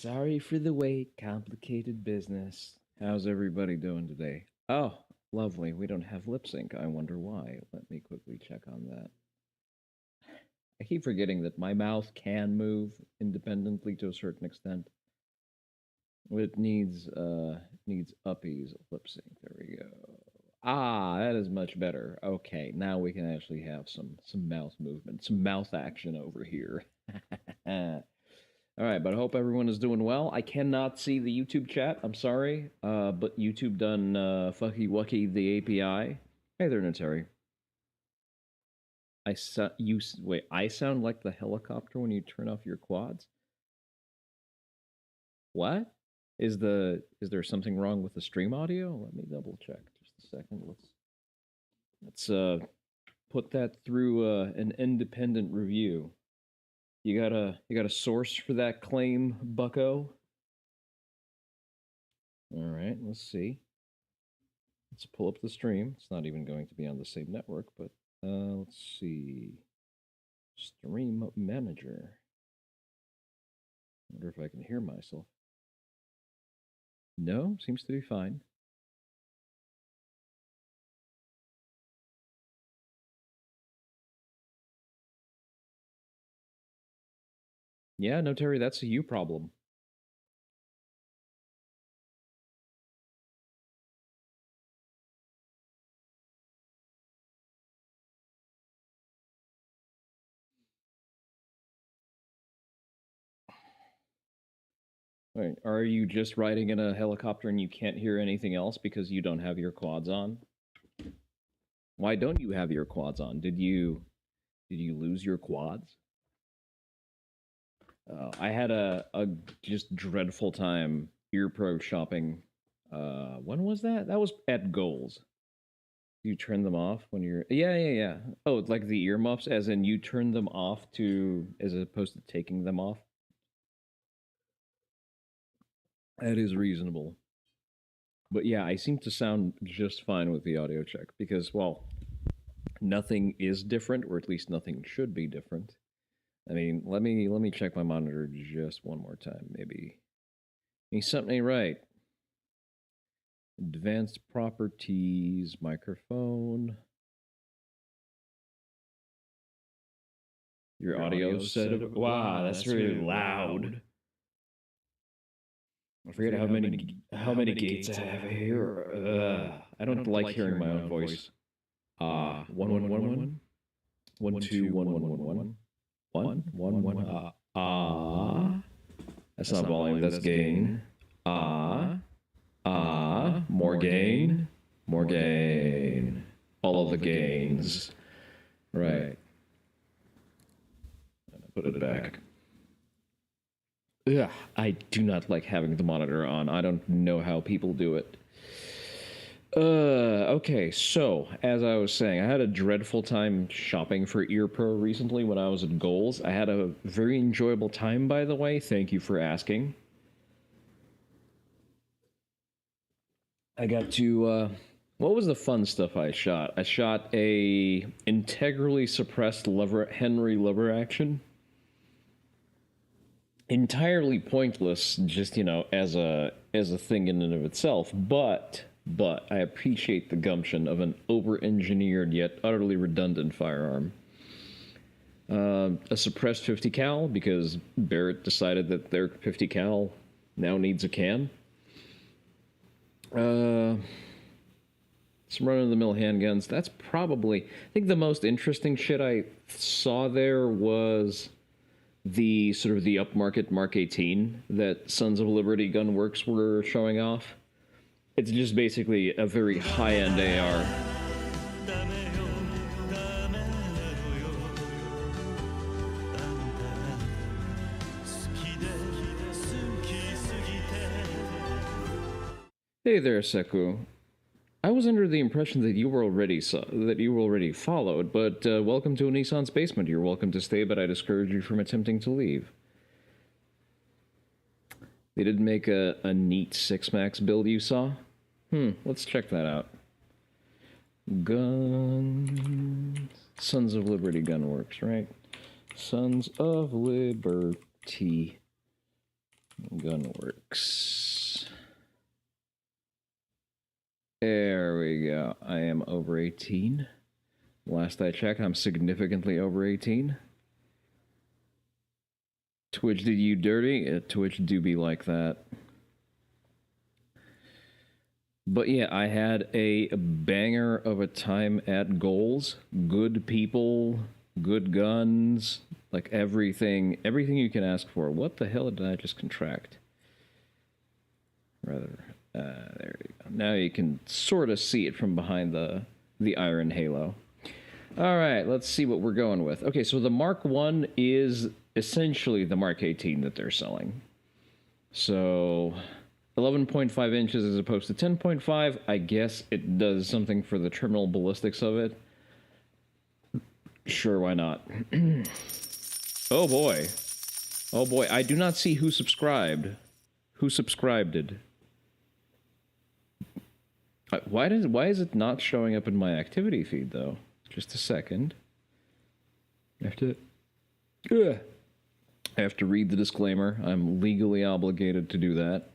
Sorry for the wait, complicated business. How's everybody doing today? Oh, lovely. We don't have lip sync. I wonder why. Let me quickly check on that. I keep forgetting that my mouth can move independently to a certain extent. It needs uppies lip sync. There we go. Ah, that is much better. Okay, now we can actually have some mouth movement, some mouth action over here. All right, but I hope everyone is doing well. I cannot see the YouTube chat. I'm sorry, but YouTube done fucky wucky the API. Hey there, Nateri. Wait. I sound like the helicopter when you turn off your quads. What is there something wrong with the stream audio? Let me double check. Just a second. Let's put that through an independent review. You got a source for that claim, Bucko? All right, let's see. Let's pull up the stream. It's not even going to be on the same network, but let's see. Stream manager. I wonder if I can hear myself. No, seems to be fine. Yeah, no, Terry, that's a you problem. Wait, are you just riding in a helicopter and you can't hear anything else because you don't have your quads on? Why don't you have your quads on? Did you lose your quads? I had a just dreadful time ear probe shopping. When was that? That was at Goals. You turn them off when you're yeah. Oh, like the earmuffs, as in you turn them off to as opposed to taking them off. That is reasonable. But yeah, I seem to sound just fine with the audio check because, well, nothing is different, or at least nothing should be different. I mean, let me check my monitor just one more time. Maybe something ain't right. Advanced properties, microphone. Your audio set. Wow, that's really loud. I forget how many gates I have here. I don't like hearing my own voice. 1111 121111 1. That's not volume. That's gain. More gain. More gain. All of the gains. Right. Put it back. Ugh, I do not like having the monitor on. I don't know how people do it. Okay, so, as I was saying, I had a dreadful time shopping for EarPro recently when I was at Goals. I had a very enjoyable time, by the way. Thank you for asking. I got to, what was the fun stuff I shot? I shot a integrally suppressed Henry lever action. Entirely pointless, just, as a thing in and of itself, but I appreciate the gumption of an over-engineered yet utterly redundant firearm. A suppressed 50 cal because Barrett decided that their 50 cal now needs a can. Some run-of-the-mill handguns. That's probably, I think the most interesting shit I saw there was the sort of the upmarket Mark 18 that Sons of Liberty Gun Works were showing off. It's just basically a very high-end AR. Hey there, Seku. I was under the impression that you were already followed, but welcome to Onii-san's basement. You're welcome to stay, but I discourage you from attempting to leave. They did make a neat 6-max build you saw. Let's check that out. Guns. Sons of Liberty Gunworks, right? Sons of Liberty Gunworks. There we go. I am over 18. Last I checked, I'm significantly over 18. Twitch did you dirty? Twitch do be like that. But yeah, I had a banger of a time at goals. Good people, good guns, like everything you can ask for. What the hell did I just contract? Rather, there you go. Now you can sort of see it from behind the iron halo. All right, let's see what we're going with. Okay, so the Mark 1 is essentially the Mark 18 that they're selling. So 11.5 inches as opposed to 10.5. I guess it does something for the terminal ballistics of it. Sure, why not? Oh boy. Oh boy, I do not see who subscribed. Who subscribed it? Why is it not showing up in my activity feed though? Just a second. I have to read the disclaimer. I'm legally obligated to do that.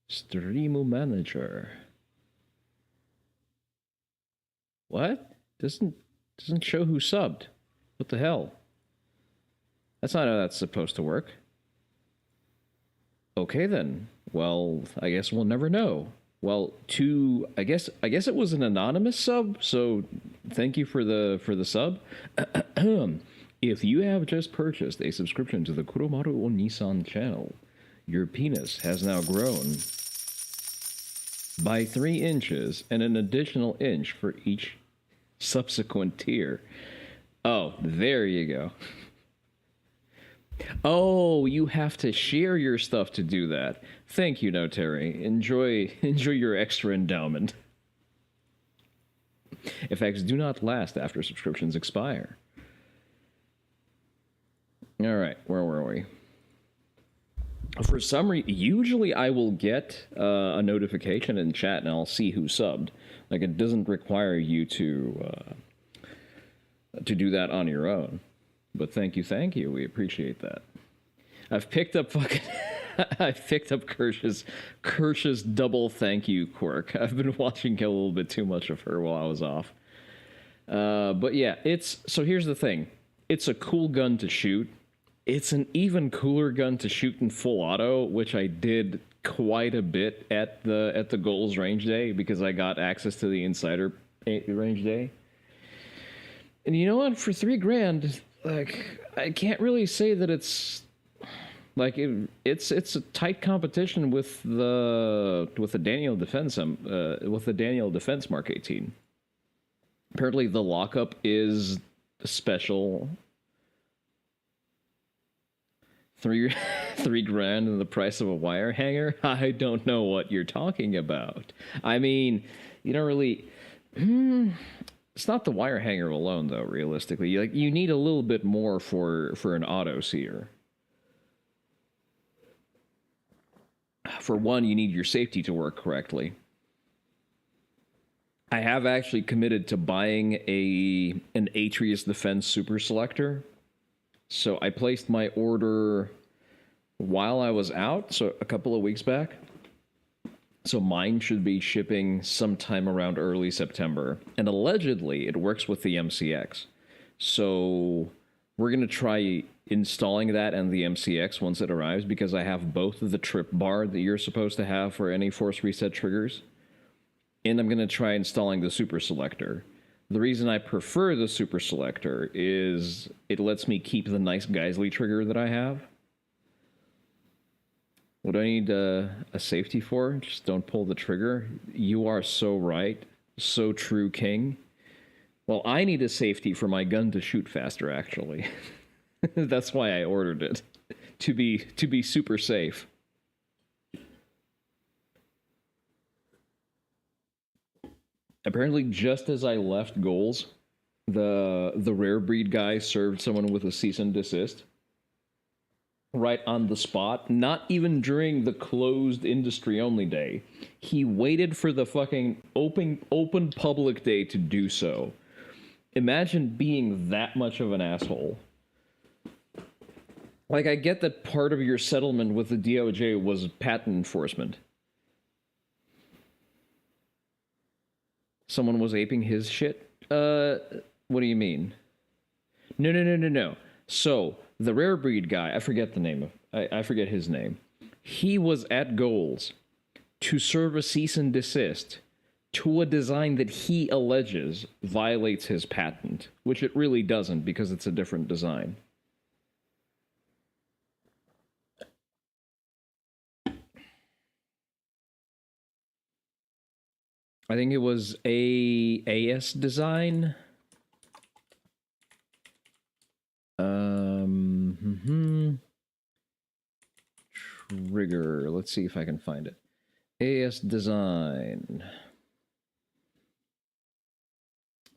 Stream manager. What? Doesn't show who subbed. What the hell? That's not how that's supposed to work. Okay then. Well, I guess we'll never know. Well, I guess it was an anonymous sub, so thank you for the sub. If you have just purchased a subscription to the Kuromaru Onii-san channel, your penis has now grown by 3 inches and an additional inch for each subsequent tier. Oh, there you go. Oh, you have to share your stuff to do that. Thank you, Notary. Enjoy your extra endowment. Effects do not last after subscriptions expire. All right, where were we? For some reason, usually I will get a notification in chat and I'll see who subbed. Like, it doesn't require you to do that on your own. But thank you, we appreciate that. I've picked up Kirsch's double thank you quirk. I've been watching a little bit too much of her while I was off. But yeah, so here's the thing. It's a cool gun to shoot. It's an even cooler gun to shoot in full auto, which I did quite a bit at the goals range day because I got access to the insider range day. And you know what? For $3,000, like, I can't really say that it's like it's a tight competition with the Daniel Defense Mark 18. Apparently, the lockup is special. $3,000 and the price of a wire hanger? I don't know what you're talking about. I mean, you don't really. It's not the wire hanger alone, though. Realistically, like, you need a little bit more for an auto seer. For one, you need your safety to work correctly. I have actually committed to buying an Atrius Defense Super Selector. So I placed my order while I was out, so a couple of weeks back. So mine should be shipping sometime around early September. And allegedly, it works with the MCX. So we're going to try installing that and the MCX once it arrives, because I have both of the trip bar that you're supposed to have for any force reset triggers. And I'm going to try installing the Super Selector. The reason I prefer the Super Selector is it lets me keep the nice Geisley trigger that I have. What do I need a safety for? Just don't pull the trigger. You are so right. So true, King. Well, I need a safety for my gun to shoot faster, actually. That's why I ordered it. To be super safe. Apparently, just as I left goals, the rare breed guy served someone with a cease and desist. Right on the spot. Not even during the closed industry only day. He waited for the fucking open public day to do so. Imagine being that much of an asshole. Like, I get that part of your settlement with the DOJ was patent enforcement. Someone was aping his shit? What do you mean? No. So, the rare breed guy, I forget the name of, I forget his name. He was at Goals to serve a cease and desist to a design that he alleges violates his patent, which it really doesn't because it's a different design. I think it was AS design. Trigger. Let's see if I can find it. AS design.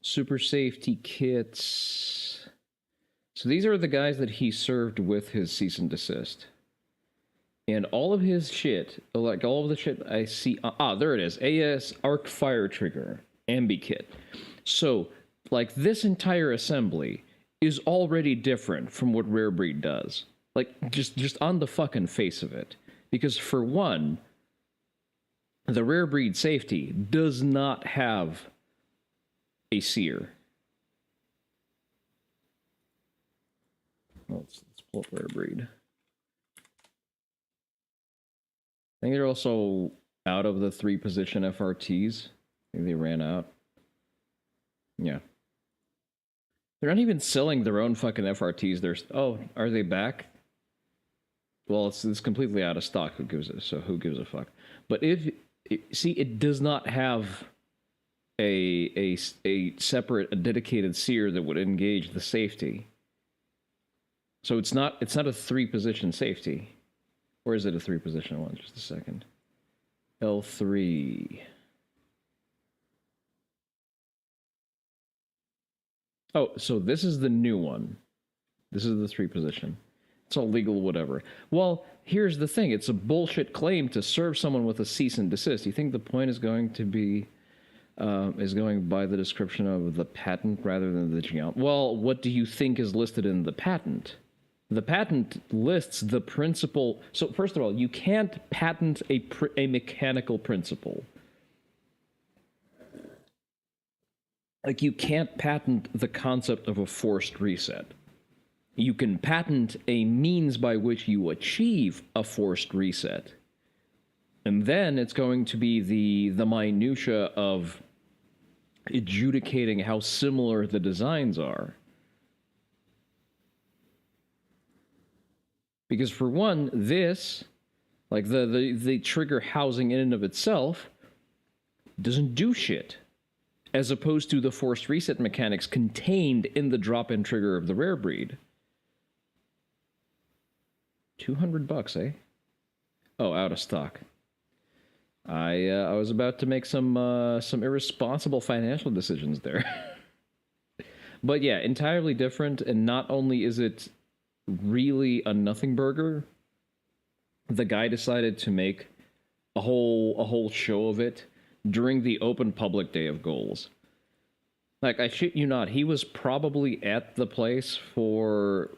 Super safety kits. So these are the guys that he served with his cease and desist. And all of his shit, like all of the shit I see, there it is. AS Arc Fire Trigger, Ambi Kit. So, like, this entire assembly is already different from what Rare Breed does. Like, just on the fucking face of it. Because for one, the Rare Breed safety does not have a sear. Let's pull up Rare Breed. I think they're also out of the 3-position FRTs. I think they ran out. Yeah. They're not even selling their own fucking FRTs. Oh, are they back? Well, it's completely out of stock. Who gives a fuck? But it does not have a separate, a dedicated sear that would engage the safety. So it's not a 3-position safety. Or is it a 3-position one? Just a second. L3. Oh, so this is the new one. This is the 3-position. It's all legal, whatever. Well, here's the thing. It's a bullshit claim to serve someone with a cease and desist. You think the point is going to be, is going by the description of the patent rather than the geometry? Well, what do you think is listed in the patent? The patent lists the principle. So first of all, you can't patent a mechanical principle. Like, you can't patent the concept of a forced reset. You can patent a means by which you achieve a forced reset. And then it's going to be the minutia of adjudicating how similar the designs are. Because for one, this, like the trigger housing in and of itself, doesn't do shit. As opposed to the forced reset mechanics contained in the drop-in trigger of the Rare Breed. $200, eh? Oh, out of stock. I was about to make some irresponsible financial decisions there. But yeah, entirely different, and not only is it really a nothing burger, the guy decided to make a whole show of it during the open public day of Goals. Like, I shit you not, he was probably at the place for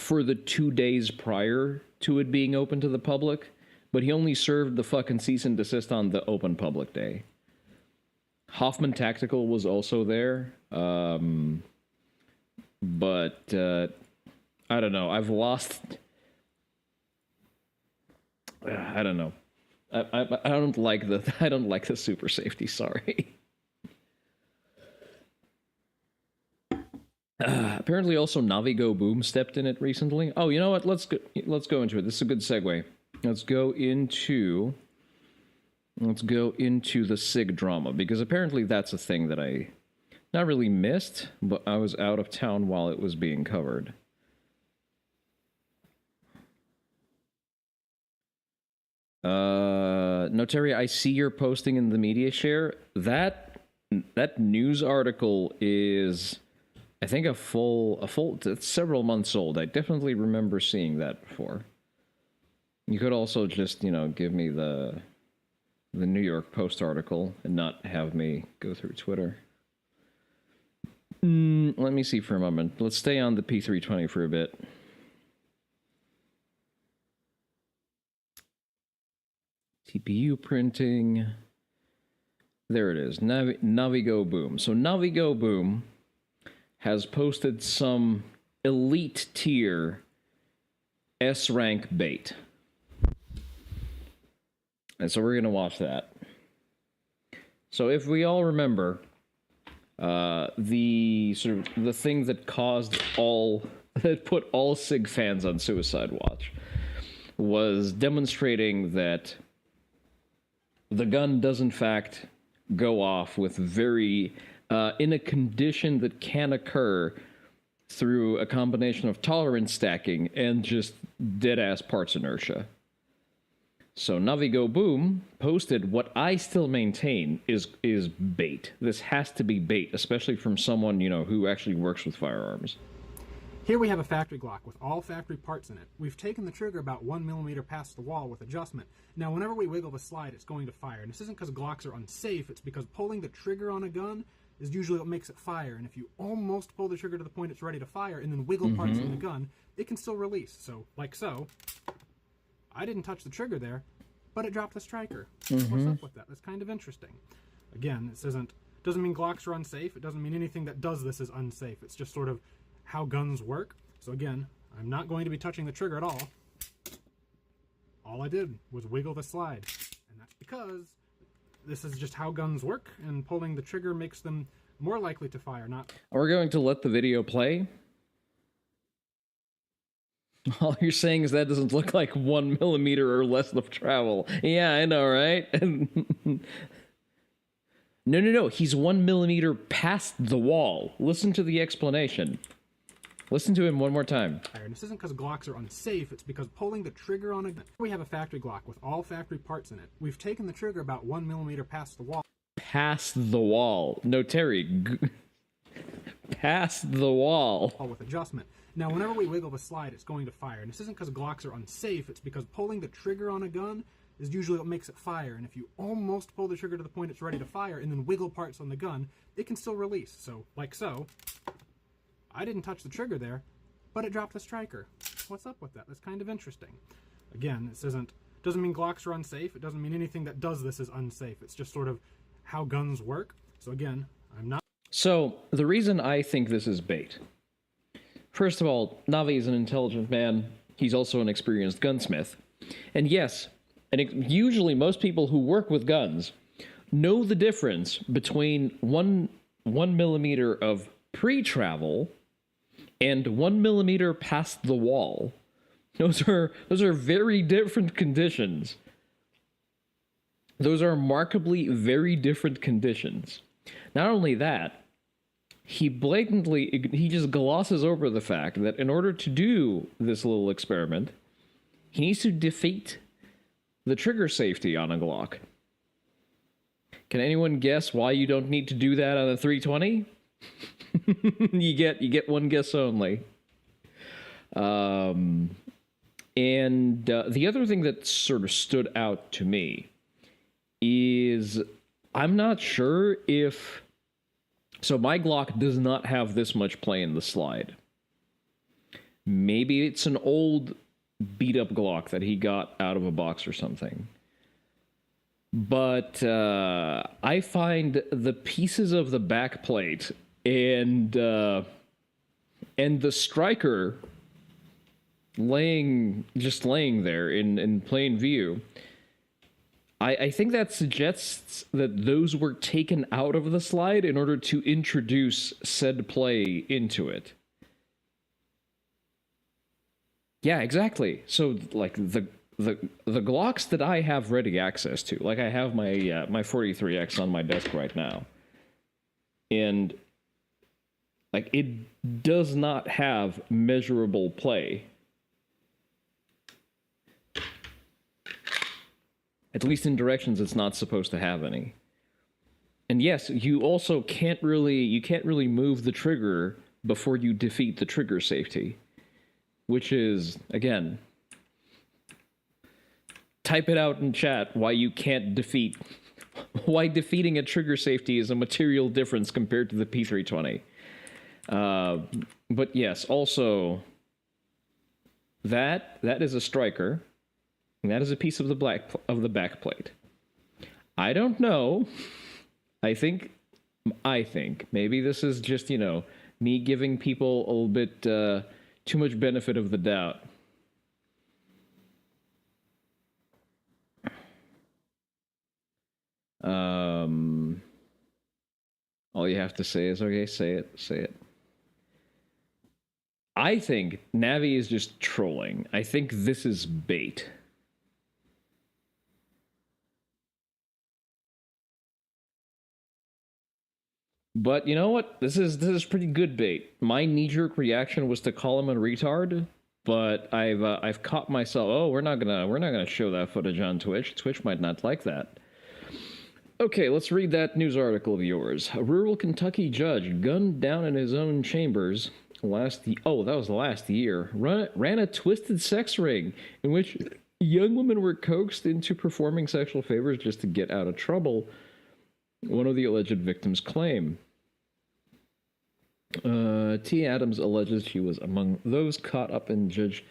the 2 days prior to it being open to the public, but he only served the fucking cease and desist on the open public day. Hoffman Tactical was also there, but I don't know. I've lost. I don't know. I don't like the super safety. Sorry. Apparently, also Navigo Boom stepped in it recently. Oh, you know what? Let's go into it. This is a good segue. Let's go into the SIG drama, because apparently that's a thing that I not really missed, but I was out of town while it was being covered. Notaria, I see you're posting in the media share. That news article is, I think, it's several months old. I definitely remember seeing that before. You could also just, give me the New York Post article and not have me go through Twitter. Let me see for a moment. Let's stay on the P320 for a bit. TPU printing. There it is, Navigo Boom. So Navigo Boom has posted some elite tier S-rank bait. And so we're going to watch that. So if we all remember, the thing that caused that put all SIG fans on suicide watch was demonstrating that the gun does in fact go off with very, in a condition that can occur through a combination of tolerance stacking and just dead-ass parts inertia. So Navigo Boom posted what I still maintain is bait. This has to be bait, especially from someone, who actually works with firearms. Here we have a factory Glock with all factory parts in it. We've taken the trigger about 1 millimeter past the wall with adjustment. Now whenever we wiggle the slide, it's going to fire. And this isn't because Glocks are unsafe, it's because pulling the trigger on a gun is usually what makes it fire. And if you almost pull the trigger to the point it's ready to fire and then wiggle parts in the gun, it can still release. So, like so. I didn't touch the trigger there, but it dropped the striker. What's up with that? That's kind of interesting. Again, this doesn't mean Glocks are unsafe. It doesn't mean anything that does this is unsafe. It's just sort of how guns work. So again, I'm not going to be touching the trigger at all. All I did was wiggle the slide. And that's because this is just how guns work, and pulling the trigger makes them more likely to fire, not... We're going to let the video play. All you're saying is that doesn't look like 1 millimeter or less of travel. Yeah, I know, right? No. He's 1 millimeter past the wall. Listen to the explanation. Listen to him one more time. And this isn't because Glocks are unsafe, it's because pulling the trigger on a gun... We have a factory Glock with all factory parts in it. We've taken the trigger about 1 millimeter past the wall. Past the wall. No, Terry. Past the wall. With adjustment. Now, whenever we wiggle the slide, it's going to fire. And this isn't because Glocks are unsafe, it's because pulling the trigger on a gun is usually what makes it fire. And if you almost pull the trigger to the point it's ready to fire and then wiggle parts on the gun, it can still release. So, like so. I didn't touch the trigger there, but it dropped the striker. What's up with that? That's kind of interesting. Again, this doesn't mean Glocks are unsafe. It doesn't mean anything that does this is unsafe. It's just sort of how guns work. So again, I'm not... So, the reason I think this is bait... First of all, Navi is an intelligent man. He's also an experienced gunsmith. And yes, usually most people who work with guns know the difference between 1 millimeter of pre-travel and 1 millimeter past the wall. Those are very different conditions. Those are markedly very different conditions. Not only that, he just glosses over the fact that in order to do this little experiment, he needs to defeat the trigger safety on a Glock. Can anyone guess why you don't need to do that on a 320? you get one guess only. And the other thing that sort of stood out to me is I'm not sure if... So my Glock does not have this much play in the slide. Maybe it's an old beat-up Glock that he got out of a box or something. But I find the pieces of the back plate and the striker laying there in plain view, I think that suggests that those were taken out of the slide in order to introduce said play into it. Yeah, exactly. So, like, the Glocks that I have ready access to, like I have my my 43X on my desk right now, and like it does not have measurable play. At least in directions it's not supposed to have any. And yes, you also can't really move the trigger before you defeat the trigger safety. Which is, again, type it out in chat why defeating a trigger safety is a material difference compared to the P320. But yes, also, that is a striker. And that is a piece of the back plate. I don't know. I think maybe this is just, me giving people a little bit too much benefit of the doubt. All you have to say is, okay, say it. I think Navi is just trolling. I think this is bait. But you know what? This is pretty good bait. My knee-jerk reaction was to call him a retard, but I've caught myself. Oh, we're not gonna show that footage on Twitch. Twitch might not like that. Okay, let's read that news article of yours. A rural Kentucky judge gunned down in his own chambers that was last year. Ran a twisted sex ring in which young women were coaxed into performing sexual favors just to get out of trouble. One of the alleged victims claim. T. Adams alleges she was among those caught up in Judge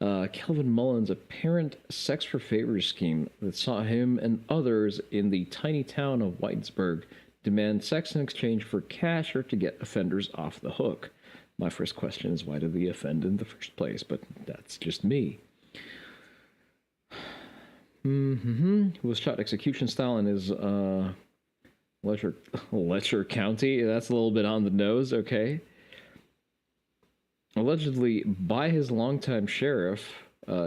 Kelvin Mullins' apparent sex for favors scheme that saw him and others in the tiny town of Whitesburg demand sex in exchange for cash or to get offenders off the hook. My first question is, why did they offend in the first place? But that's just me. Who was shot execution style in his Letcher County. That's a little bit on the nose, okay. Allegedly by his longtime sheriff,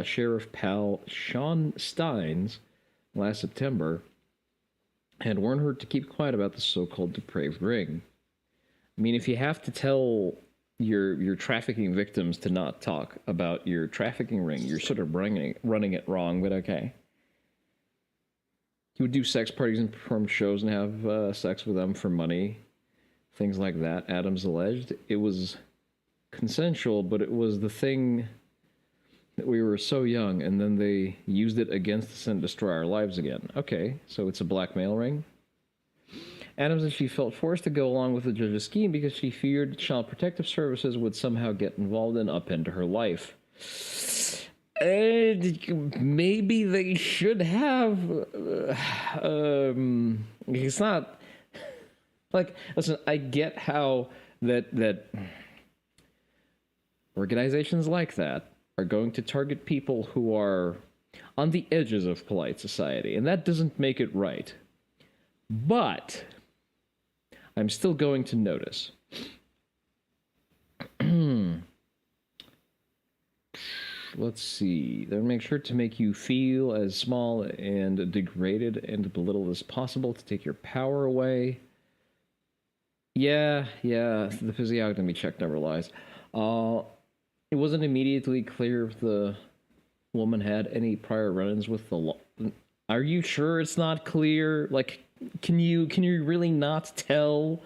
Sheriff pal Sean Steins, last September, had warned her to keep quiet about the so-called depraved ring. I mean, if you have to tell your trafficking victims to not talk about your trafficking ring, you're sort of running it wrong, but okay. He would do sex parties and perform shows and have sex with them for money. Things like that, Adams alleged. It was consensual, but it was the thing that we were so young, and then they used it against us and destroy our lives again. Okay, so it's a blackmail ring. Adams said she felt forced to go along with the judge's scheme because she feared Child Protective Services would somehow get involved and upend her life. Maybe they should have. It's not like, listen, I get how that organizations like that are going to target people who are on the edges of polite society, and that doesn't make it right. But I'm still going to notice. Let's see. They'll make sure to make you feel as small and degraded and belittled as possible to take your power away. Yeah, the physiognomy check never lies. It wasn't immediately clear if the woman had any prior run-ins with the law. Are you sure it's not clear? Like, can you really not tell?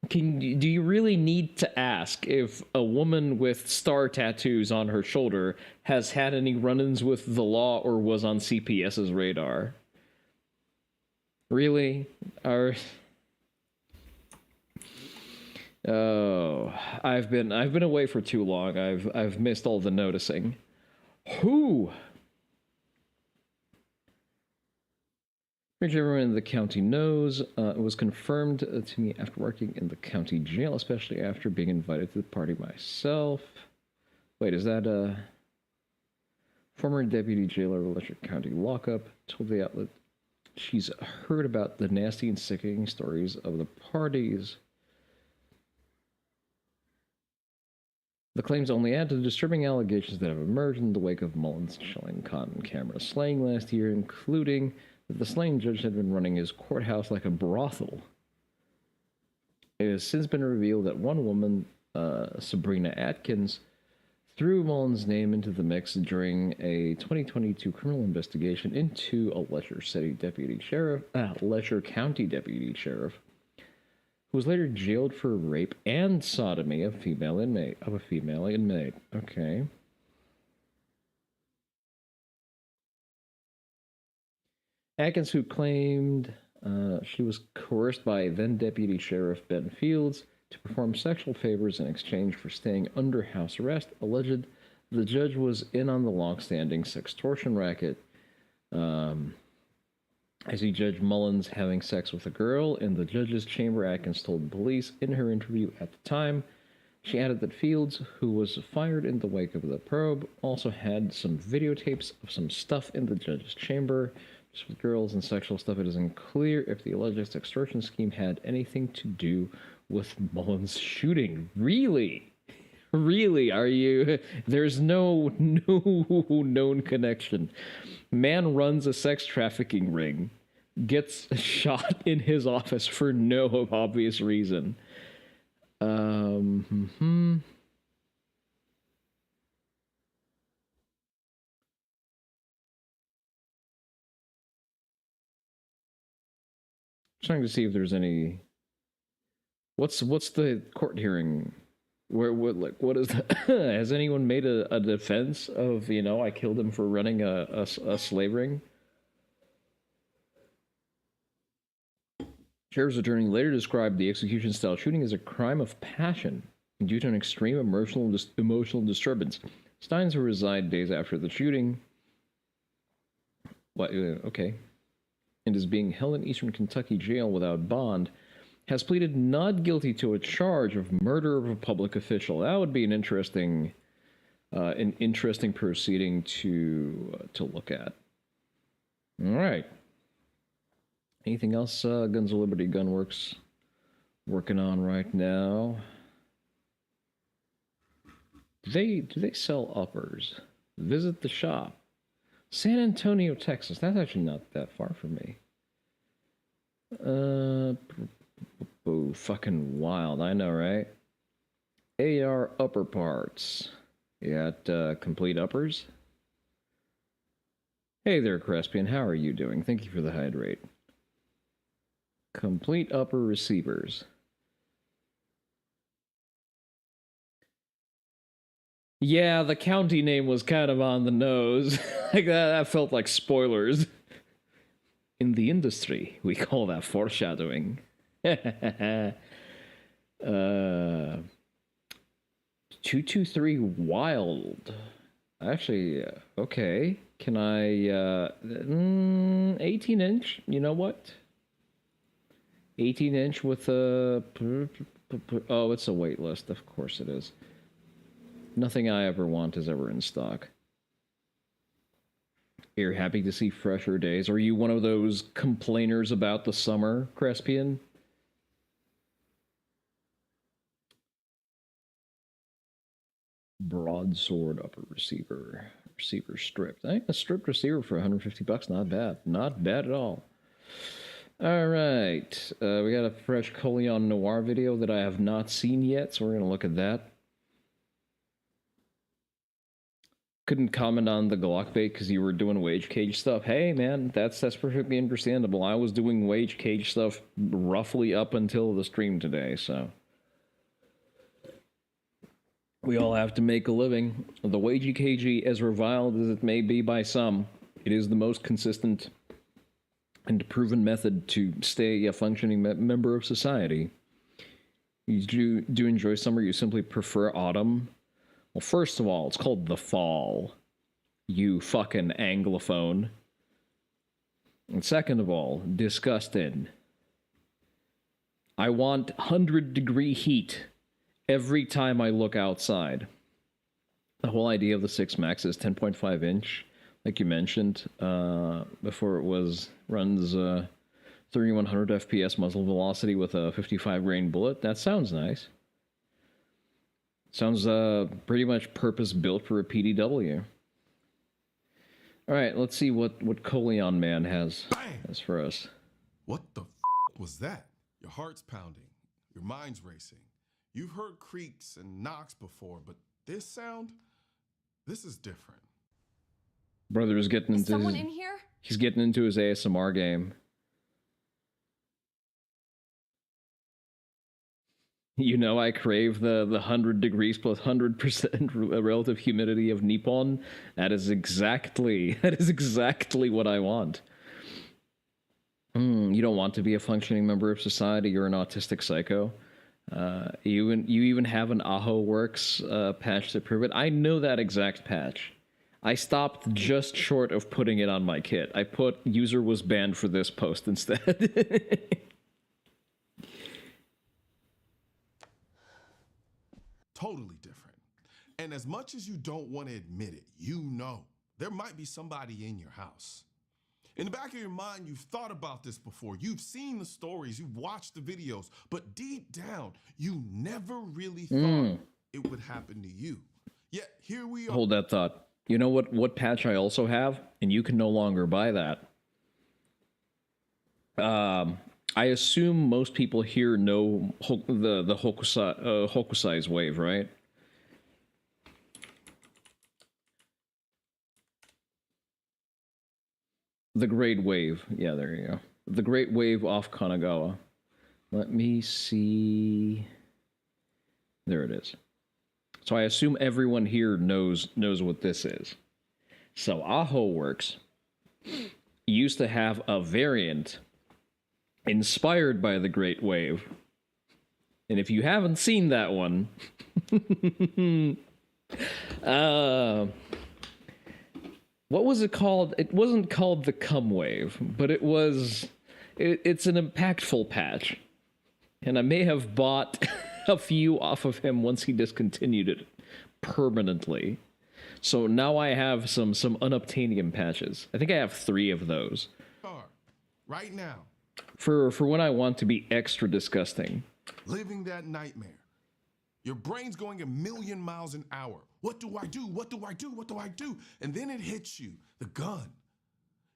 Do you really need to ask if a woman with star tattoos on her shoulder has had any run-ins with the law or was on CPS's radar? Really? Oh, I've been away for too long. I've missed all the noticing. Who? Pretty everyone in the county knows. It was confirmed to me after working in the county jail, especially after being invited to the party myself. Wait, is that a former deputy jailer of Letcher County lockup told the outlet she's heard about the nasty and sickening stories of the parties. The claims only add to the disturbing allegations that have emerged in the wake of Mullins' chilling con camera slaying last year, including that the slain judge had been running his courthouse like a brothel. It has since been revealed that one woman, Sabrina Atkins, threw Mullins' name into the mix during a 2022 criminal investigation into a Letcher County deputy sheriff, who was later jailed for rape and sodomy of a female inmate. Okay. Atkins, who claimed she was coerced by then-Deputy Sheriff Ben Fields to perform sexual favors in exchange for staying under house arrest, alleged the judge was in on the long-standing sextortion racket. I see Judge Mullins having sex with a girl in the judge's chamber, Atkins told police in her interview at the time. She added that Fields, who was fired in the wake of the probe, also had some videotapes of some stuff in the judge's chamber. Just with girls and sexual stuff, it isn't clear if the alleged extortion scheme had anything to do with Mullins' shooting. Really? Really? Are you... There's no known connection. Man runs a sex trafficking ring, gets shot in his office for no obvious reason. Trying to see if there's any. What's the court hearing? What is that? Has anyone made a defense of, I killed him for running a slave ring? Sheriff's attorney later described the execution-style shooting as a crime of passion due to an extreme emotional disturbance. Steins, who resigned days after the shooting, and is being held in Eastern Kentucky jail without bond, has pleaded not guilty to a charge of murder of a public official. That would be an interesting proceeding to look at. All right. Anything else Guns of Liberty Gunworks working on right now? Do they sell uppers? Visit the shop. San Antonio, Texas. That's actually not that far from me. Fucking wild. I know, right? AR upper parts. You got complete uppers? Hey there, Crespian. How are you doing? Thank you for the hydrate. Complete upper receivers. Yeah, the county name was kind of on the nose. Like that felt like spoilers. In the industry, we call that foreshadowing. 223 Wild. Actually, okay. Can I 18 inch? You know what? 18 inch with a... Oh, it's a wait list. Of course it is. Nothing I ever want is ever in stock. You're happy to see fresher days. Are you one of those complainers about the summer, Crespian? Broadsword upper receiver. Receiver stripped. I think a stripped receiver for 150 bucks, not bad. Not bad at all. All right, we got a fresh Coleon Noir video that I have not seen yet, so we're going to look at that. Couldn't comment on the Glock bait because you were doing wage cage stuff. Hey, man, that's perfectly understandable. I was doing wage cage stuff roughly up until the stream today, so... We all have to make a living. The wagey cagey, as reviled as it may be by some, it is the most consistent and proven method to stay a functioning member of society. You do enjoy summer, you simply prefer autumn? Well, first of all, it's called the fall. You fucking Anglophone. And second of all, disgusting. I want 100-degree heat every time I look outside. The whole idea of the 6 Max is 10.5 inch, like you mentioned, before it runs 3100 FPS muzzle velocity with a 55 grain bullet. That sounds nice. Sounds pretty much purpose-built for a PDW. Alright, let's see what Coleon Man has for us. What the was that? Your heart's pounding. Your mind's racing. You've heard creaks and knocks before, but this sound? This is different. Brother's getting into someone in here? He's getting into his ASMR game. You know, I crave the 100 degrees plus 100% relative humidity of Nippon. That is exactly what I want. You don't want to be a functioning member of society. You're an autistic psycho. You even have an Aho Works patch to prove it. I know that exact patch. I stopped just short of putting it on my kit. I put user was banned for this post instead. Totally different. And as much as you don't want to admit it, you know there might be somebody in your house. In the back of your mind, you've thought about this before. You've seen the stories, you've watched the videos, but deep down, you never really thought it would happen to you. Yet here we are. Hold that thought. You know what patch I also have? And you can no longer buy that. I assume most people here know the Hokusai's wave, right? The Great Wave. Yeah, there you go. The Great Wave off Kanagawa. Let me see. There it is. So I assume everyone here knows what this is. So Aho Works used to have a variant inspired by the Great Wave. And if you haven't seen that one, what was it called? It wasn't called the Cum Wave, but it's an impactful patch. And I may have bought a few off of him once he discontinued it permanently. So now I have some unobtainium patches. I think I have 3 of those. Right now. For when I want to be extra disgusting. Living that nightmare. Your brain's going a million miles an hour. What do I do? What do I do? What do I do? And then it hits you, the gun.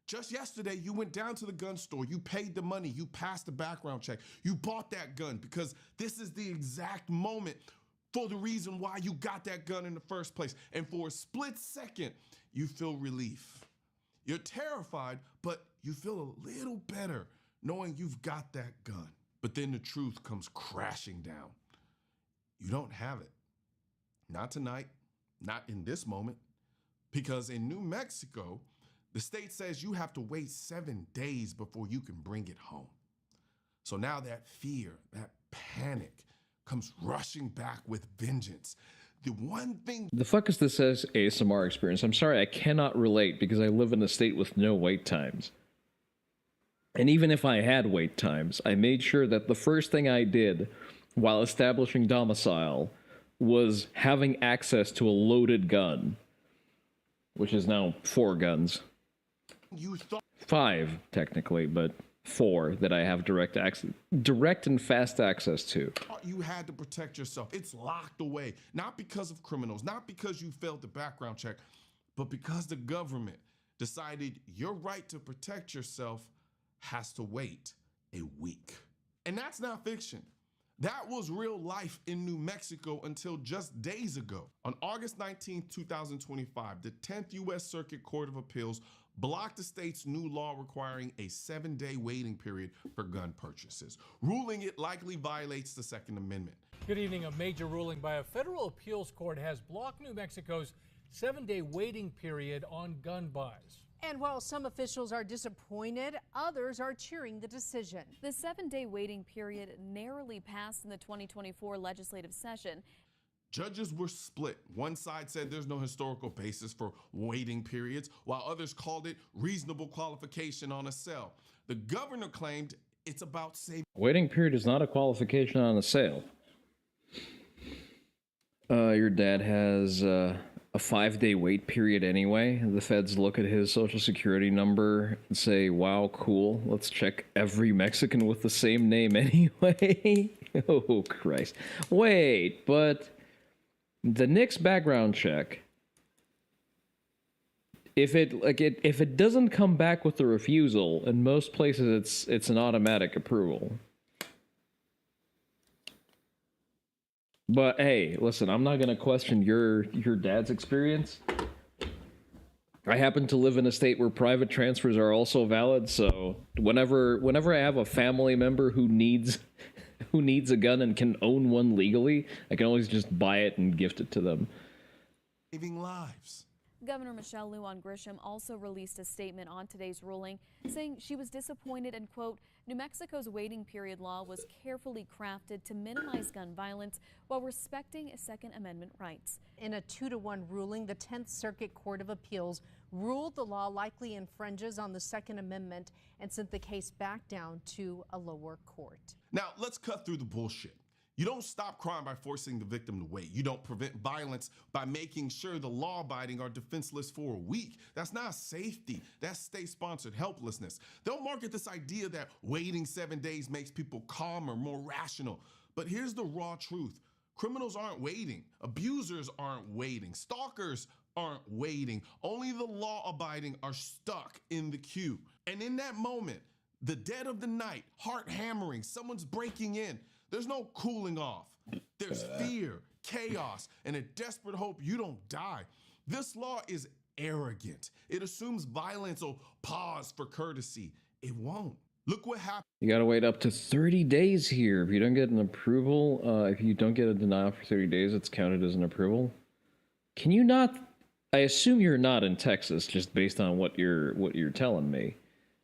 Just yesterday, you went down to the gun store, you paid the money, you passed the background check, you bought that gun because this is the exact moment for the reason why you got that gun in the first place. And for a split second, you feel relief. You're terrified, but you feel a little better knowing you've got that gun. But then the truth comes crashing down. You don't have it. Not tonight, not in this moment, because in New Mexico, the state says you have to wait 7 days before you can bring it home. So now that fear, that panic comes rushing back with vengeance. The one thing... The fuck is this as ASMR experience? I'm sorry, I cannot relate because I live in a state with no wait times. And even if I had wait times, I made sure that the first thing I did while establishing domicile was having access to a loaded gun, which is now 4 guns. You thought 5 technically, but 4 that I have direct and fast access to. You had to protect yourself. It's locked away, not because of criminals, not because you failed the background check, but because the government decided your right to protect yourself has to wait a week. And that's not fiction. That was real life in New Mexico until just days ago. On August 19, 2025, the 10th U.S. Circuit Court of Appeals blocked the state's new law requiring a 7-day waiting period for gun purchases, ruling it likely violates the Second Amendment. Good evening. A major ruling by a federal appeals court has blocked New Mexico's 7-day waiting period on gun buys. And while some officials are disappointed, others are cheering the decision. The 7-day waiting period narrowly passed in the 2024 legislative session. Judges were split. One side said there's no historical basis for waiting periods, while others called it reasonable qualification on a sale. The governor claimed it's about saving. Waiting period is not a qualification on a sale. Your dad has a 5-day wait period anyway. The feds look at his social security number and say, wow, cool. Let's check every Mexican with the same name anyway. Oh, Christ. Wait, but the Knicks background check, if it doesn't come back with a refusal, in most places it's an automatic approval. But hey, listen, I'm not gonna question your dad's experience. I happen to live in a state where private transfers are also valid, so whenever I have a family member who needs a gun and can own one legally, I can always just buy it and gift it to them. Saving lives. Governor Michelle Lujan Grisham also released a statement on today's ruling, saying she was disappointed and, quote, New Mexico's waiting period law was carefully crafted to minimize gun violence while respecting Second Amendment rights. In a 2-1 ruling, the 10th Circuit Court of Appeals ruled the law likely infringes on the Second Amendment and sent the case back down to a lower court. Now, let's cut through the bullshit. You don't stop crime by forcing the victim to wait. You don't prevent violence by making sure the law-abiding are defenseless for a week. That's not safety. That's state-sponsored helplessness. They'll market this idea that waiting 7 days makes people calmer, more rational. But here's the raw truth. Criminals aren't waiting. Abusers aren't waiting. Stalkers aren't waiting. Only the law-abiding are stuck in the queue. And in that moment, the dead of the night, heart hammering, someone's breaking in, there's no cooling off. There's fear, chaos, and a desperate hope you don't die. This law is arrogant. It assumes violence will pause for courtesy. It won't. Look what happened. You gotta wait up to 30 days here. If you don't get an approval, if you don't get a denial for 30 days, it's counted as an approval. Can you not? I assume you're not in Texas, just based on what you're telling me.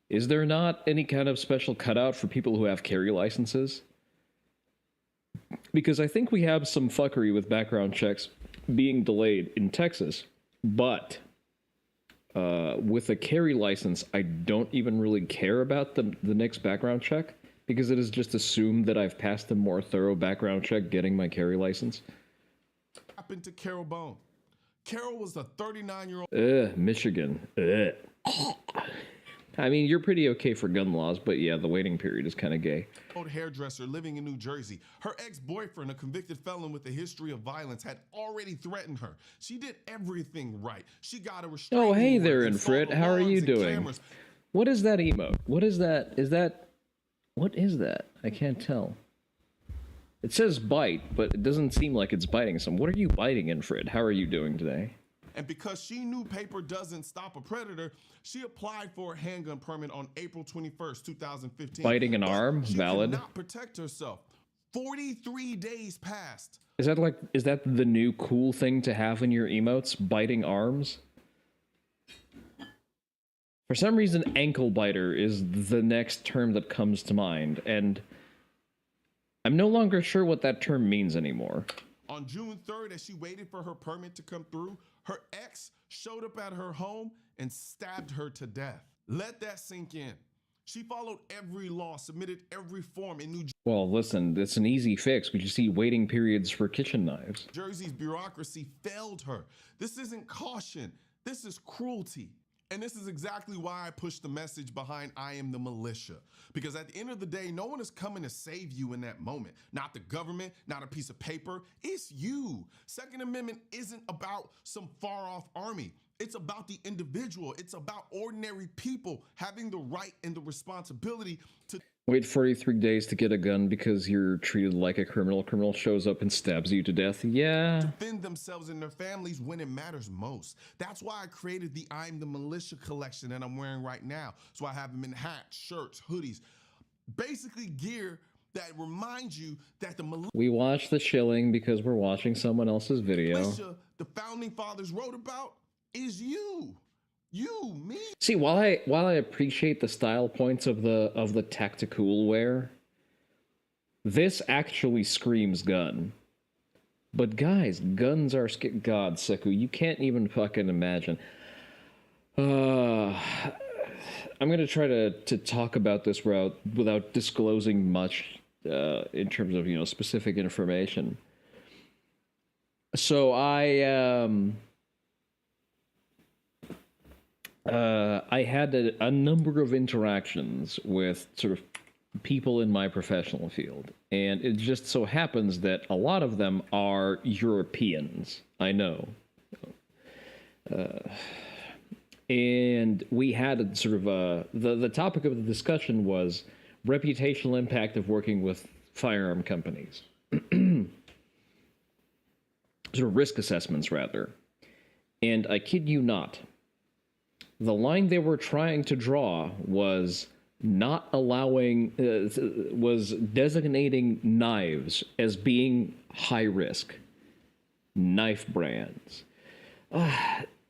Is there not any kind of special cutout for people who have carry licenses? Because I think we have some fuckery with background checks being delayed in Texas, but with a carry license, I don't even really care about the next background check, because it is just assumed that I've passed a more thorough background check getting my carry license. Happened to Carol Bone. Carol was a 39-year-old. Michigan. I mean, you're pretty okay for gun laws, but yeah, the waiting period is kind of gay. Hairdresser living in New Jersey. Her ex-boyfriend, a convicted felon with a history of violence, had already threatened her. She did everything right. She got a restraining Oh, hey there, order, Infrit. How are you doing? cameras. What is that emote? What is that? What is that? I can't tell. It says bite, but it doesn't seem like it's biting some. What are you biting, Infrit? How are you doing today? And because she knew paper doesn't stop a predator, she applied for a handgun permit on April 21st, 2015. Biting an arm? She Valid. could not protect herself. 43 days passed. Is that the new cool thing to have in your emotes? Biting arms? For some reason, ankle biter is the next term that comes to mind, and I'm no longer sure what that term means anymore. On June 3rd, as she waited for her permit to come through, her ex showed up at her home and stabbed her to death. Let that sink in. She followed every law, submitted every form in New Well, listen, it's an easy fix. We just see waiting periods for kitchen knives. Jersey's bureaucracy failed her. This isn't caution. This is cruelty. And this is exactly why I push the message behind I am the militia. Because at the end of the day, no one is coming to save you in that moment. Not the government, not a piece of paper. It's you. Second Amendment isn't about some far-off army. It's about the individual. It's about ordinary people having the right and the responsibility to Wait 43 days to get a gun because you're treated like a criminal. Criminal shows up and stabs you to death. Yeah. defend themselves and their families when it matters most. That's why I created the I'm the Militia collection that I'm wearing right now. So I have them in hats, shirts, hoodies, basically gear that reminds you that the militia We watch the shilling because we're watching someone else's video. the founding fathers wrote about is you. You, me. See, while I appreciate the style points of the tactical wear, this actually screams gun. But guys, guns are God, Seku, you can't even fucking imagine. I'm gonna try to talk about this route without disclosing much in terms of specific information. So I had a number of interactions with sort of people in my professional field, and it just so happens that a lot of them are Europeans. I know. And we had a sort of the topic of the discussion was reputational impact of working with firearm companies. Sort of risk assessments, rather. And I kid you not, the line they were trying to draw was not allowing, was designating knives as being high risk. Knife brands.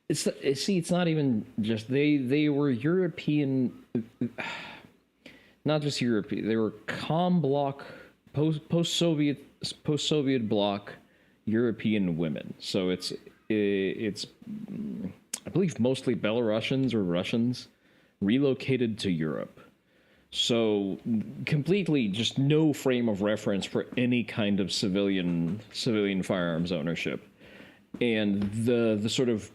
it's not even just they were European, not just European. They were bloc post Soviet bloc European women. So it's I believe mostly Belarusians or Russians relocated to Europe. So completely just no frame of reference for any kind of civilian firearms ownership. And the sort of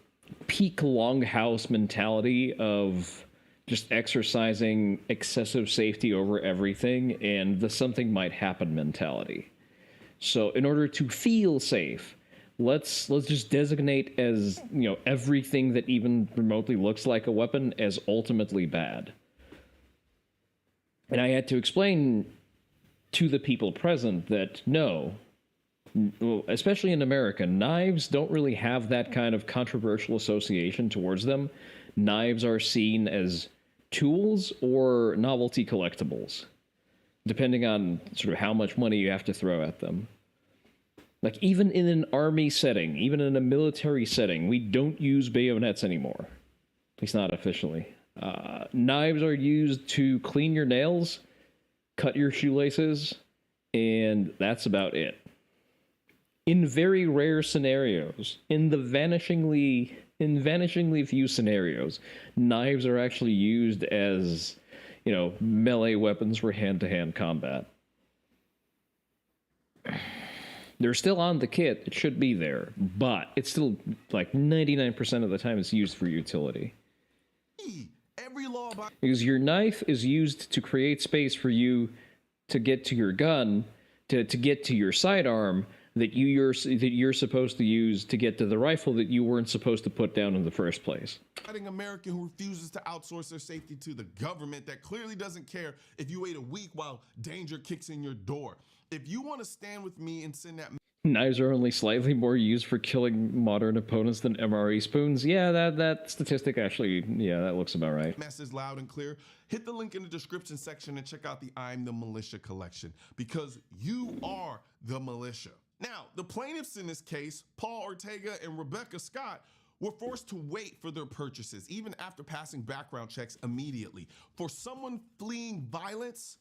peak longhouse mentality of just exercising excessive safety over everything and the something might happen mentality. So in order to feel safe, let's just designate as, everything that even remotely looks like a weapon as ultimately bad. And I had to explain to the people present that no, well, especially in America, knives don't really have that kind of controversial association towards them. Knives are seen as tools or novelty collectibles, depending on sort of how much money you have to throw at them. Like, even in an army setting, even in a military setting, we don't use bayonets anymore. At least not officially. Knives are used to clean your nails, cut your shoelaces, and that's about it. In very rare scenarios, in vanishingly few scenarios, knives are actually used as, melee weapons for hand-to-hand combat. They're still on the kit. It should be there, but it's still like 99% of the time it's used for utility. Every law about Because your knife is used to create space for you to get to your gun, to get to your sidearm that you're supposed to use to get to the rifle that you weren't supposed to put down in the first place. fighting American who refuses to outsource their safety to the government that clearly doesn't care if you wait a week while danger kicks in your door. If you want to stand with me and send that Knives are only slightly more used for killing modern opponents than MRE spoons. Yeah, that statistic actually, that looks about right. message loud and clear, hit the link in the description section and check out the I'm the Militia collection, because you are the militia. Now, the plaintiffs in this case, Paul Ortega and Rebecca Scott, were forced to wait for their purchases, even after passing background checks immediately. For someone fleeing violence,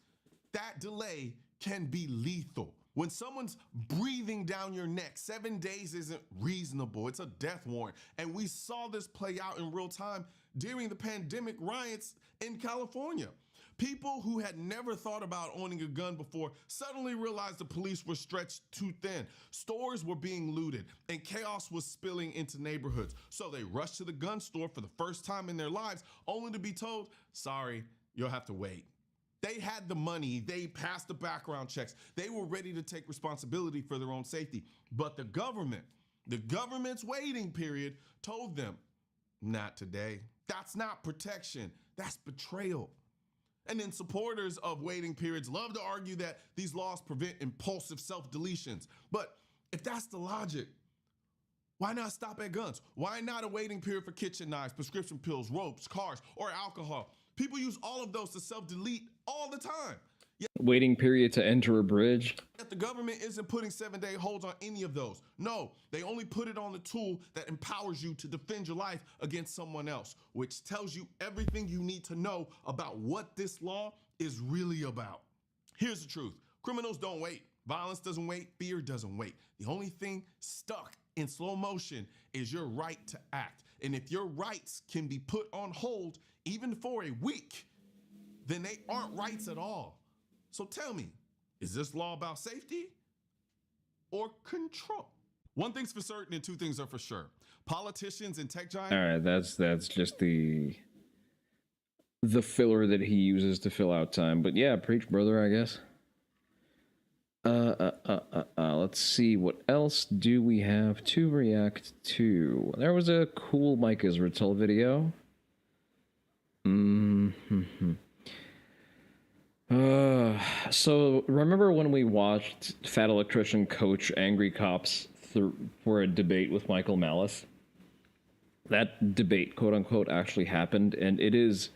that delay can be lethal. When someone's breathing down your neck, 7 days isn't reasonable. It's a death warrant. And we saw this play out in real time during the pandemic riots in California. People who had never thought about owning a gun before suddenly realized the police were stretched too thin. Stores were being looted and chaos was spilling into neighborhoods. So they rushed to the gun store for the first time in their lives, only to be told, sorry, you'll have to wait. They had the money, they passed the background checks, they were ready to take responsibility for their own safety. But the government's waiting period told them, not today. That's not protection, that's betrayal. And then supporters of waiting periods love to argue that these laws prevent impulsive self-deletions. But if that's the logic, why not stop at guns? Why not a waiting period for kitchen knives, prescription pills, ropes, cars, or alcohol? People use all of those to self-delete all the time. Waiting period to enter a bridge. Yet the government isn't putting 7-day holds on any of those. No, they only put it on the tool that empowers you to defend your life against someone else, which tells you everything you need to know about what this law is really about. Here's the truth. Criminals don't wait. Violence doesn't wait. Fear doesn't wait. The only thing stuck in slow motion is your right to act. And if your rights can be put on hold even for a week, then they aren't rights at all. So tell me, is this law about safety or control? One thing's for certain and two things are for sure. Politicians and tech giants. All right, that's just the filler that he uses to fill out time. But yeah, preach, brother, I guess. Let's see, what else do we have to react to? There was a cool Mike Israel video. So remember when we watched Fat Electrician coach angry cops for a debate with Michael Malice? That debate, quote unquote, actually happened, and it is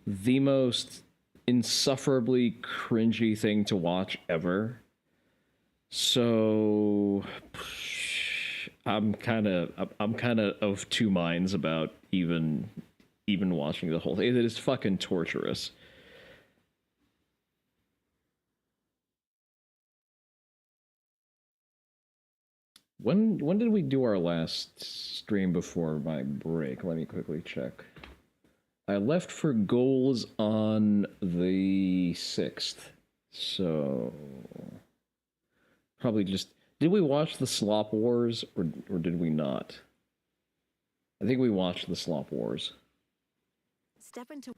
the most insufferably cringy thing to watch ever. So I'm kind of two minds about even watching the whole thing. It is fucking torturous. When did we do our last stream before my break? Let me quickly check. I left for goals on the 6th, so probably just... Did we watch the Slop Wars, or did we not? I think we watched the Slop Wars. Step into...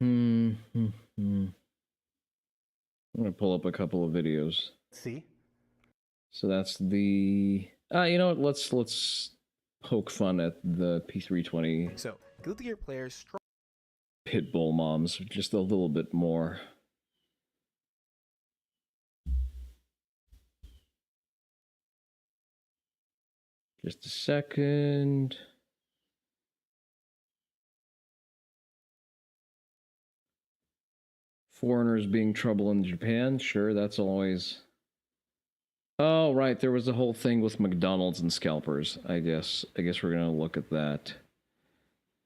I'm gonna pull up a couple of videos. See? So that's the... you know what, let's poke fun at the P320 So, Guilty Gear players strong. Pitbull moms just a little bit more. Just a second. Foreigners being trouble in Japan. Sure, that's always... Oh, right, there was a whole thing with McDonald's and scalpers. I guess we're going to look at that.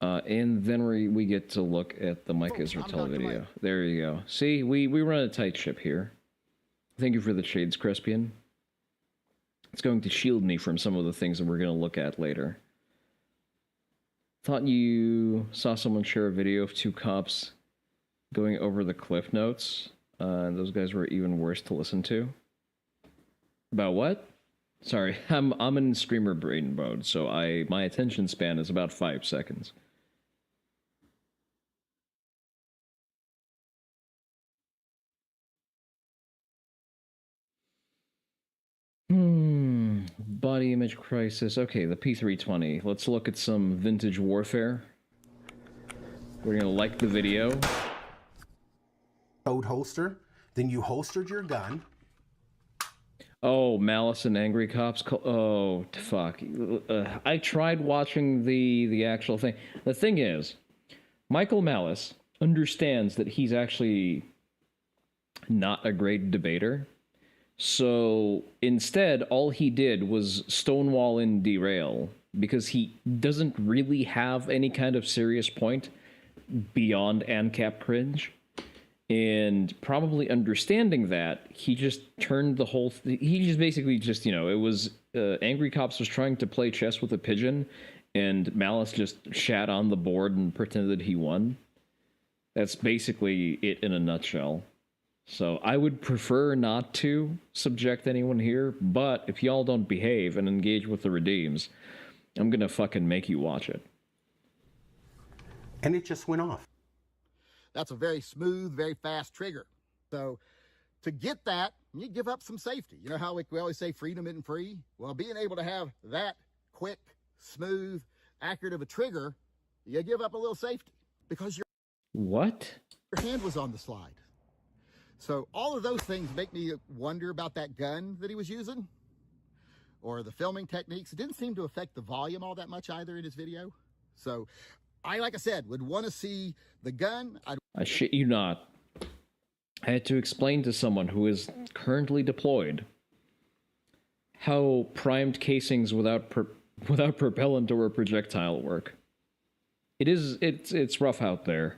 And then we get to look at the Mike Israel video. There you go. See, we run a tight ship here. Thank you for the shades, Crespian. It's going to shield me from some of the things that we're going to look at later. Thought you saw someone share a video of two cops going over the cliff notes. Those guys were even worse to listen to. About what? Sorry, I'm in streamer brain mode, so my attention span is about 5 seconds. Body image crisis. Okay, the P320. Let's look at some vintage warfare. We're gonna like the video. Code holster. Then you holstered your gun. Oh, Malice and Angry Cops. Oh, fuck. I tried watching the actual thing. The thing is, Michael Malice understands that he's actually not a great debater. So instead, all he did was stonewall and derail because he doesn't really have any kind of serious point beyond ANCAP cringe. And probably understanding that, he just turned the whole... he just basically just, you know, it was... Angry Cops was trying to play chess with a pigeon, and Malice just shat on the board and pretended he won. That's basically it in a nutshell. So I would prefer not to subject anyone here, but if y'all don't behave and engage with the redeems, I'm gonna fucking make you watch it. And it just went off. That's a very smooth, very fast trigger. So to get that, you give up some safety. You know how we always say freedom isn't free? Well, being able to have that quick, smooth, accurate of a trigger, you give up a little safety because your hand was on the slide. So all of those things make me wonder about that gun that he was using or the filming techniques. It didn't seem to affect the volume all that much either in his video. So like I said, would want to see the gun. I shit you not. I had to explain to someone who is currently deployed how primed casings without propellant or a projectile work. It's rough out there.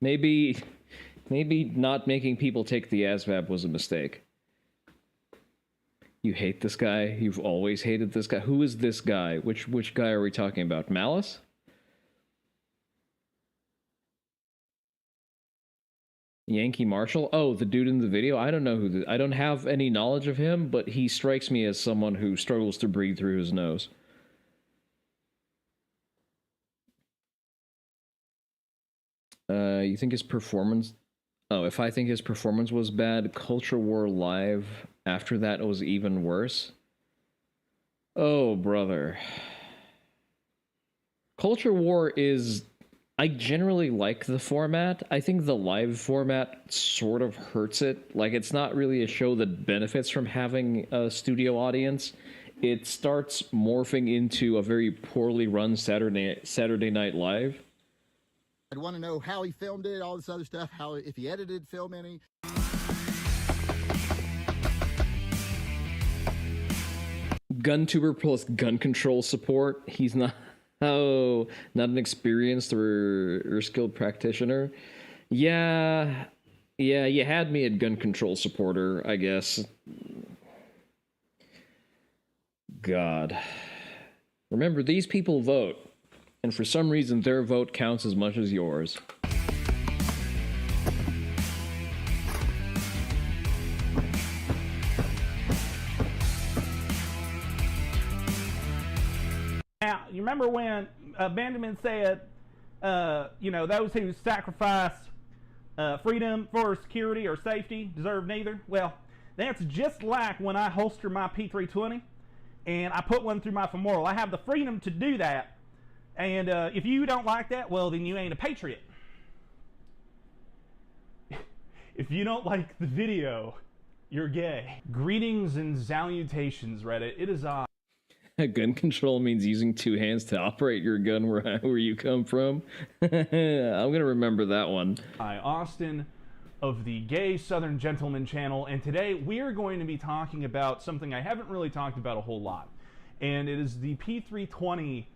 Maybe not making people take the ASVAB was a mistake. You hate this guy? You've always hated this guy? Who is this guy? Which guy are we talking about? Malice? Yankee Marshall? Oh, the dude in the video? I don't know who I don't have any knowledge of him, but he strikes me as someone who struggles to breathe through his nose. You think his performance... Oh, if I think his performance was bad, Culture War Live after that was even worse? Oh, brother. Culture War is... I generally like the format. I think the live format sort of hurts it. Like, it's not really a show that benefits from having a studio audience. It starts morphing into a very poorly run Saturday Night Live. I'd want to know how he filmed it, all this other stuff, if he edited film any. gun tuber plus gun control support. He's not not an experienced or skilled practitioner. Yeah, you had me at gun control supporter, I guess. God. Remember, these people vote, and for some reason their vote counts as much as yours. Now, you remember when Benjamin said, those who sacrifice freedom for security or safety deserve neither? Well, that's just like when I holster my P320 and I put one through my femoral. I have the freedom to do that. And if you don't like that, well, then you ain't a patriot. If you don't like the video, you're gay. Greetings and salutations, Reddit. It is Gun control means using two hands to operate your gun where you come from. I'm gonna remember that one. Hi, Austin of the Gay Southern Gentleman channel, and today we are going to be talking about something I haven't really talked about a whole lot, and it is the P320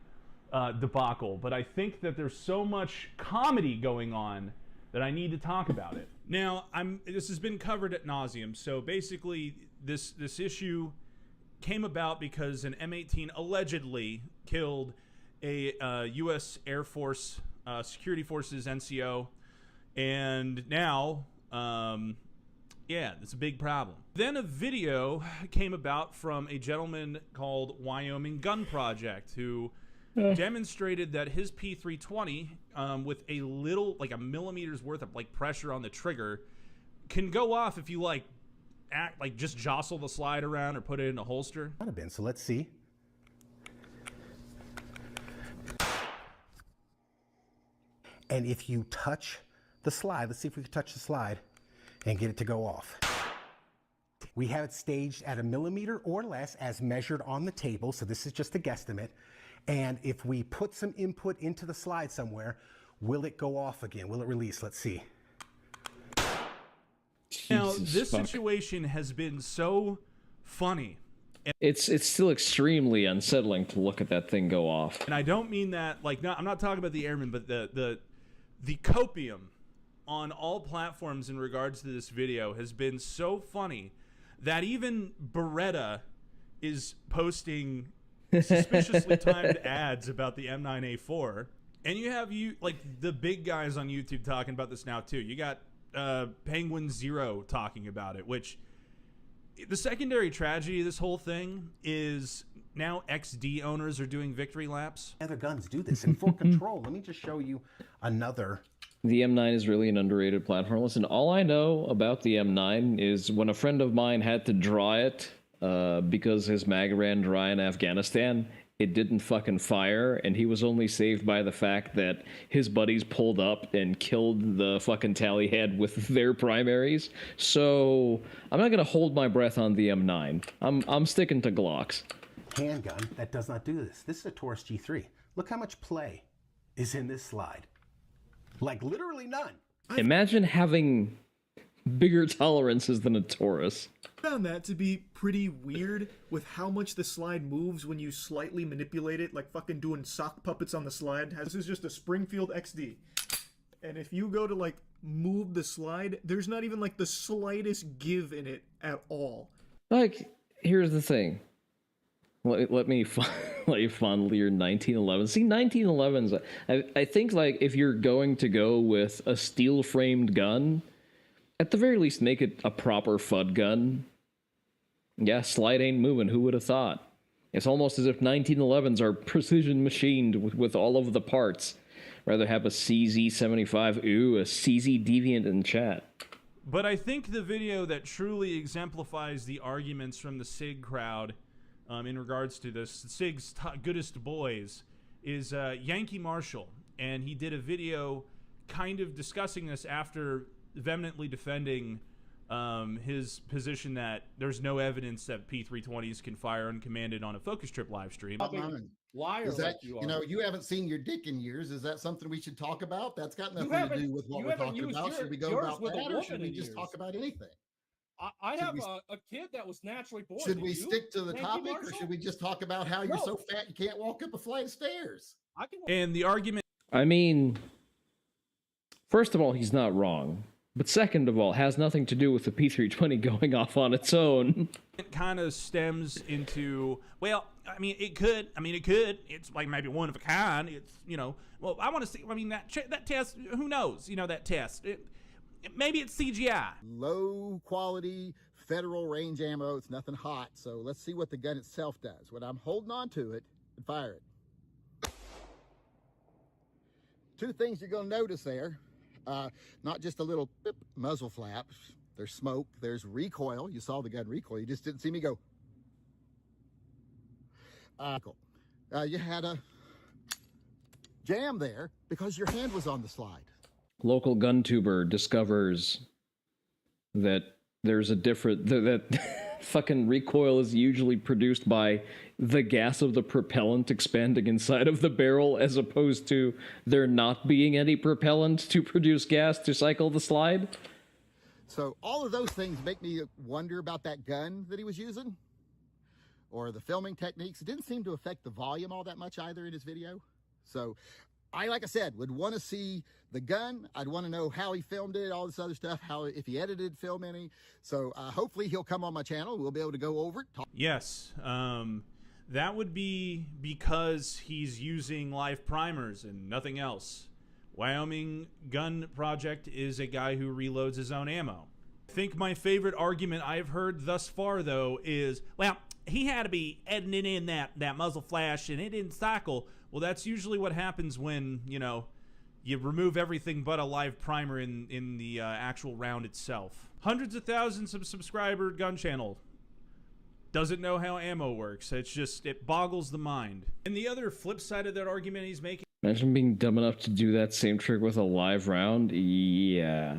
debacle. But I think that there's so much comedy going on that I need to talk about it. Now, this has been covered ad nauseum. So basically, this issue came about because an M18 allegedly killed a U.S. Air Force Security Forces NCO, and now, it's a big problem. Then a video came about from a gentleman called Wyoming Gun Project, who demonstrated that his P320, with a little, like a millimeter's worth of pressure on the trigger, can go off if you just jostle the slide around or put it in a holster. Might have been, so let's see. And if you touch the slide, let's see if we can touch the slide and get it to go off. We have it staged at 1 millimeter or less as measured on the table, so this is just a guesstimate. And if we put some input into the slide somewhere, will it go off again? Will it release? Let's see. Now, this situation has been so funny. It's still extremely unsettling to look at that thing go off. And I don't mean that, I'm not talking about the airmen, but the copium on all platforms in regards to this video has been so funny that even Beretta is posting suspiciously timed ads about the M9A4. And you have the big guys on YouTube talking about this now too. You got Penguin Zero talking about it, which the secondary tragedy of this whole thing is now XD owners are doing victory laps. Other guns do this, and for control, let me just show you another. The M9 is really an underrated platform. Listen, all I know about the M9 is when a friend of mine had to draw it because his mag ran dry in Afghanistan, it didn't fucking fire, and he was only saved by the fact that his buddies pulled up and killed the fucking tally head with their primaries. So I'm not gonna hold my breath on the M9. I'm sticking to Glocks. Handgun that does not do this. This is a Taurus G3. Look how much play is in this slide. Literally none. Imagine having bigger tolerances than a Taurus. I found that to be pretty weird with how much the slide moves when you slightly manipulate it, like fucking doing sock puppets on the slide. This is just a Springfield XD. And if you go to move the slide, there's not even the slightest give in it at all. Here's the thing. Let me fondle your 1911. See, 1911s, I think if you're going to go with a steel framed gun, at the very least make it a proper FUD gun. Yeah, slide ain't moving, who would have thought? It's almost as if 1911s are precision machined with all of the parts. Rather have a CZ75, a CZ Deviant in chat. But I think the video that truly exemplifies the arguments from the SIG crowd in regards to this, SIG's goodest boys, is Yankee Marshall. And he did a video kind of discussing this after vehemently defending his position that there's no evidence that P320s can fire uncommanded on a focus trip live stream. Why is that? You haven't seen your dick in years. Is that something we should talk about? That's got nothing to do with what we're talking about. Should we go about that, or should we just talk about anything? I have a kid that was naturally born. Should Did we you? stick to the Thank you, topic, or Marshall? should we just talk about how you're No. so fat you can't walk up a flight of stairs? And the argument. I mean, first of all, he's not wrong. But second of all, has nothing to do with the P320 going off on its own. It kind of stems into, well, I mean, it could. It's like maybe one of a kind. It's, well, I want to see. I mean, that test, who knows? That test. Maybe it's CGI. Low quality federal range ammo. It's nothing hot. So let's see what the gun itself does. When I'm holding on to it and fire it. Two things you're going to notice there. Not just a little beep, muzzle flap. There's smoke. There's recoil. You saw the gun recoil. You just didn't see me go. You had a jam there because your hand was on the slide. Local gun tuber discovers that there's a different... that fucking recoil is usually produced by the gas of the propellant expanding inside of the barrel, as opposed to there not being any propellant to produce gas to cycle the slide. So all of those things make me wonder about that gun that he was using, or the filming techniques. It didn't seem to affect the volume all that much either in his video. So like I said, would want to see the gun. I'd want to know how he filmed it, all this other stuff, if he edited, film any. So hopefully he'll come on my channel. We'll be able to go over it. Yes. That would be because he's using live primers and nothing else. Wyoming Gun Project is a guy who reloads his own ammo. I think my favorite argument I've heard thus far, though, is, well, he had to be editing in that muzzle flash and it didn't cycle. Well, that's usually what happens when, you remove everything but a live primer in the actual round itself. Hundreds of thousands of subscriber gun channel. Doesn't know how ammo works. It boggles the mind. And the other flip side of that argument he's making. Imagine being dumb enough to do that same trick with a live round. Yeah.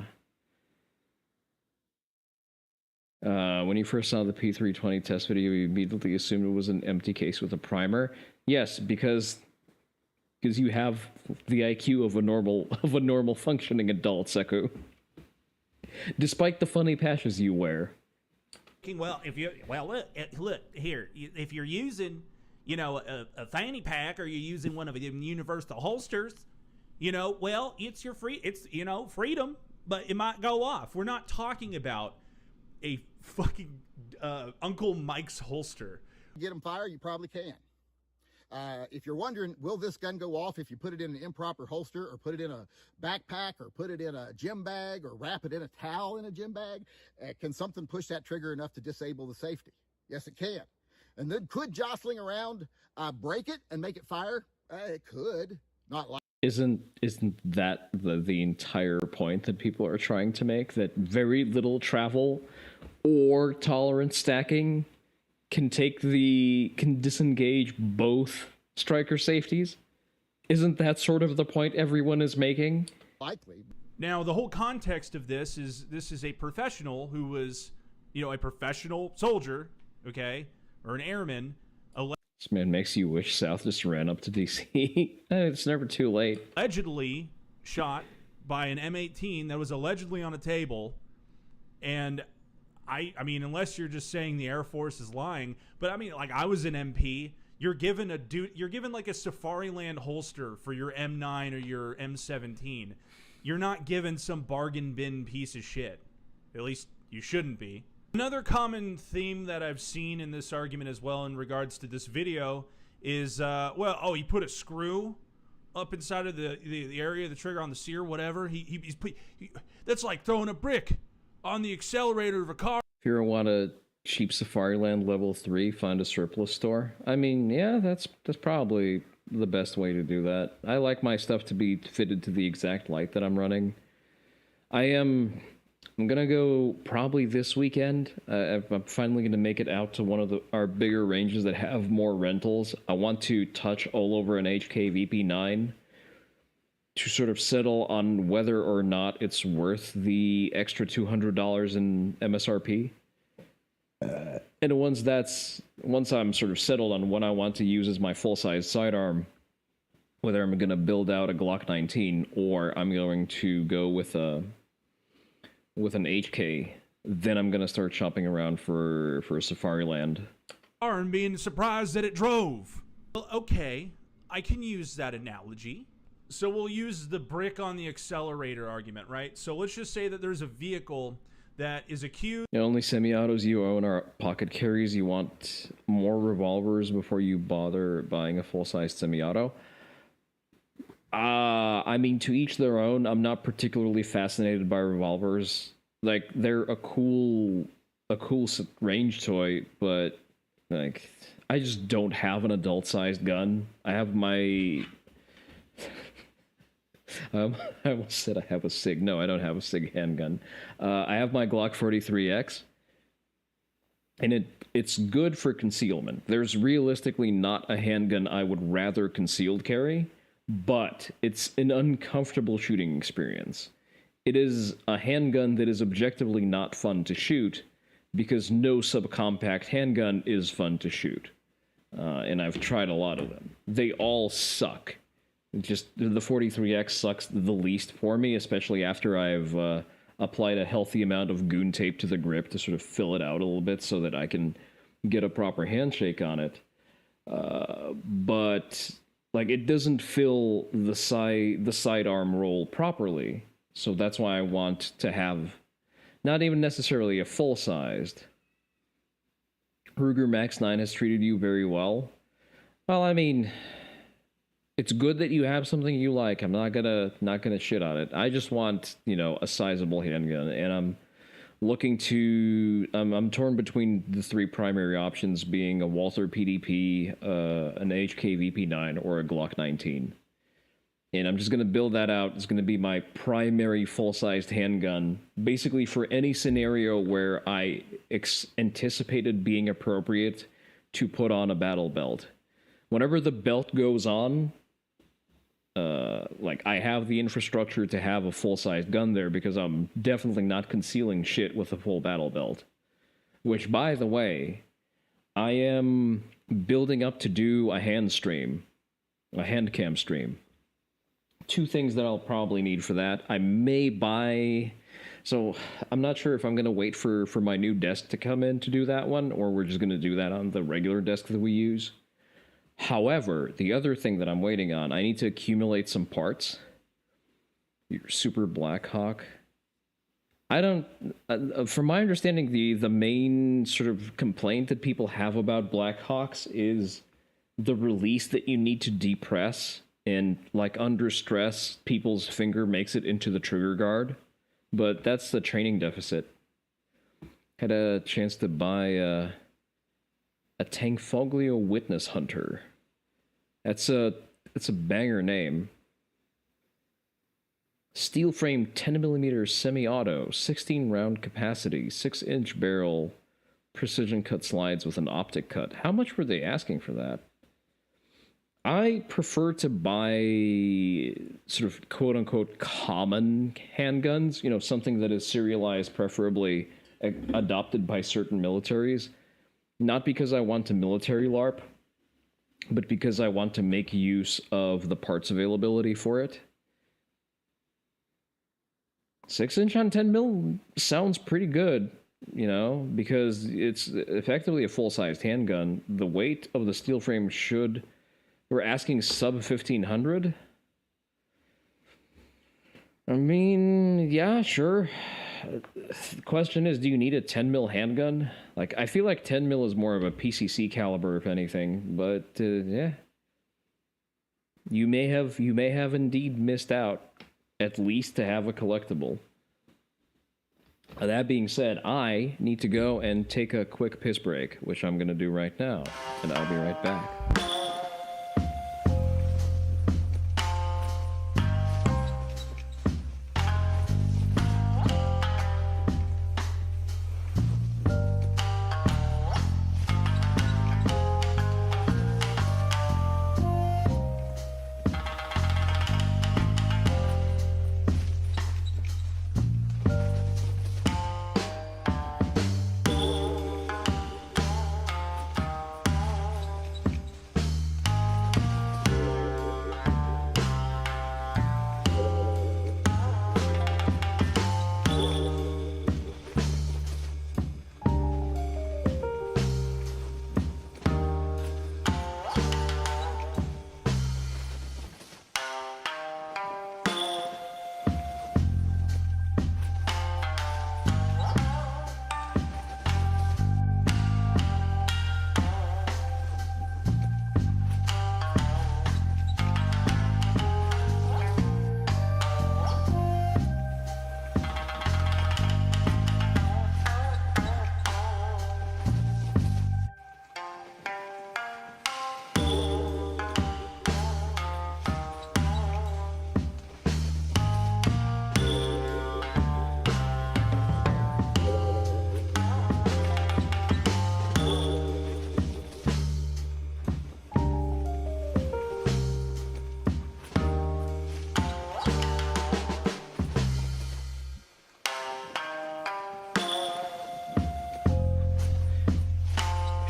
When you first saw the P320 test video, you immediately assumed it was an empty case with a primer. Yes, because you have the IQ of a normal functioning adult, Seku. Despite the funny patches you wear. Well, look here. If you're using, a fanny pack, or you're using one of the universal holsters, well, it's your freedom, but it might go off. We're not talking about a fucking Uncle Mike's holster. Get him fire, you probably can. If you're wondering, will this gun go off if you put it in an improper holster, or put it in a backpack, or put it in a gym bag, or wrap it in a towel in a gym bag? Can something push that trigger enough to disable the safety? Yes, it can. And then could jostling around break it and make it fire? It could. Not like. Isn't that the entire point that people are trying to make? That very little travel or tolerance stacking can disengage both striker safeties? Isn't that sort of the point everyone is making? Likely. Now, the whole context of this is a professional who was, a professional soldier, okay, or an airman. This man makes you wish South just ran up to DC. It's never too late. Allegedly shot by an M18 that was allegedly on a table, and I mean, unless you're just saying the Air Force is lying, but I mean, like, I was an MP. You're given like a Safariland holster for your M9 or your M17. You're not given some bargain bin piece of shit. At least you shouldn't be. Another common theme that I've seen in this argument as well in regards to this video is, he put a screw up inside of the area of the trigger on the sear, whatever. That's like throwing a brick on the accelerator of a car. If you want a cheap Safariland level 3, find a surplus store. I mean, yeah, that's probably the best way to do that. I like my stuff to be fitted to the exact light that I'm running. I'm gonna go probably this weekend. I'm finally gonna make it out to one of our bigger ranges that have more rentals. I want to touch all over an HK VP9 to sort of settle on whether or not it's worth the extra $200 in MSRP. And once I'm sort of settled on what I want to use as my full-size sidearm, whether I'm going to build out a Glock 19 or I'm going to go with an HK then I'm gonna start shopping around for Safariland. And being surprised that it drove. Well, okay, I can use that analogy. So we'll use the brick on the accelerator argument, right? So let's just say that there's a vehicle that is accused. The only semi-autos you own are pocket carries. You want more revolvers before you bother buying a full-size semi-auto. I mean, to each their own. I'm not particularly fascinated by revolvers. Like, they're a cool range toy, but like, I just don't have an adult-sized gun. I have my... I almost said I have a SIG. No, I don't have a SIG handgun. I have my Glock 43X, and it's good for concealment. There's realistically not a handgun I would rather concealed carry, but it's an uncomfortable shooting experience. It is a handgun that is objectively not fun to shoot, because no subcompact handgun is fun to shoot. And I've tried a lot of them. They all suck. Just the 43X sucks the least for me, especially after I've applied a healthy amount of goon tape to the grip to sort of fill it out a little bit so that I can get a proper handshake on it. But like, it doesn't fill the sidearm role properly, so that's why I want to have not even necessarily a full-sized. Ruger Max 9 has treated you very well. Well, I mean, it's good that you have something you like. I'm not gonna shit on it. I just want, a sizable handgun, and I'm looking to. I'm torn between the three primary options, being a Walther PDP, an HK VP9, or a Glock 19. And I'm just gonna build that out. It's gonna be my primary full-sized handgun, basically for any scenario where I anticipated being appropriate to put on a battle belt. Whenever the belt goes on, like, I have the infrastructure to have a full-sized gun there, because I'm definitely not concealing shit with a full battle belt. Which, by the way, I am building up to do a hand cam stream. Two things that I'll probably need for that. I may buy... So, I'm not sure if I'm going to wait for my new desk to come in to do that one, or we're just going to do that on the regular desk that we use. However, the other thing that I'm waiting on, I need to accumulate some parts. Your Super Blackhawk. I don't... from my understanding, the main sort of complaint that people have about Blackhawks is the release that you need to depress, and, like, under stress, people's finger makes it into the trigger guard. But that's the training deficit. Had a chance to buy a Tankfoglio Witness Hunter. That's a banger name. Steel frame 10mm semi-auto, 16 round capacity, 6-inch barrel, precision cut slides with an optic cut. How much were they asking for that? I prefer to buy sort of quote-unquote common handguns, something that is serialized, preferably adopted by certain militaries. Not because I want to military LARP, but because I want to make use of the parts availability for it. 6-inch on 10mm sounds pretty good, because it's effectively a full-sized handgun. The weight of the steel frame should... We're asking sub 1,500? I mean, yeah, sure. The question is, do you need a 10mm handgun? Like, I feel like 10mm is more of a PCC caliber, if anything, but, yeah. You may have indeed missed out, at least to have a collectible. That being said, I need to go and take a quick piss break, which I'm going to do right now, and I'll be right back.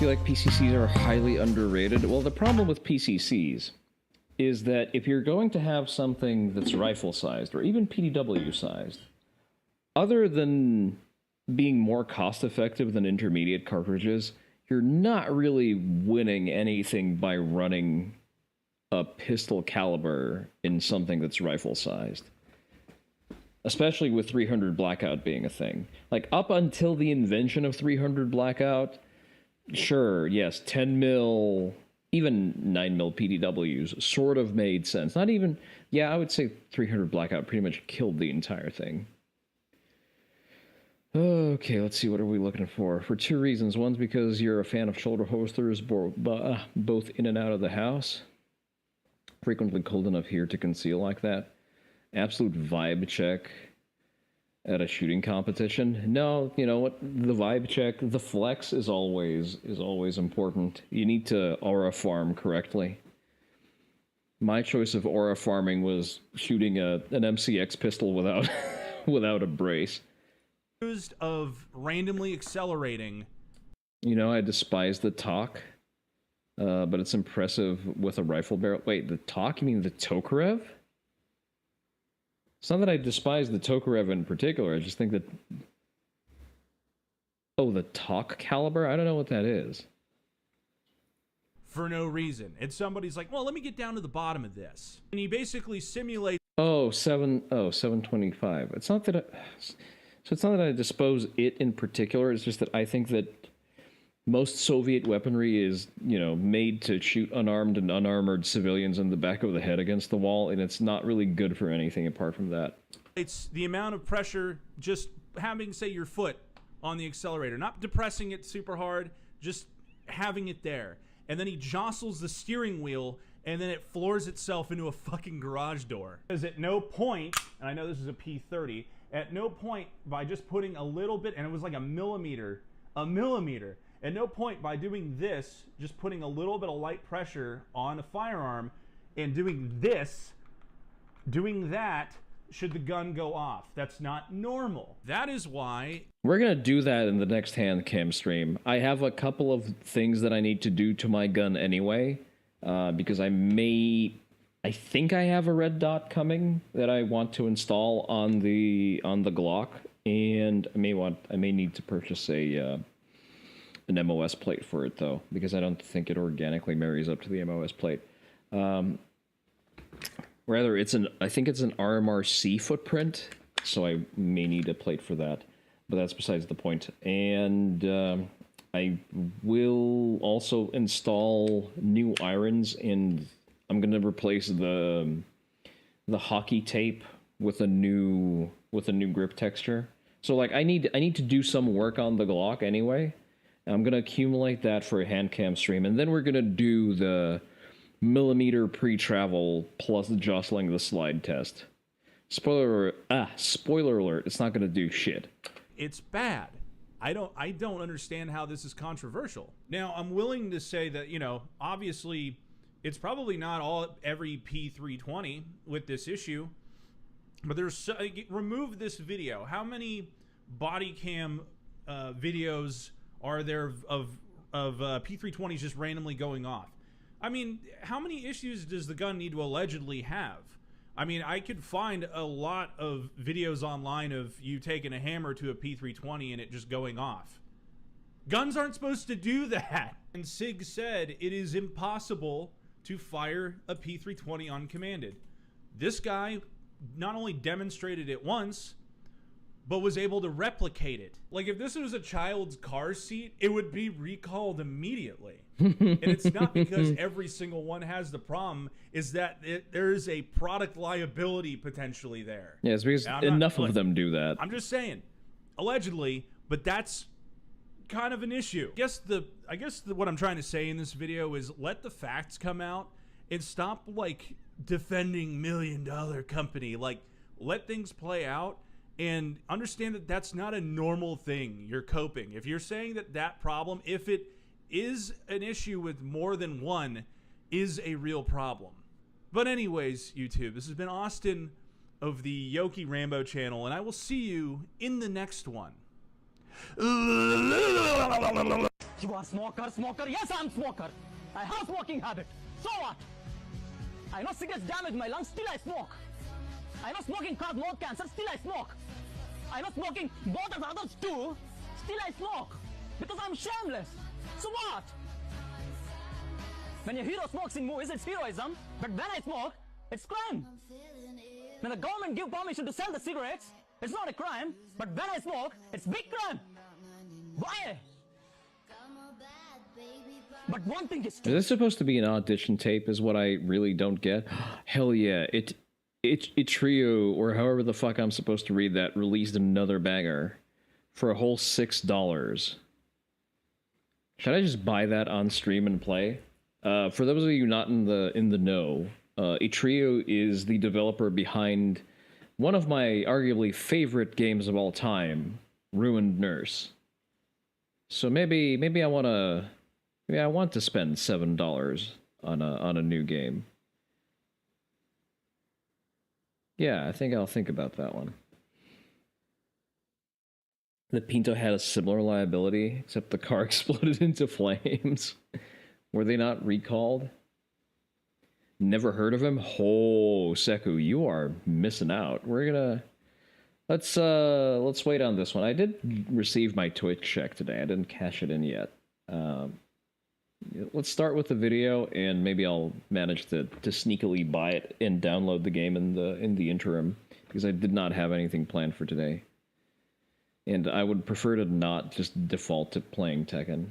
feel like PCCs are highly underrated. Well, the problem with PCCs is that if you're going to have something that's rifle-sized, or even PDW-sized, other than being more cost-effective than intermediate cartridges, you're not really winning anything by running a pistol caliber in something that's rifle-sized. Especially with 300 Blackout being a thing. Like, up until the invention of 300 Blackout, sure, yes, 10 mil, even 9 mil PDWs sort of made sense. Not even, yeah, I would say 300 Blackout pretty much killed the entire thing. Okay, let's see, what are we looking for? For two reasons. One's because you're a fan of shoulder holsters, both in and out of the house. Frequently cold enough here to conceal like that. Absolute vibe check at a shooting competition. No, you know what? The vibe check, the flex is always important. You need to aura farm correctly. My choice of aura farming was shooting an MCX pistol without without a brace. Accused of randomly accelerating. You know, I despise the talk, but it's impressive with a rifle barrel. Wait, the talk? You mean the Tokarev? It's not that I despise the Tokarev in particular, I just think that... Oh, the talk caliber? I don't know what that is. For no reason. And somebody's like, well, let me get down to the bottom of this. And he basically simulates... Oh, 725. It's not that so it's not that I despise it in particular, it's just that I think that most Soviet weaponry is, you know, made to shoot unarmed and unarmored civilians in the back of the head against the wall, and it's not really good for anything apart from that. It's the amount of pressure, just having, say, your foot on the accelerator, not depressing it super hard, just having it there. And then he jostles the steering wheel, and then it floors itself into a fucking garage door. Because at no point, and I know this is a P30, at no point by just putting a little bit, and it was like a millimeter, at no point by doing this, just putting a little bit of light pressure on a firearm and doing this, doing that, should the gun go off. That's not normal. That is why... We're going to do that in the next hand cam stream. I have a couple of things that I need to do to my gun anyway, because I think I have a red dot coming that I want to install on the Glock, and I may need to purchase an MOS plate for it though, because I don't think it organically marries up to the MOS plate. Rather, I think it's an RMRC footprint, so I may need a plate for that, but that's besides the point. And I will also install new irons, and I'm gonna replace the hockey tape with a new grip texture. So like I need to do some work on the Glock anyway. I'm gonna accumulate that for a hand cam stream, and then we're gonna do the millimeter pre-travel plus jostling the slide test. Spoiler alert, it's not gonna do shit. It's bad. I don't understand how this is controversial. Now, I'm willing to say that, you know, obviously it's probably not every P320 with this issue, but remove this video. How many body cam videos are there of P320s just randomly going off? I mean, how many issues does the gun need to allegedly have? I mean, I could find a lot of videos online of you taking a hammer to a P320 and it just going off. Guns aren't supposed to do that. And Sig said it is impossible to fire a P320 uncommanded. This guy not only demonstrated it once, but was able to replicate it. Like, if this was a child's car seat, it would be recalled immediately. And it's not because every single one has the problem, is that there's a product liability potentially there. Yeah, it's because enough of them do that. I'm just saying, allegedly, but that's kind of an issue. I guess what I'm trying to say in this video is let the facts come out and stop, like, defending $1 million company. Like, let things play out. And understand that that's not a normal thing you're coping. If you're saying that problem, if it is an issue with more than one, is a real problem. But anyways, YouTube, this has been Austin of the Yoki Rambo channel, and I will see you in the next one. You are smoker, smoker. Yes, I'm smoker. I have smoking habit. So what? I know cigarettes damage my lungs, still I smoke. I know smoking causes lung cancer, still I smoke. I know smoking bothers others too, still I smoke. Because I'm shameless. So what? When your hero smokes in movies, it's heroism. But when I smoke, it's crime. When the government gives permission to sell the cigarettes, it's not a crime. But when I smoke, it's big crime. Why? But one thing is Is this supposed to be an audition tape is what I really don't get. Hell yeah, it Trio, or however the fuck I'm supposed to read that, released another banger for a whole $6. Should I just buy that on stream and play? For those of you not in the know, Trio is the developer behind one of my arguably favorite games of all time, Ruined Nurse. So maybe I want to spend $7 on a new game. Yeah, I think I'll think about that one. The Pinto had a similar liability, except the car exploded into flames. Were they not recalled? Never heard of him? Oh, Seku, you are missing out. We're gonna... Let's wait on this one. I did receive my Twitch check today. I didn't cash it in yet. Let's start with the video, and maybe I'll manage to sneakily buy it and download the game in the interim, because I did not have anything planned for today. And I would prefer to not just default to playing Tekken.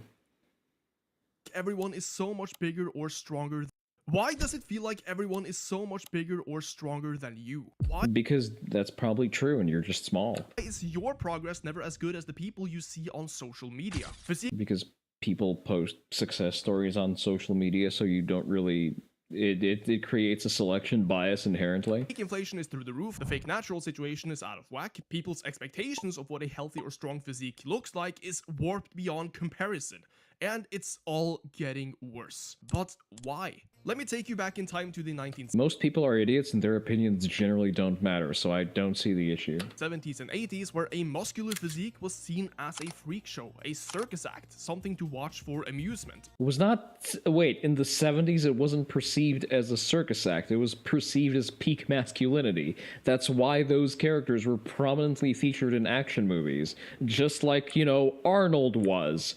Everyone is so much bigger or stronger. Why does it feel like everyone is so much bigger or stronger than you? Why Because that's probably true, and you're just small. is your progress never as good as the people you see on social media? Because people post success stories on social media, so you don't really... It creates a selection bias inherently. Fake inflation is through the roof, the fake natural situation is out of whack, people's expectations of what a healthy or strong physique looks like is warped beyond comparison, and it's all getting worse. But why? Let me take you back in time to the 1970s. Most people are idiots and their opinions generally don't matter, so I don't see the issue. 70s and 80s, where a muscular physique was seen as a freak show, a circus act, something to watch for amusement. It was not... Wait, in the 70s it wasn't perceived as a circus act, it was perceived as peak masculinity. That's why those characters were prominently featured in action movies, just like, you know, Arnold was.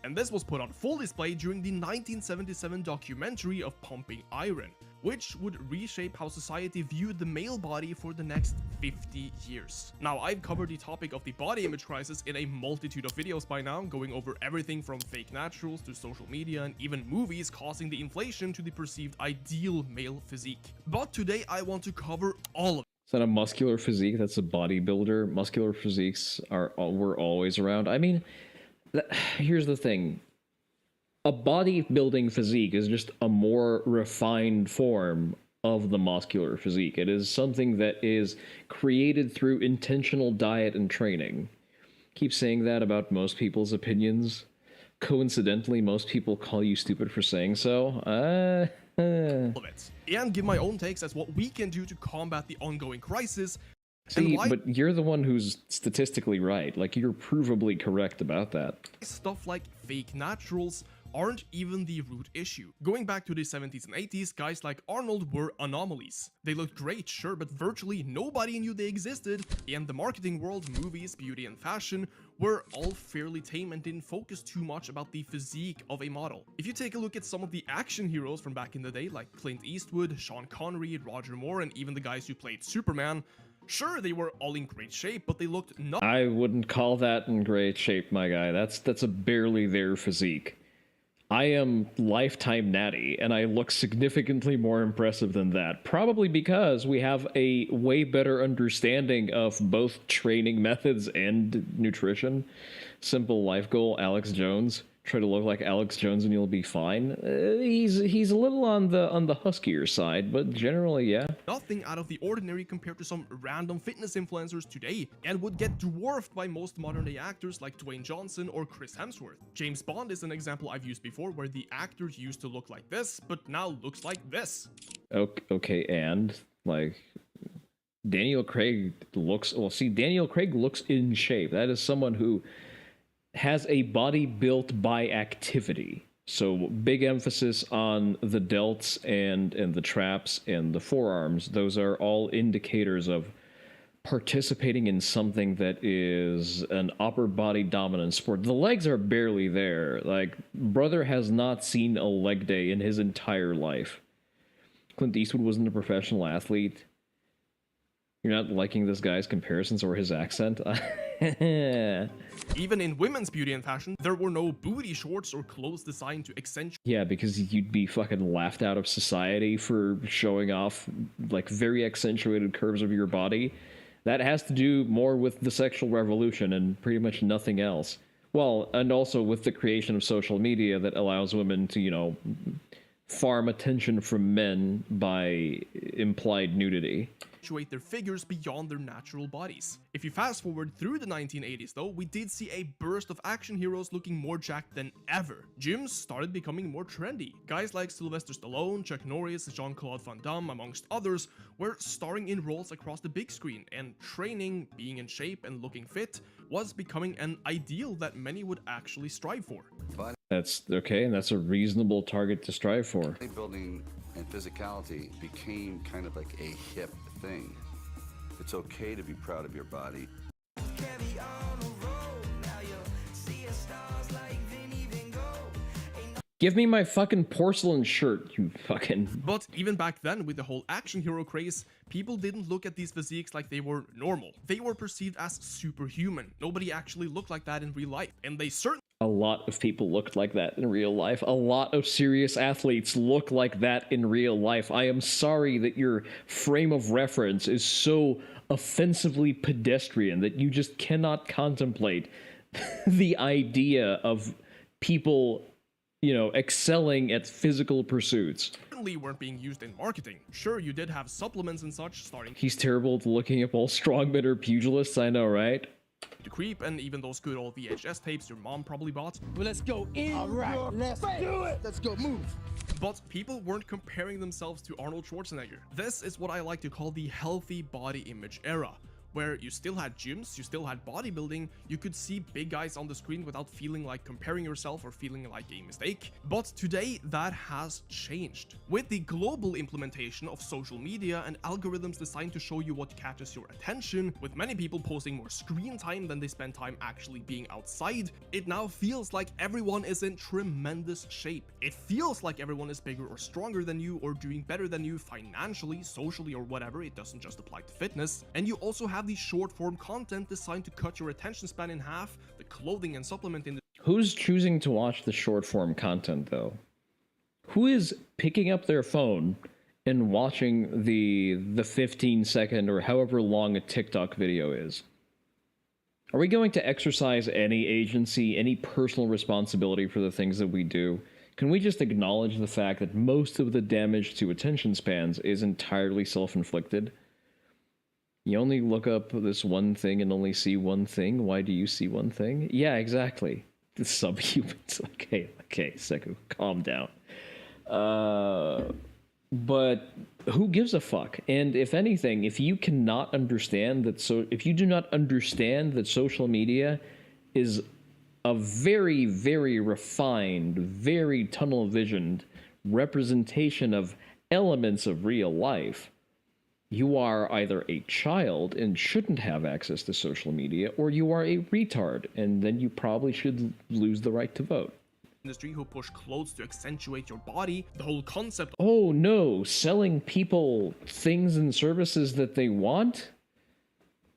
And this was put on full display during the 1977 documentary of Pumping Iron, which would reshape how society viewed the male body for the next 50 years. Now, I've covered the topic of the body image crisis in a multitude of videos by now, going over everything from fake naturals to social media and even movies causing the inflation to the perceived ideal male physique. But today I want to cover all of it. Is that a muscular physique? That's a bodybuilder. Muscular physiques were always around. I mean... Here's the thing. A bodybuilding physique is just a more refined form of the muscular physique. It is something that is created through intentional diet and training. Keep saying that about most people's opinions. Coincidentally, most people call you stupid for saying so. And give my own takes as what we can do to combat the ongoing crisis. See, but you're the one who's statistically right. Like, you're provably correct about that. Stuff like fake naturals aren't even the root issue. Going back to the 70s and 80s, guys like Arnold were anomalies. They looked great, sure, but virtually nobody knew they existed, and the marketing world, movies, beauty and fashion were all fairly tame and didn't focus too much about the physique of a model. If you take a look at some of the action heroes from back in the day, like Clint Eastwood, Sean Connery, Roger Moore, and even the guys who played Superman, sure, they were all in great shape, but they looked not— I wouldn't call that in great shape, my guy. That's a barely there physique. I am lifetime natty, and I look significantly more impressive than that. Probably because we have a way better understanding of both training methods and nutrition. Simple life goal, Alex Jones. Try to look like Alex Jones and you'll be fine. He's a little on the huskier side, but generally, yeah. Nothing out of the ordinary compared to some random fitness influencers today, and would get dwarfed by most modern-day actors like Dwayne Johnson or Chris Hemsworth. James Bond is an example I've used before, where the actor used to look like this, but now looks like this. Okay, and, like, Daniel Craig looks... Well, see, Daniel Craig looks in shape. That is someone who has a body built by activity. So big emphasis on the delts and the traps and the forearms. Those are all indicators of participating in something that is an upper body dominant sport. The legs are barely there. Like, brother has not seen a leg day in his entire life. Clint Eastwood wasn't a professional athlete. You're not liking this guy's comparisons or his accent? Even in women's beauty and fashion, there were no booty shorts or clothes designed to accentuate. Yeah, because you'd be fucking laughed out of society for showing off, like, very accentuated curves of your body. That has to do more with the sexual revolution and pretty much nothing else. Well, and also with the creation of social media that allows women to, you know, farm attention from men by implied nudity. Their figures beyond their natural bodies. If you fast forward through the 1980s though, we did see a burst of action heroes looking more jacked than ever. Gyms started becoming more trendy. Guys like Sylvester Stallone, Chuck Norris, Jean-Claude Van Damme, amongst others, were starring in roles across the big screen, and training, being in shape and looking fit was becoming an ideal that many would actually strive for. That's okay, and that's a reasonable target to strive for. Bodybuilding and physicality became kind of like a hip thing. It's okay to be proud of your body. Give me my fucking porcelain shirt, you fucking... But even back then, with the whole action hero craze, people didn't look at these physiques like they were normal. They were perceived as superhuman. Nobody actually looked like that in real life, and they certainly... A lot of people looked like that in real life. A lot of serious athletes look like that in real life. I am sorry that your frame of reference is so offensively pedestrian that you just cannot contemplate the idea of people, you know, excelling at physical pursuits. Certainly weren't being used in marketing. Sure, you did have supplements and such starting... He's terrible at looking up all strongmen or pugilists, I know, right? To creep, and even those good old VHS tapes your mom probably bought. Well, let's go in. All right, let's do it. Let's go, move. But people weren't comparing themselves to Arnold Schwarzenegger. This is what I like to call the healthy body image era, where you still had gyms, you still had bodybuilding, you could see big guys on the screen without feeling like comparing yourself or feeling like a mistake. But today, that has changed. With the global implementation of social media and algorithms designed to show you what catches your attention, with many people posting more screen time than they spend time actually being outside, it now feels like everyone is in tremendous shape. It feels like everyone is bigger or stronger than you or doing better than you financially, socially, or whatever. It doesn't just apply to fitness. And you also have the short form content designed to cut your attention span in half, the clothing and supplement industry. Who's choosing to watch the short form content though? Who is picking up their phone and watching the 15-second or however long a TikTok video is? Are we going to exercise any agency, any personal responsibility for the things that we do? Can we just acknowledge the fact that most of the damage to attention spans is entirely self-inflicted? You only look up this one thing and only see one thing. Why do you see one thing? Yeah, exactly. The subhumans. Okay, Seku, calm down. But who gives a fuck? And if anything, if you cannot understand that, if you do not understand that social media is a very, very refined, very tunnel-visioned representation of elements of real life, you are either a child and shouldn't have access to social media, or you are a retard, and then you probably should lose the right to vote. Industry who push clothes to accentuate your body, the whole concept. Oh no, selling people things and services that they want?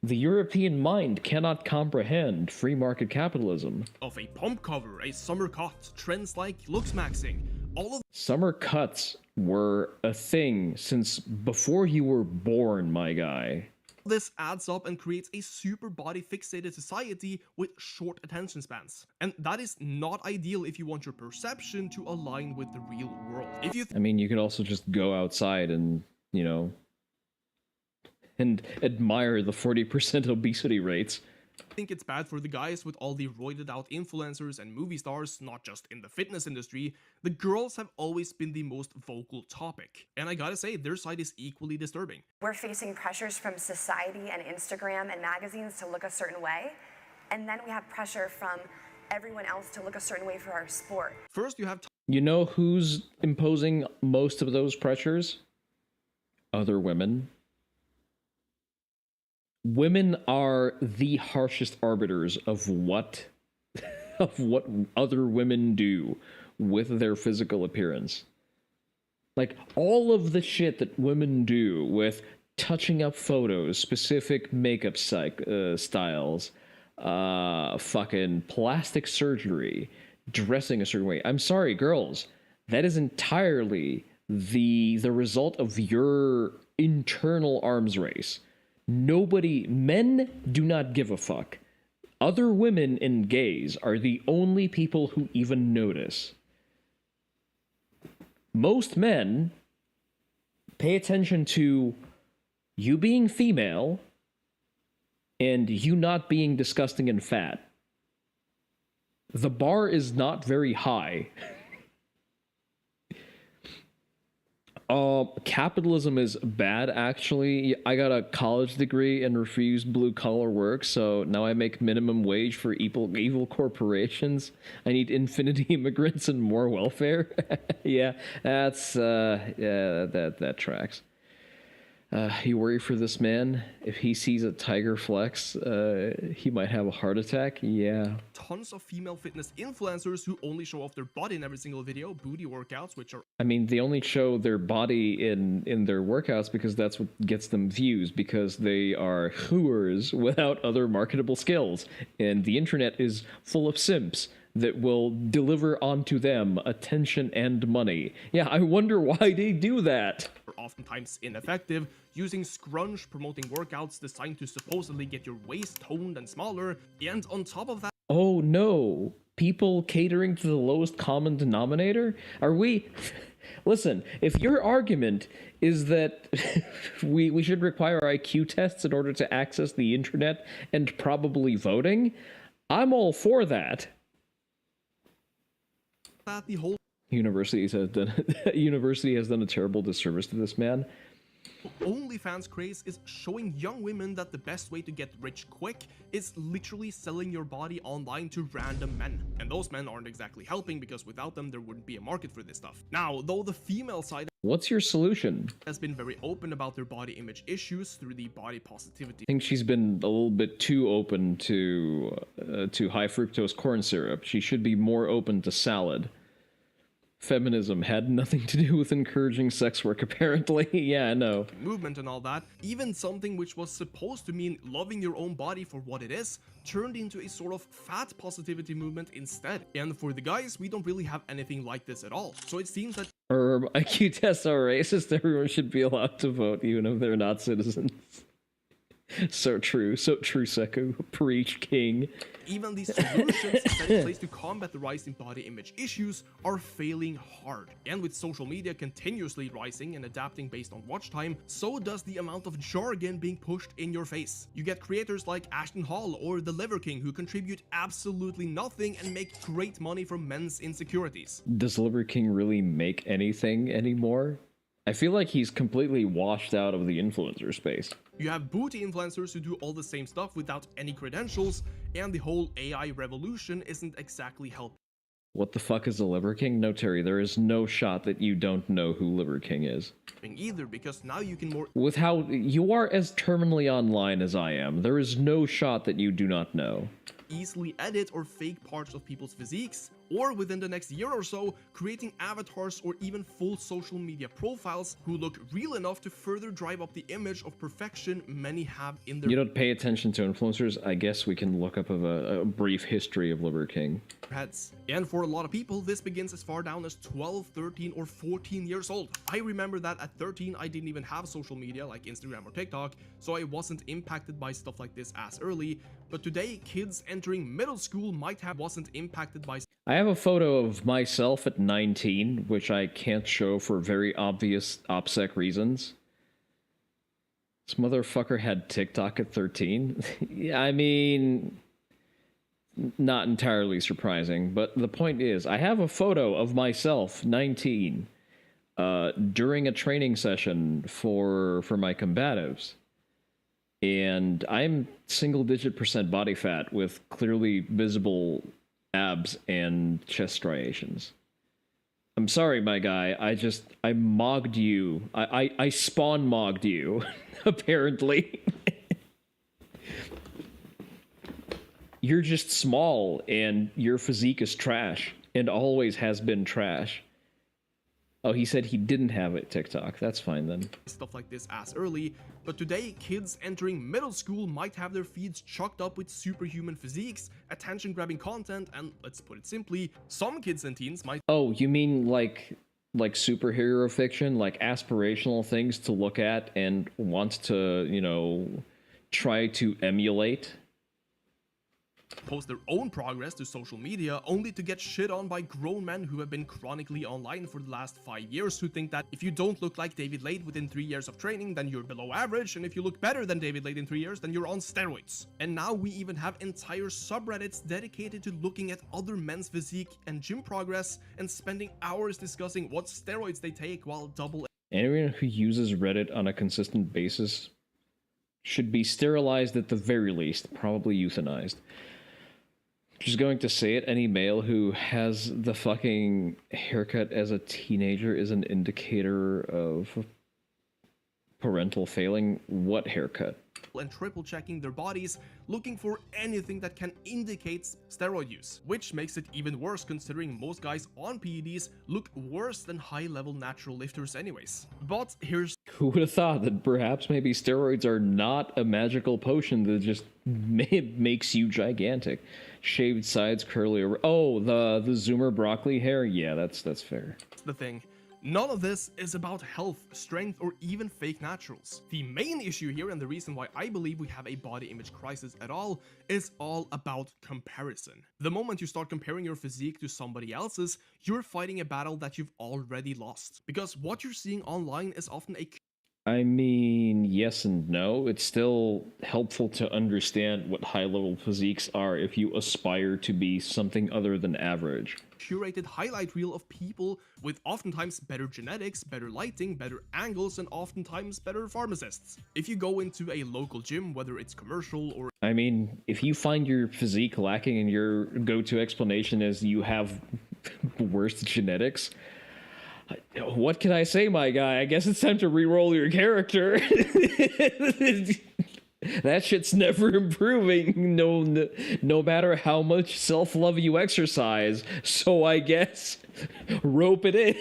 The European mind cannot comprehend free market capitalism. Of a pump cover, a summer cut, trends like looks maxing, all of summer cuts were a thing since before you were born, my guy. This adds up and creates a super body fixated society with short attention spans. And that is not ideal if you want your perception to align with the real world. If you I mean, you could also just go outside and, you know, and admire the 40% obesity rates. I think it's bad for the guys with all the roided out influencers and movie stars, not just in the fitness industry. The girls have always been the most vocal topic. And I gotta say, their side is equally disturbing. We're facing pressures from society and Instagram and magazines to look a certain way. And then we have pressure from everyone else to look a certain way for our sport. First, you have You know who's imposing most of those pressures? Other women. Women are the harshest arbiters of what other women do with their physical appearance. Like, all of the shit that women do with touching up photos, specific makeup styles, fucking plastic surgery, dressing a certain way. I'm sorry, girls. That is entirely the result of your internal arms race. Men do not give a fuck. Other women and gays are the only people who even notice. Most men pay attention to you being female and you not being disgusting and fat. The bar is not very high. Capitalism is bad, actually. I got a college degree and refused blue-collar work, so now I make minimum wage for evil corporations. I need infinity immigrants and more welfare. Yeah, that tracks. You worry for this man? If he sees a tiger flex, he might have a heart attack? Yeah. tons of female fitness influencers who only show off their body in every single video, booty workouts, which are... I mean, they only show their body in their workouts because that's what gets them views, because they are hooers without other marketable skills. And the internet is full of simps that will deliver onto them attention and money. Yeah, I wonder why they do that. Are oftentimes ineffective, using scrunch, promoting workouts designed to supposedly get your waist toned and smaller, and on top of that... Oh no, people catering to the lowest common denominator? Are we... Listen, if your argument is that we should require IQ tests in order to access the internet and probably voting, I'm all for that. The whole University has done a terrible disservice to this man. OnlyFans craze is showing young women that the best way to get rich quick is literally selling your body online to random men. And those men aren't exactly helping, because without them there wouldn't be a market for this stuff. Now, though the female side... What's your solution? ...has been very open about their body image issues through the body positivity... I think she's been a little bit too open to high fructose corn syrup. She should be more open to salad. Feminism had nothing to do with encouraging sex work, apparently. Yeah, I know. Movement and all that, even something which was supposed to mean loving your own body for what it is, turned into a sort of fat positivity movement instead. And for the guys, we don't really have anything like this at all. So it seems that IQ tests are racist. Everyone should be allowed to vote, even if they're not citizens. So true, Seku. Preach, king. Even these solutions set in place to combat the rise in body image issues are failing hard. And with social media continuously rising and adapting based on watch time, so does the amount of jargon being pushed in your face. You get creators like Ashton Hall or the Liver King who contribute absolutely nothing and make great money from men's insecurities. Does Liver King really make anything anymore? I feel like he's completely washed out of the influencer space. You have booty influencers who do all the same stuff without any credentials, and the whole AI revolution isn't exactly helping. What the fuck is a Liver King? No, Terry, there is no shot that you don't know who Liver King is. Either, because now you can more... With how you are as terminally online as I am, there is no shot that you do not know. Easily edit or fake parts of people's physiques, or within the next year or so, creating avatars or even full social media profiles who look real enough to further drive up the image of perfection many have in their... You don't pay attention to influencers? I guess we can look up a brief history of Liver King. Heads. And for a lot of people, this begins as far down as 12, 13, or 14 years old. I remember that at 13, I didn't even have social media like Instagram or TikTok, so I wasn't impacted by stuff like this as early. But today, kids entering middle school wasn't impacted by... I have a photo of myself at 19, which I can't show for very obvious OPSEC reasons. This motherfucker had TikTok at 13. Yeah, I mean, not entirely surprising, but the point is, I have a photo of myself, 19, during a training session for my combatives. And I'm single-digit % body fat with clearly visible abs and chest striations. I'm sorry, my guy. I mogged you. I spawn mogged you, apparently. You're just small, and your physique is trash, and always has been trash. Oh, he said he didn't have it, TikTok. That's fine then. Stuff like this as early, but today kids entering middle school might have their feeds chocked up with superhuman physiques, attention-grabbing content, and let's put it simply, some kids and teens might— Oh, you mean like superhero fiction, like aspirational things to look at and want to, you know, try to emulate? post their own progress to social media only to get shit on by grown men who have been chronically online for the last 5 years, who think that if you don't look like David Lade within 3 years of training, then you're below average, and if you look better than David Lade in 3 years, then you're on steroids. And now we even have entire subreddits dedicated to looking at other men's physique and gym progress and spending hours discussing what steroids they take while double— Anyone who uses Reddit on a consistent basis should be sterilized at the very least, probably euthanized. Just going to say it, any male who has the fucking haircut as a teenager is an indicator of parental failing. What haircut? and triple checking their bodies, looking for anything that can indicate steroid use, which makes it even worse considering most guys on PEDs look worse than high-level natural lifters anyways. But here's— who would have thought that perhaps maybe steroids are not a magical potion that just makes you gigantic? Shaved sides, curly over— oh, the zoomer broccoli hair? Yeah, that's fair. the thing. None of this is about health, strength, or even fake naturals. The main issue here, and the reason why I believe we have a body image crisis at all, is all about comparison. The moment you start comparing your physique to somebody else's, you're fighting a battle that you've already lost. Because what you're seeing online is often a— I mean, yes and no. It's still helpful to understand what high-level physiques are if you aspire to be something other than average. curated highlight reel of people with oftentimes better genetics, better lighting, better angles, and oftentimes better pharmacists. If you go into a local gym, whether it's commercial or— I mean, if you find your physique lacking and your go-to explanation is you have worse genetics, what can I say, my guy? I guess it's time to re-roll your character. That shit's never improving, no matter how much self-love you exercise. So I guess rope it in.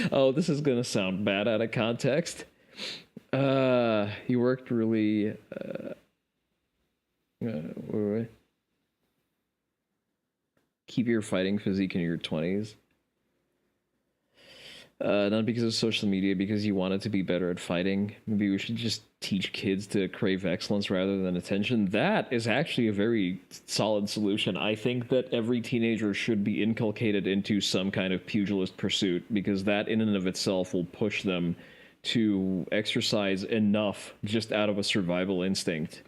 Oh, this is gonna sound bad out of context. He worked really. Keep your fighting physique in your 20s. Not because of social media, because you wanted to be better at fighting. Maybe we should just teach kids to crave excellence rather than attention. That is actually a very solid solution. I think that every teenager should be inculcated into some kind of pugilist pursuit, because that in and of itself will push them to exercise enough just out of a survival instinct.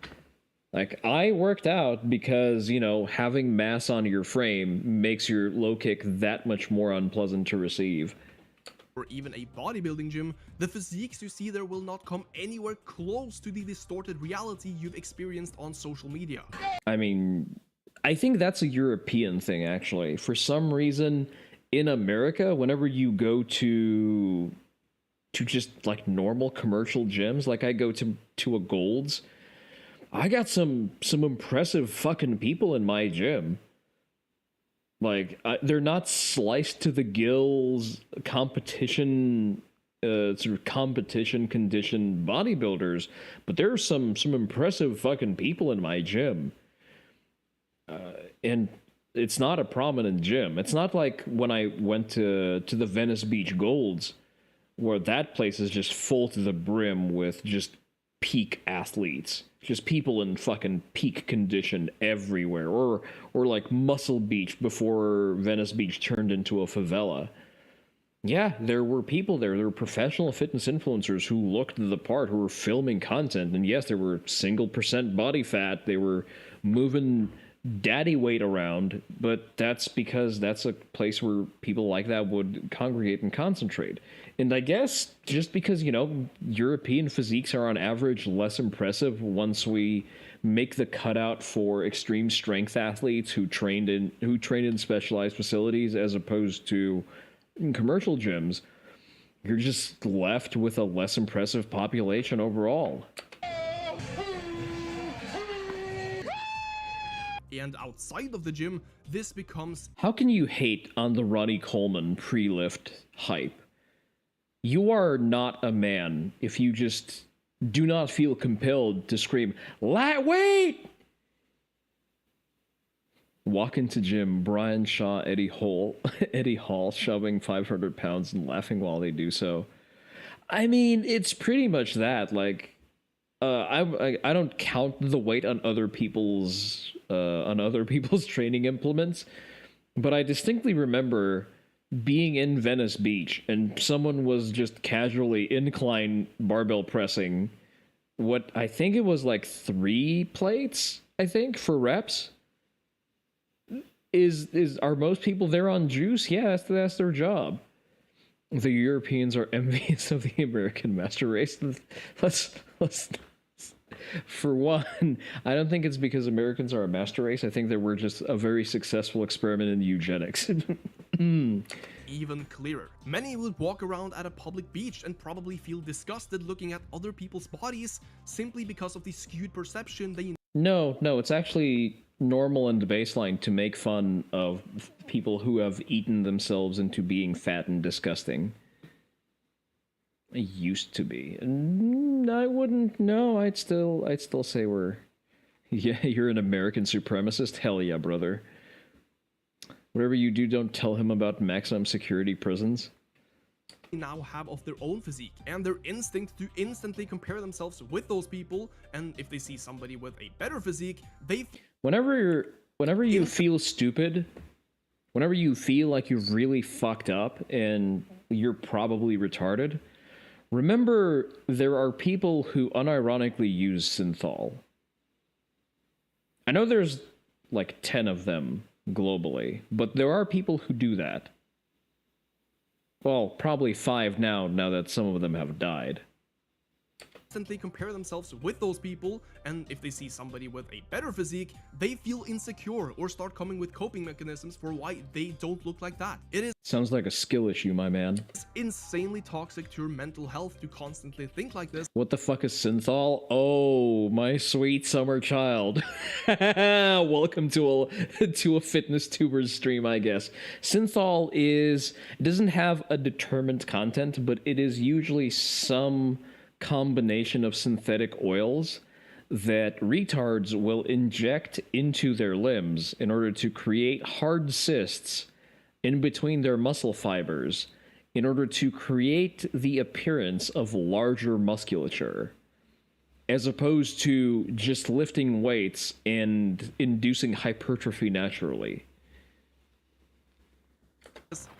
Like, I worked out because, you know, having mass on your frame makes your low kick that much more unpleasant to receive. Or even a bodybuilding gym, the physiques you see there will not come anywhere close to the distorted reality you've experienced on social media. I mean, I think that's a European thing, actually. For some reason, in America, whenever you go to just, like, normal commercial gyms, like I go to a Gold's, I got some impressive fucking people in my gym. Like, they're not sliced to the gills competition, sort of competition-conditioned bodybuilders, but there are some impressive fucking people in my gym. And it's not a prominent gym. It's not like when I went to the Venice Beach Golds, where that place is just full to the brim with just peak athletes. Just people in fucking peak condition everywhere. Or like Muscle Beach before Venice Beach turned into a favela. Yeah, there were people there. There were professional fitness influencers who looked the part, who were filming content. And yes, there were 1% body fat. They were moving daddy weight around, but that's because that's a place where people like that would congregate and concentrate. And I guess just because, you know, European physiques are on average less impressive once we make the cutout for extreme strength athletes who trained in specialized facilities as opposed to commercial gyms, you're just left with a less impressive population overall. And outside of the gym, this becomes... How can you hate on the Ronnie Coleman pre-lift hype? You are not a man if you just do not feel compelled to scream, lightweight! Walk into gym, Brian Shaw, Eddie Hall shoving 500 pounds and laughing while they do so. I mean, it's pretty much that. Like, I don't count the weight on other people's training implements, but I distinctly remember being in Venice Beach and someone was just casually incline barbell pressing what I think it was like 3 plates, I think, for reps. Are most people there on juice? Yeah, that's their job. The Europeans are envious of the American master race. Let's for one, I don't think it's because Americans are a master race. I think that we're just a very successful experiment in eugenics. Even clearer. Many would walk around at a public beach and probably feel disgusted looking at other people's bodies simply because of the skewed perception they... No, it's actually normal and baseline to make fun of people who have eaten themselves into being fat and disgusting. It used to be. I wouldn't know. I'd still say you're an American supremacist. Hell yeah, brother. Whatever you do, don't tell him about maximum security prisons. Now have of their own physique and their instinct to instantly compare themselves with those people, and if they see somebody with a better physique, they... Whenever you feel stupid, whenever you feel like you've really fucked up and you're probably retarded, remember there are people who unironically use synthol. I know there's like 10 of them globally, but there are people who do that. Well, probably 5 now that some of them have died. Instantly compare themselves with those people, and if they see somebody with a better physique, they feel insecure or start coming with coping mechanisms for why they don't look like that. It is... Sounds like a skill issue, my man. It's insanely toxic to your mental health to constantly think like this. What the fuck is synthol? Oh, my sweet summer child. Welcome to a fitness tubers stream, I guess. Synthol doesn't have a determined content, but it is usually some combination of synthetic oils that retards will inject into their limbs in order to create hard cysts in between their muscle fibers in order to create the appearance of larger musculature, as opposed to just lifting weights and inducing hypertrophy naturally.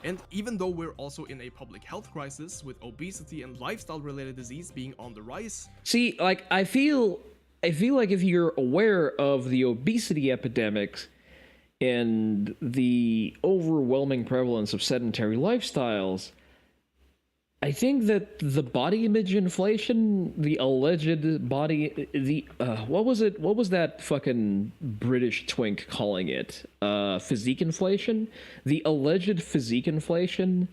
And even though we're also in a public health crisis with obesity and lifestyle-related disease being on the rise... See, like, I feel like if you're aware of the obesity epidemics and the overwhelming prevalence of sedentary lifestyles, I think that the body image inflation, the alleged body, what was that fucking British twink calling it? Physique inflation? The alleged physique inflation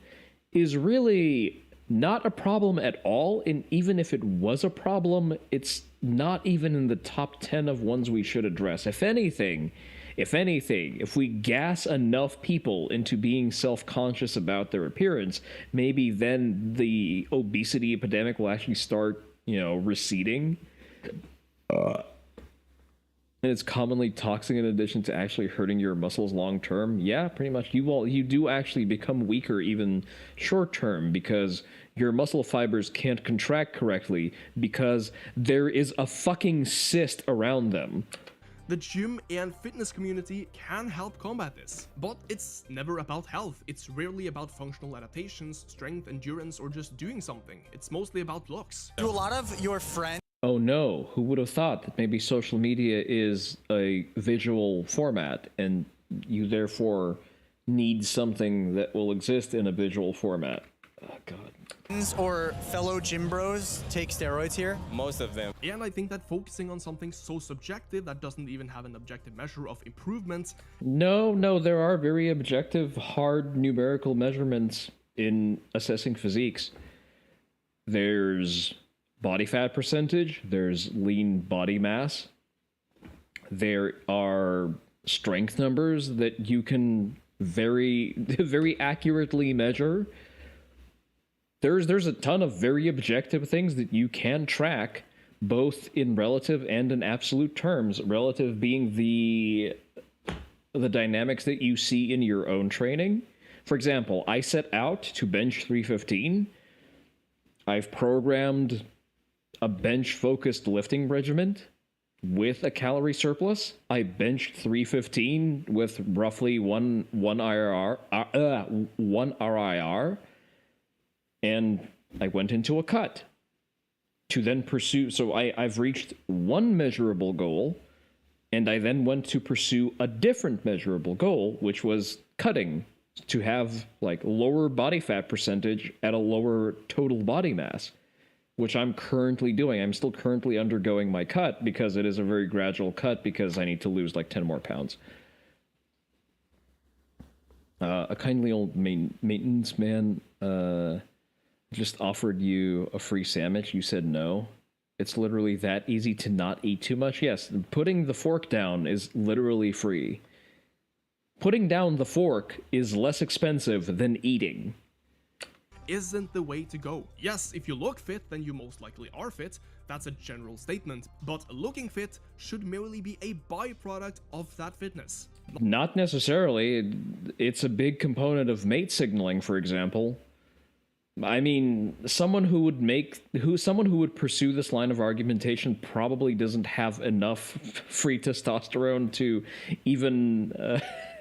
is really not a problem at all, and even if it was a problem, it's not even in the top 10 of ones we should address. If anything, if we gas enough people into being self-conscious about their appearance, maybe then the obesity epidemic will actually start, receding. And it's commonly toxic in addition to actually hurting your muscles long term. Yeah, pretty much. You do actually become weaker even short term because your muscle fibers can't contract correctly because there is a fucking cyst around them. The gym and fitness community can help combat this, but it's never about health. It's rarely about functional adaptations, strength, endurance, or just doing something. It's mostly about looks. Do a lot of your friends Oh no, who would have thought that maybe social media is a visual format and you therefore need something that will exist in a visual format? Oh god. Or fellow gym bros take steroids here? Most of them. And I think that focusing on something so subjective that doesn't even have an objective measure of improvement. No, there are very objective, hard numerical measurements in assessing physiques. There's body fat percentage, there's lean body mass, there are strength numbers that you can very accurately measure. There's a ton of very objective things that you can track, both in relative and in absolute terms. Relative being the dynamics that you see in your own training. For example, I set out to bench 315. I've programmed a bench-focused lifting regimen with a calorie surplus. I benched 315 with roughly one RIR, and I went into a cut to then pursue. So I've reached one measurable goal, and I then went to pursue a different measurable goal, which was cutting, to have like lower body fat percentage at a lower total body mass, which I'm currently doing. I'm still currently undergoing my cut because it is a very gradual cut because I need to lose like 10 more pounds. A kindly old maintenance man just offered you a free sandwich. You said no. It's literally that easy to not eat too much. Yes, putting the fork down is literally free. Putting down the fork is less expensive than eating. Isn't the way to go. Yes, if you look fit, then you most likely are fit. That's a general statement. But looking fit should merely be a byproduct of that fitness. Not necessarily. It's a big component of mate signaling, for example. I mean, someone who would pursue this line of argumentation probably doesn't have enough free testosterone to even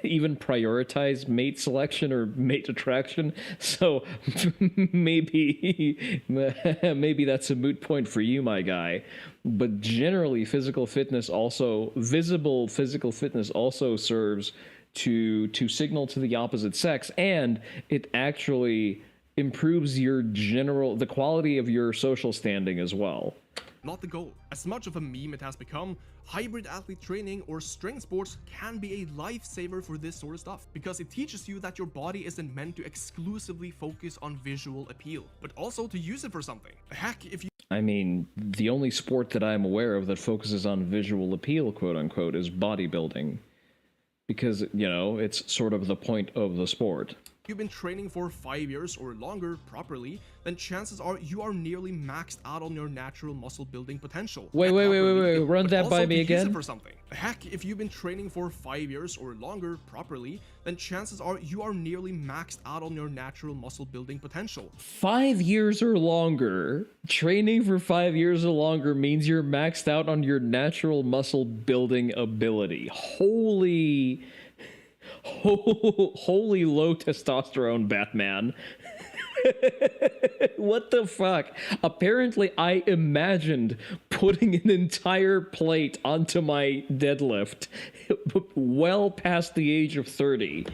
prioritize mate selection or mate attraction. So maybe that's a moot point for you, my guy. But generally, visible physical fitness also serves to signal to the opposite sex, and it actually improves the quality of your social standing as well. Not the goal. As much of a meme it has become, hybrid athlete training or strength sports can be a lifesaver for this sort of stuff, because it teaches you that your body isn't meant to exclusively focus on visual appeal, but also to use it for something. Heck, if you... I mean, the only sport that I'm aware of that focuses on visual appeal, quote unquote, is bodybuilding. Because, you know, it's sort of the point of the sport. You've been training for 5 years or longer properly, then chances are you are nearly maxed out on your natural muscle building potential. Wait, run that by me again. For something. Heck, if you've been training for 5 years or longer properly, then chances are you are nearly maxed out on your natural muscle building potential. 5 years or longer? Training for 5 years or longer means you're maxed out on your natural muscle building ability. Holy low testosterone, Batman. What the fuck? Apparently, I imagined putting an entire plate onto my deadlift well past the age of 30.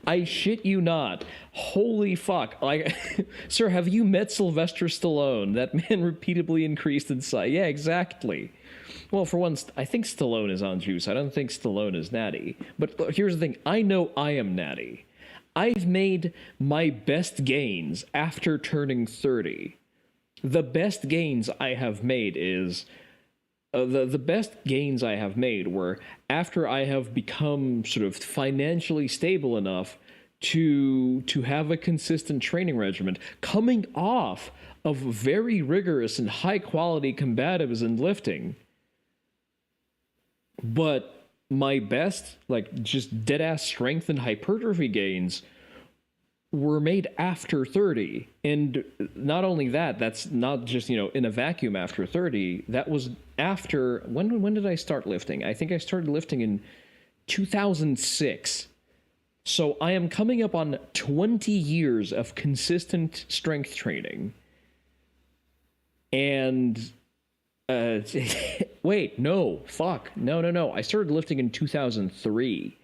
I shit you not. Holy fuck. Sir, have you met Sylvester Stallone? That man repeatedly increased in size. Yeah, exactly. Well, for one, I think Stallone is on juice. I don't think Stallone is natty. But here's the thing. I know I am natty. I've made my best gains after turning 30. The best gains I have made is... The best gains I have made were after I have become sort of financially stable enough to have a consistent training regimen, coming off of very rigorous and high-quality combatives and lifting. But my best, like, just dead-ass strength and hypertrophy gains were made after 30. And not only that, that's not just, you know, in a vacuum after 30. That was after... When did I start lifting? I think I started lifting in 2006. So I am coming up on 20 years of consistent strength training. And Wait, no, fuck. No. I started lifting in 2003.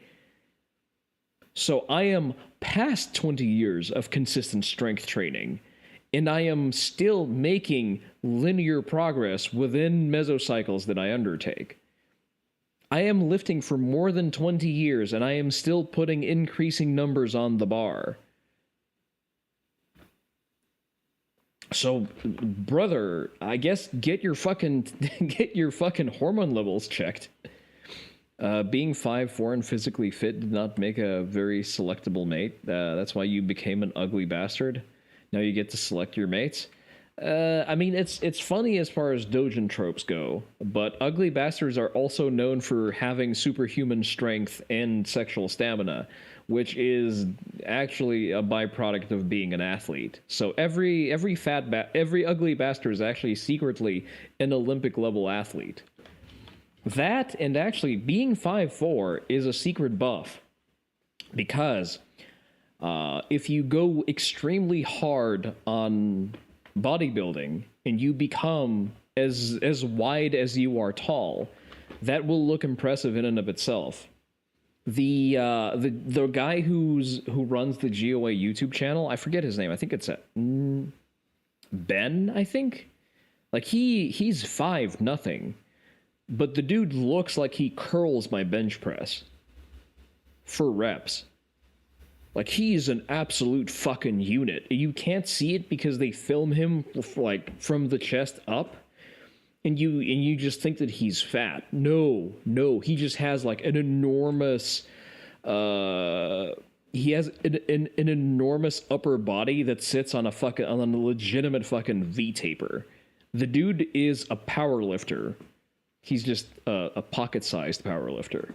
So I am past 20 years of consistent strength training, and I am still making linear progress within mesocycles that I undertake. I am lifting for more than 20 years, and I am still putting increasing numbers on the bar. So, brother, I guess get your fucking hormone levels checked. Being 5'4" and physically fit did not make a very selectable mate. That's why you became an ugly bastard. Now you get to select your mates. I mean, it's funny as far as Dojin tropes go, but ugly bastards are also known for having superhuman strength and sexual stamina, which is actually a byproduct of being an athlete. So every ugly bastard is actually secretly an Olympic level athlete. That, and actually being 5'4" is a secret buff, because if you go extremely hard on bodybuilding and you become as wide as you are tall, that will look impressive in and of itself. The guy who runs the GOA YouTube channel, I forget his name. I think it's Ben. I think, like he's 5'0", but the dude looks like he curls my bench press for reps. Like, he's an absolute fucking unit. You can't see it because they film him like from the chest up, and you just think that he's fat. No, he just has like an enormous he has an enormous upper body that sits on a legitimate fucking V-taper. The dude is a power lifter. He's just a pocket-sized power lifter.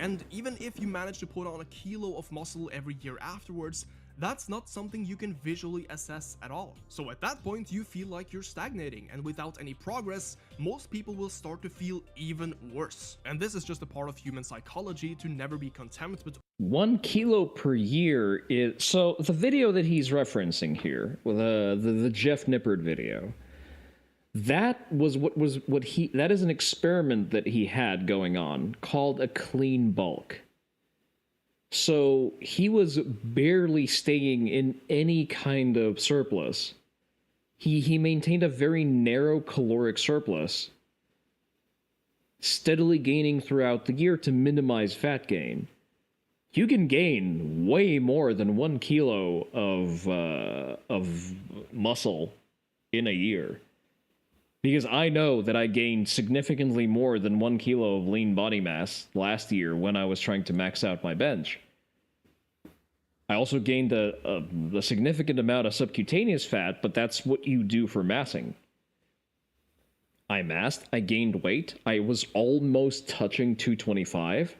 And even if you manage to put on a kilo of muscle every year afterwards, that's not something you can visually assess at all. So at that point, you feel like you're stagnating, and without any progress, most people will start to feel even worse. And this is just a part of human psychology to never be content with 1 kilo per year is... So the video that he's referencing here, the Jeff Nippard video, that is an experiment that he had going on called a clean bulk. So he was barely staying in any kind of surplus. He maintained a very narrow caloric surplus, steadily gaining throughout the year to minimize fat gain. You can gain way more than 1 kilo of muscle in a year. Because I know that I gained significantly more than 1 kilo of lean body mass last year when I was trying to max out my bench. I also gained a significant amount of subcutaneous fat, but that's what you do for massing. I massed, I gained weight, I was almost touching 225,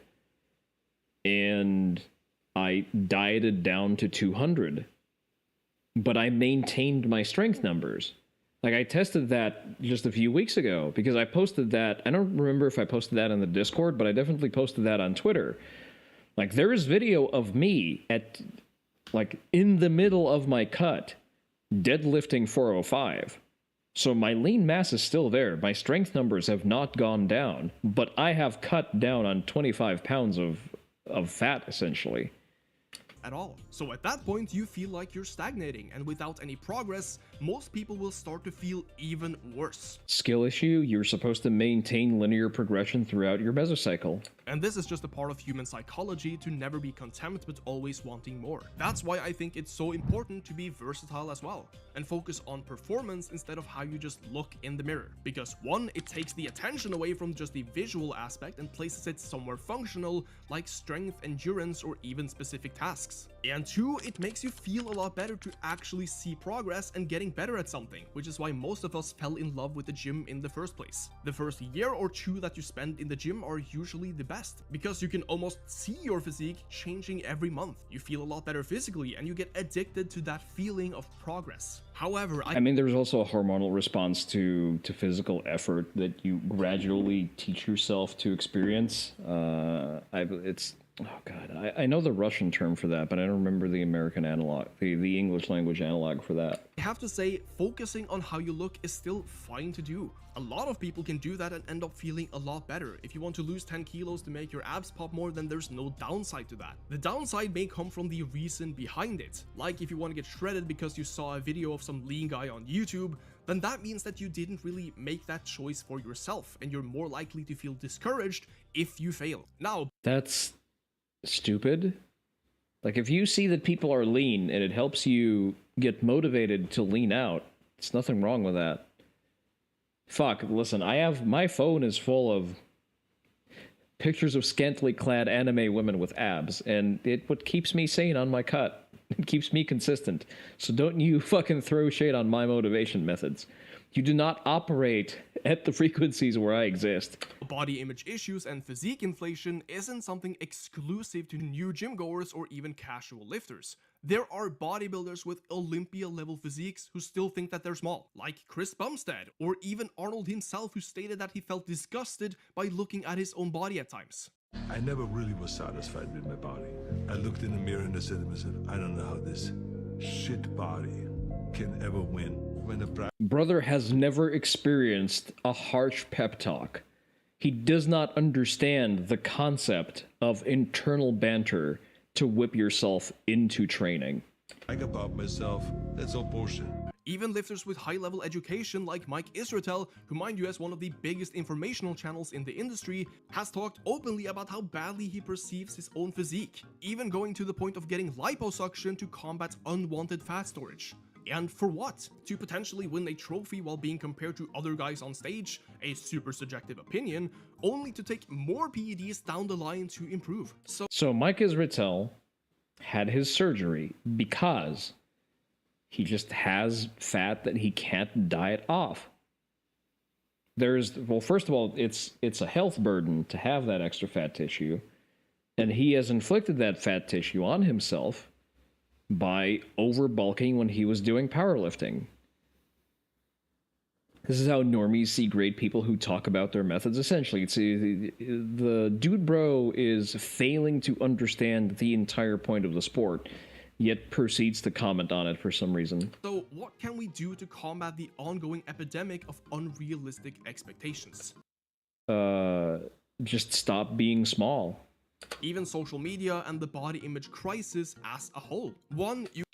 and I dieted down to 200. But I maintained my strength numbers. Like, I tested that just a few weeks ago, because I posted that. I don't remember if I posted that on the Discord, but I definitely posted that on Twitter. Like, there is video of me at, like, in the middle of my cut, deadlifting 405. So my lean mass is still there. My strength numbers have not gone down, but I have cut down on 25 pounds of fat, essentially. At all. So at that point, you feel like you're stagnating, and without any progress, most people will start to feel even worse. Skill issue, you're supposed to maintain linear progression throughout your mesocycle. And this is just a part of human psychology to never be content but always wanting more. That's why I think it's so important to be versatile as well, and focus on performance instead of how you just look in the mirror. Because 1, it takes the attention away from just the visual aspect and places it somewhere functional, like strength, endurance, or even specific tasks. And 2, it makes you feel a lot better to actually see progress and getting better at something, which is why most of us fell in love with the gym in the first place. The first year or 2 that you spend in the gym are usually the best, because you can almost see your physique changing every month. You feel a lot better physically, and you get addicted to that feeling of progress. However, I mean, there's also a hormonal response to physical effort that you gradually teach yourself to experience. Oh god, I know the Russian term for that, but I don't remember the American analog, the English language analog for that. I have to say, focusing on how you look is still fine to do. A lot of people can do that and end up feeling a lot better. If you want to lose 10 kilos to make your abs pop more, then there's no downside to that. The downside may come from the reason behind it. Like if you want to get shredded because you saw a video of some lean guy on YouTube, then that means that you didn't really make that choice for yourself, and you're more likely to feel discouraged if you fail. Now, that's stupid. Like, if you see that people are lean and it helps you get motivated to lean out, there's nothing wrong with that. Fuck, listen, my phone is full of pictures of scantily clad anime women with abs, and what keeps me sane on my cut. It keeps me consistent. So don't you fucking throw shade on my motivation methods. You do not operate at the frequencies where I exist. body image issues and physique inflation isn't something exclusive to new gym goers or even casual lifters. There are bodybuilders with Olympia-level physiques who still think that they're small, like Chris Bumstead, or even Arnold himself, who stated that he felt disgusted by looking at his own body at times. I never really was satisfied with my body. I looked in the mirror and I said to myself, I don't know how this shit body can ever win. When the Brother has never experienced a harsh pep talk. He does not understand the concept of internal banter to whip yourself into training. I got about myself, that's all bullshit. Even lifters with high-level education like Mike Israetel, who mind you has one of the biggest informational channels in the industry, has talked openly about how badly he perceives his own physique, even going to the point of getting liposuction to combat unwanted fat storage. And for what? To potentially win a trophy while being compared to other guys on stage, a super subjective opinion, only to take more PEDs down the line to improve. So Mike Israetel had his surgery because he just has fat that he can't diet off. Well, first of all, it's a health burden to have that extra fat tissue, and he has inflicted that fat tissue on himself by overbulking when he was doing powerlifting. This is how normies see great people who talk about their methods. Essentially, it's the dude bro is failing to understand the entire point of the sport, yet proceeds to comment on it for some reason. So what can we do to combat the ongoing epidemic of unrealistic expectations? Just stop being small. Even social media and the body image crisis as a whole.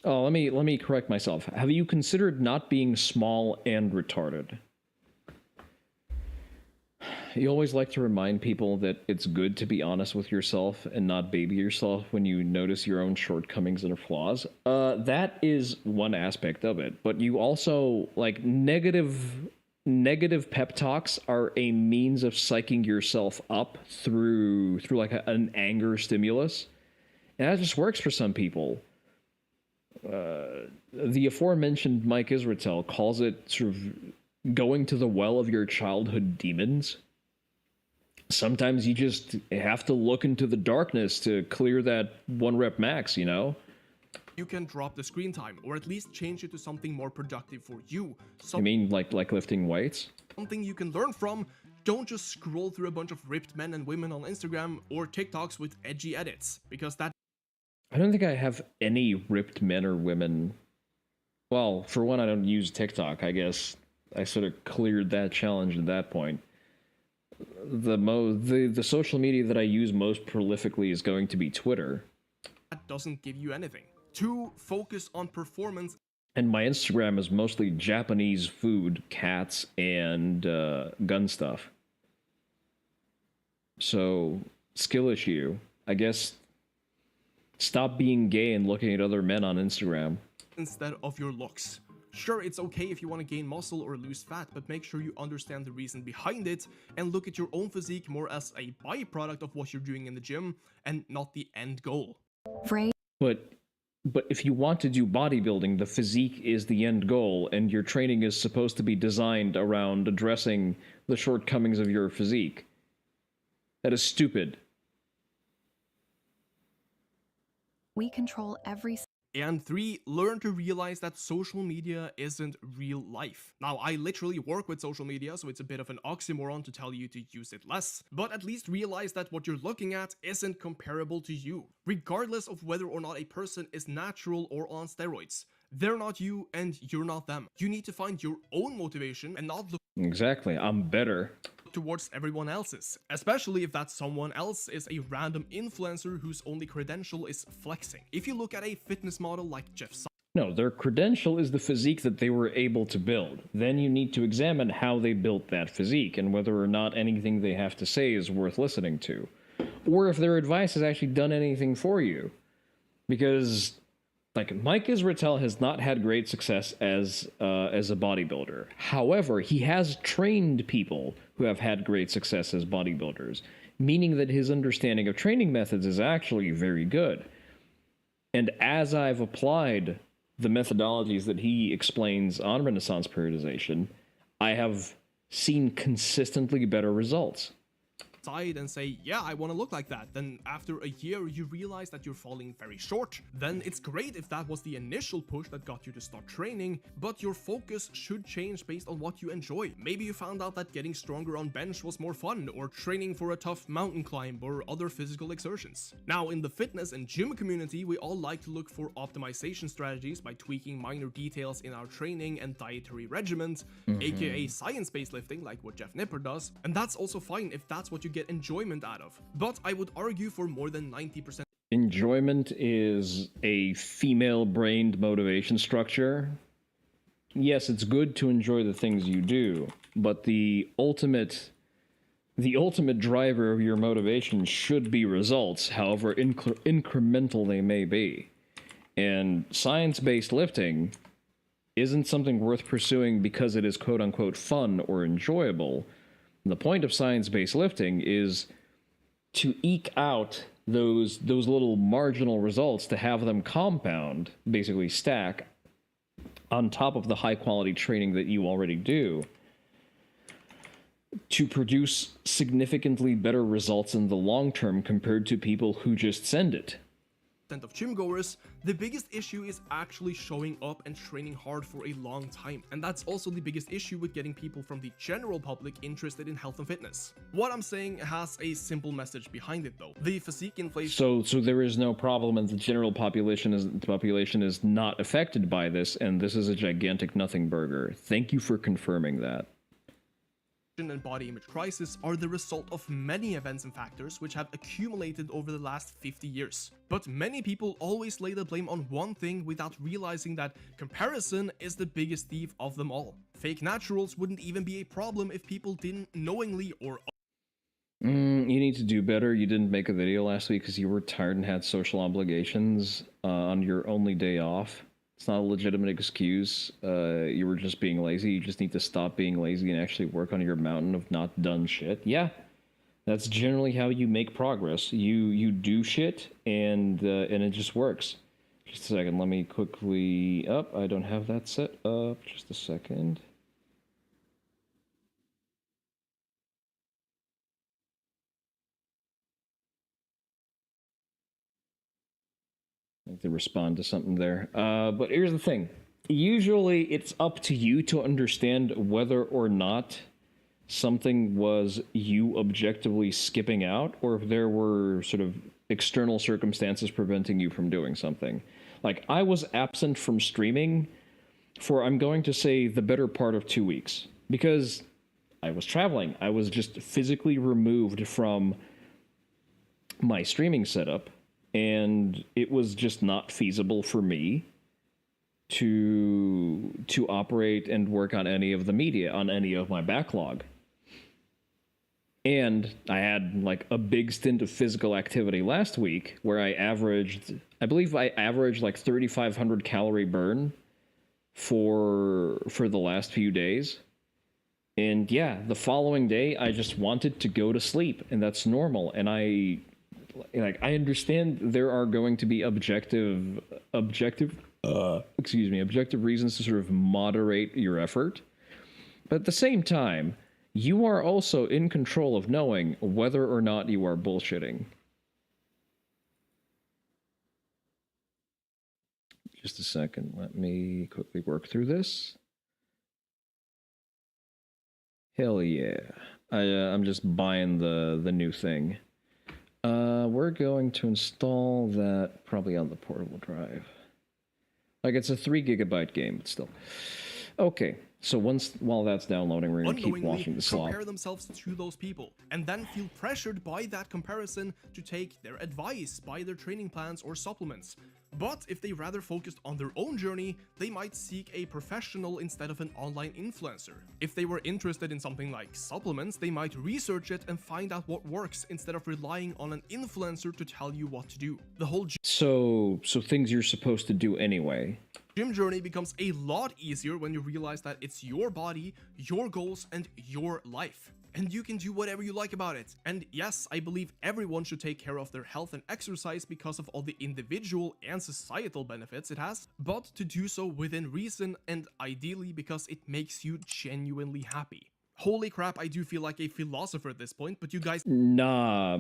Oh, let me correct myself. Have you considered not being small and retarded? You always like to remind people that it's good to be honest with yourself and not baby yourself when you notice your own shortcomings and flaws. That is one aspect of it, but you also, like, negative pep talks are a means of psyching yourself up through like an anger stimulus, and that just works for some people. The aforementioned Mike Israetel calls it sort of going to the well of your childhood demons. Sometimes you just have to look into the darkness to clear that 1 rep max, you know? You can drop the screen time, or at least change it to something more productive for you. You mean like lifting weights? Something you can learn from. Don't just scroll through a bunch of ripped men and women on Instagram or TikToks with edgy edits, because that... I don't think I have any ripped men or women. Well, for one, I don't use TikTok. I guess I sort of cleared that challenge at that point. The social media that I use most prolifically is going to be Twitter. That doesn't give you anything. To focus on performance. And my Instagram is mostly Japanese food, cats, and gun stuff. So, skill issue. I guess stop being gay and looking at other men on Instagram. Instead of your looks. Sure, it's okay if you want to gain muscle or lose fat, but make sure you understand the reason behind it and look at your own physique more as a byproduct of what you're doing in the gym and not the end goal. But if you want to do bodybuilding, the physique is the end goal, and your training is supposed to be designed around addressing the shortcomings of your physique. That is stupid. We control every... And 3, learn to realize that social media isn't real life. Now, I literally work with social media, so it's a bit of an oxymoron to tell you to use it less, but at least realize that what you're looking at isn't comparable to you, regardless of whether or not a person is natural or on steroids. They're not you and you're not them. You need to find your own motivation and not look Exactly. I'm better. towards everyone else's, especially if that someone else is a random influencer whose only credential is flexing. If you look at a fitness model like Jeff No, their credential is the physique that they were able to build. Then you need to examine how they built that physique and whether or not anything they have to say is worth listening to. Or if their advice has actually done anything for you. Because, like, Mike Israetel has not had great success as a bodybuilder. However, he has trained people who have had great success as bodybuilders, meaning that his understanding of training methods is actually very good. And as I've applied the methodologies that he explains on Renaissance periodization, I have seen consistently better results. side and say, yeah, I want to look like that. Then after a year, you realize that you're falling very short. Then it's great if that was the initial push that got you to start training, but your focus should change based on what you enjoy. Maybe you found out that getting stronger on bench was more fun, or training for a tough mountain climb or other physical exertions. Now, in the fitness and gym community, we all like to look for optimization strategies by tweaking minor details in our training and dietary regimens, aka science-based lifting like what Jeff Nipper does, and that's also fine if that's what you get enjoyment out of. But I would argue for more than 90%. Enjoyment is a female-brained motivation structure. Yes, it's good to enjoy the things you do, but the ultimate driver of your motivation should be results, however incremental they may be. And science-based lifting isn't something worth pursuing because it is quote-unquote fun or enjoyable. The point of science-based lifting is to eke out those little marginal results, to have them compound, basically stack, on top of the high-quality training that you already do, to produce significantly better results in the long term compared to people who just send it. Of gym goers, the biggest issue is actually showing up and training hard for a long time. And that's also the biggest issue with getting people from the general public interested in health and fitness. What I'm saying has a simple message behind it though. The physique inflation. So there is no problem, and the general population is not affected by this, and this is a gigantic nothing burger. Thank you for confirming that. And body image crisis are the result of many events and factors which have accumulated over the last 50 years. But many people always lay the blame on one thing without realizing that comparison is the biggest thief of them all. Fake naturals wouldn't even be a problem if people didn't knowingly or You need to do better. You didn't make a video last week because you were tired and had social obligations on your only day off. It's not a legitimate excuse. You were just being lazy. You just need to stop being lazy and actually work on your mountain of not done shit. Yeah, that's generally how you make progress. You do shit and it just works. Just a second. Let me quickly. I don't have that set up. Just a second. I have to respond to something there. But here's the thing. Usually it's up to you to understand whether or not something was you objectively skipping out, or if there were sort of external circumstances preventing you from doing something. Like, I was absent from streaming for, I'm going to say, the better part of 2 weeks. Because I was traveling. I was just physically removed from my streaming setup. And it was just not feasible for me to operate and work on any of the media, on any of my backlog. And I had like a big stint of physical activity last week where I believe I averaged like 3,500 calorie burn for the last few days. And yeah, the following day I just wanted to go to sleep, and that's normal. And I understand there are going to be objective reasons to sort of moderate your effort. But at the same time, you are also in control of knowing whether or not you are bullshitting. Just a second. Let me quickly work through this. Hell yeah. I'm just buying the new thing. We're going to install that probably on the portable drive. Like, it's a 3 gigabyte game, but still. Okay, so while that's downloading, we're going to keep watching the slot. Compare themselves to those people, and then feel pressured by that comparison to take their advice, buy their training plans or supplements. But if they rather focused on their own journey, they might seek a professional instead of an online influencer. If they were interested in something like supplements, they might research it and find out what works instead of relying on an influencer to tell you what to do. The whole So things you're supposed to do anyway. gym journey becomes a lot easier when you realize that it's your body, your goals, and your life. And you can do whatever you like about it. And yes, I believe everyone should take care of their health and exercise because of all the individual and societal benefits it has, but to do so within reason and ideally because it makes you genuinely happy. Holy crap, I do feel like a philosopher at this point, but you guys Nah,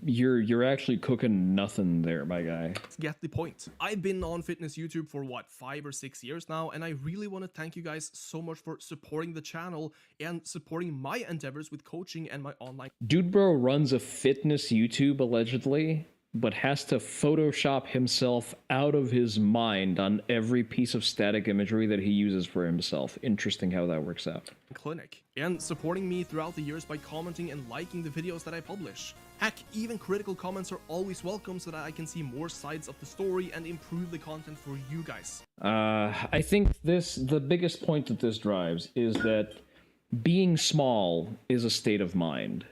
you're actually cooking nothing there, my guy. get the point. I've been on fitness YouTube for what, 5 or 6 years now, and I really want to thank you guys so much for supporting the channel and supporting my endeavors with coaching and my online. Dude bro runs a fitness YouTube allegedly, but has to Photoshop himself out of his mind on every piece of static imagery that he uses for himself. Interesting how that works out. Clinic, and supporting me throughout the years by commenting and liking the videos that I publish. Heck, even critical comments are always welcome so that I can see more sides of the story and improve the content for you guys. I think the biggest point that this drives is that being small is a state of mind.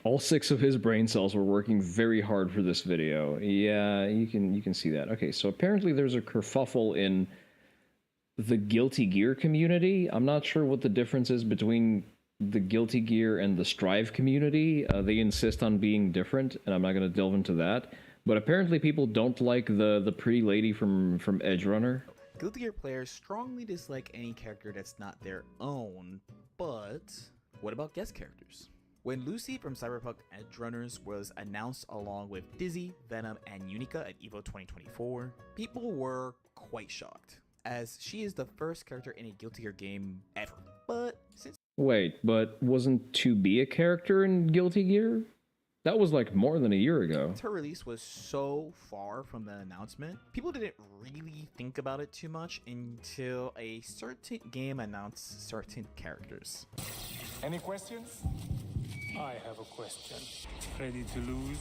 All 6 of his brain cells were working very hard for this video. Yeah, you can see that. Okay, so apparently there's a kerfuffle in the Guilty Gear community. I'm not sure what the difference is between the Guilty Gear and the Strive community. They insist on being different, and I'm not going to delve into that. But apparently people don't like the pretty lady from Edgerunner. Guilty Gear players strongly dislike any character that's not their own, but what about guest characters? When Lucy from Cyberpunk Edgerunners was announced along with Dizzy, Venom, and Unica at EVO 2024, people were quite shocked, as she is the first character in a Guilty Gear game ever. But since Wait, but wasn't 2B a character in Guilty Gear? That was like more than a year ago. her release was so far from the announcement, people didn't really think about it too much until a certain game announced certain characters. Any questions? I have a question. Ready to lose?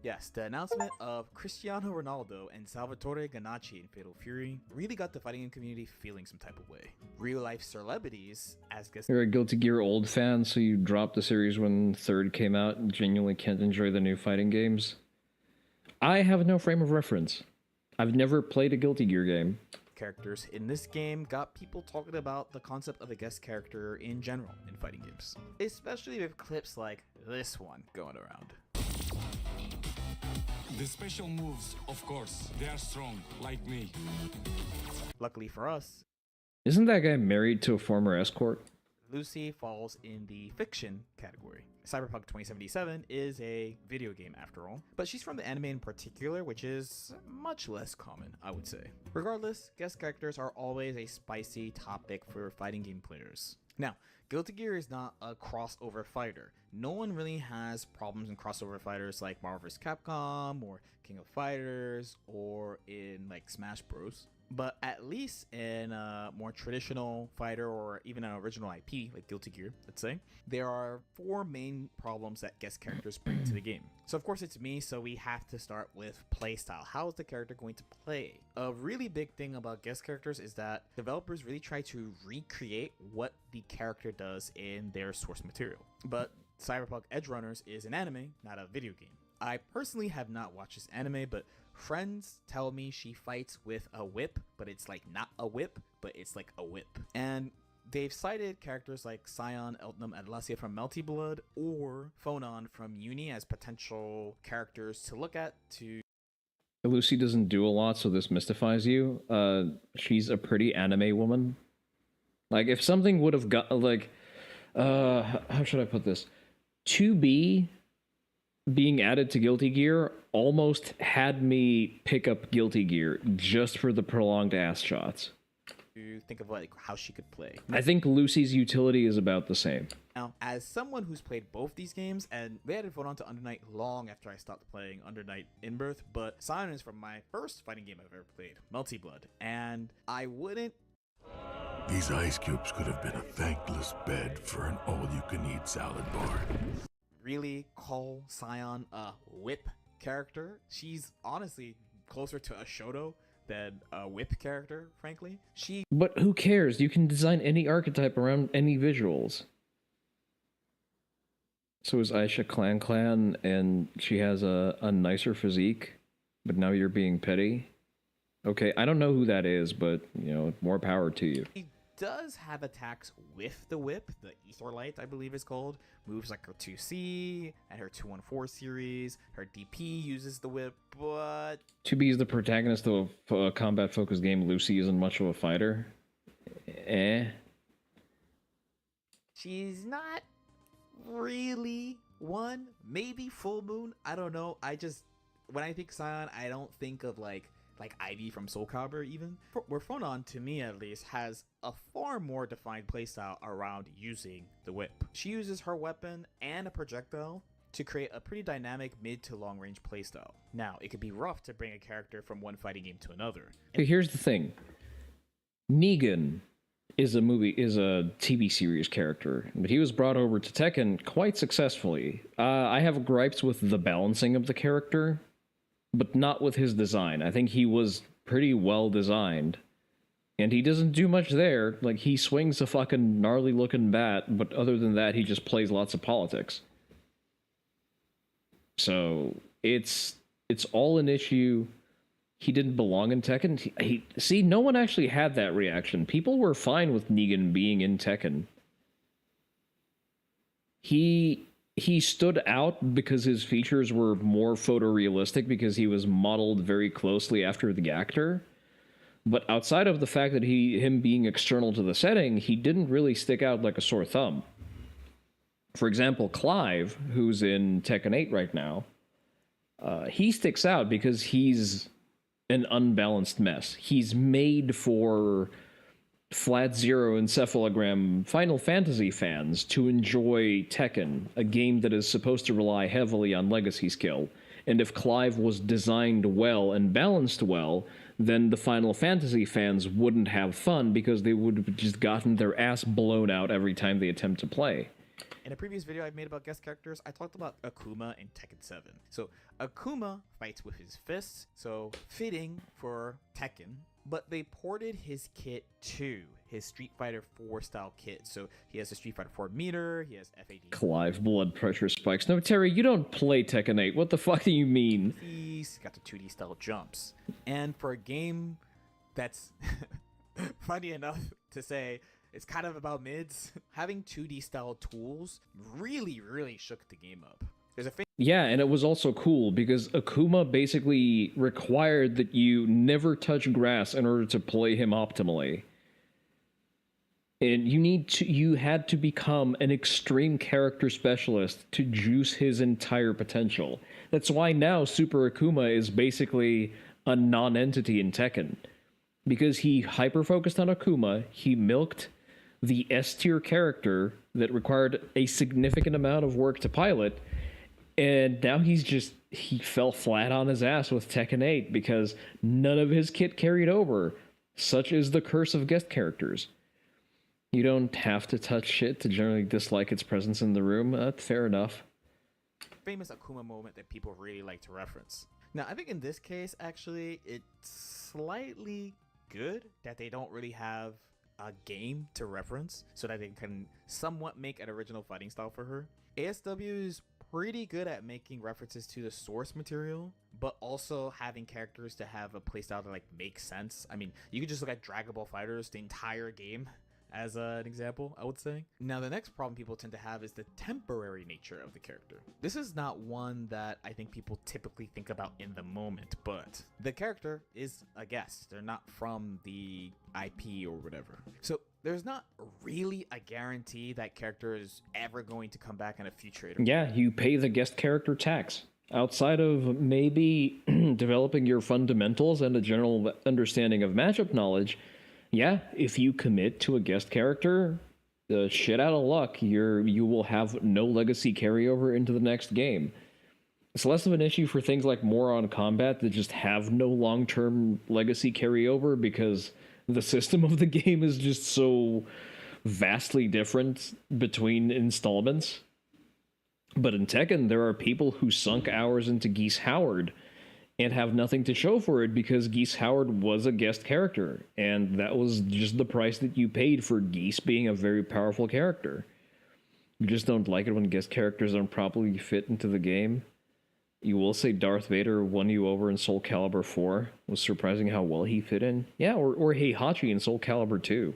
Yes, the announcement of Cristiano Ronaldo and Salvatore Ganacci in Fatal Fury really got the fighting game community feeling some type of way. Real-life celebrities, as guest... You're a Guilty Gear old fan, so you dropped the series when 3rd came out and genuinely can't enjoy the new fighting games? I have no frame of reference. I've never played a Guilty Gear game. Characters in this game got people talking about the concept of a guest character in general in fighting games, especially with clips like this one going around. The special moves, of course, they are strong, like me. Luckily for us, Isn't that guy married to a former escort? Lucy falls in the fiction category. Cyberpunk 2077 is a video game after all, but she's from the anime in particular, which is much less common, I would say. Regardless, guest characters are always a spicy topic for fighting game players. Now, Guilty Gear is not a crossover fighter. No one really has problems in crossover fighters like Marvel vs. Capcom or King of Fighters or in like Smash Bros. But at least in a more traditional fighter or even an original IP like Guilty Gear, let's say, there are 4 main problems that guest characters bring to the game. So of course it's me, so we have to start with playstyle. How is the character going to play? A really big thing about guest characters is that developers really try to recreate what the character does in their source material. But Cyberpunk Edgerunners is an anime, not a video game. I personally have not watched this anime, but friends tell me she fights with a whip, but it's like not a whip, but it's like a whip. And they've cited characters like Scion, Eltnum, and Lassia from Melty Blood, or Phonon from Uni as potential characters to look at to... Lucy doesn't do a lot, so this mystifies you. She's a pretty anime woman. Like, if something would have got, like, how should I put this? 2B being added to Guilty Gear almost had me pick up Guilty Gear just for the prolonged ass shots. to think of like how she could play. I think Lucy's utility is about the same. Now, as someone who's played both these games, and they added vote on to Under Night long after I stopped playing Under Night in Birth, but Sion is from my first fighting game I've ever played, Melty Blood, and I wouldn't. These ice cubes could have been a thankless bed for an all-you-can-eat salad bar. Really call Sion a whip character. She's honestly closer to a Shoto than a whip character, frankly. But who cares? You can design any archetype around any visuals. So is Aisha Clan, and she has a nicer physique, but now you're being petty? Okay, I don't know who that is, but, you know, more power to you. She does have attacks with the whip, the Etherlight, I believe is called. Moves like her 2C and her 214 series. Her DP uses the whip, but... 2B is the protagonist of a combat-focused game. Lucy isn't much of a fighter. She's not really one. Maybe Full Moon. I don't know. When I think Sion, I don't think of like Ivy from Soul Calibur even. Where Phonon, to me at least, has a far more defined playstyle around using the whip. She uses her weapon and a projectile to create a pretty dynamic mid to long range playstyle. Now, it could be rough to bring a character from one fighting game to another. Here's the thing. Negan is a TV series character, but he was brought over to Tekken quite successfully. I have gripes with the balancing of the character, but not with his design. I think he was pretty well designed, and he doesn't do much there. Like, he swings a fucking gnarly looking bat, but other than that, he just plays lots of politics. So it's all an issue. He didn't belong in Tekken. See, no one actually had that reaction. People were fine with Negan being in Tekken. He stood out because his features were more photorealistic, because he was modeled very closely after the actor. But outside of the fact that him being external to the setting, he didn't really stick out like a sore thumb. For example, Clive, who's in Tekken 8 right now, he sticks out because he's an unbalanced mess. He's made for Flat Zero Encephalogram Final Fantasy fans to enjoy Tekken, a game that is supposed to rely heavily on legacy skill. And if Clive was designed well and balanced well, then the Final Fantasy fans wouldn't have fun because they would have just gotten their ass blown out every time they attempt to play. In a previous video I made about guest characters, I talked about Akuma in Tekken 7. So Akuma fights with his fists, so fitting for Tekken, but they ported his kit to his Street Fighter 4 style kit. So he has a Street Fighter 4 meter, he has FAD. Clive blood pressure spikes. No, Terry, you don't play Tekken 8. What the fuck do you mean? He's got the 2D style jumps. And for a game that's funny enough to say, it's kind of about mids, having 2D style tools really shook the game up. Yeah, and it was also cool because Akuma basically required that you never touch grass in order to play him optimally. And you had to become an extreme character specialist to juice his entire potential. That's why now Super Akuma is basically a non-entity in Tekken. Because he hyper-focused on Akuma, he milked the S-tier character that required a significant amount of work to pilot, and now he fell flat on his ass with Tekken 8 because none of his kit carried over. Such is the curse of guest characters. You don't have to touch shit to generally dislike its presence in the room. That's fair enough. Famous Akuma moment that people really like to reference. Now, I think in this case, actually, it's slightly good that they don't really have a game to reference so that they can somewhat make an original fighting style for her. ASW is pretty good at making references to the source material, but also having characters to have a playstyle that makes sense. I mean, you could just look at Dragon Ball FighterZ, the entire game, as an example, I would say. Now, the next problem people tend to have is the temporary nature of the character. This is not one that I think people typically think about in the moment, but the character is a guest. They're not from the IP or whatever. So there's not really a guarantee that character is ever going to come back in a future iteration. Yeah, you pay the guest character tax. Outside of maybe developing your fundamentals and a general understanding of matchup knowledge, Yeah, if you commit to a guest character, shit out of luck, you will have no legacy carryover into the next game. It's less of an issue for things like Moron Combat that just have no long-term legacy carryover because the system of the game is just so vastly different between installments. But in Tekken, there are people who sunk hours into Geese Howard and have nothing to show for it because Geese Howard was a guest character, and that was just the price that you paid for Geese being a very powerful character. You just don't like it when guest characters don't properly fit into the game. You will say Darth Vader won you over in Soul Calibur 4. It was surprising how well he fit in. Yeah, or Heihachi in Soul Calibur 2.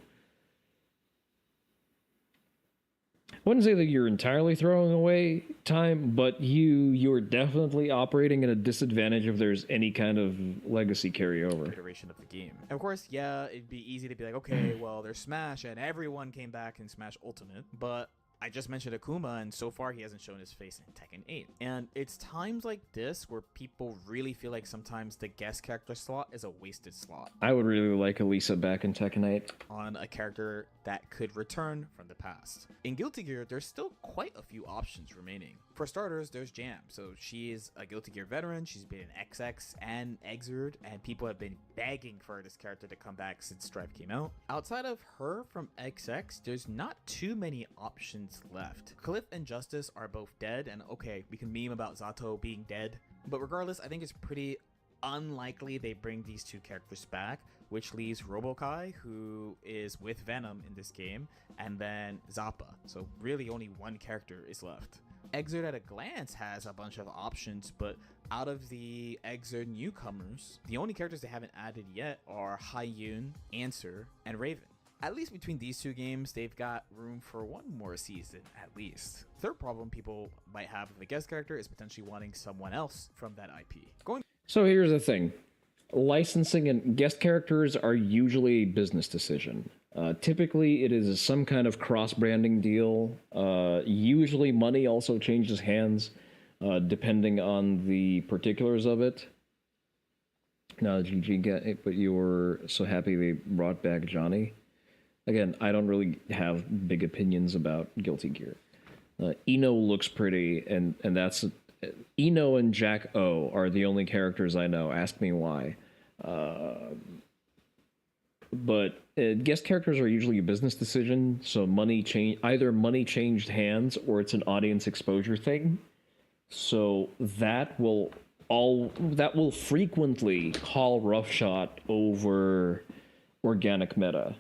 I wouldn't say that you're entirely throwing away time, but you're definitely operating at a disadvantage if there's any kind of legacy carryover. Iteration of the game. And of course, yeah, it'd be easy to be like, okay, well, there's Smash, and everyone came back in Smash Ultimate, but I just mentioned Akuma, and so far he hasn't shown his face in Tekken 8. And it's times like this where people really feel like sometimes the guest character slot is a wasted slot. I would really like Elisa back in Tekken 8. On a character that could return from the past. In Guilty Gear, there's still quite a few options remaining. For starters, there's Jam. So she is a Guilty Gear veteran, she's been in XX and Exerd, and people have been begging for this character to come back since Strife came out. Outside of her from XX, there's not too many options left. Cliff and Justice are both dead, and okay, we can meme about Zato being dead, but regardless, I think it's pretty unlikely they bring these two characters back, which leaves Robokai, who is with Venom in this game, and then Zappa. So really only one character is left. Exerd at a glance has a bunch of options, but out of the Exerd newcomers, the only characters they haven't added yet are Hyun, Answer, and Raven. At least between these two games, they've got room for one more season, at least. Third problem people might have with a guest character is potentially wanting someone else from that IP. So here's the thing. Licensing and guest characters are usually a business decision. Typically, it is some kind of cross-branding deal. Usually, money also changes hands depending on the particulars of it. Now, GG get it, but you were so happy they brought back Johnny. Again, I don't really have big opinions about Guilty Gear. Eno looks pretty, and that's... Eno and Jack O are the only characters I know. Ask me why. But guest characters are usually a business decision, so either money changed hands or it's an audience exposure thing. So that will frequently call roughshod over organic meta.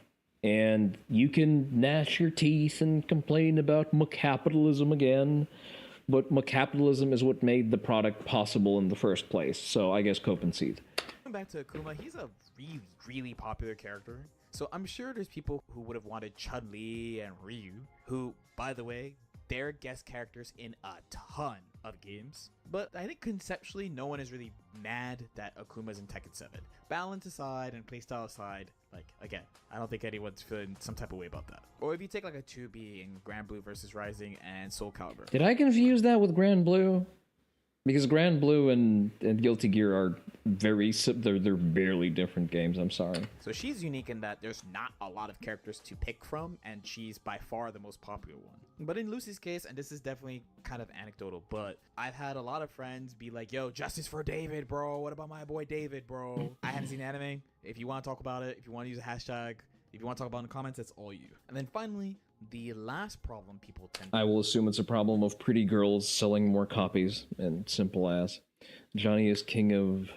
And you can gnash your teeth and complain about capitalism again, but capitalism is what made the product possible in the first place. So I guess cope and seethe. Going back to Akuma, he's a really, really popular character. So I'm sure there's people who would have wanted Chun-Li and Ryu, who, by the way, they're guest characters in a ton of games. But I think conceptually, no one is really mad that Akuma's in Tekken 7. Balance aside and playstyle aside, like, again, I don't think anyone's feeling some type of way about that. Or if you take like a 2B in Grand Blue versus Rising and Soul Calibur. Did I confuse that with Grand Blue? Because Grand Blue and Guilty Gear are they're barely different games. I'm sorry. So she's unique in that there's not a lot of characters to pick from, and she's by far the most popular one. But in Lucy's case, and this is definitely kind of anecdotal, but I've had a lot of friends be like, yo, justice for David, bro. What about my boy David, bro? I haven't seen anime. If you want to talk about it, if you want to use a hashtag, if you want to talk about it in the comments, that's all you. And then finally, the last problem people tend to... I will assume it's a problem of pretty girls selling more copies, and simple as. Johnny is king of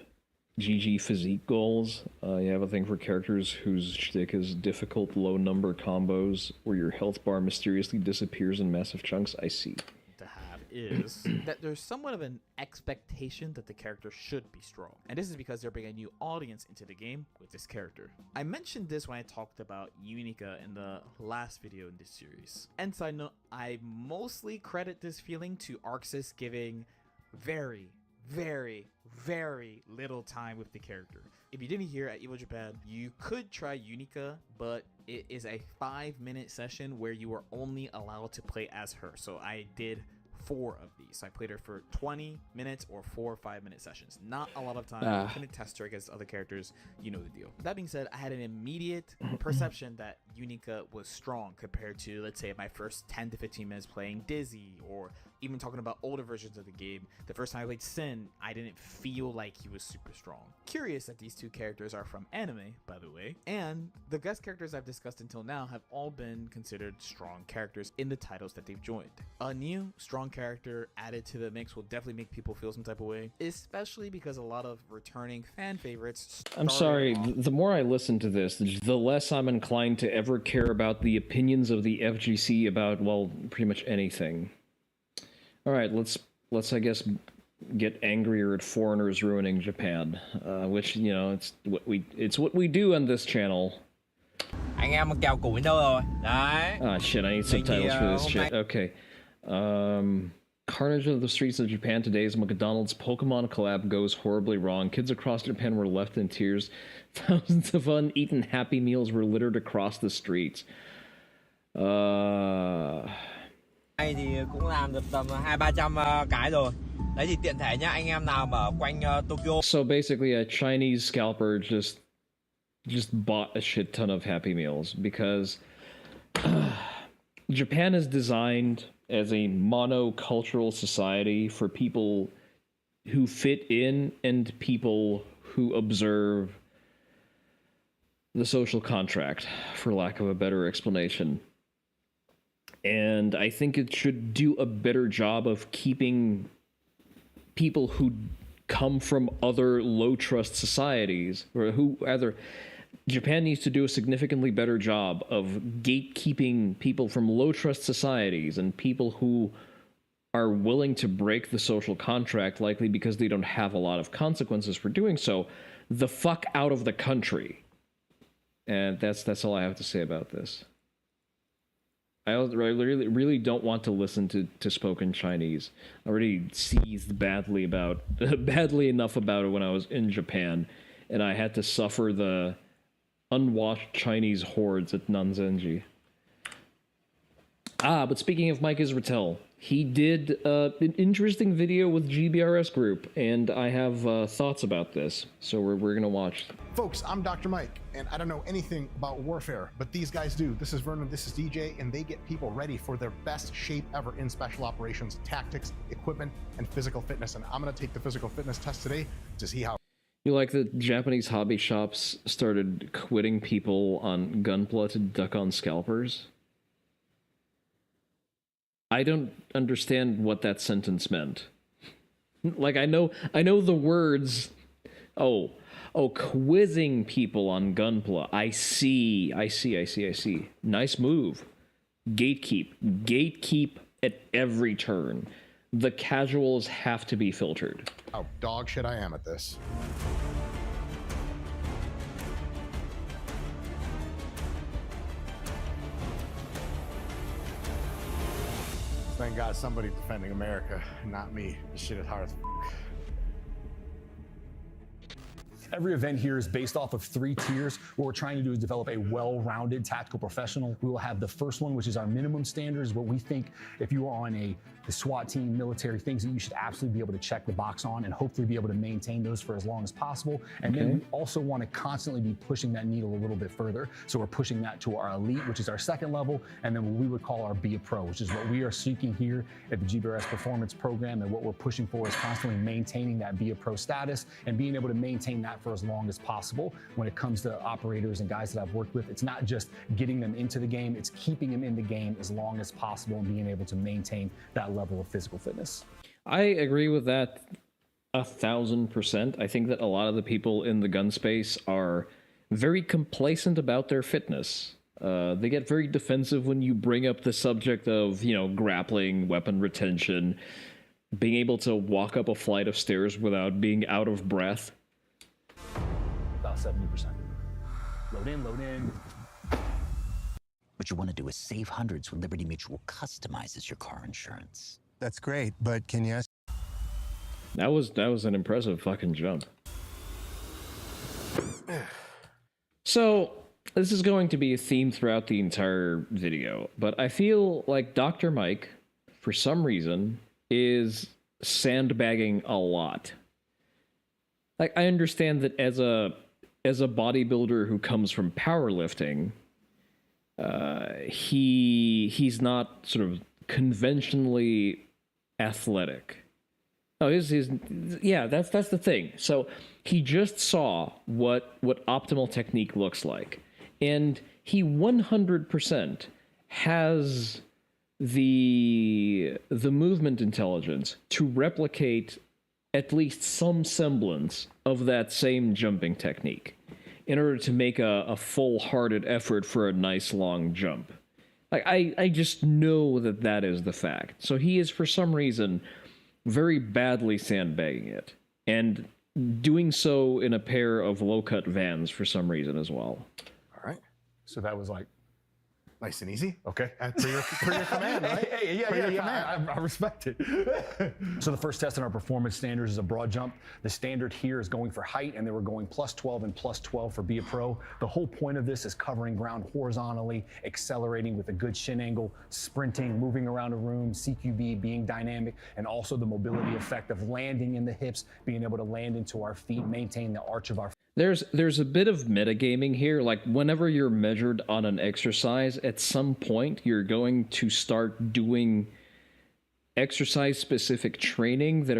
GG physique goals. You have a thing for characters whose shtick is difficult low number combos where your health bar mysteriously disappears in massive chunks. I see. To have is that there's somewhat of an expectation that the character should be strong. And this is because they're bringing a new audience into the game with this character. I mentioned this when I talked about Unica in the last video in this series. And side note, I mostly credit this feeling to Arxis giving very, very, very little time with the character. If you didn't hear at Evo Japan, you could try Unica, but it is a 5-minute session where you are only allowed to play as her. So I did 4 of these. So I played her for 20 minutes or 4 or 5 minute sessions. Not a lot of time. Couldn't test her against other characters. You know the deal. That being said, I had an immediate perception that Unica was strong compared to, let's say, my first 10 to 15 minutes playing Dizzy, or even talking about older versions of the game. The first time I played Sin, I didn't feel like he was super strong. Curious that these two characters are from anime, by the way, and the guest characters I've discussed until now have all been considered strong characters in the titles that they've joined. A new strong character added to the mix will definitely make people feel some type of way, especially because a lot of returning fan favorites. I'm sorry, the more I listen to this, the less I'm inclined to ever care about the opinions of the FGC about, well, pretty much anything. All right, let's I guess get angrier at foreigners ruining Japan, which, you know, it's what we do on this channel. Anh em một kèo củi đâu rồi? Đấy. Ah, shit, I need subtitles for this shit. Okay. Carnage of the streets of Japan today's McDonald's Pokemon collab goes horribly wrong. Kids across Japan were left in tears. Thousands of uneaten Happy Meals were littered across the streets. Đây thì cũng làm được tầm 200-300 cái rồi. Đấy thì tiện thể nhá, anh em nào mà ở quanh Tokyo. So basically a Chinese scalper just bought a shit ton of Happy Meals because Japan is designed as a monocultural society for people who fit in and people who observe the social contract, for lack of a better explanation. And I think it should do a better job of keeping people who come from other low-trust societies, or who either... Japan needs to do a significantly better job of gatekeeping people from low-trust societies and people who are willing to break the social contract, likely because they don't have a lot of consequences for doing so, the fuck out of the country. And that's all I have to say about this. I really don't want to listen to spoken Chinese. I already seethed badly enough about it when I was in Japan, and I had to suffer the unwashed Chinese hordes at Nanzenji. But speaking of Mike Israetel, he did an interesting video with GBRS Group, and I have thoughts about this, so we're gonna watch. Folks, I'm Dr. Mike, and I don't know anything about warfare, but these guys do. This is Vernon, this is DJ, and they get people ready for their best shape ever in special operations, tactics, equipment, and physical fitness. And I'm gonna take the physical fitness test today to see how. You like that Japanese hobby shops started quitting people on Gunpla to duck on scalpers? I don't understand what that sentence meant. Like, I know the words. Oh, quizzing people on Gunpla. I see. Nice move. Gatekeep at every turn. The casuals have to be filtered. How dog shit I am at this. Thank God somebody's defending America, not me. This shit is hard as f***. Every event here is based off of 3 tiers. What we're trying to do is develop a well-rounded tactical professional. We will have the first one, which is our minimum standards, what we think if you are on the SWAT team, military, things that you should absolutely be able to check the box on and hopefully be able to maintain those for as long as possible. And then we also want to constantly be pushing that needle a little bit further. So we're pushing that to our elite, which is our second level, and then what we would call our Be a Pro, which is what we are seeking here at the GBRS Performance Program. And what we're pushing for is constantly maintaining that Be a Pro status and being able to maintain that for as long as possible. When it comes to operators and guys that I've worked with, it's not just getting them into the game, it's keeping them in the game as long as possible and being able to maintain that level of physical fitness. I agree with that 1,000%. I think that a lot of the people in the gun space are very complacent about their fitness. They get very defensive when you bring up the subject of, grappling, weapon retention, being able to walk up a flight of stairs without being out of breath. About 70%. Load in. What you want to do is save hundreds when Liberty Mutual customizes your car insurance. That's great, but can you ask? That was an impressive fucking jump. So, this is going to be a theme throughout the entire video, but I feel like Dr. Mike, for some reason, is sandbagging a lot. Like, I understand that as a bodybuilder who comes from powerlifting, he's not sort of conventionally athletic. Oh, yeah, that's the thing. So he just saw what optimal technique looks like, and he 100% has the movement intelligence to replicate at least some semblance of that same jumping technique in order to make a full-hearted effort for a nice long jump. Like, I just know that is the fact. So he is, for some reason, very badly sandbagging it, and doing so in a pair of low-cut Vans for some reason as well. All right. So that was like nice and easy. Okay. For your command, right? I respect it. So the first test in our performance standards is a broad jump. The standard here is going for height, and they were going +12 and +12 for Be a Pro. The whole point of this is covering ground horizontally, accelerating with a good shin angle, sprinting, moving around a room, CQB, being dynamic, and also the mobility effect of landing in the hips, being able to land into our feet, maintain the arch of our There's a bit of metagaming here. Like, whenever you're measured on an exercise, at some point you're going to start doing exercise-specific training that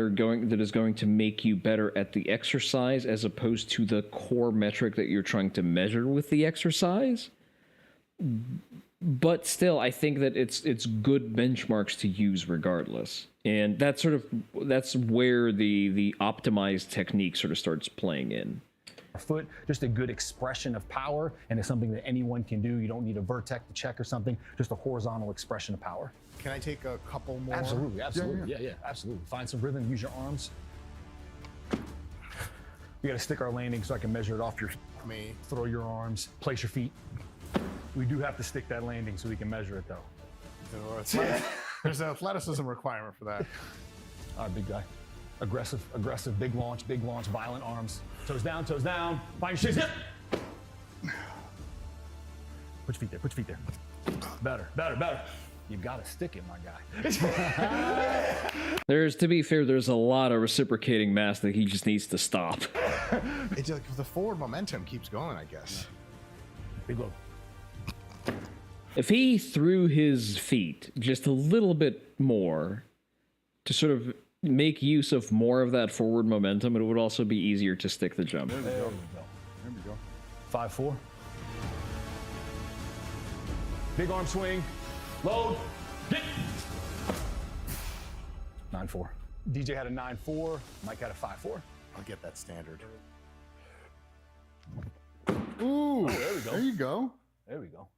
is going to make you better at the exercise, as opposed to the core metric that you're trying to measure with the exercise. But still, I think that it's good benchmarks to use regardless, and that's where the optimized technique sort of starts playing in. Foot, just a good expression of power, and it's something that anyone can do. You don't need a vertex to check or something, just a horizontal expression of power. Can I take a couple more? Absolutely, yeah, absolutely. Find some rhythm, use your arms. We gotta stick our landing so I can measure it off your me. Throw your arms, place your feet. We do have to stick that landing so we can measure it though. There's an athleticism requirement for that. All right, big guy. Aggressive, big launch, violent arms. Toes down, find your shins, hip! Put your feet there. Better. You've got to stick it, my guy. To be fair, there's a lot of reciprocating mass that he just needs to stop. It's like the forward momentum keeps going, I guess. Big load. If he threw his feet just a little bit more to sort of make use of more of that forward momentum, it would also be easier to stick the jump. There we go. 5-4. Big arm swing. Load. Get. 9-4. DJ had a 9-4. Mike had a 5-4. I'll get that standard. Ooh, there we go. There you go. There we go.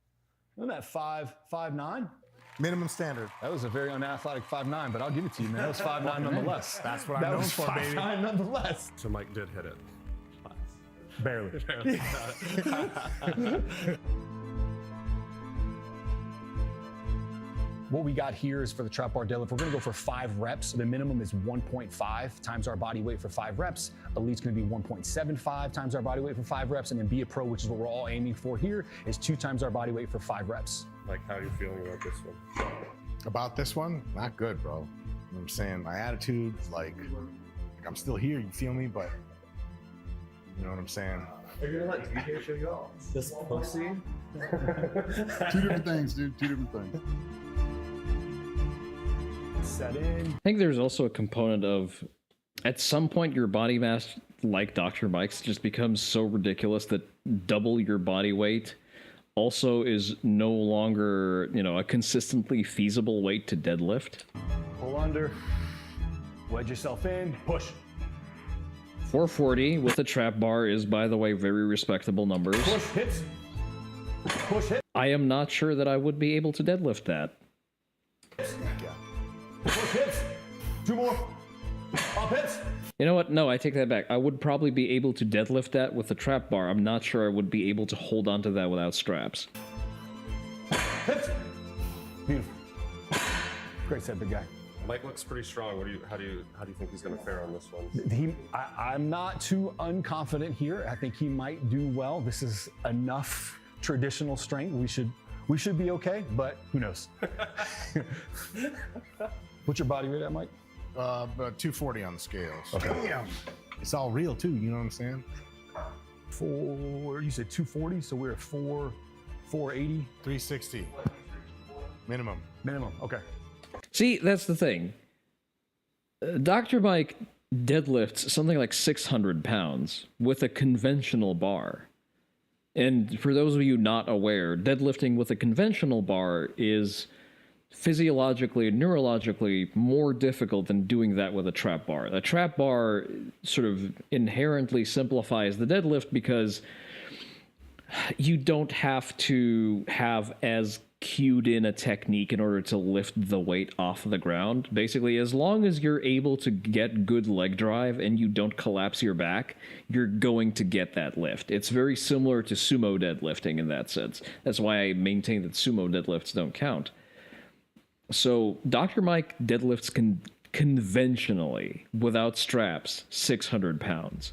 Isn't that 5.9? Minimum standard. That was a very unathletic 5.9, but I'll give it to you, man. That was 5.9 nonetheless. That's what I'm known for, baby. 5.9 nonetheless. So Mike did hit it. Barely. What we got here is for the trap bar deadlift, we're gonna go for 5 reps. The minimum is 1.5 times our body weight for 5 reps. Elite's gonna be 1.75 times our body weight for 5 reps. And then Be a Pro, which is what we're all aiming for here, is 2 times our body weight for 5 reps. Like, how are you feeling about this one? About this one? Not good, bro. You know what I'm saying? My attitude, like I'm still here, you feel me? But you know what I'm saying? Are you gonna let DJ show you off? This pussy? 2 different things, dude. 2 different things. Set in. I think there's also a component of, at some point, your body mass, like Dr. Mike's, just becomes so ridiculous that double your body weight also is no longer, a consistently feasible weight to deadlift. Pull under, wedge yourself in, push. 440 with the trap bar is, by the way, very respectable numbers. Push hits. Push hits. I am not sure that I would be able to deadlift that. Push hits. 2 more. Up hits. You know what? No, I take that back. I would probably be able to deadlift that with the trap bar. I'm not sure I would be able to hold onto that without straps. Hits. Beautiful. Great set, big guy. Mike looks pretty strong. How do you think he's going to fare on this one? I'm not too unconfident here. I think he might do well. This is enough traditional strength. We should be okay, but who knows? What's your body weight at, Mike? About 240 on the scales. Okay. Damn. It's all real too, you know what I'm saying? You said 240, so we're at 480? 360. Minimum. Minimum, okay. See, that's the thing. Dr. Mike deadlifts something like 600 pounds with a conventional bar. And for those of you not aware, deadlifting with a conventional bar is physiologically and neurologically more difficult than doing that with a trap bar. The trap bar sort of inherently simplifies the deadlift because you don't have to have as cued in a technique in order to lift the weight off the ground. Basically, as long as you're able to get good leg drive and you don't collapse your back, you're going to get that lift. It's very similar to sumo deadlifting in that sense. That's why I maintain that sumo deadlifts don't count. So Dr. Mike deadlifts conventionally, without straps, 600 pounds.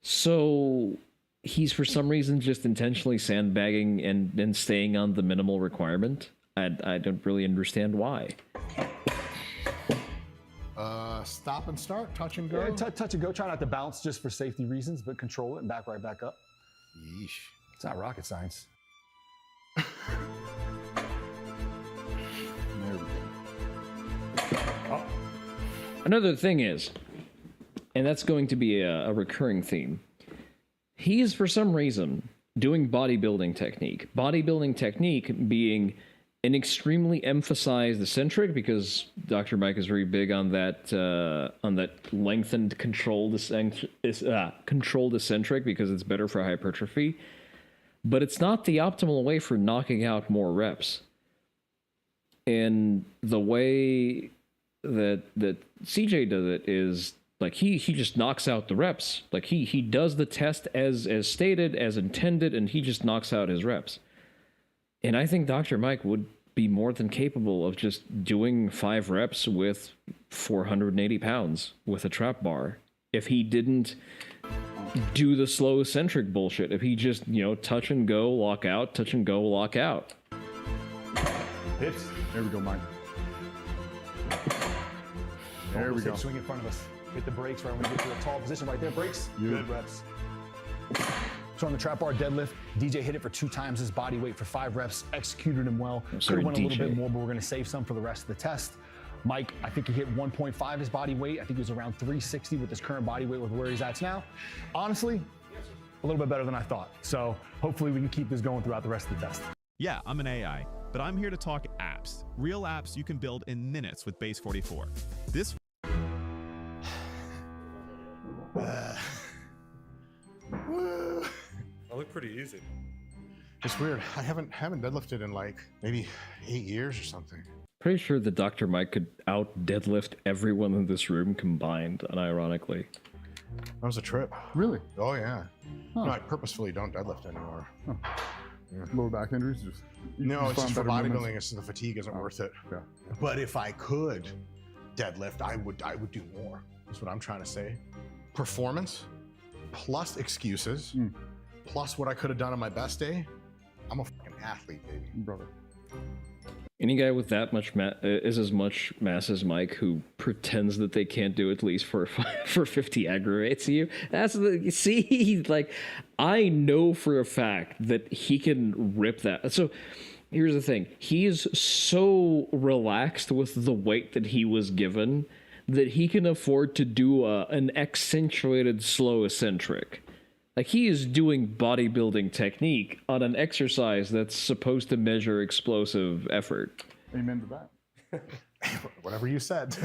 So he's for some reason just intentionally sandbagging and staying on the minimal requirement. I don't really understand why. Stop and start, touch and go. Yeah, touch and go. Try not to bounce just for safety reasons, but control it and back right back up. Yeesh. It's not rocket science. Another thing is, and that's going to be a recurring theme, he's for some reason doing bodybuilding technique. Bodybuilding technique being an extremely emphasized eccentric, because Dr. Mike is very big on that lengthened controlled eccentric because it's better for hypertrophy. But it's not the optimal way for knocking out more reps. And the way that CJ does it is like he just knocks out the reps. Like he does the test as stated, as intended, and he just knocks out his reps. And I think Dr. Mike would be more than capable of just doing 5 reps with 480 pounds with a trap bar if he didn't do the slow eccentric bullshit. If he just, touch and go, lock out, touch and go, lock out. Hips. There we go, Mike. There we go. Swing in front of us. Hit the brakes right when we get to a tall position right there. Brakes. Yeah. Good reps. So on the trap bar deadlift, DJ hit it for 2 times his body weight for 5 reps, executed him well. Could have went a little bit more, but we're going to save some for the rest of the test. Mike, I think he hit 1.5 his body weight. I think he was around 360 with his current body weight with where he's at now. Honestly, a little bit better than I thought. So hopefully we can keep this going throughout the rest of the test. Yeah, I'm an AI, but I'm here to talk apps. Real apps you can build in minutes with Base 44. This I look pretty easy. It's weird. I haven't deadlifted in like maybe 8 years or something. Pretty sure that Dr. Mike could out deadlift everyone in this room combined, unironically. That was a trip. Really? Oh yeah. Huh. No, I purposefully don't deadlift anymore. Huh. Yeah. Lower back injuries? No, it's just for find better bodybuilding. movements? It's the fatigue isn't worth it. Yeah. But if I could deadlift, I would do more. That's what I'm trying to say. Performance plus excuses plus what I could have done on my best day. I'm a fucking athlete, baby. Brother. Any guy with that much is as much mass as Mike who pretends that they can't do at least for 50 aggravates you. Like, I know for a fact that he can rip that. So here's the thing. He is so relaxed with the weight that he was given that he can afford to do an accentuated slow eccentric. Like, he is doing bodybuilding technique on an exercise that's supposed to measure explosive effort. Amen to that. Whatever you said.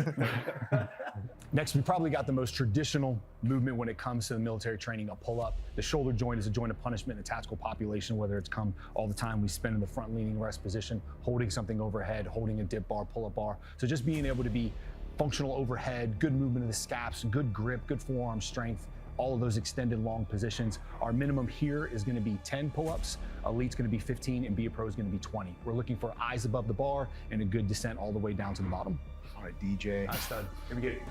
Next, we probably got the most traditional movement when it comes to the military training, a pull-up. The shoulder joint is a joint of punishment in the tactical population, whether it's come all the time we spend in the front leaning rest position, holding something overhead, holding a dip bar, pull-up bar. So just being able to be functional overhead, good movement of the scaps, good grip, good forearm strength, all of those extended long positions. Our minimum here is going to be 10 pull-ups, elite's going to be 15, and Be a Pro is going to be 20. We're looking for eyes above the bar and a good descent all the way down to the bottom. All right, DJ. Nice stud. Here we get it.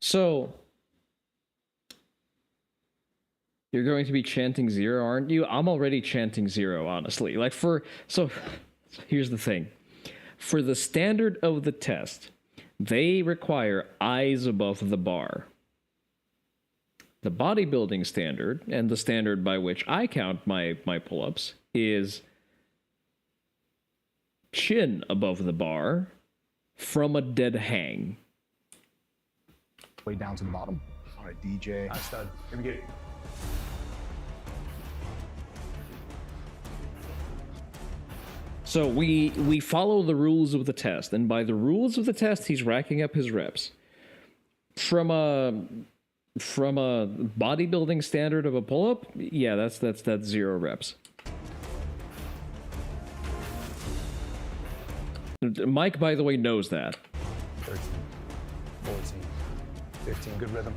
So, you're going to be chanting 0, aren't you? I'm already chanting 0, honestly. So here's the thing. For the standard of the test, they require eyes above the bar. The bodybuilding standard, and the standard by which I count my pull-ups, is chin above the bar from a dead hang. Way down to the bottom. All right, DJ. Nice stud. Let me get it. So we follow the rules of the test, and by the rules of the test, he's racking up his reps. From a bodybuilding standard of a pull-up, yeah, that's 0 reps. Mike, by the way, knows that. 13, 14, 15, good rhythm.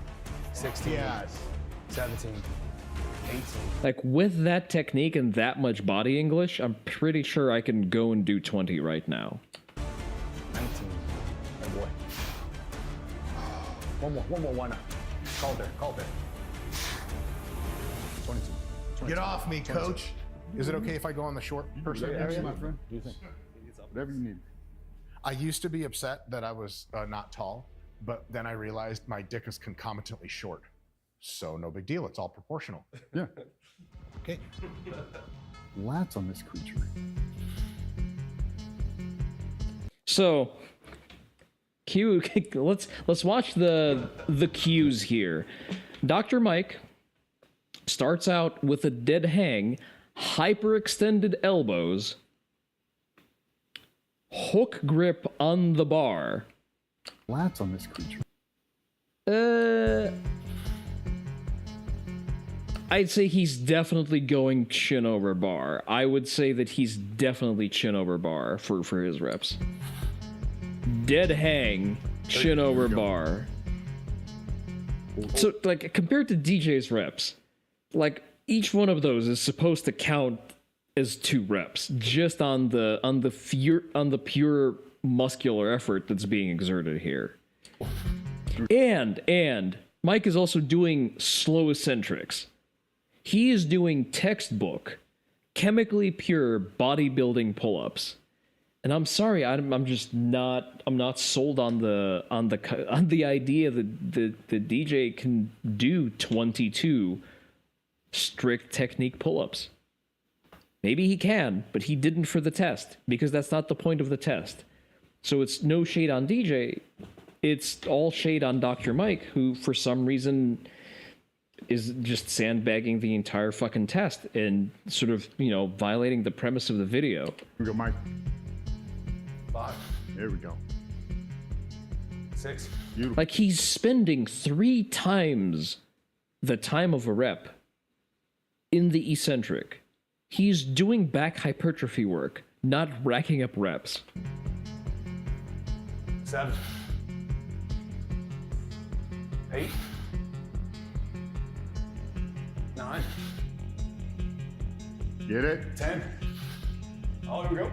16, Yes. 17, 18. Like, with that technique and that much body English, I'm pretty sure I can go and do 20 right now. 19. Oh boy. One more, why not? Call there. 22. Get off me, 22. coach. Is it okay if I go on the short person Yeah, area? my friend. Do you think? Whatever you need. I used to be upset that I was not tall, but then I realized my dick is concomitantly short. So no big deal. It's all proportional. Yeah. Okay. Lats on this creature. So, let's watch the cues here. Dr. Mike starts out with a dead hang, hyperextended elbows, hook grip on the bar. Lats on this creature. I'd say he's definitely going chin over bar. I would say that he's definitely chin over bar for his reps. Dead hang, chin over bar. So, like, compared to DJ's reps, like, each one of those is supposed to count as 2 reps, just on the pure muscular effort that's being exerted here. And Mike is also doing slow eccentrics. He is doing textbook, chemically pure bodybuilding pull-ups. And I'm sorry, I'm not sold on the idea that the DJ can do 22 strict technique pull-ups. Maybe he can, but he didn't for the test, because that's not the point of the test. So it's no shade on DJ, it's all shade on Dr. Mike, who for some reason is just sandbagging the entire fucking test and sort of, violating the premise of the video. Here we go, Mike. 5. There we go. 6. Beautiful. Like, he's spending 3 times the time of a rep in the eccentric. He's doing back hypertrophy work, not racking up reps. 7. 8. 9. Get it? 10. Oh, here we go.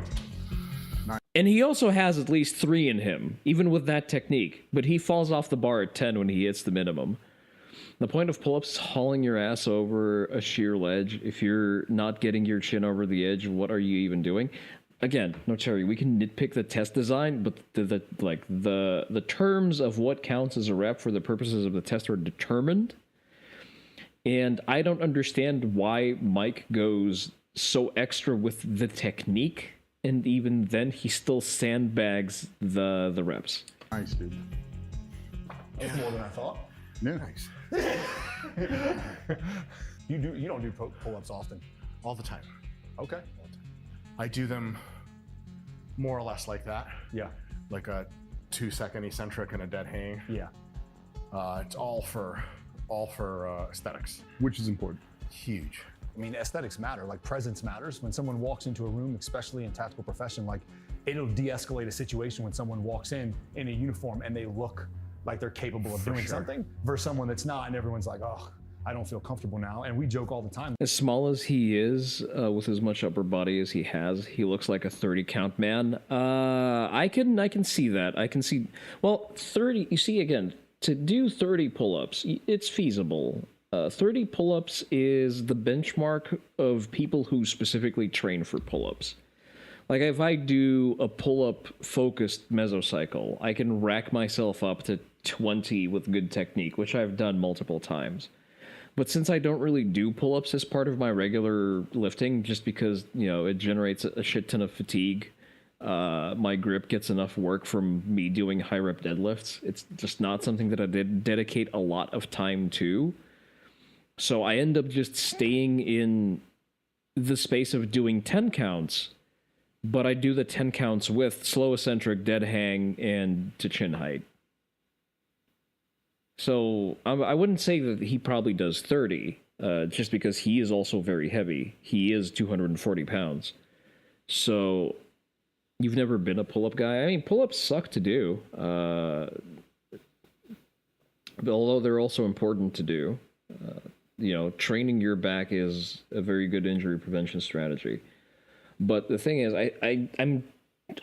And he also has at least 3 in him, even with that technique, but he falls off the bar at 10 when he hits the minimum. The point of pull-ups is hauling your ass over a sheer ledge. If you're not getting your chin over the edge, what are you even doing? Again, no Cherry, we can nitpick the test design, but the terms of what counts as a rep for the purposes of the test are determined. And I don't understand why Mike goes so extra with the technique, and even then he still sandbags the reps. Nice, dude. That's more than I thought. Yeah. Nice. You don't do pull-ups often. All the time. Okay. I do them more or less like that. Yeah. Like a 2-second eccentric and a dead hang. Yeah. It's all for aesthetics. Which is important. Huge. I mean, aesthetics matter. Like, presence matters. When someone walks into a room, especially in tactical profession, like, it'll de-escalate a situation when someone walks in a uniform and they look like they're capable of doing something, versus someone that's not, and everyone's like, oh, I don't feel comfortable now. And we joke all the time. As small as he is, with as much upper body as he has, he looks like a 30 count man. I can see that. I can see, well, 30, you see, again, to do 30 pull-ups, it's feasible. 30 pull-ups is the benchmark of people who specifically train for pull-ups. Like if I do a pull-up focused mesocycle, I can rack myself up to 20 with good technique, which I've done multiple times. But since I don't really do pull-ups as part of my regular lifting, just because, you know, it generates a shit ton of fatigue, my grip gets enough work from me doing high rep deadlifts. It's just not something that I dedicate a lot of time to. So I end up just staying in the space of doing 10 counts, but I do the 10 counts with slow eccentric, dead hang, and to chin height. So I wouldn't say that he probably does 30, just because he is also very heavy. He is 240 pounds. So you've never been a pull-up guy? I mean, pull-ups suck to do, although they're also important to do. You know, training your back is a very good injury prevention strategy. But the thing is, I'm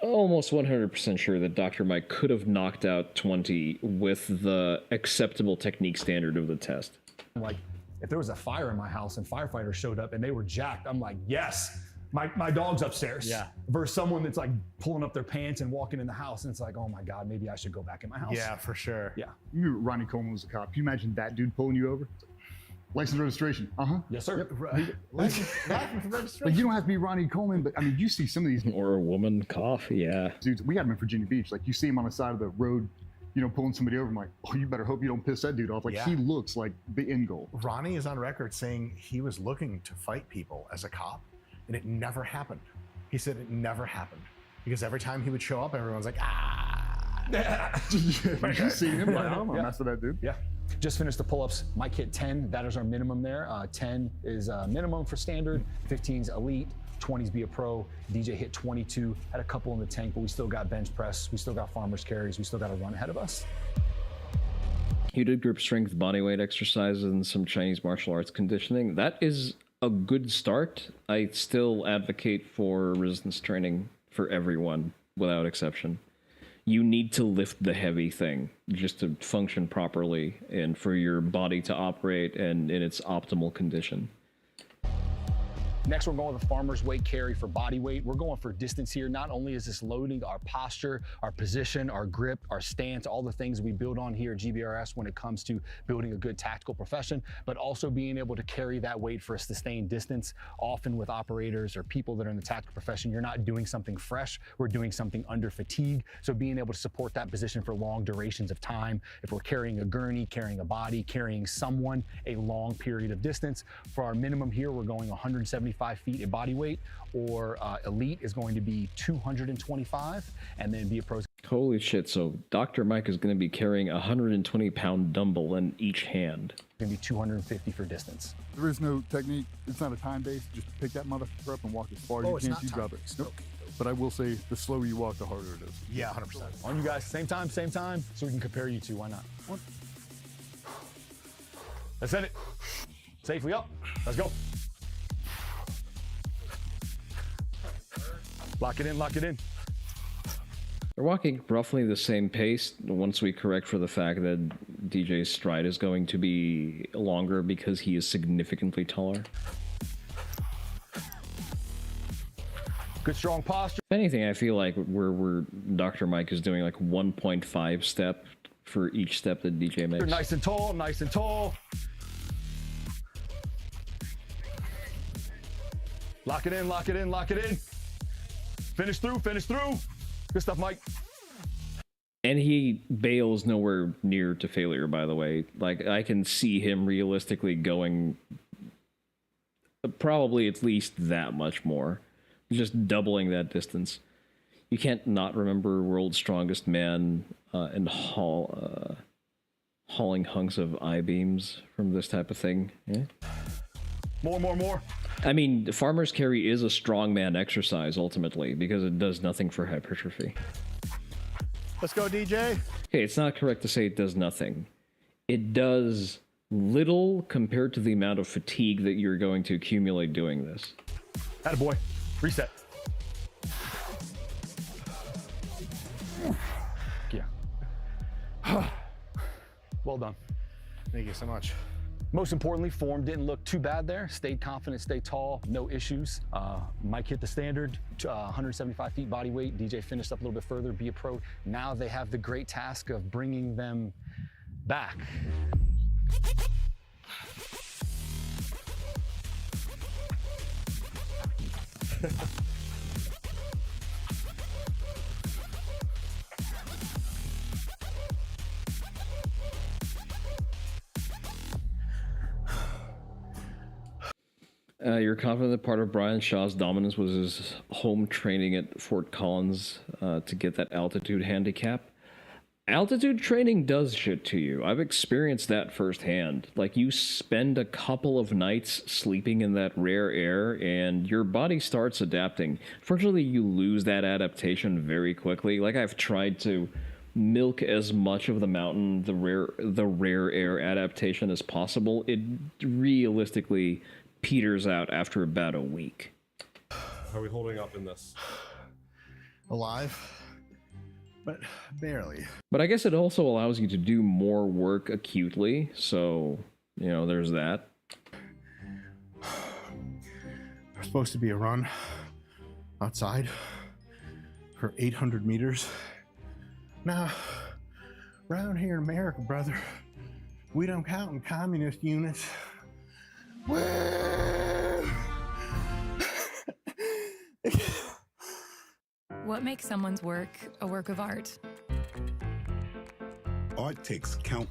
almost 100% sure that Dr. Mike could have knocked out 20 with the acceptable technique standard of the test. Like, if there was a fire in my house and firefighters showed up and they were jacked, I'm like, yes, my dog's upstairs. Yeah. Versus someone that's like pulling up their pants and walking in the house and it's like, oh my God, maybe I should go back in my house. Yeah, for sure. Yeah. You knew Ronnie Coleman was a cop. Can you imagine that dude pulling you over? License registration. Uh-huh. Yes, sir. Yep. License registration. Like, you don't have to be Ronnie Coleman, but I mean, you see some of these Or a woman cough, yeah. dudes. We got him in Virginia Beach. Like, you see him on the side of the road, you know, pulling somebody over. I'm like, oh, you better hope you don't piss that dude off. Like, Yeah. he looks like the end goal. Ronnie is on record saying he was looking to fight people as a cop, and it never happened. He said it never happened because every time he would show up, everyone's like, ah. You see him? Like, I'm not messing with that dude. Yeah. Just finished the pull-ups. Mike hit 10. That is our minimum there. 10 is minimum for standard. 15's elite. 20's be a pro. DJ hit 22. Had a couple in the tank, but we still got bench press. We still got farmers carries. We still got a run ahead of us. You did grip strength, bodyweight exercises, and some Chinese martial arts conditioning. That is a good start. I still advocate for resistance training for everyone, without exception. You need to lift the heavy thing just to function properly and for your body to operate and in its optimal condition. Next, we're going with a farmer's weight carry for body weight. We're going for distance here. Not only is this loading our posture, our position, our grip, our stance, all the things we build on here at GBRS when it comes to building a good tactical profession, but also being able to carry that weight for a sustained distance. Often with operators or people that are in the tactical profession, you're not doing something fresh. We're doing something under fatigue. So being able to support that position for long durations of time. If we're carrying a gurney, carrying a body, carrying someone a long period of distance. For our minimum here, we're going 175 feet in body weight, or elite is going to be 225, and then be a pro. Holy shit, so Dr. Mike is going to be carrying a 120-pound dumbbell in each hand. Going to be 250 for distance. There is no technique. It's not a time base. Just pick that motherfucker up and walk as far as you can. You drop it. Nope. But I will say, the slower you walk, the harder it is. Yeah, 100%. On you guys, same time, so we can compare you two. Why not? Let's hit it. Safely up. Let's go. Lock it in, lock it in. They're walking roughly the same pace once we correct for the fact that DJ's stride is going to be longer because he is significantly taller. Good strong posture. If anything, I feel like we're Dr. Mike is doing like 1.5 step for each step that DJ makes. Nice and tall, nice and tall. Lock it in, lock it in, lock it in. Finish through, finish through. Good stuff, Mike. And he bails nowhere near to failure, by the way. Like, I can see him realistically going probably at least that much more. Just doubling that distance. You can't not remember World's Strongest Man and hauling hunks of I-beams from this type of thing. Yeah? More. I mean, farmer's carry is a strongman exercise, ultimately, because it does nothing for hypertrophy. Let's go, DJ. Okay, it's not correct to say it does nothing. It does little compared to the amount of fatigue that you're going to accumulate doing this. Attaboy. Reset. Yeah. Well done. Thank you so much. Most importantly, form didn't look too bad there. Stayed confident, stayed tall, no issues. Mike hit the standard, 175 feet body weight. DJ finished up a little bit further, be a pro. Now they have the great task of bringing them back. You're confident that part of Brian Shaw's dominance was his home training at Fort Collins to get that altitude handicap? Altitude training does shit to you. I've experienced that firsthand. Like, you spend a couple of nights sleeping in that rare air and your body starts adapting. Fortunately, you lose that adaptation very quickly. Like, I've tried to milk as much of the mountain, the rare air adaptation as possible. It realistically peters out after about a week. How are we holding up in this? Alive, but barely. But I guess it also allows you to do more work acutely, so, you know, there's that. There's supposed to be a run outside for 800 meters. Now, around here in America, brother, we don't count in communist units. What makes someone's work a work of art? Art takes count.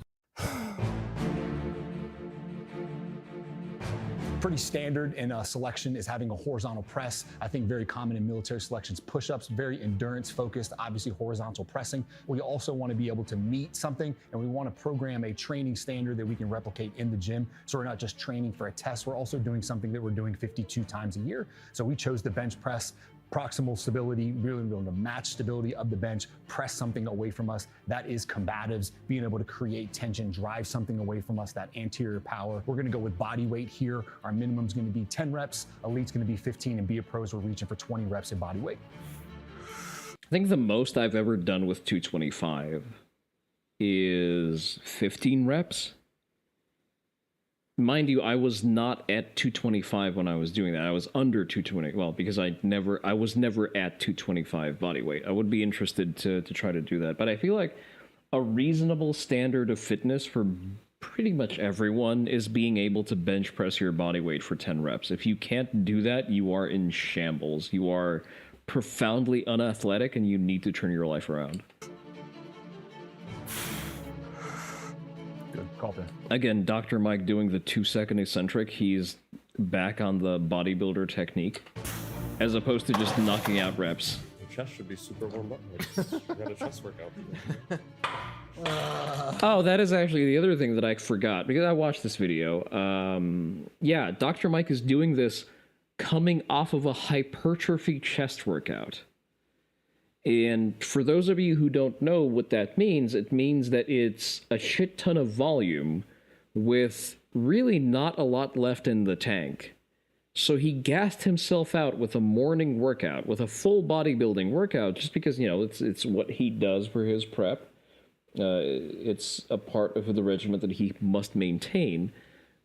Pretty standard in selection is having a horizontal press. I think very common in military selections. Push-ups, very endurance focused, obviously horizontal pressing. We also want to be able to meet something, and we want to program a training standard that we can replicate in the gym. So we're not just training for a test, we're also doing something that we're doing 52 times a year. So we chose the bench press. Proximal stability, really being able to match stability of the bench, press something away from us. That is combatives, being able to create tension, drive something away from us, that anterior power. We're gonna go with body weight here. Our minimum's gonna be 10 reps, elite's gonna be 15, and be a pros, we're reaching for 20 reps in body weight. I think the most I've ever done with 225 is 15 reps. Mind you, I was not at 225 when I was doing that. I was under 220. Well, because I was never at 225 body weight. I would be interested to try to do that. But I feel like a reasonable standard of fitness for pretty much everyone is being able to bench press your body weight for 10 reps. If you can't do that, you are in shambles. You are profoundly unathletic and you need to turn your life around. Good call there. Again, Dr. Mike doing the 2-second eccentric. He's back on the bodybuilder technique, as opposed to just knocking out reps. Your chest should be super warmed up. You got a chest workout. Oh, that is actually the other thing that I forgot, because I watched this video. Yeah, Dr. Mike is doing this coming off of a hypertrophy chest workout. And for those of you who don't know what that means, it means that it's a shit ton of volume with really not a lot left in the tank. So he gassed himself out with a morning workout, with a full bodybuilding workout, just because, you know, it's what he does for his prep. It's a part of the regimen that he must maintain.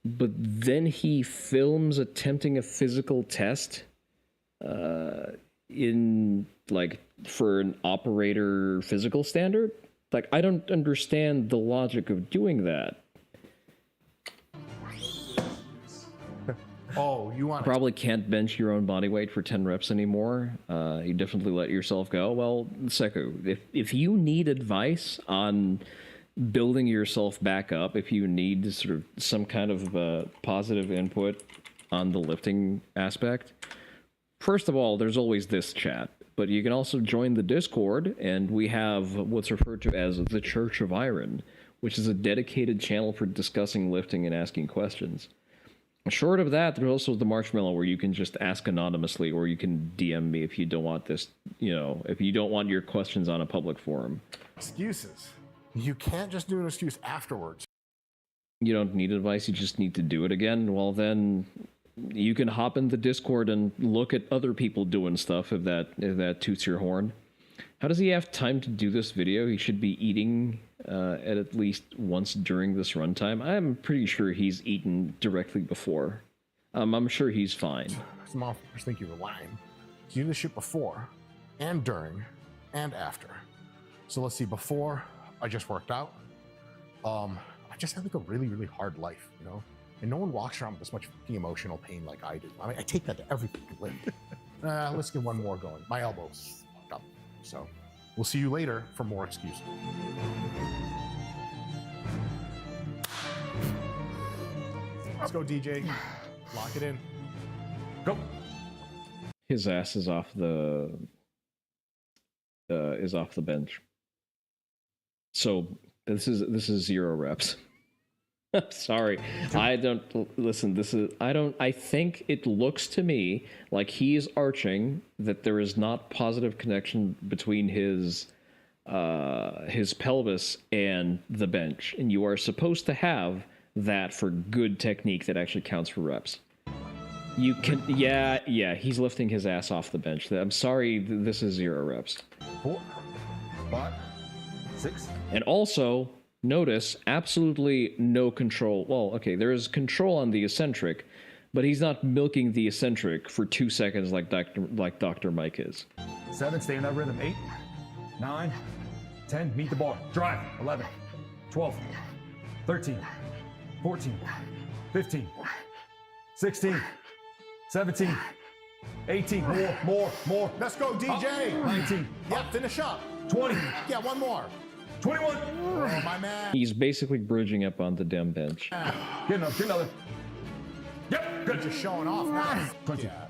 But then he films attempting a physical test in, like, for an operator physical standard. Like, I don't understand the logic of doing that. Oh, you want Probably can't bench your own body weight for 10 reps anymore. You definitely let yourself go. Well, Seku, if you need advice on building yourself back up, if you need sort of some kind of positive input on the lifting aspect, first of all, there's always this chat. But you can also join the Discord, and we have what's referred to as the Church of Iron, which is a dedicated channel for discussing lifting and asking questions. Short of that, there's also the Marshmallow, where you can just ask anonymously, or you can DM me if you don't want this, you know, if you don't want your questions on a public forum. excuses? You can't just do an excuse afterwards. You don't need advice, you just need to do it again. Well, then you can hop in the Discord and look at other people doing stuff if that toots your horn. How does he have time to do this video? He should be eating at least once during this runtime. I'm pretty sure he's eaten directly before. I'm sure he's fine. Some officers think you were lying. So you do this shit before, and during, and after. So let's see, before, I just worked out. I just had like a really, really hard life, you know? And no one walks around with this much fucking emotional pain like I do. I mean, I take that to every fucking lift. Let's get one more going. My elbow's fucked up. So we'll see you later for more excuses. Let's go, DJ. Lock it in. Go. His ass is off the bench. So this is 0 reps. I'm sorry. I don't listen. I think it looks to me like he is arching, that there is not positive connection between his pelvis and the bench, and you are supposed to have that for good technique that actually counts for reps. You can, yeah, he's lifting his ass off the bench. I'm sorry, this is 0 reps. 4, 5, 6. And also, notice absolutely no control. Well, okay, there is control on the eccentric, but he's not milking the eccentric for 2 seconds like Dr. Mike is. 7, stay in that rhythm. 8, 9, 10, meet the bar. Drive. 11, 12, 13, 14, 15, 16, 17, 18, more. Let's go, DJ. 19. Yep, finish up. 20. Yeah, one more. 21. Oh, my man. He's basically bridging up on the damn bench. Get another. Yep, good. Just showing off now. 20. Yeah.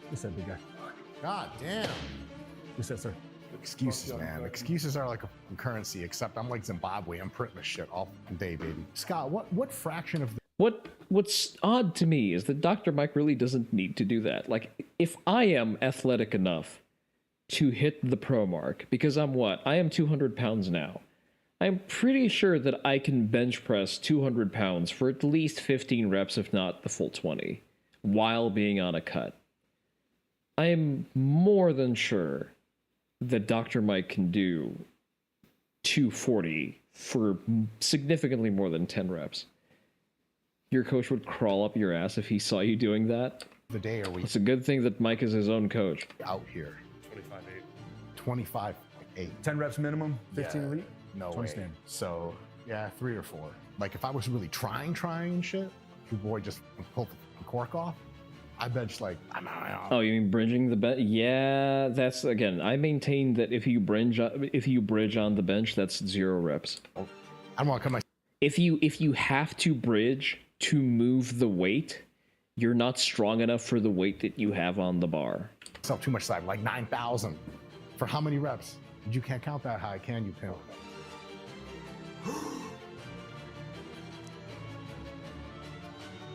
What's that, big guy? God damn. What's that, sir? Excuses, man. Excuses are like a currency, except I'm like Zimbabwe. I'm printing this shit all day, baby. Scott, what fraction of the... What's odd to me is that Dr. Mike really doesn't need to do that. Like, if I am athletic enough to hit the pro mark, because I am 200 pounds now. I'm pretty sure that I can bench press 200 pounds for at least 15 reps, if not the full 20, while being on a cut. I am more than sure that Dr. Mike can do 240 for significantly more than 10 reps. Your coach would crawl up your ass if he saw you doing that. The day are we... It's a good thing that Mike is his own coach. Out here. 25.8. 10 reps minimum, 15 elite? No 20 way. standard. So, yeah, 3 or 4. Like, if I was really trying and shit, your boy just pulled the cork off, I bench like... Oh, you mean bridging the bench? Yeah, that's, again, I maintain that if you bridge on the bench, that's 0 reps. I don't want to come... If you have to bridge to move the weight, you're not strong enough for the weight that you have on the bar. Myself too much side, like 9,000. For how many reps? You can't count that high, can you, pimp?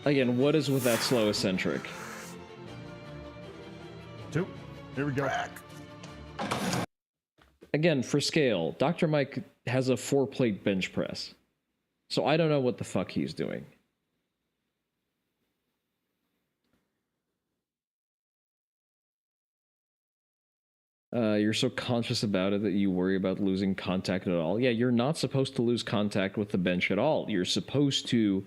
Again, what is with that slow eccentric? 2. Here we go. Again, for scale, Dr. Mike has a 4-plate bench press. So I don't know what the fuck he's doing. You're so conscious about it that you worry about losing contact at all. Yeah, you're not supposed to lose contact with the bench at all. You're supposed to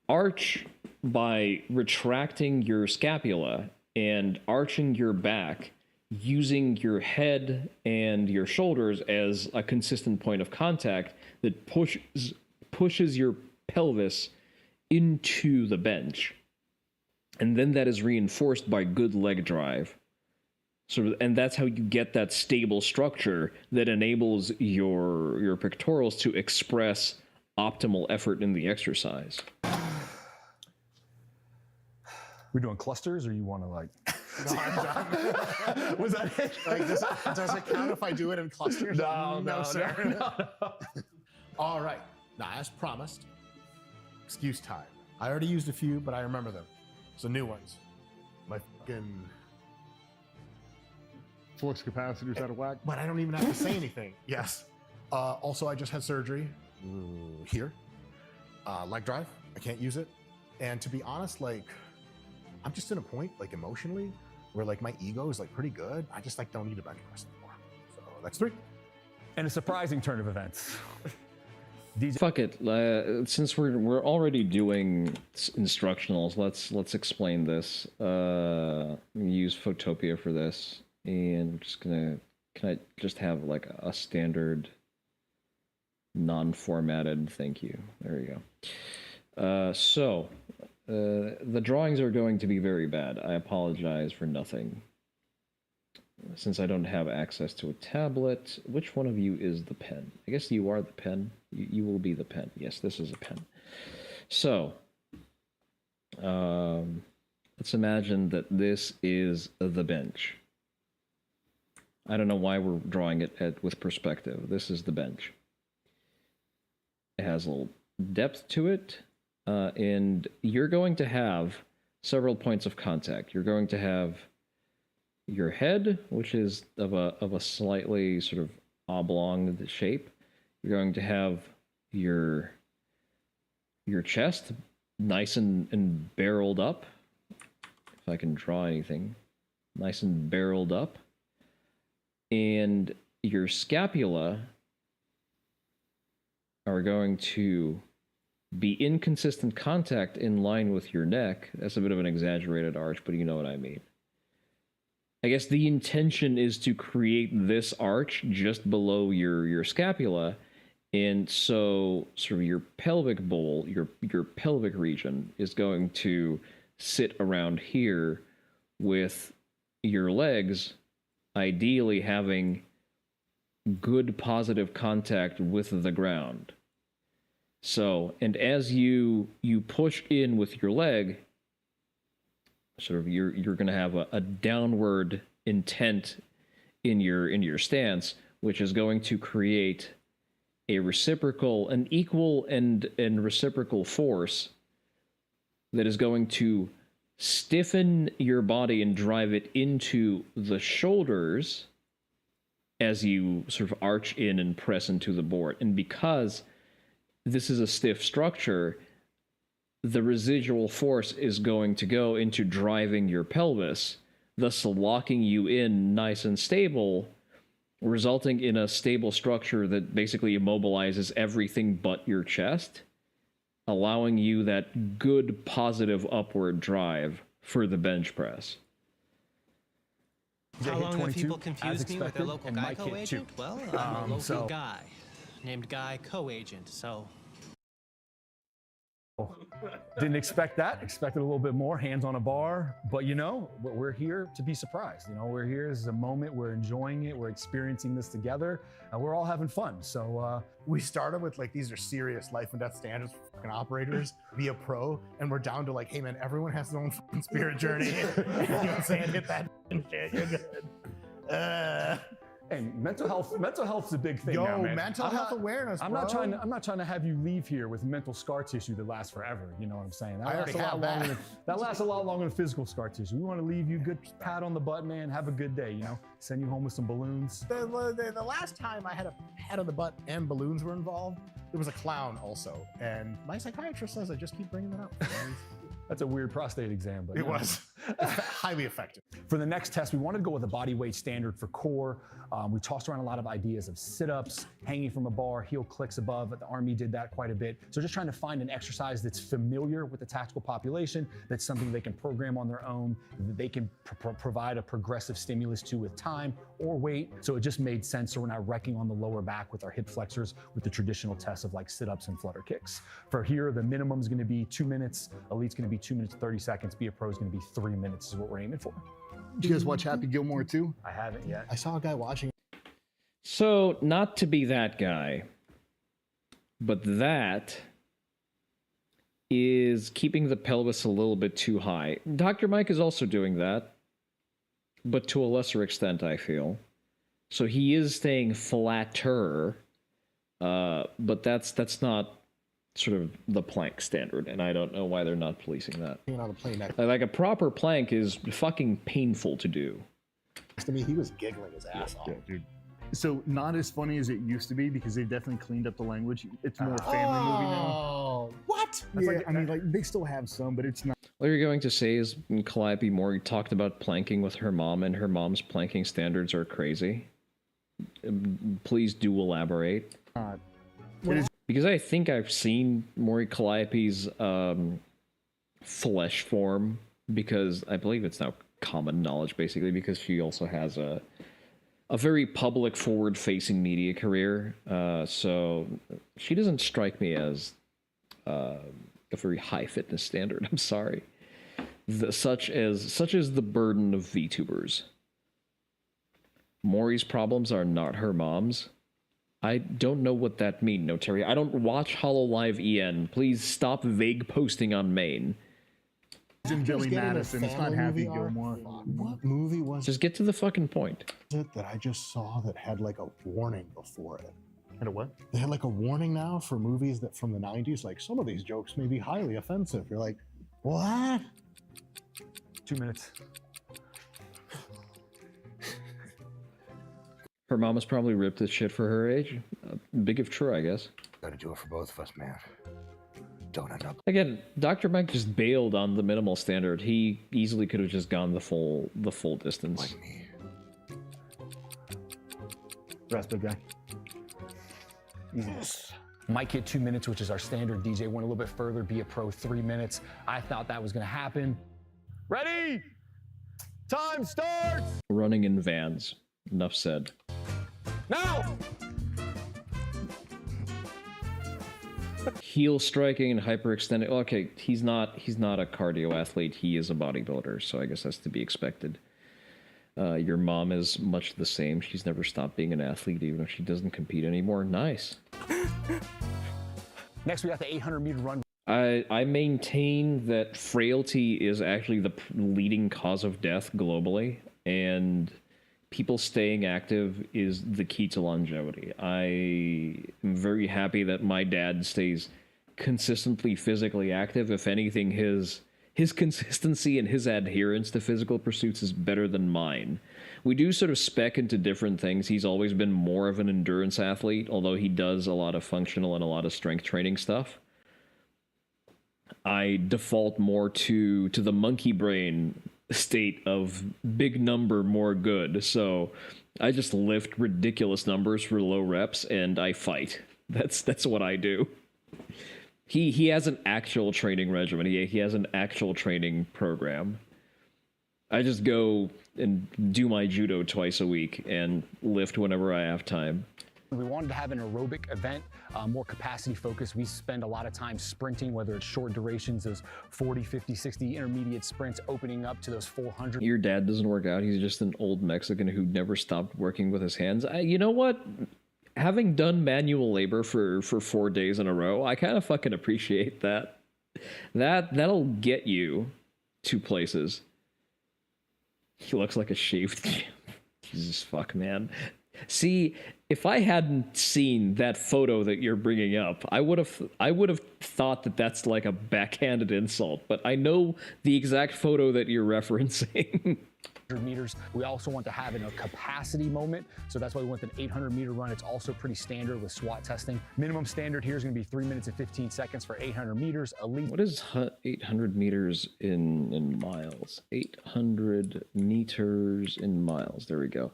arch by retracting your scapula and arching your back, using your head and your shoulders as a consistent point of contact that pushes your pelvis into the bench. And then that is reinforced by good leg drive. And that's how you get that stable structure that enables your pectorals to express optimal effort in the exercise. We doing clusters, or you want to like? No, I'm done. Was that it? Like, does it count if I do it in clusters? No, sir. no. All right. Now, as promised, excuse time. I already used a few, but I remember them. So new ones. My fucking flux capacitor's out of whack. But I don't even have to say anything. Yes. Also, I just had surgery here. Leg drive. I can't use it. And to be honest, like, I'm just in a point, like emotionally, where like my ego is like pretty good. I just like don't need a bench press anymore. That's 3. And a surprising turn of events. Fuck it. Since we're already doing instructionals, let's explain this. Use Photopia for this, and I'm just gonna can I just have like a standard non-formatted thank you. There you go. The drawings are going to be very bad. I apologize for nothing. Since I don't have access to a tablet, which one of you is the pen? I guess you are the pen. You will be the pen. Yes, this is a pen. So, let's imagine that this is the bench. I don't know why we're drawing it with perspective. This is the bench. It has a little depth to it, and you're going to have several points of contact. You're going to have your head, which is of a slightly sort of oblong shape. You're going to have your chest nice and barreled up. If I can draw anything, nice and barreled up. And your scapula are going to be in consistent contact in line with your neck. That's a bit of an exaggerated arch, but you know what I mean. I guess the intention is to create this arch just below your scapula, and so sort of your pelvic bowl, your pelvic region is going to sit around here with your legs ideally having good positive contact with the ground. So, and as you push in with your leg, sort of you're going to have a downward intent in your stance, which is going to create an equal and reciprocal force that is going to stiffen your body and drive it into the shoulders as you sort of arch in and press into the board. And because this is a stiff structure, the residual force is going to go into driving your pelvis, thus locking you in nice and stable, resulting in a stable structure that basically immobilizes everything but your chest, allowing you that good positive upward drive for the bench press. How long have people confused me with their local guy co-agent? Well, I'm a local guy named Guy Co-agent, so... Didn't expect that. Expected a little bit more, hands on a bar. But you know, we're here to be surprised. You know, we're here. This is a moment. We're enjoying it. We're experiencing this together. And we're all having fun. So we started with like, these are serious life and death standards for fucking operators. Be a pro. And we're down to like, hey man, everyone has their own fucking spirit journey. You know what I'm saying? Hit that shit. You're good. And mental health's a big thing now, man. Mental health awareness, I'm bro. not trying to have you leave here with mental scar tissue that lasts forever. You know what I'm saying? I already have that. That lasts a lot longer than physical scar tissue. We want to leave you good pat on the butt, man. Have a good day. You know, send you home with some balloons. The last time I had a pat on the butt and balloons were involved, there was a clown also, and my psychiatrist says I just keep bringing that up. That's a weird prostate exam, but it was highly effective. For the next test, we wanted to go with a body weight standard for core. We tossed around a lot of ideas of sit-ups, hanging from a bar, heel clicks above. The Army did that quite a bit. So just trying to find an exercise that's familiar with the tactical population, that's something they can program on their own, that they can provide a progressive stimulus to with time or weight. So it just made sense. So we're not wrecking on the lower back with our hip flexors with the traditional tests of like sit-ups and flutter kicks. For here, the minimum is going to be 2 minutes. Elite's going to be 2 minutes 30 seconds. Be a Pro is going to be 3 minutes is what we're aiming for. Did you guys watch Happy Gilmore too? I haven't yet. I saw a guy watching. So, not to be that guy, but that is keeping the pelvis a little bit too high. Dr. Mike is also doing that, but to a lesser extent, I feel. So he is staying flatter, but that's not sort of the plank standard, and I don't know why they're not policing that. Like a proper plank is fucking painful to do. To me, he was giggling his ass off. Yeah, dude. So not as funny as it used to be because they've definitely cleaned up the language. It's more family movie now. Oh, what? Yeah, I mean, like they still have some, but it's not. What you're going to say is Calliope Moore talked about planking with her mom, and her mom's planking standards are crazy. Please do elaborate. Because I think I've seen Mori Calliope's flesh form, because I believe it's now common knowledge, basically, because she also has a very public, forward-facing media career. So she doesn't strike me as a very high fitness standard. I'm sorry. Such as the burden of VTubers. Mori's problems are not her mom's. I don't know what that means, Notaria. I don't watch HoloLive EN. Please stop vague posting on main. Billy Madison. It's not Happy Gilmore. What movie was Just get to the fucking point. it that I just saw that had like a warning before it? And a what? They had like a warning now for movies that from the 90s, like some of these jokes may be highly offensive. You're like, what? 2 minutes. Her mom has probably ripped this shit for her age. Big if true, I guess. Gotta do it for both of us, man. Don't end up. Again, Dr. Mike just bailed on the minimal standard. He easily could have just gone the full distance. Like me. Rest, big guy. Yes. Mike hit 2 minutes, which is our standard. DJ went a little bit further, be a pro 3 minutes. I thought that was going to happen. Ready? Time starts! Running in vans. Enough said. Now! Heel striking and hyperextending. Okay, he's not a cardio athlete. He is a bodybuilder, so I guess that's to be expected. Your mom is much the same. She's never stopped being an athlete, even if she doesn't compete anymore. Nice. Next, we got the 800-meter run. I maintain that frailty is actually the leading cause of death globally, and people staying active is the key to longevity. I am very happy that my dad stays consistently physically active. If anything, his consistency and his adherence to physical pursuits is better than mine. We do sort of spec into different things. He's always been more of an endurance athlete, although he does a lot of functional and a lot of strength training stuff. I default more to the monkey brain state of big number, more good. So I just lift ridiculous numbers for low reps and I fight. That's what I do. He has an actual training regimen. He has an actual training program. I just go and do my judo twice a week and lift whenever I have time. We wanted to have an aerobic event, more capacity focused. We spend a lot of time sprinting, whether it's short durations, those 40, 50, 60 intermediate sprints, opening up to those 400. Your dad doesn't work out. He's just an old Mexican who never stopped working with his hands. You know what? Having done manual labor for 4 days in a row, I kind of fucking appreciate that. That'll get you to places. He looks like a shaved kid. Jesus fuck, man. See, if I hadn't seen that photo that you're bringing up, I would have thought that that's like a backhanded insult. But I know the exact photo that you're referencing. Meters. We also want to have a capacity moment, so that's why we went an 800-meter run. It's also pretty standard with SWAT testing. Minimum standard here is going to be 3 minutes and 15 seconds for 800 meters. Elite. What is 800 meters in miles? 800 meters in miles. There we go.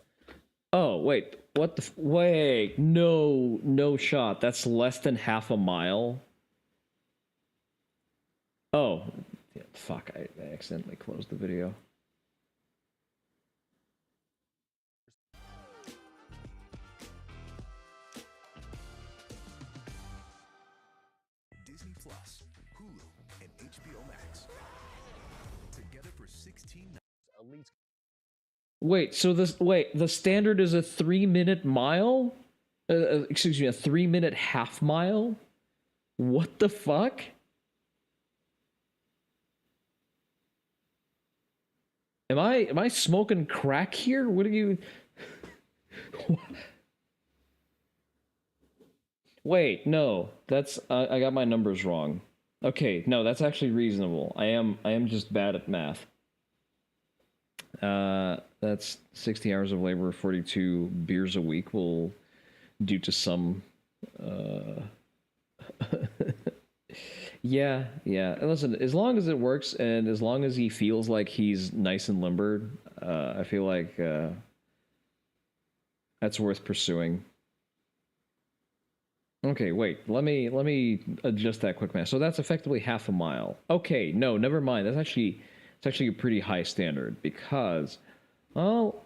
Oh, wait. What the... Wait. No shot. That's less than half a mile. Oh. Yeah, fuck. I accidentally closed the video. Disney Plus, Hulu, and HBO Max. Together for $16. Elite. Wait, so the standard is a 3-minute mile? Excuse me, a 3-minute half mile? What the fuck? Am I smoking crack here? What are you... Wait, no, that's I got my numbers wrong. Okay, no, that's actually reasonable. I am just bad at math. That's 60 hours of labor, 42 beers a week will due to some yeah. And listen, as long as it works and as long as he feels like he's nice and limber, I feel like That's worth pursuing. Okay, wait. Let me adjust that quick math. So that's effectively half a mile. Okay, no, never mind. It's actually a pretty high standard because, well,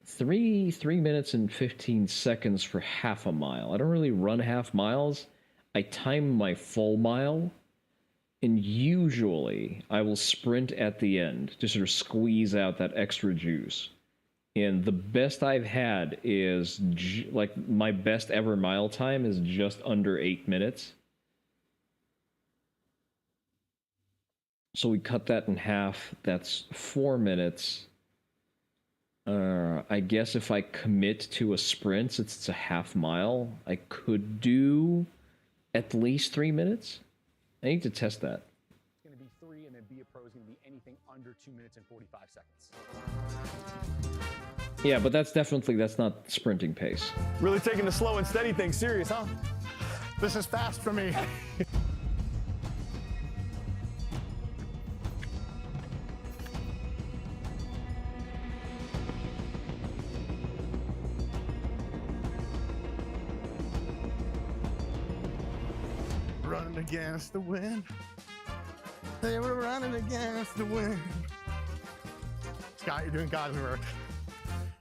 3 minutes and 15 seconds for half a mile. I don't really run half miles. I time my full mile, and usually I will sprint at the end to sort of squeeze out that extra juice. And the best I've had is, like, my best ever mile time is just under 8 minutes. So we cut that in half. That's 4 minutes. I guess if I commit to a sprint, since it's a half mile, I could do at least 3 minutes. I need to test that. It's going to be 3, and then Be a Pro is going to be anything under 2 minutes and 45 seconds. Yeah, but that's not sprinting pace. Really taking the slow and steady thing serious, huh? This is fast for me. Running against the wind. They were running against the wind. Scott, you're doing God's work.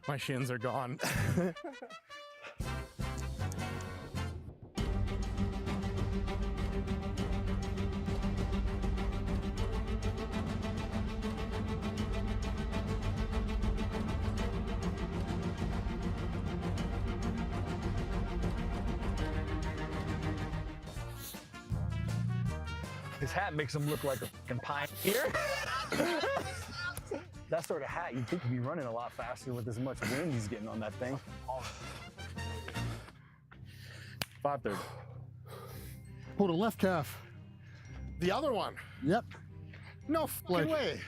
My shins are gone. His hat makes him look like a fucking pioneer. That sort of hat, you'd think he'd be running a lot faster with as much wind he's getting on that thing. 5:30. Pull the left calf. The other one? Yep. No fucking way.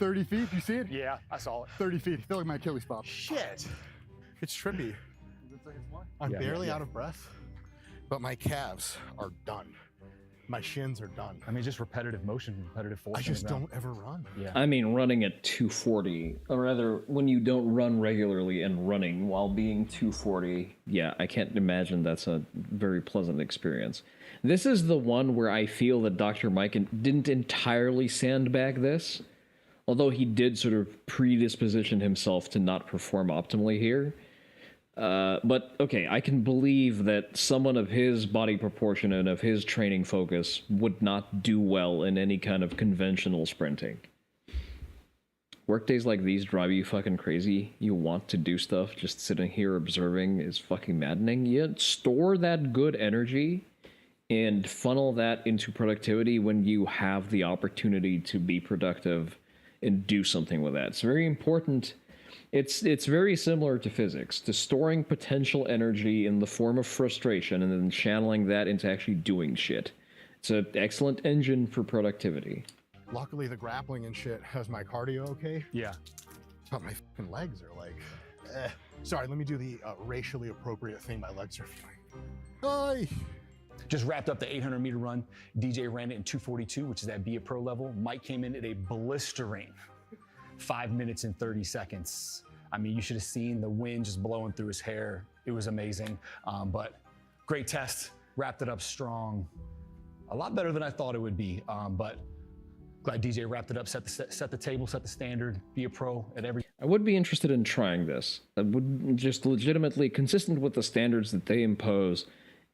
30 feet, you see it? Yeah, I saw it. 30 feet. I feel like my Achilles popped. Shit. It's trippy. I'm Yeah, barely yeah. out of breath, but my calves are done. My shins are done. I mean, just repetitive motion, repetitive force. I just don't ever run. Yeah. I mean, running at 240, or rather, when you don't run regularly and running while being 240, yeah, I can't imagine that's a very pleasant experience. This is the one where I feel that Dr. Mike didn't entirely sandbag this, although he did sort of predisposition himself to not perform optimally here. But okay, I can believe that someone of his body proportion and of his training focus would not do well in any kind of conventional sprinting. Workdays like these drive you fucking crazy. You want to do stuff, just sitting here observing is fucking maddening. You store that good energy and funnel that into productivity when you have the opportunity to be productive and do something with that. It's very important. It's very similar to physics, to storing potential energy in the form of frustration and then channeling that into actually doing shit. It's an excellent engine for productivity. Luckily, the grappling and shit has my cardio okay. Yeah. But my fucking legs are like, eh. Sorry, let me do the racially appropriate thing my legs are feeling. Hi. Just wrapped up the 800-meter run. DJ ran it in 2:42, which is at Be a Pro level. Mike came in at a blistering 5 minutes and 30 seconds. I mean, you should have seen the wind just blowing through his hair. It was amazing. But great test. Wrapped it up strong. A lot better than I thought it would be. But glad DJ wrapped it up, set the table, set the standard. Be a pro at every. I would be interested in trying this. I would just legitimately, consistent with the standards that they impose,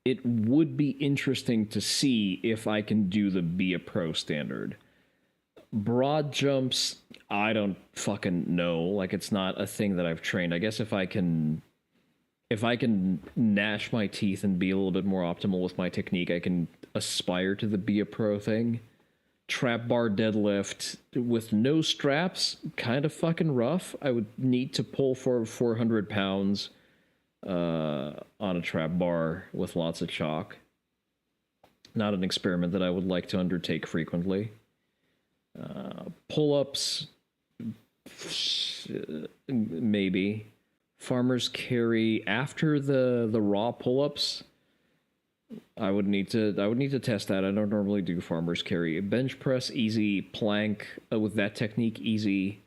it would be interesting to see if I can do the Be a Pro standard. Broad jumps, I don't fucking know. Like, it's not a thing that I've trained. I guess if I can gnash my teeth and be a little bit more optimal with my technique, I can aspire to the Be a Pro thing. Trap bar deadlift with no straps, kind of fucking rough. I would need to pull for 400 pounds on a trap bar with lots of chalk. Not an experiment that I would like to undertake frequently. Pull-ups, maybe. Farmer's carry after the raw pull-ups. I would need to test that. I don't normally do farmer's carry. Bench press easy, plank with that technique easy.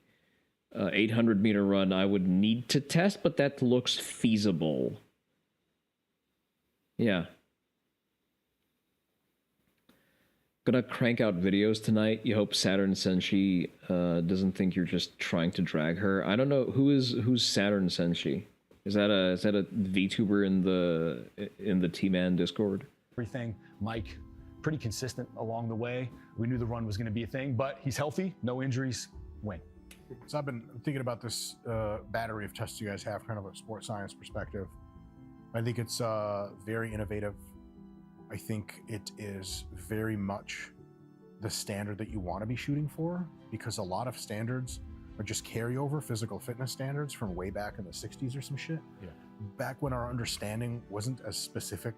800-meter run I would need to test, but that looks feasible. Yeah. Gonna crank out videos tonight. You hope Saturn Senshi doesn't think you're just trying to drag her. I don't know who's Saturn Senshi. Is that a VTuber in the T-Man Discord? Everything, Mike, pretty consistent along the way. We knew the run was going to be a thing, but he's healthy, no injuries, win. So I've been thinking about this battery of tests you guys have, kind of a sports science perspective. I think it's very innovative. I think it is very much the standard that you want to be shooting for, because a lot of standards are just carryover physical fitness standards from way back in the 60s or some shit. Yeah. Back when our understanding wasn't as specific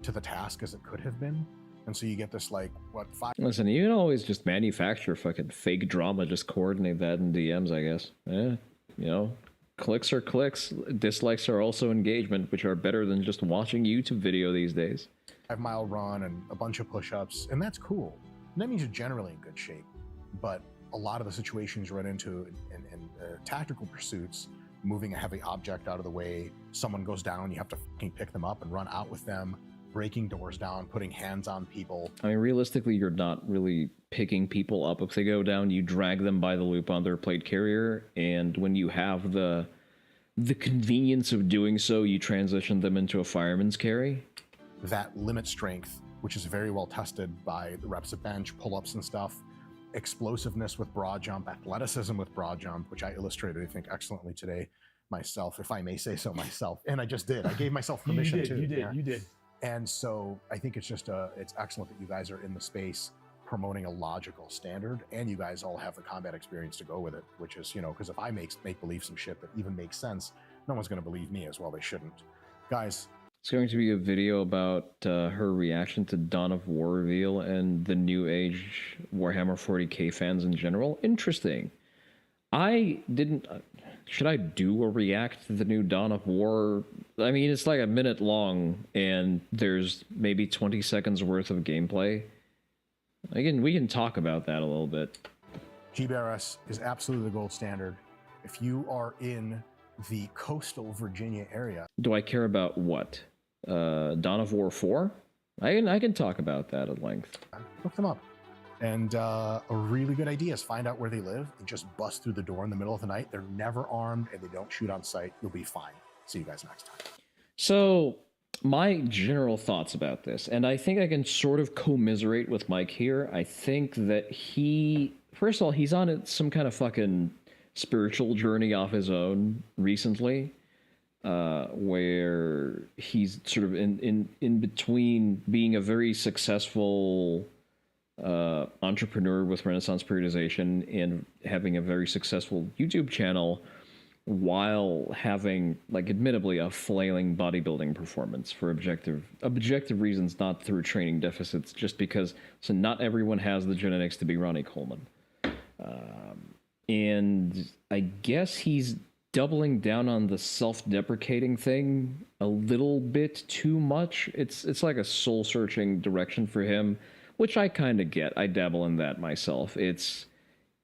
to the task as it could have been. And so you get this, like, what, 5... Listen, you can always just manufacture fucking fake drama, just coordinate that in DMs, I guess. Yeah, you know, clicks are clicks, dislikes are also engagement, which are better than just watching YouTube video these days. 5-mile run and a bunch of push-ups, and that's cool. And that means you're generally in good shape. But a lot of the situations you run into in tactical pursuits, moving a heavy object out of the way, someone goes down, you have to fucking pick them up and run out with them, breaking doors down, putting hands on people. I mean, realistically, you're not really picking people up if they go down. You drag them by the loop on their plate carrier, and when you have the convenience of doing so, you transition them into a fireman's carry. That limit strength, which is very well tested by the reps of bench, pull-ups and stuff, explosiveness with broad jump, athleticism with broad jump, which I illustrated, I think, excellently today myself, if I may say so myself. And I just did. I gave myself permission to. You did. And so I think it's just it's excellent that you guys are in the space promoting a logical standard, and you guys all have the combat experience to go with it, which is, you know, because if I make believe some shit that even makes sense, no one's going to believe me as well. They shouldn't. Guys. It's going to be a video about her reaction to Dawn of War reveal and the new age Warhammer 40k fans in general. Interesting. I didn't... Should I do a react to the new Dawn of War? I mean, it's like a minute long, and there's maybe 20 seconds worth of gameplay. Again, we can talk about that a little bit. GBRS is absolutely the gold standard. If you are in the coastal Virginia area... Do I care about what? Dawn of War 4? I can talk about that at length. Look them up. And a really good idea is find out where they live and just bust through the door in the middle of the night. They're never armed and they don't shoot on sight. You'll be fine. See you guys next time. So, my general thoughts about this, and I think I can sort of commiserate with Mike here. I think that first of all, he's on some kind of fucking spiritual journey off his own recently, where he's sort of in between being a very successful entrepreneur with Renaissance periodization and having a very successful YouTube channel, while having, like, admittedly a flailing bodybuilding performance for objective reasons, not through training deficits, just because not everyone has the genetics to be Ronnie Coleman. And I guess he's doubling down on the self-deprecating thing a little bit too much. It's like a soul-searching direction for him, which I kind of get. I dabble in that myself. It's,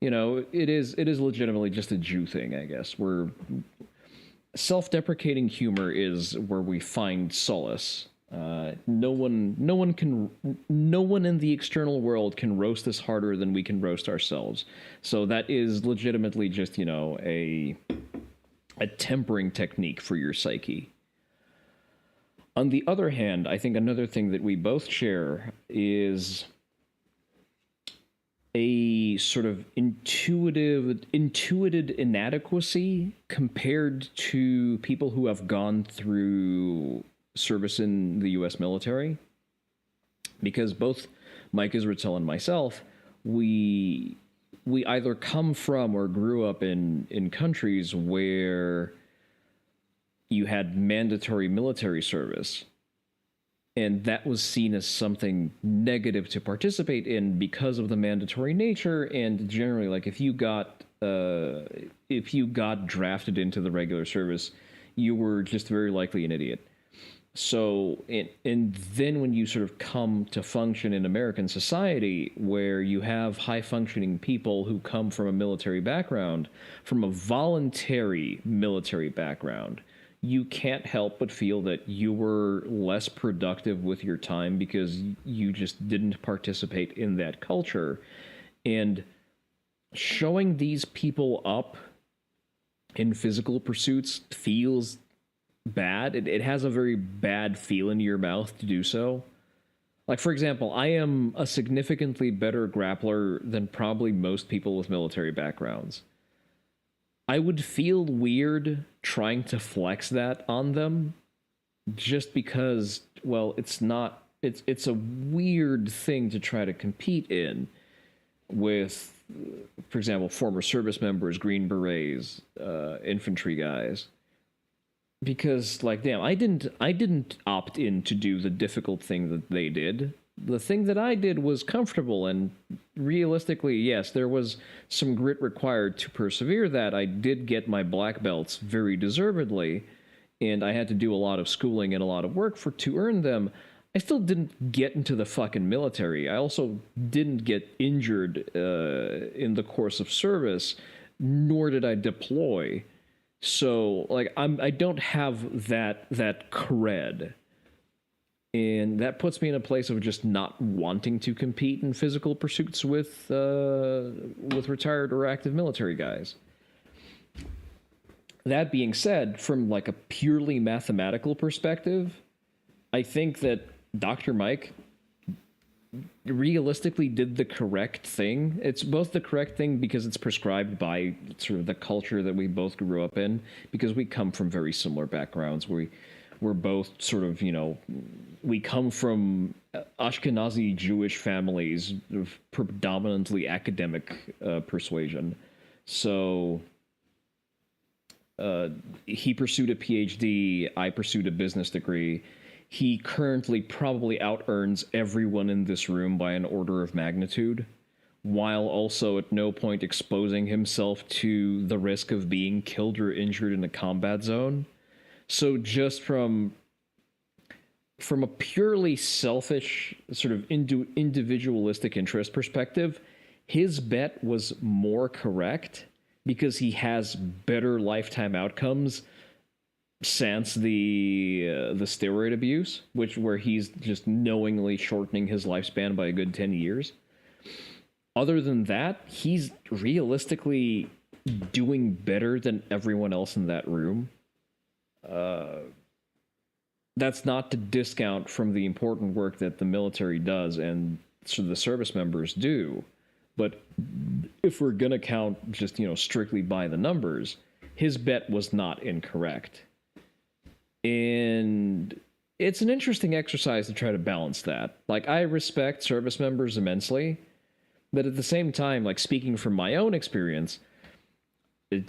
you know, it is legitimately just a Jew thing, I guess, where self-deprecating humor is where we find solace. No one in the external world can roast us harder than we can roast ourselves. So that is legitimately just, you know, a tempering technique for your psyche. On the other hand, I think another thing that we both share is a sort of intuited inadequacy compared to people who have gone through service in the U.S. military. Because both Mike Israel and myself, we either come from or grew up in countries where you had mandatory military service, and that was seen as something negative to participate in because of the mandatory nature. And generally, like, if you got drafted into the regular service, you were just very likely an idiot. So, and then when you sort of come to function in American society, where you have high-functioning people who come from a military background, from a voluntary military background, you can't help but feel that you were less productive with your time because you just didn't participate in that culture. And showing these people up in physical pursuits feels bad. It has a very bad feel in your mouth to do so. Like, for example, I am a significantly better grappler than probably most people with military backgrounds. I would feel weird trying to flex that on them just because, well, it's a weird thing to try to compete in with, for example, former service members, Green Berets, infantry guys. Because, like, damn, I didn't opt in to do the difficult thing that they did. The thing that I did was comfortable, and realistically, yes, there was some grit required to persevere that. I did get my black belts very deservedly, and I had to do a lot of schooling and a lot of work to earn them. I still didn't get into the fucking military. I also didn't get injured in the course of service, nor did I deploy. So, like, I don't have that cred, and that puts me in a place of just not wanting to compete in physical pursuits with retired or active military guys. That being said, from like a purely mathematical perspective, I think that Dr. Mike realistically did the correct thing. It's both the correct thing because it's prescribed by sort of the culture that we both grew up in, because we come from very similar backgrounds. We're both sort of, you know, we come from Ashkenazi Jewish families of predominantly academic persuasion. So he pursued a PhD, I pursued a business degree. He currently probably out-earns everyone in this room by an order of magnitude, while also at no point exposing himself to the risk of being killed or injured in a combat zone. So just from a purely selfish, sort of individualistic interest perspective, his bet was more correct because he has better lifetime outcomes sans the steroid abuse, where he's just knowingly shortening his lifespan by a good 10 years. Other than that, he's realistically doing better than everyone else in that room. That's not to discount from the important work that the military does and so the service members do, but if we're gonna count just, you know, strictly by the numbers, his bet was not incorrect. And it's an interesting exercise to try to balance that. Like, I respect service members immensely, but at the same time, like, speaking from my own experience, at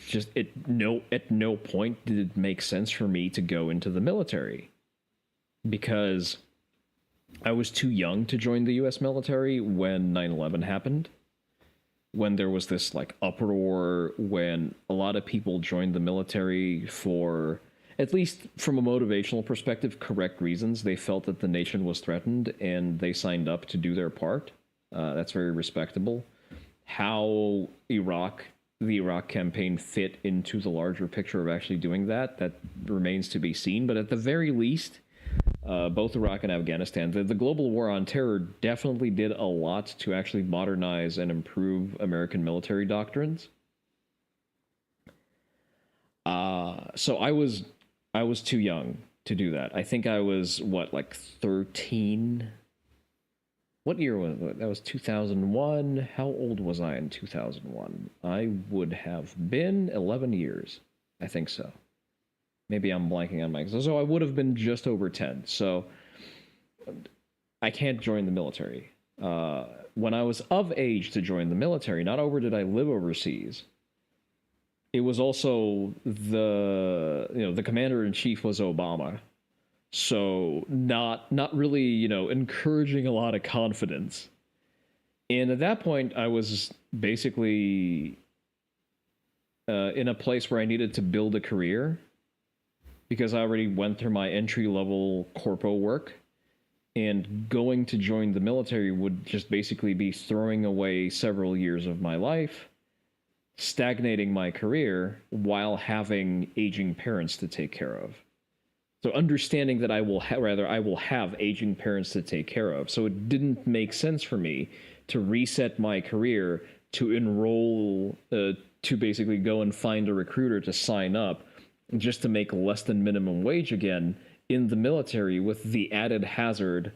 no point did it make sense for me to go into the military, because I was too young to join the US military when 9/11 happened, when there was this like uproar, when a lot of people joined the military for, at least from a motivational perspective, correct reasons. They felt that the nation was threatened and they signed up to do their part. That's very respectable. How the Iraq campaign fit into the larger picture of actually doing that remains to be seen. But at the very least, both Iraq and Afghanistan, the global war on terror definitely did a lot to actually modernize and improve American military doctrines. So I was too young to do that. I think I was, like 13? What year was it? That was 2001. How old was I in 2001? I would have been 11 years. I think so. Maybe I'm blanking on my... So I would have been just over 10. So I can't join the military. When I was of age to join the military, not only did I live overseas, it was also the commander-in-chief was Obama. So not really, encouraging a lot of confidence. And at that point, I was basically in a place where I needed to build a career, because I already went through my entry-level corpo work, and going to join the military would just basically be throwing away several years of my life, stagnating my career, while having aging parents to take care of. So understanding that I will have aging parents to take care of. So it didn't make sense for me to reset my career, to enroll, to basically go and find a recruiter to sign up just to make less than minimum wage again in the military, with the added hazard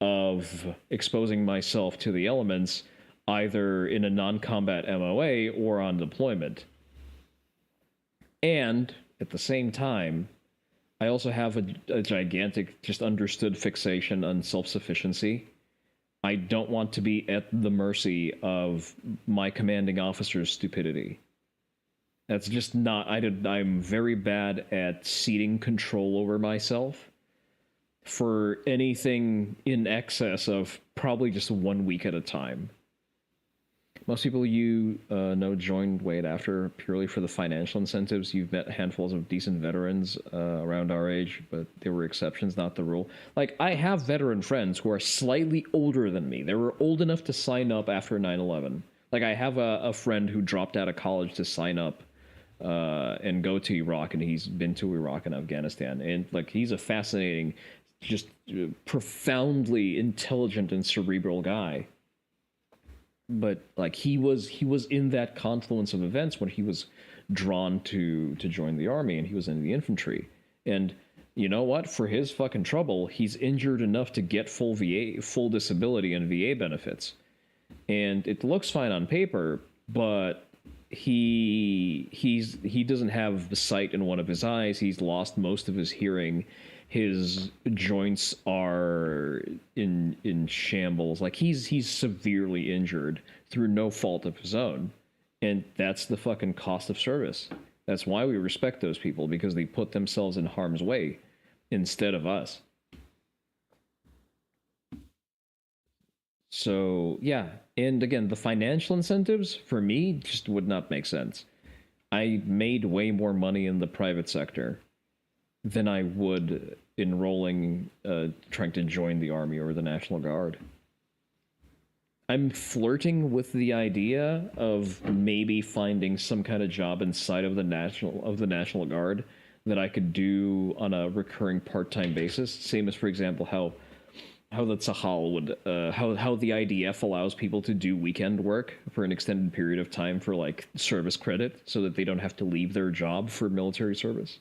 of exposing myself to the elements either in a non-combat MOA or on deployment. And at the same time, I also have a gigantic, just understood fixation on self-sufficiency. I don't want to be at the mercy of my commanding officer's stupidity. That's just not, I'm very bad at ceding control over myself for anything in excess of probably just 1 week at a time. Most people you know joined Wade after purely for the financial incentives. You've met handfuls of decent veterans around our age, but there were exceptions, not the rule. Like, I have veteran friends who are slightly older than me. They were old enough to sign up after 9/11. Like, I have a friend who dropped out of college to sign up and go to Iraq, and he's been to Iraq and Afghanistan. And, like, he's a fascinating, just profoundly intelligent and cerebral guy. But like he was in that confluence of events when he was drawn to join the army, and he was in the infantry. And you know what? For his fucking trouble, he's injured enough to get full disability and VA benefits. And it looks fine on paper, but he doesn't have the sight in one of his eyes. He's lost most of his hearing. His joints are in shambles. Like, he's severely injured through no fault of his own. And that's the fucking cost of service. That's why we respect those people, because they put themselves in harm's way instead of us. So, yeah. And again, the financial incentives, for me, just would not make sense. I made way more money in the private sector than I would enrolling, trying to join the Army or the National Guard. I'm flirting with the idea of maybe finding some kind of job inside of the National Guard that I could do on a recurring part-time basis. Same as, for example, how the Tzahal would, how the IDF allows people to do weekend work for an extended period of time for, like, service credit, so that they don't have to leave their job for military service.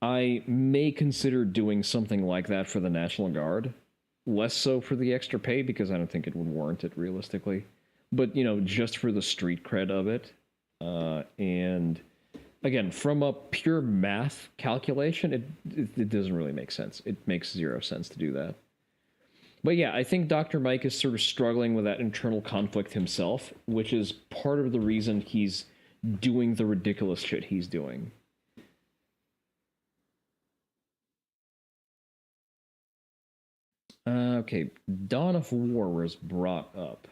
I may consider doing something like that for the National Guard. Less so for the extra pay, because I don't think it would warrant it realistically. But, you know, just for the street cred of it. And again, from a pure math calculation, it doesn't really make sense. It makes zero sense to do that. But yeah, I think Dr. Mike is sort of struggling with that internal conflict himself, which is part of the reason he's doing the ridiculous shit he's doing. Okay, Dawn of War was brought up.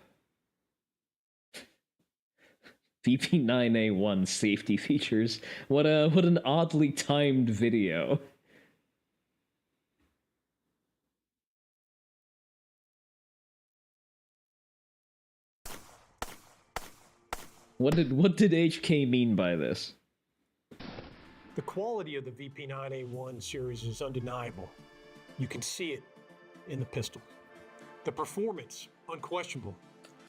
VP9A1 safety features. What an oddly timed video. What did HK mean by this? The quality of the VP9A1 series is undeniable. You can see it in the pistol. The performance, unquestionable.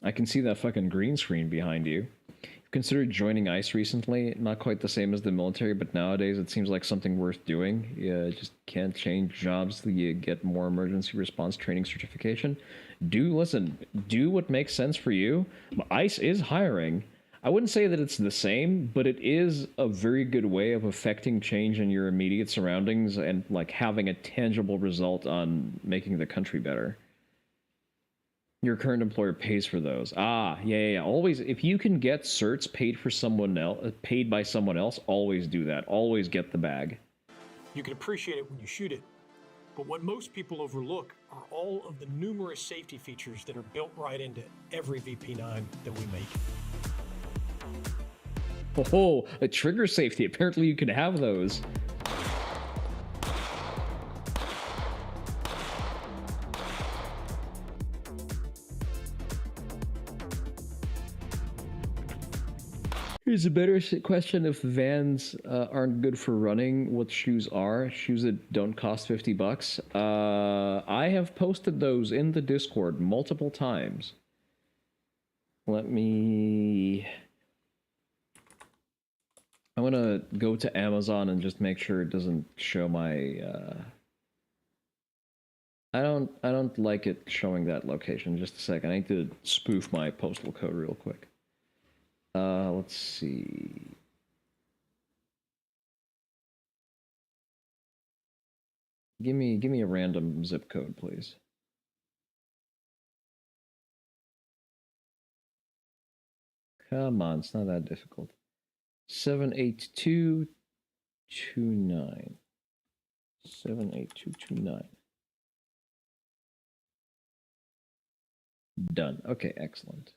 I can see that fucking green screen behind you. You've considered joining ICE recently. Not quite the same as the military, but nowadays it seems like something worth doing. You just can't change jobs till you get more emergency response training certification. Do what makes sense for you. ICE is hiring. I wouldn't say that it's the same, but it is a very good way of affecting change in your immediate surroundings and, like, having a tangible result on making the country better. Your current employer pays for those. Yeah. Always, if you can get certs paid by someone else, always do that. Always get the bag. You can appreciate it when you shoot it, but what most people overlook are all of the numerous safety features that are built right into every VP9 that we make. Oh, a trigger safety. Apparently you can have those. is a better question if Vans aren't good for running. What shoes are? Shoes that don't cost $50. I have posted those in the Discord multiple times. Let me... I want to go to Amazon and just make sure it doesn't show my... I don't like it showing that location. Just a second. I need to spoof my postal code real quick. Let's see. Give me a random zip code, please. Come on, it's not that difficult. 78229. 78229. Done. Okay, excellent.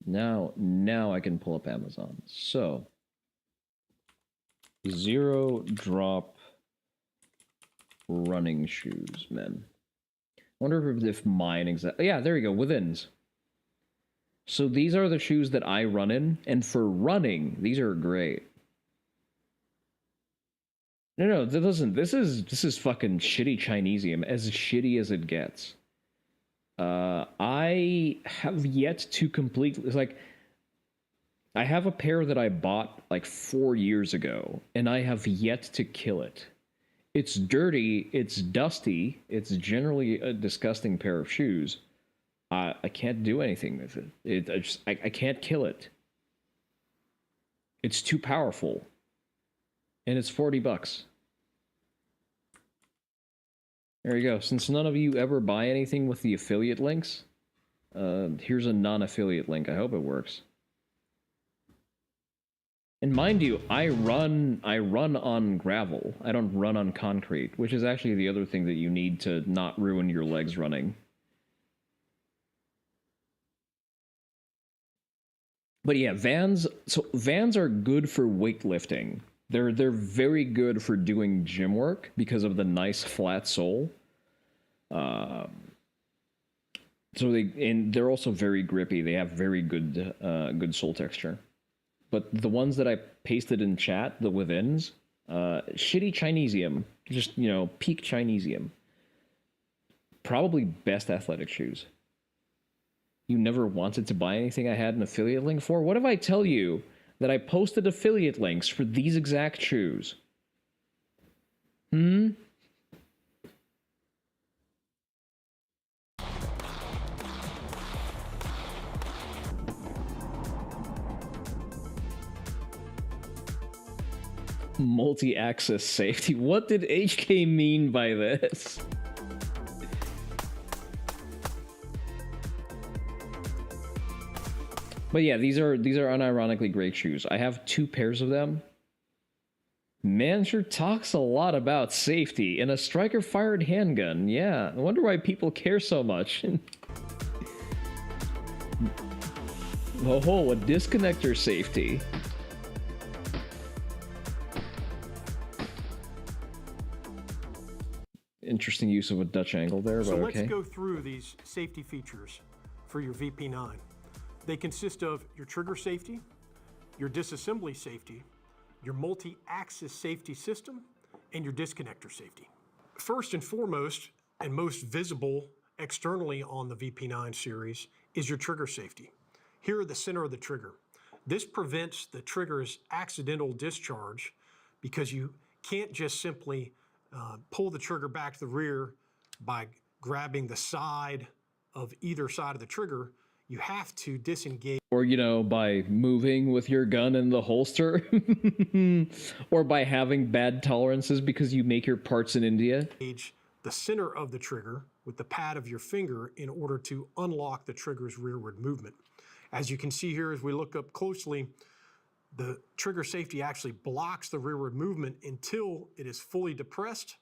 Now I can pull up Amazon. So, zero drop running shoes, men. I wonder if mine exactly. Yeah, there you go. Withins. So these are the shoes that I run in, and for running, these are great. No, that doesn't. This is fucking shitty Chinesium, as shitty as it gets. I have yet to completely... It's like, I have a pair that I bought like 4 years ago, and I have yet to kill it. It's dirty, it's dusty, it's generally a disgusting pair of shoes. I can't do anything with it. I can't kill it. It's too powerful. And it's $40. There you go. Since none of you ever buy anything with the affiliate links, here's a non-affiliate link. I hope it works. And mind you, I run on gravel. I don't run on concrete, which is actually the other thing that you need to not ruin your legs running. But yeah, Vans are good for weightlifting. They're very good for doing gym work because of the nice flat sole. So they're also very grippy. They have very good good sole texture. But the ones that I pasted in chat, the Withins, shitty Chinesium, just peak Chinesium. Probably best athletic shoes. You never wanted to buy anything I had an affiliate link for? What if I tell you that I posted affiliate links for these exact shoes? Multi-axis safety. What did HK mean by this? But yeah, these are unironically great shoes. I have 2 pairs of them. Man sure talks a lot about safety in a striker-fired handgun. Yeah, I wonder why people care so much. Oh, a disconnector safety. Interesting use of a Dutch angle there, but okay. So let's go through these safety features for your VP9. They consist of your trigger safety, your disassembly safety, your multi-axis safety system, and your disconnector safety. First and foremost, and most visible externally on the VP9 series, is your trigger safety. Here at the center of the trigger. This prevents the trigger's accidental discharge because you can't just simply pull the trigger back to the rear by grabbing the side of either side of the trigger. You have to disengage. Or, by moving with your gun in the holster. Or by having bad tolerances because you make your parts in India. The center of the trigger with the pad of your finger in order to unlock the trigger's rearward movement. As you can see here, as we look up closely, the trigger safety actually blocks the rearward movement until it is fully depressed,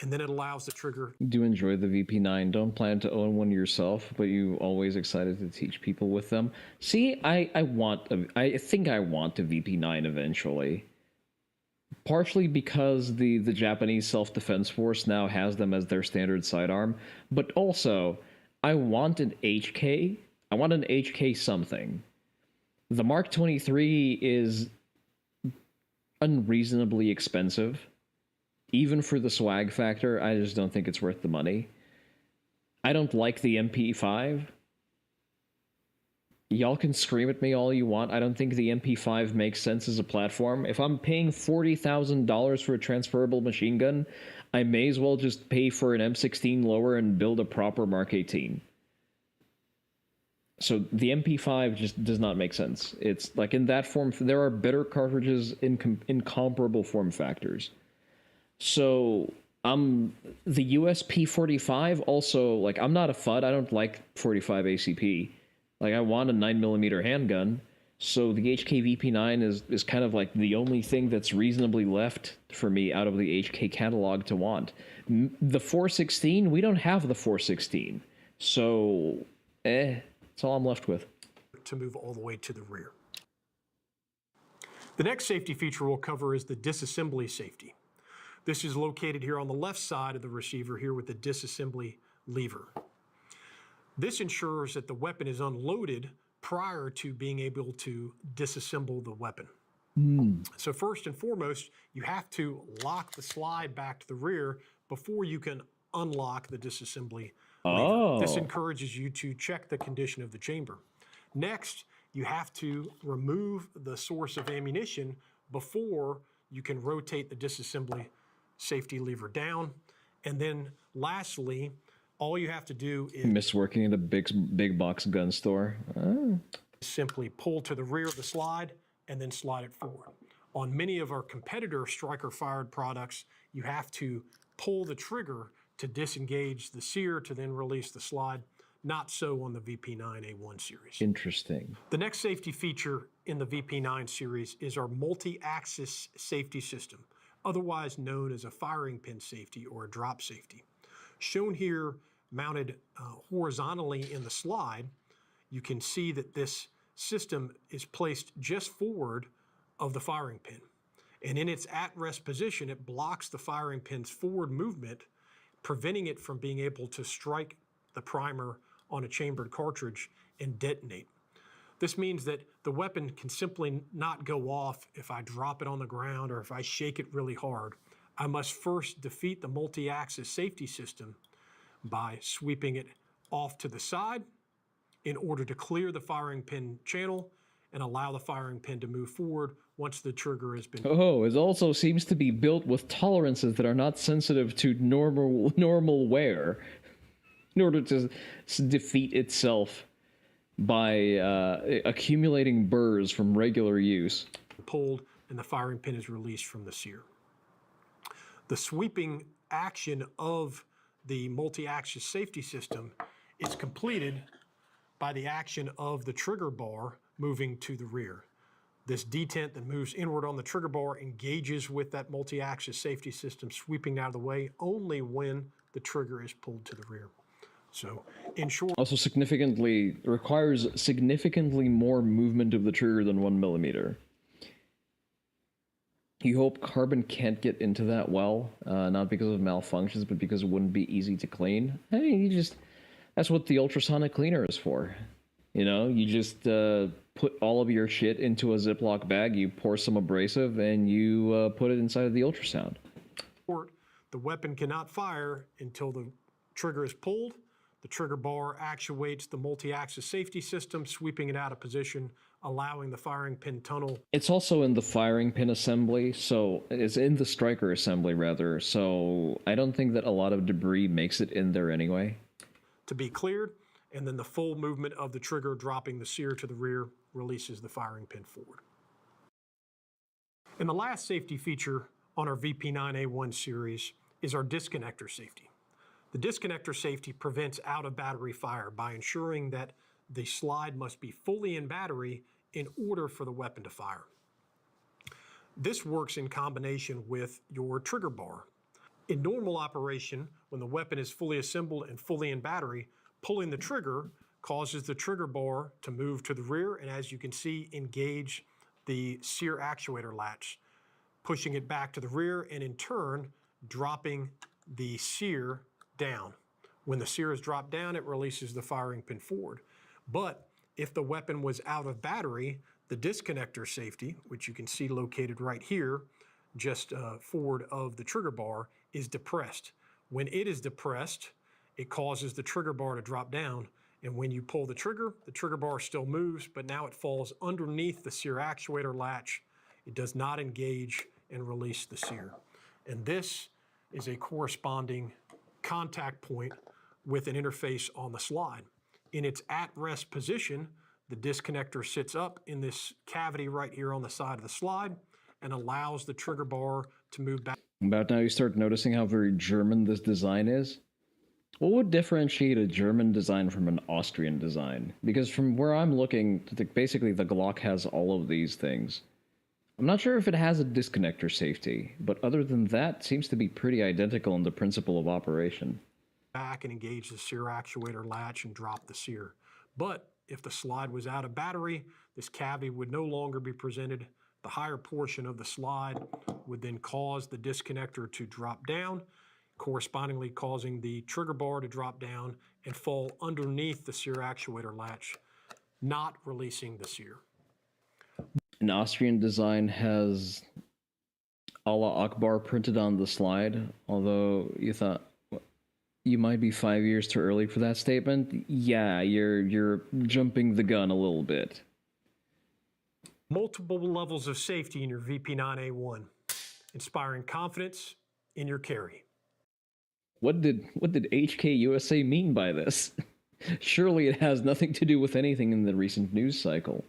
and then it allows the trigger. Do enjoy the VP9. Don't plan to own one yourself, but you always excited to teach people with them. See, I think I want a VP9 eventually. Partially because the Japanese self-defense force now has them as their standard sidearm, but also I want an HK. I want an HK something. The Mark 23 is unreasonably expensive. Even for the swag factor, I just don't think it's worth the money. I don't like the MP5. Y'all can scream at me all you want. I don't think the MP5 makes sense as a platform. If I'm paying $40,000 for a transferable machine gun, I may as well just pay for an M16 lower and build a proper Mark 18. So the MP5 just does not make sense. It's like in that form, there are better cartridges in comparable form factors. So the USP 45 also, like, I'm not a FUD. I don't like 45 ACP. Like, I want a 9mm handgun. So the HK VP9 is kind of like the only thing that's reasonably left for me out of the HK catalog to want. The 416, we don't have the 416. So, that's all I'm left with. To move all the way to the rear. The next safety feature we'll cover is the disassembly safety. This is located here on the left side of the receiver here with the disassembly lever. This ensures that the weapon is unloaded prior to being able to disassemble the weapon. So first and foremost, you have to lock the slide back to the rear before you can unlock the disassembly lever. This encourages you to check the condition of the chamber. Next, you have to remove the source of ammunition before you can rotate the disassembly safety lever down. And then lastly, all you have to do is miss working in a big box gun store. simply pull to the rear of the slide and then slide it forward. On many of our competitor striker-fired products, you have to pull the trigger to disengage the sear to then release the slide. Not so on the VP9A1 series. Interesting. The next safety feature in the VP9 series is our multi-axis safety system, otherwise known as a firing pin safety or a drop safety. Shown here, mounted horizontally in the slide, you can see that this system is placed just forward of the firing pin. And in its at-rest position, it blocks the firing pin's forward movement, preventing it from being able to strike the primer on a chambered cartridge and detonate. This means that the weapon can simply not go off if I drop it on the ground or if I shake it really hard. I must first defeat the multi-axis safety system by sweeping it off to the side in order to clear the firing pin channel and allow the firing pin to move forward once the trigger has been... Oh, it also seems to be built with tolerances that are not sensitive to normal wear in order to defeat itself by accumulating burrs from regular use. Pulled and the firing pin is released from the sear. The sweeping action of the multi-axis safety system is completed by the action of the trigger bar moving to the rear. This detent that moves inward on the trigger bar engages with that multi-axis safety system sweeping out of the way only when the trigger is pulled to the rear. So, in short... Also requires significantly more movement of the trigger than 1mm. You hope carbon can't get into that well, not because of malfunctions, but because it wouldn't be easy to clean. I mean, that's what the ultrasonic cleaner is for. You know, you just put all of your shit into a Ziploc bag, you pour some abrasive, and you put it inside of the ultrasound. The weapon cannot fire until the trigger is pulled. The trigger bar actuates the multi-axis safety system, sweeping it out of position, allowing the firing pin tunnel. It's also in the firing pin assembly, so it's in the striker assembly, rather, so I don't think that a lot of debris makes it in there anyway. To be cleared, and then the full movement of the trigger dropping the sear to the rear releases the firing pin forward. And the last safety feature on our VP9A1 series is our disconnector safety. The disconnector safety prevents out-of-battery fire by ensuring that the slide must be fully in battery in order for the weapon to fire. This works in combination with your trigger bar. In normal operation, when the weapon is fully assembled and fully in battery, pulling the trigger causes the trigger bar to move to the rear and, as you can see, engage the sear actuator latch, pushing it back to the rear and in turn dropping the sear down. When the sear is dropped down, it releases the firing pin forward. But if the weapon was out of battery, The disconnector safety, which you can see located right here, just forward of the trigger bar, is depressed. When it is depressed, it causes the trigger bar to drop down, and when you pull the trigger bar still moves, but now it falls underneath the sear actuator latch. It does not engage and release the sear. And this is a corresponding contact point with an interface on the slide. In its at-rest position, the disconnector sits up in this cavity right here on the side of the slide and allows the trigger bar to move back. About now you start noticing how very German this design is. What would differentiate a German design from an Austrian design? Because from where I'm looking, basically the Glock has all of these things. I'm not sure if it has a disconnector safety, but other than that, it seems to be pretty identical in the principle of operation. Back and engage the sear actuator latch and drop the sear. But if the slide was out of battery, this cavity would no longer be presented. The higher portion of the slide would then cause the disconnector to drop down, correspondingly causing the trigger bar to drop down and fall underneath the sear actuator latch, not releasing the sear. An Austrian design has Allah Akbar printed on the slide, although you thought you might be 5 years too early for that statement. Yeah, you're jumping the gun a little bit. Multiple levels of safety in your VP9A1, inspiring confidence in your carry. What did HK USA mean by this? Surely it has nothing to do with anything in the recent news cycle.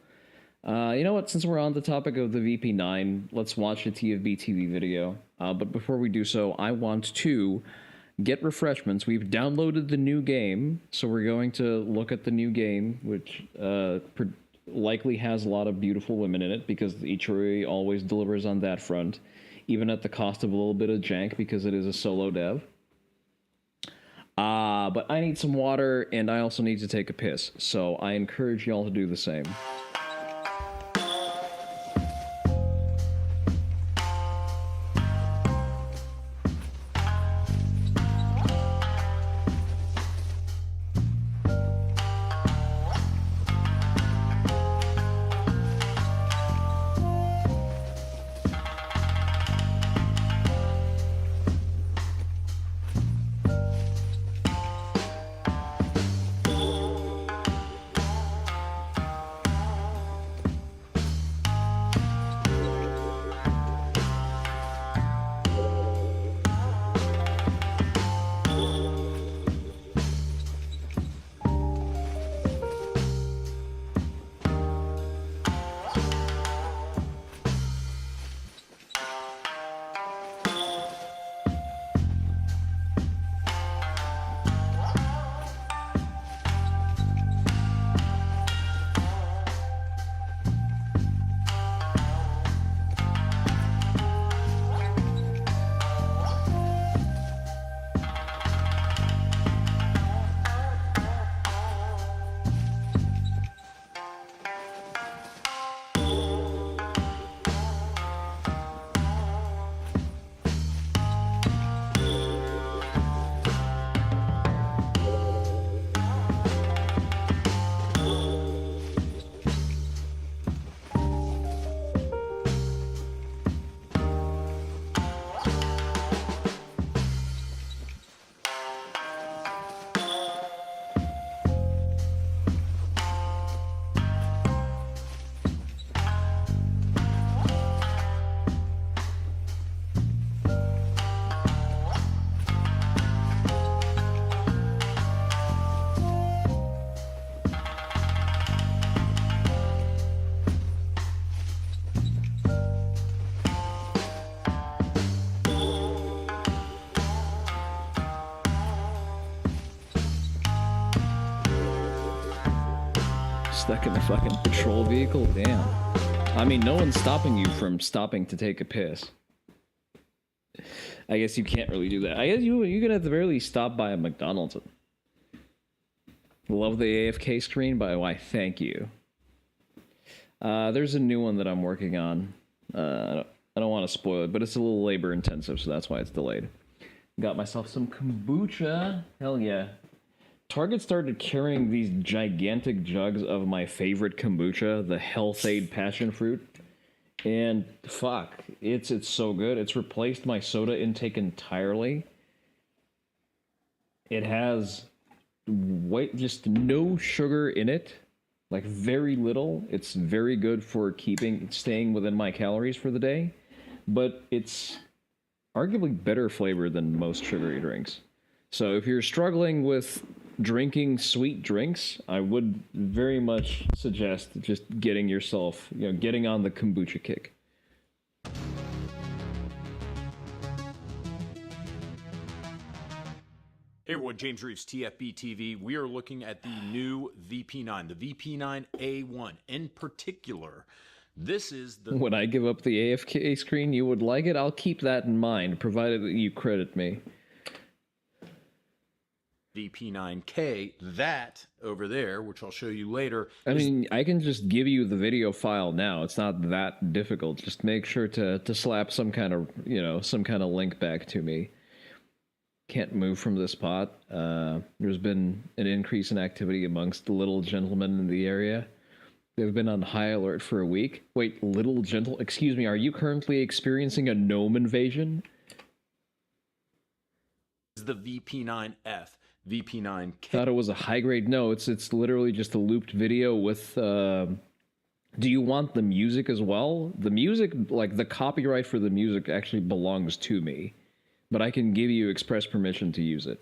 You know what, since we're on the topic of the VP9, let's watch a TFB TV video. But before we do so, I want to get refreshments. We've downloaded the new game, so we're going to look at the new game, which likely has a lot of beautiful women in it, because Ichiro always delivers on that front, even at the cost of a little bit of jank, because it is a solo dev. But I need some water, and I also need to take a piss, so I encourage y'all to do the same. Stuck in the fucking patrol vehicle? Damn. I mean, no one's stopping you from stopping to take a piss. I guess you can't really do that. I guess you could at the very least stop by a McDonald's. Love the AFK screen, but why, thank you. There's a new one that I'm working on. I don't want to spoil it, but it's a little labor intensive, so that's why it's delayed. Got myself some kombucha. Hell yeah. Target started carrying these gigantic jugs of my favorite kombucha, the Health-Aid Passion Fruit. And fuck, it's so good. It's replaced my soda intake entirely. It has just no sugar in it, like very little. It's very good for staying within my calories for the day, but it's arguably better flavor than most sugary drinks. So if you're struggling with drinking sweet drinks, I would very much suggest just getting yourself, getting on the kombucha kick. Hey everyone, James Reeves, TFB TV. We are looking at the new VP9, the VP9A1. In particular, this is the... When I give up the AFK screen, you would like it? I'll keep that in mind, provided that you credit me. VP9K, that over there, which I'll show you later. I mean, I can just give you the video file now. It's not that difficult. Just make sure to slap some kind of, some kind of link back to me. Can't move from this spot. There's been an increase in activity amongst the little gentlemen in the area. They've been on high alert for a week. Wait, excuse me, are you currently experiencing a gnome invasion? Is the VP9F, VP9K. Thought it was a high grade. No, it's literally just a looped video with, do you want the music as well? The music, like the copyright for the music actually belongs to me. But I can give you express permission to use it.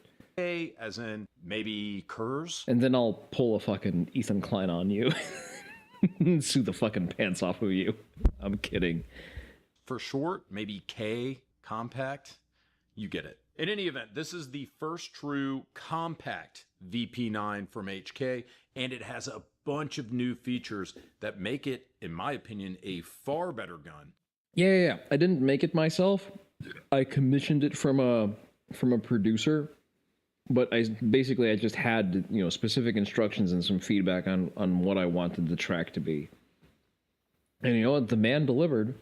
As in maybe Kurz? And then I'll pull a fucking Ethan Klein on you. Sue the fucking pants off of you. I'm kidding. For short, maybe K, compact. You get it. In any event, this is the first true compact VP9 from HK, and it has a bunch of new features that make it, in my opinion, a far better gun. Yeah. I didn't make it myself. I commissioned it from a producer, but I just had specific instructions and some feedback on what I wanted the track to be. And you know what? The man delivered.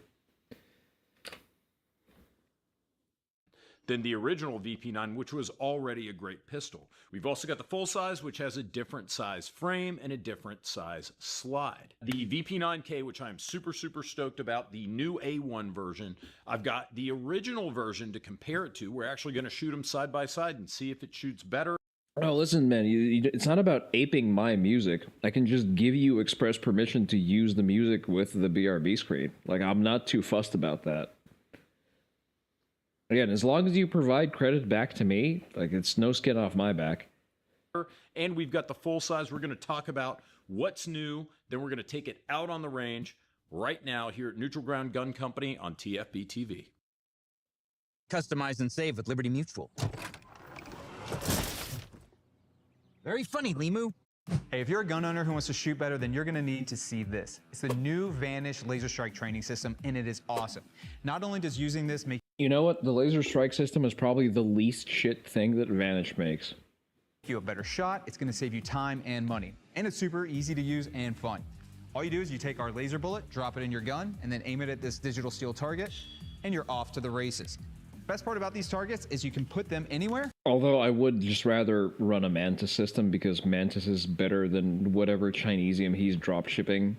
Than the original VP9, which was already a great pistol. We've also got the full size, which has a different size frame and a different size slide. The VP9K, which I'm super stoked about, the new A1 version. I've got the original version to compare it to. We're actually going to shoot them side by side and see if it shoots better. Oh, listen, man, it's not about aping my music. I can just give you express permission to use the music with the BRB screen. Like, I'm not too fussed about that. Again, as long as you provide credit back to me, like, it's no skin off my back. And we've got the full size. We're going to talk about what's new. Then we're going to take it out on the range right now here at Neutral Ground Gun Company on TFB TV. Customize and save with Liberty Mutual. Very funny, Limu. Hey, if you're a gun owner who wants to shoot better, then you're going to need to see this. It's the new Vanish Laser Strike training system, and it is awesome. Not only does using this make you know what? The laser strike system is probably the least shit thing that Vanish makes. you a better shot, it's going to save you time and money. And it's super easy to use and fun. All you do is you take our laser bullet, drop it in your gun, and then aim it at this digital steel target, and you're off to the races. Best part about these targets is you can put them anywhere. Although I would just rather run a Mantis system because Mantis is better than whatever Chinesium he's drop shipping.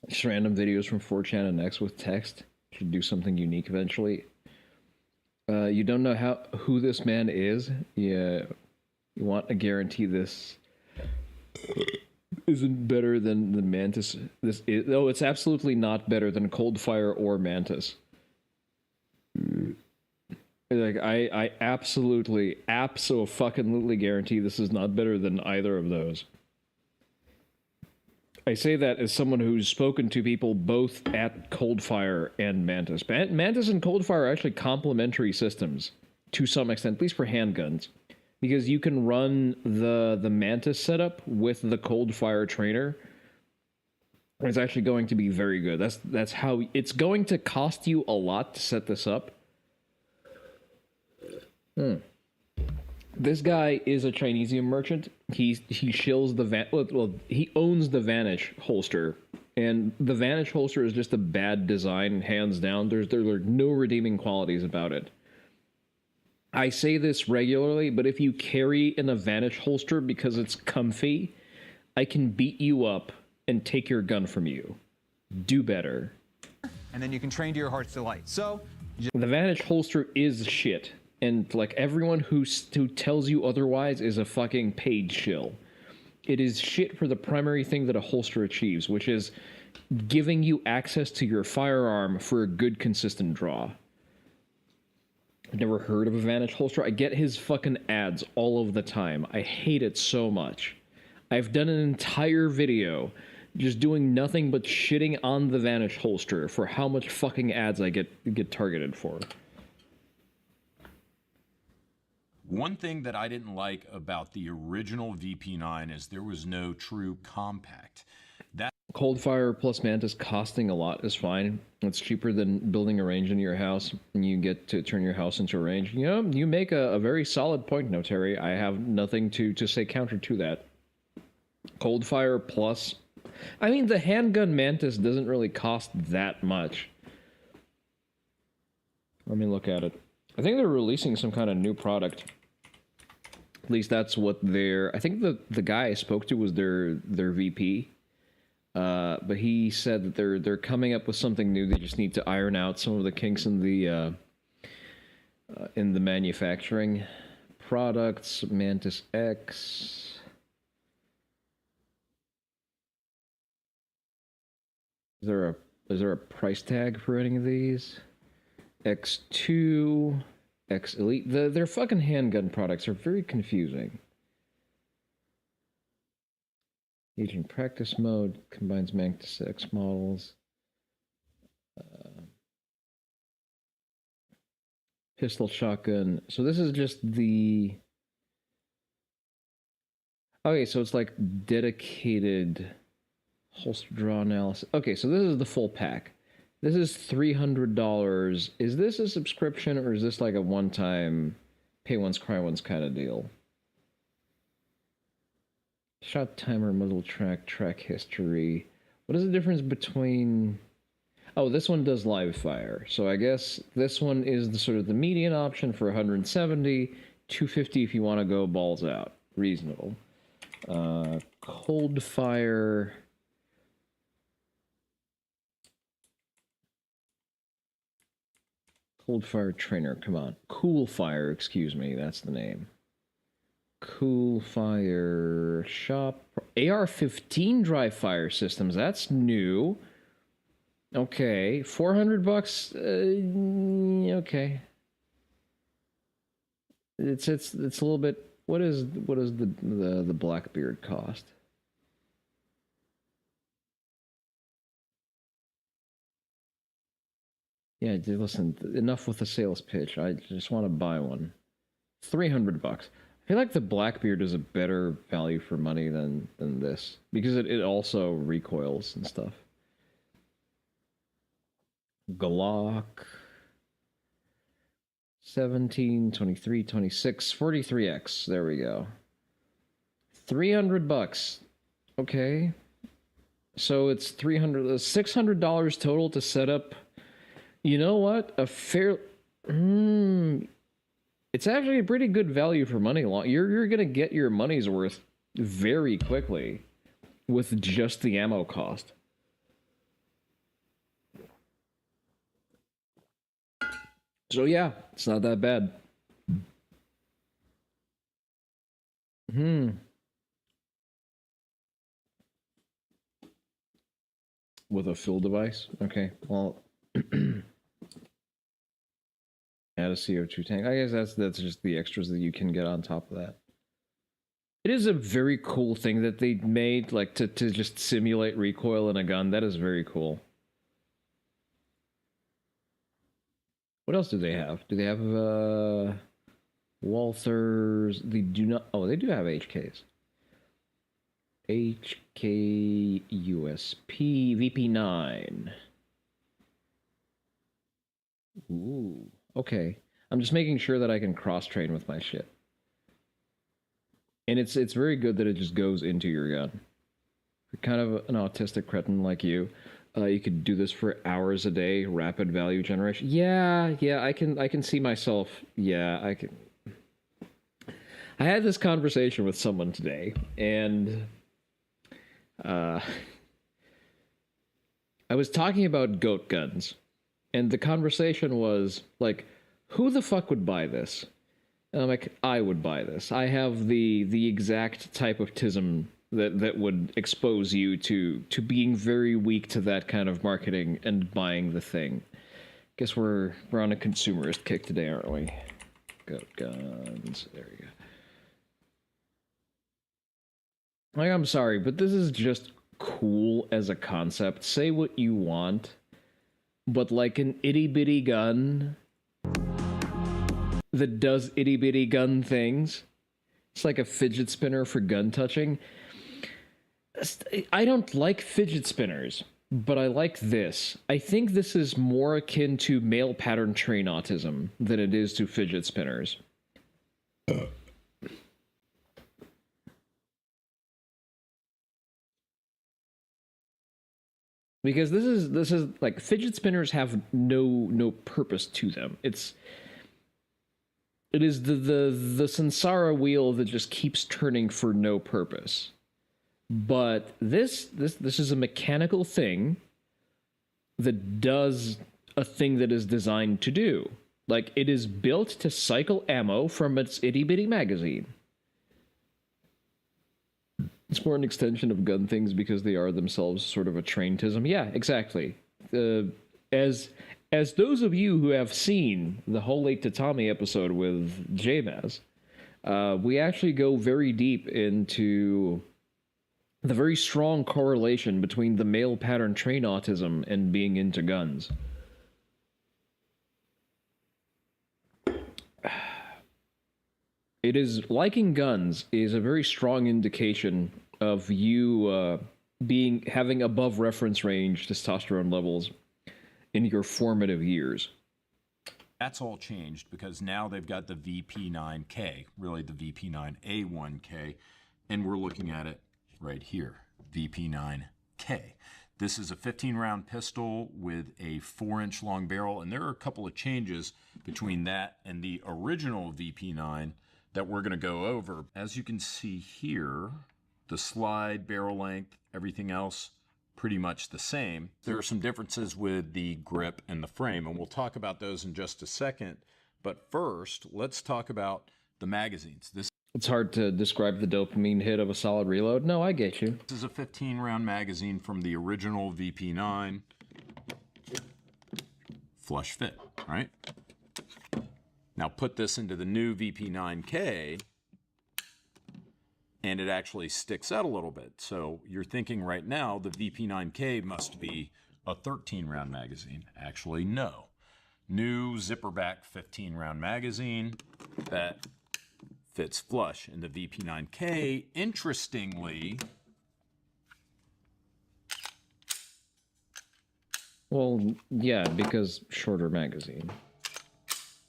Just random videos from 4chan and X with text. Should do something unique eventually. You don't know who this man is. Yeah, you want to guarantee this isn't better than the Mantis. This is, no, it's absolutely not better than Coldfire or Mantis. Like I absolutely guarantee this is not better than either of those. I say that as someone who's spoken to people both at Coldfire and Mantis. Mantis and Coldfire are actually complementary systems to some extent, at least for handguns, because you can run the Mantis setup with the Coldfire trainer. It's actually going to be very good. That's how it's going to cost you a lot to set this up. This guy is a Chinesium merchant. He shills the he owns the Vanish holster, and the Vanish holster is just a bad design, hands down. There are no redeeming qualities about it. I say this regularly, but if you carry an Advantage holster because it's comfy, I can beat you up and take your gun from you. Do better. And then you can train to your heart's delight. So, the Advantage holster is shit. And like everyone who tells you otherwise is a fucking paid shill. It is shit for the primary thing that a holster achieves, which is giving you access to your firearm for a good, consistent draw. I've never heard of Advantage holster. I get his fucking ads all of the time. I hate it so much. I've done an entire video just doing nothing but shitting on the Advantage holster for how much fucking ads I get targeted for. One thing that I didn't like about the original VP9 is there was no true compact. That Coldfire plus Mantis costing a lot is fine. It's cheaper than building a range in your house, and you get to turn your house into a range. You know, you make a very solid point, no, Terry. I have nothing to say counter to that. Coldfire plus... I mean, the handgun Mantis doesn't really cost that much. Let me look at it. I think they're releasing some kind of new product. At least that's what they're... I think the guy I spoke to was their VP. But he said that they're coming up with something new. They just need to iron out some of the kinks in the manufacturing. Products, Mantis X. Is there a price tag for any of these? X2, X Elite. Their fucking handgun products are very confusing. Agent practice mode combines Mantis X models. Pistol shotgun. So this is just the... Okay, so it's like dedicated holster draw analysis. Okay, so this is the full pack. This is $300. Is this a subscription or is this like a one-time pay once, cry once kind of deal? Shot timer, muzzle track, track history. What is the difference between... Oh, this one does live fire. So I guess this one is the sort of the median option for 170, 250 if you want to go balls out. Reasonable. Cold fire... Cold Fire Trainer, come on. Cool Fire, excuse me, that's the name. Cool Fire Shop. AR-15 dry fire systems, that's new. Okay, $400. Okay. It's a little bit. What is the Blackbeard cost? Yeah, listen, enough with the sales pitch. I just want to buy one. $300. I feel like the Blackbeard is a better value for money than this. Because it also recoils and stuff. Glock. 17, 23, 26, 43X. There we go. $300. Okay. So it's $600 total to set up. You know what? It's actually a pretty good value for money. You're gonna get your money's worth very quickly with just the ammo cost. So yeah, it's not that bad. With a fill device? Okay, well... Add a CO2 tank. I guess that's just the extras that you can get on top of that. It is a very cool thing that they made, like to just simulate recoil in a gun. That is very cool. What else do they have? Do they have Walthers? They do not. Oh, they do have HKs. HK USP VP9. Ooh, okay. I'm just making sure that I can cross-train with my shit. And it's very good that it just goes into your gun. You're kind of an autistic cretin like you. You could do this for hours a day, rapid value generation. Yeah, I can see myself. Yeah, I can. I had this conversation with someone today, and I was talking about goat guns, and the conversation was like, who the fuck would buy this? And I'm like, I would buy this. I have the exact type of tism that would expose you to being very weak to that kind of marketing and buying the thing. Guess we're on a consumerist kick today, aren't we? Goat guns. There you go. Like, I'm sorry, but this is just cool as a concept. Say what you want, but like an itty-bitty gun that does itty-bitty gun things. It's like a fidget spinner for gun touching. I don't like fidget spinners, but I like this. I think this is more akin to male pattern train autism than it is to fidget spinners. Because this is like, fidget spinners have no purpose to them. It is the samsara wheel that just keeps turning for no purpose. But this is a mechanical thing that does a thing that is designed to do. Like, it is built to cycle ammo from its itty-bitty magazine. It's more an extension of gun things because they are themselves sort of a traintism. Yeah, exactly. As those of you who have seen the whole Late Tatami episode with J-Maz, we actually go very deep into the very strong correlation between the male pattern train autism and being into guns. It is, liking guns is a very strong indication of you having above reference range testosterone levels in your formative years. That's all changed because now they've got the VP9K, really the VP9A1K, and we're looking at it right here, VP9K. This is a 15-round pistol with a 4-inch long barrel, and there are a couple of changes between that and the original VP9 that we're going to go over. As you can see here, the slide, barrel length, everything else, pretty much the same. There are some differences with the grip and the frame, and we'll talk about those in just a second. But first, let's talk about the magazines. It's hard to describe the dopamine hit of a solid reload. No, I get you. This is a 15-round magazine from the original VP9. Flush fit, right? Now put this into the new VP9K, and it actually sticks out a little bit. So you're thinking right now the VP9K must be a 13-round magazine. Actually, no. New zipper back 15-round magazine that fits flush in the VP9K. Interestingly, well, yeah, because shorter magazine.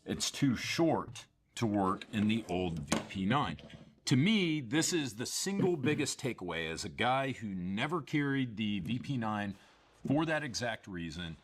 It's too short to work in the old VP9. To me, this is the single biggest takeaway as a guy who never carried the VP9 for that exact reason.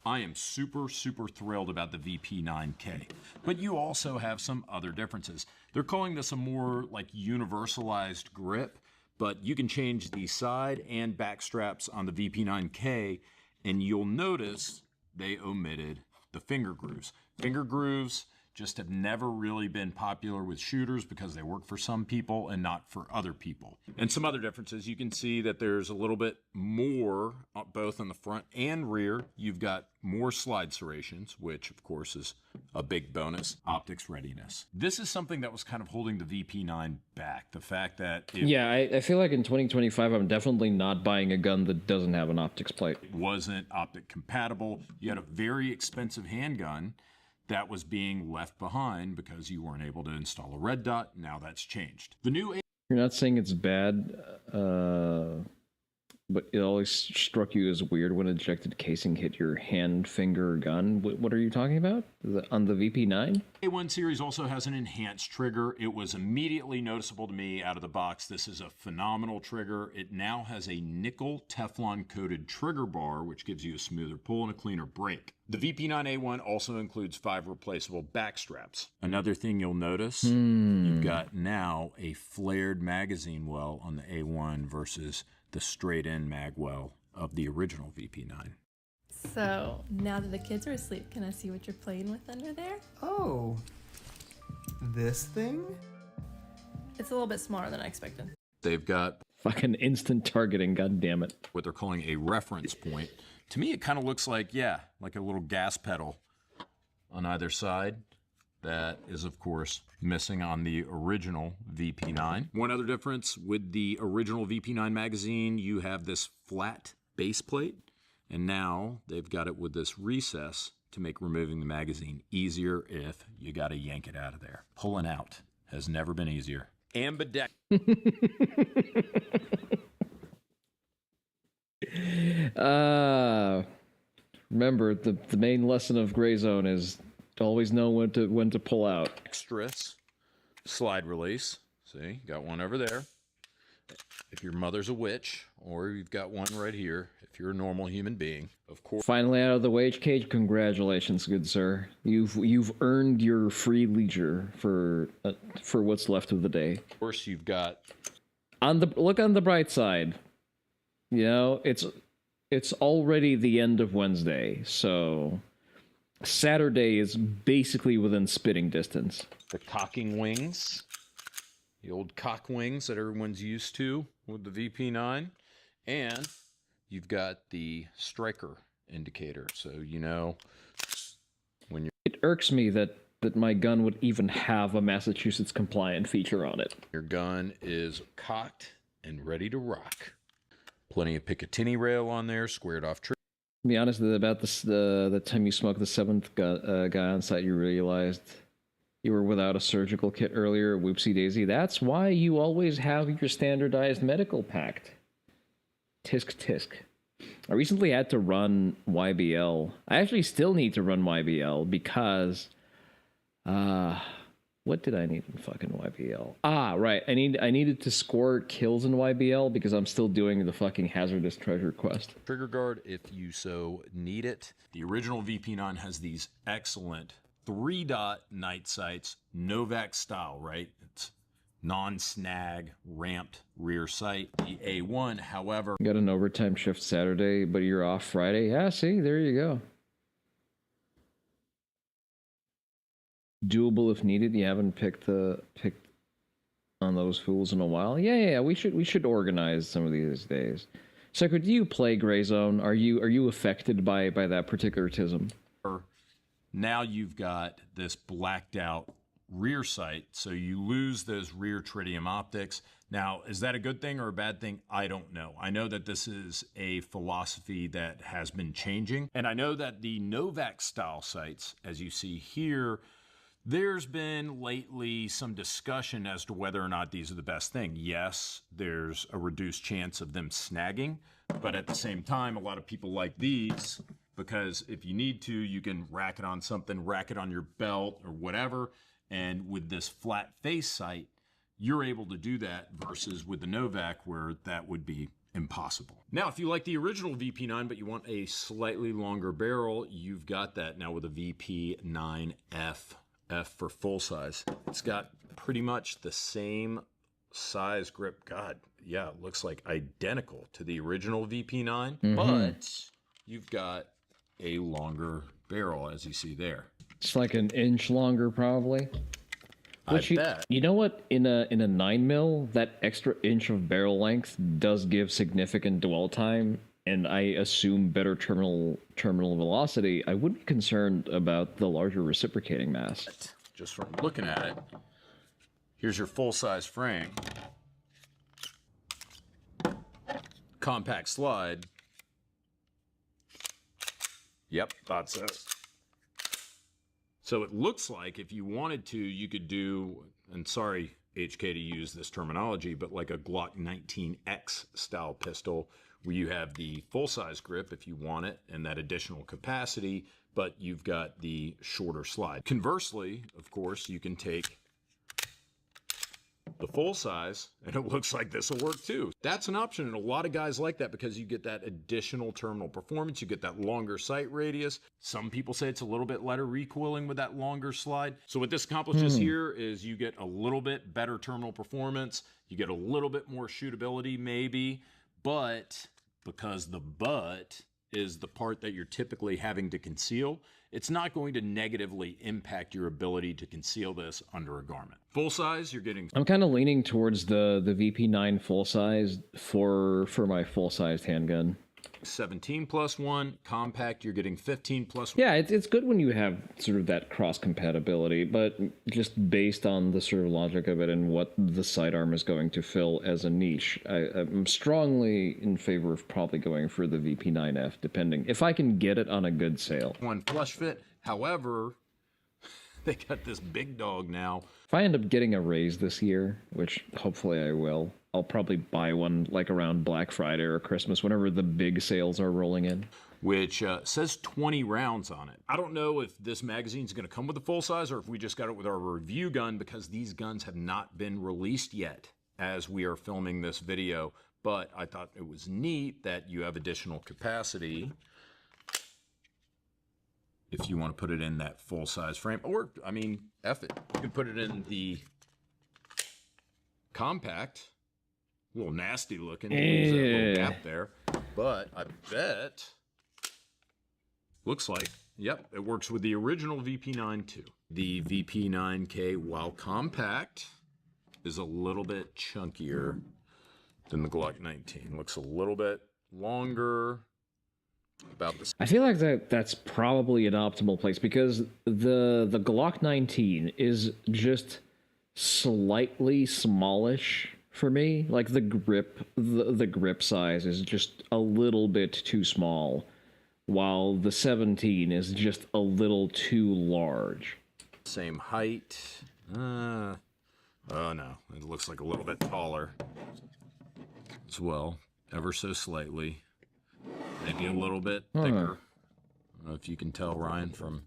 I am super, super thrilled about the VP9K. But you also have some other differences. They're calling this a more like universalized grip, but you can change the side and back straps on the VP9K, and you'll notice they omitted the finger grooves. Finger grooves just have never really been popular with shooters because they work for some people and not for other people. And some other differences, you can see that there's a little bit more both on the front and rear. You've got more slide serrations, which of course is a big bonus. Optics readiness. This is something that was kind of holding the VP9 back. The fact that I feel like in 2025, I'm definitely not buying a gun that doesn't have an optics plate. It wasn't optic compatible. You had a very expensive handgun that was being left behind because you weren't able to install a red dot. Now that's changed. The new You're not saying it's bad. But it always struck you as weird when ejected casing hit your hand, finger, gun. What are you talking about? On the VP9? A1 series also has an enhanced trigger. It was immediately noticeable to me out of the box. This is a phenomenal trigger. It now has a nickel Teflon coated trigger bar, which gives you a smoother pull and a cleaner break. The VP9A1 also includes 5 replaceable back straps. Another thing you'll notice, you've got now a flared magazine well on the A1 versus the straight-in mag well of the original VP9. So, now that the kids are asleep, can I see what you're playing with under there? Oh, this thing? It's a little bit smaller than I expected. They've got fucking instant targeting, god damn it. What they're calling a reference point. To me, it kind of looks like, yeah, like a little gas pedal on either side. That is, of course, missing on the original VP9. One other difference with the original VP9 magazine, you have this flat base plate, and now they've got it with this recess to make removing the magazine easier if you got to yank it out of there. Pulling out has never been easier. Ambidextrous. Remember, the main lesson of Gray Zone is to always know when to pull out. Extras, slide release. See, got one over there. If your mother's a witch, or you've got one right here, if you're a normal human being, of course. Finally out of the wage cage, congratulations, good sir. You've earned your free leisure for what's left of the day. Of course, you've got. Look on the bright side. You know, it's already the end of Wednesday, so Saturday is basically within spitting distance. The cocking wings, the old cock wings that everyone's used to with the VP9, and you've got the striker indicator, so you know when you're. It irks me that my gun would even have a Massachusetts compliant feature on it. Your gun is cocked and ready to rock. Plenty of Picatinny rail on there, squared off trigger. To be honest, about the time you smoked the 7th guy on site, you realized you were without a surgical kit earlier. Whoopsie daisy. That's why you always have your standardized medical packed. Tisk tisk. I recently had to run YBL. I actually still need to run YBL because, what did I need in fucking YBL? Ah, right. I needed to score kills in YBL because I'm still doing the fucking hazardous treasure quest. Trigger guard if you so need it. The original VP9 has these excellent 3-dot night sights, Novak style, right? It's non-snag, ramped rear sight. The A1, however... Got an overtime shift Saturday, but you're off Friday? Yeah, see, there you go. Doable if needed. You haven't picked on those fools in a while. Yeah. We should organize some of these days. Sucker, do you play Gray Zone? Are you affected by that particular tism? Now you've got this blacked out rear sight, so you lose those rear tritium optics. Now, is that a good thing or a bad thing? I don't know. I know that this is a philosophy that has been changing, and I know that the Novak style sights, as you see here, there's been lately some discussion as to whether or not these are the best thing. Yes, there's a reduced chance of them snagging, but at the same time, a lot of people like these because if you need to, you can rack it on something, rack it on your belt or whatever. And with this flat face sight, you're able to do that versus with the Novak where that would be impossible. Now, if you like the original VP9, but you want a slightly longer barrel, you've got that now with a VP9F. F for full size. It's got pretty much the same size grip. God, yeah, it looks like identical to the original VP9, but you've got a longer barrel, as you see there. It's like an inch longer, probably. I bet. You know what? In a 9mm, that extra inch of barrel length does give significant dwell time, and I assume better terminal velocity. I wouldn't be concerned about the larger reciprocating mass. Just from looking at it, here's your full-size frame. Compact slide. Yep, thought so. So it looks like if you wanted to, you could do, and sorry, HK, to use this terminology, but like a Glock 19X style pistol You have the full-size grip if you want it and that additional capacity, but you've got the shorter slide. Conversely, of course, you can take the full size and it looks like this will work too. That's an option, and a lot of guys like that because you get that additional terminal performance, you get that longer sight radius. Some people say it's a little bit lighter recoiling with that longer slide. So what this accomplishes here is you get a little bit better terminal performance, you get a little bit more shootability maybe, but because the butt is the part that you're typically having to conceal, it's not going to negatively impact your ability to conceal this under a garment. Full size, you're getting... I'm kind of leaning towards the VP9 full size for my full-sized handgun. 17+1, compact, you're getting 15+1. Yeah, it's good when you have sort of that cross compatibility, but just based on the sort of logic of it and what the sidearm is going to fill as a niche, I'm strongly in favor of probably going for the VP9F, depending if I can get it on a good sale. One flush fit, however, they got this big dog now. If I end up getting a raise this year, which hopefully I will, I'll probably buy one like around Black Friday or Christmas, whenever the big sales are rolling in. Which says 20 rounds on it. I don't know if this magazine's going to come with a full size or if we just got it with our review gun, because these guns have not been released yet as we are filming this video. But I thought it was neat that you have additional capacity if you want to put it in that full size frame. Or, I mean, F it. You can put it in the compact. A little nasty looking. Leaves that little gap there. But I bet, looks like, yep, it works with the original VP9 too. The VP9K, while compact, is a little bit chunkier than the Glock 19. Looks a little bit longer. About this. I feel like that's probably an optimal place, because the Glock 19 is just slightly smallish for me. Like the grip size is just a little bit too small, while the 17 is just a little too large. Same height. Oh no, it looks like a little bit taller as well, ever so slightly. Maybe a little bit thicker. I don't know if you can tell, Ryan, from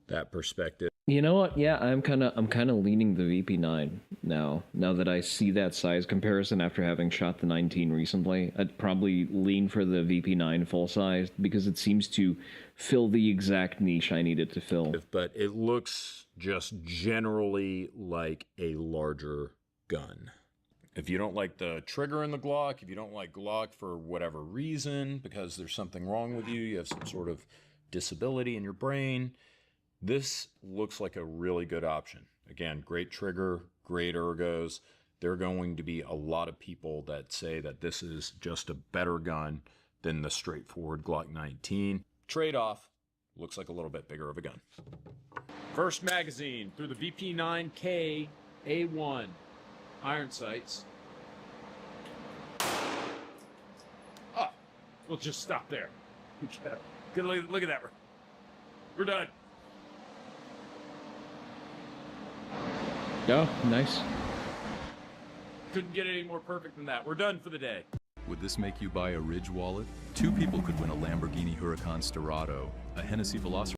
that perspective. You know what? Yeah, I'm kind of leaning the VP9 now that I see that size comparison after having shot the 19 recently. I'd probably lean for the VP9 full size because it seems to fill the exact niche I need it to fill. But it looks just generally like a larger gun. If you don't like the trigger in the Glock, if you don't like Glock for whatever reason, because there's something wrong with you, you have some sort of disability in your brain, this looks like a really good option. Again, great trigger, great ergos. There are going to be a lot of people that say that this is just a better gun than the straightforward Glock 19. Trade-off, looks like a little bit bigger of a gun. First magazine through the VP9K A1 iron sights. Oh, we'll just stop there. Good look at that. We're done. Oh, nice. Couldn't get any more perfect than that. We're done for the day. Would this make you buy a Ridge wallet? 2 people could win a Lamborghini Huracan Sterrato, a Hennessy Velociraptor.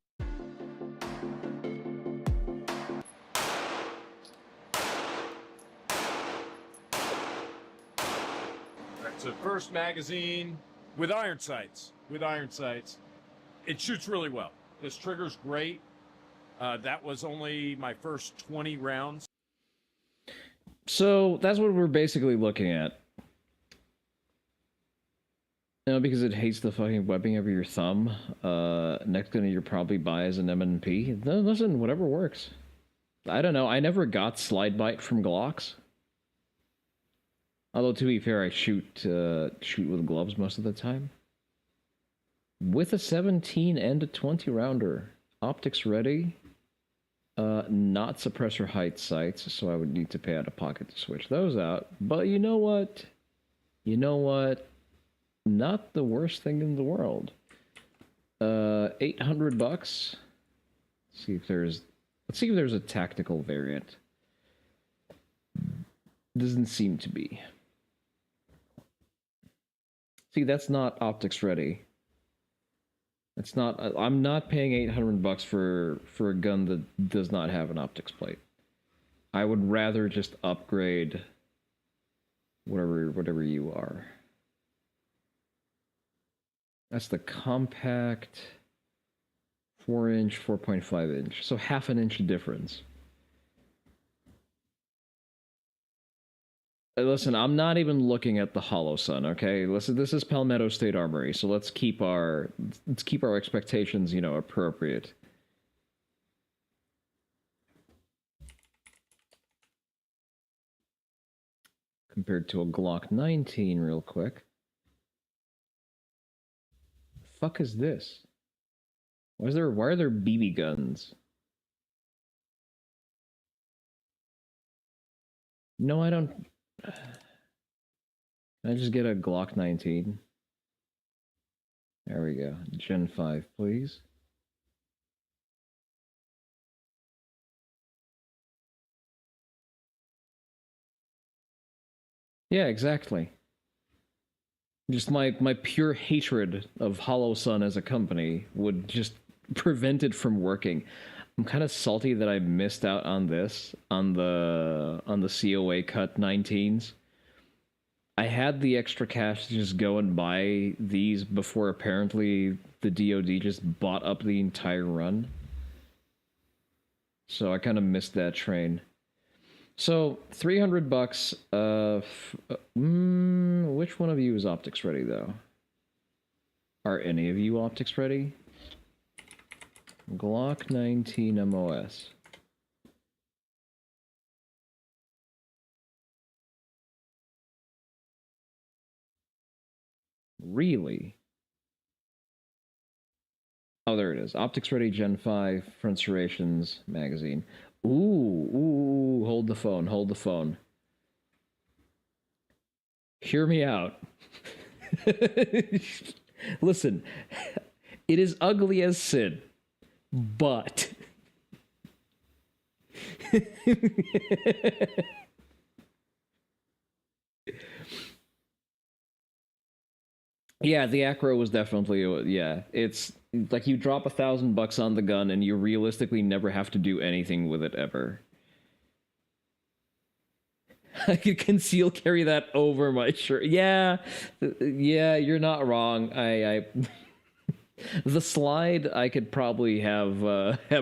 So first magazine with iron sights. It shoots really well. This trigger's great. That was only my first 20 rounds. So that's what we're basically looking at. You know, because it hates the fucking webbing of your thumb. Next gun you probably buy is an M&P. Listen, whatever works. I don't know. I never got slide bite from Glocks. Although, to be fair, I shoot with gloves most of the time. With a 17 and a 20 rounder. Optics ready. Not suppressor height sights, so I would need to pay out of pocket to switch those out. But you know what? Not the worst thing in the world. $800. Let's see if there's a tactical variant. Doesn't seem to be. See, that's not optics ready. It's not. I'm not paying $800 for a gun that does not have an optics plate. I would rather just upgrade whatever you are. That's the compact 4-inch, 4.5-inch. So half an inch difference. Listen, I'm not even looking at the Onii-san, okay? Listen, this is Palmetto State Armory, so let's keep our expectations, appropriate. Compared to a Glock 19 real quick. The fuck is this? Why are there BB guns? No, I don't. Can I just get a Glock 19? There we go. Gen 5, please. Yeah, exactly. Just my pure hatred of Onii-san as a company would just prevent it from working. I'm kind of salty that I missed out on this, on the COA cut 19s. I had the extra cash to just go and buy these before apparently the DoD just bought up the entire run. So I kind of missed that train. So $300. Which one of you is optics ready though? Are any of you optics ready? Glock 19 MOS. Really? Oh, there it is. Optics ready Gen 5 front serrations magazine. Ooh, hold the phone, hold the phone. Hear me out. Listen, it is ugly as sin, but yeah, the acro was definitely, yeah, it's like you drop $1,000 on the gun and you realistically never have to do anything with it ever. I could conceal carry that over my shirt. Yeah, you're not wrong. I the slide I could probably have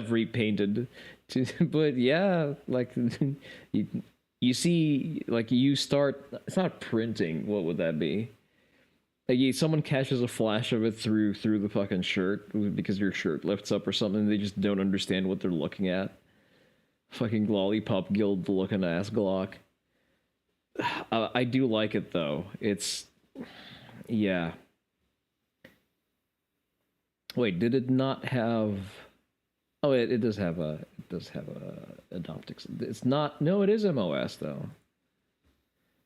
repainted, but yeah, like you see, like you start. It's not printing. What would that be? Like someone catches a flash of it through the fucking shirt because your shirt lifts up or something. They just don't understand what they're looking at. Fucking Lollipop Guild looking ass Glock. I do like it though. It's yeah. Wait, did it not have? Oh, it does have an optics. It's not. No, it is MOS though.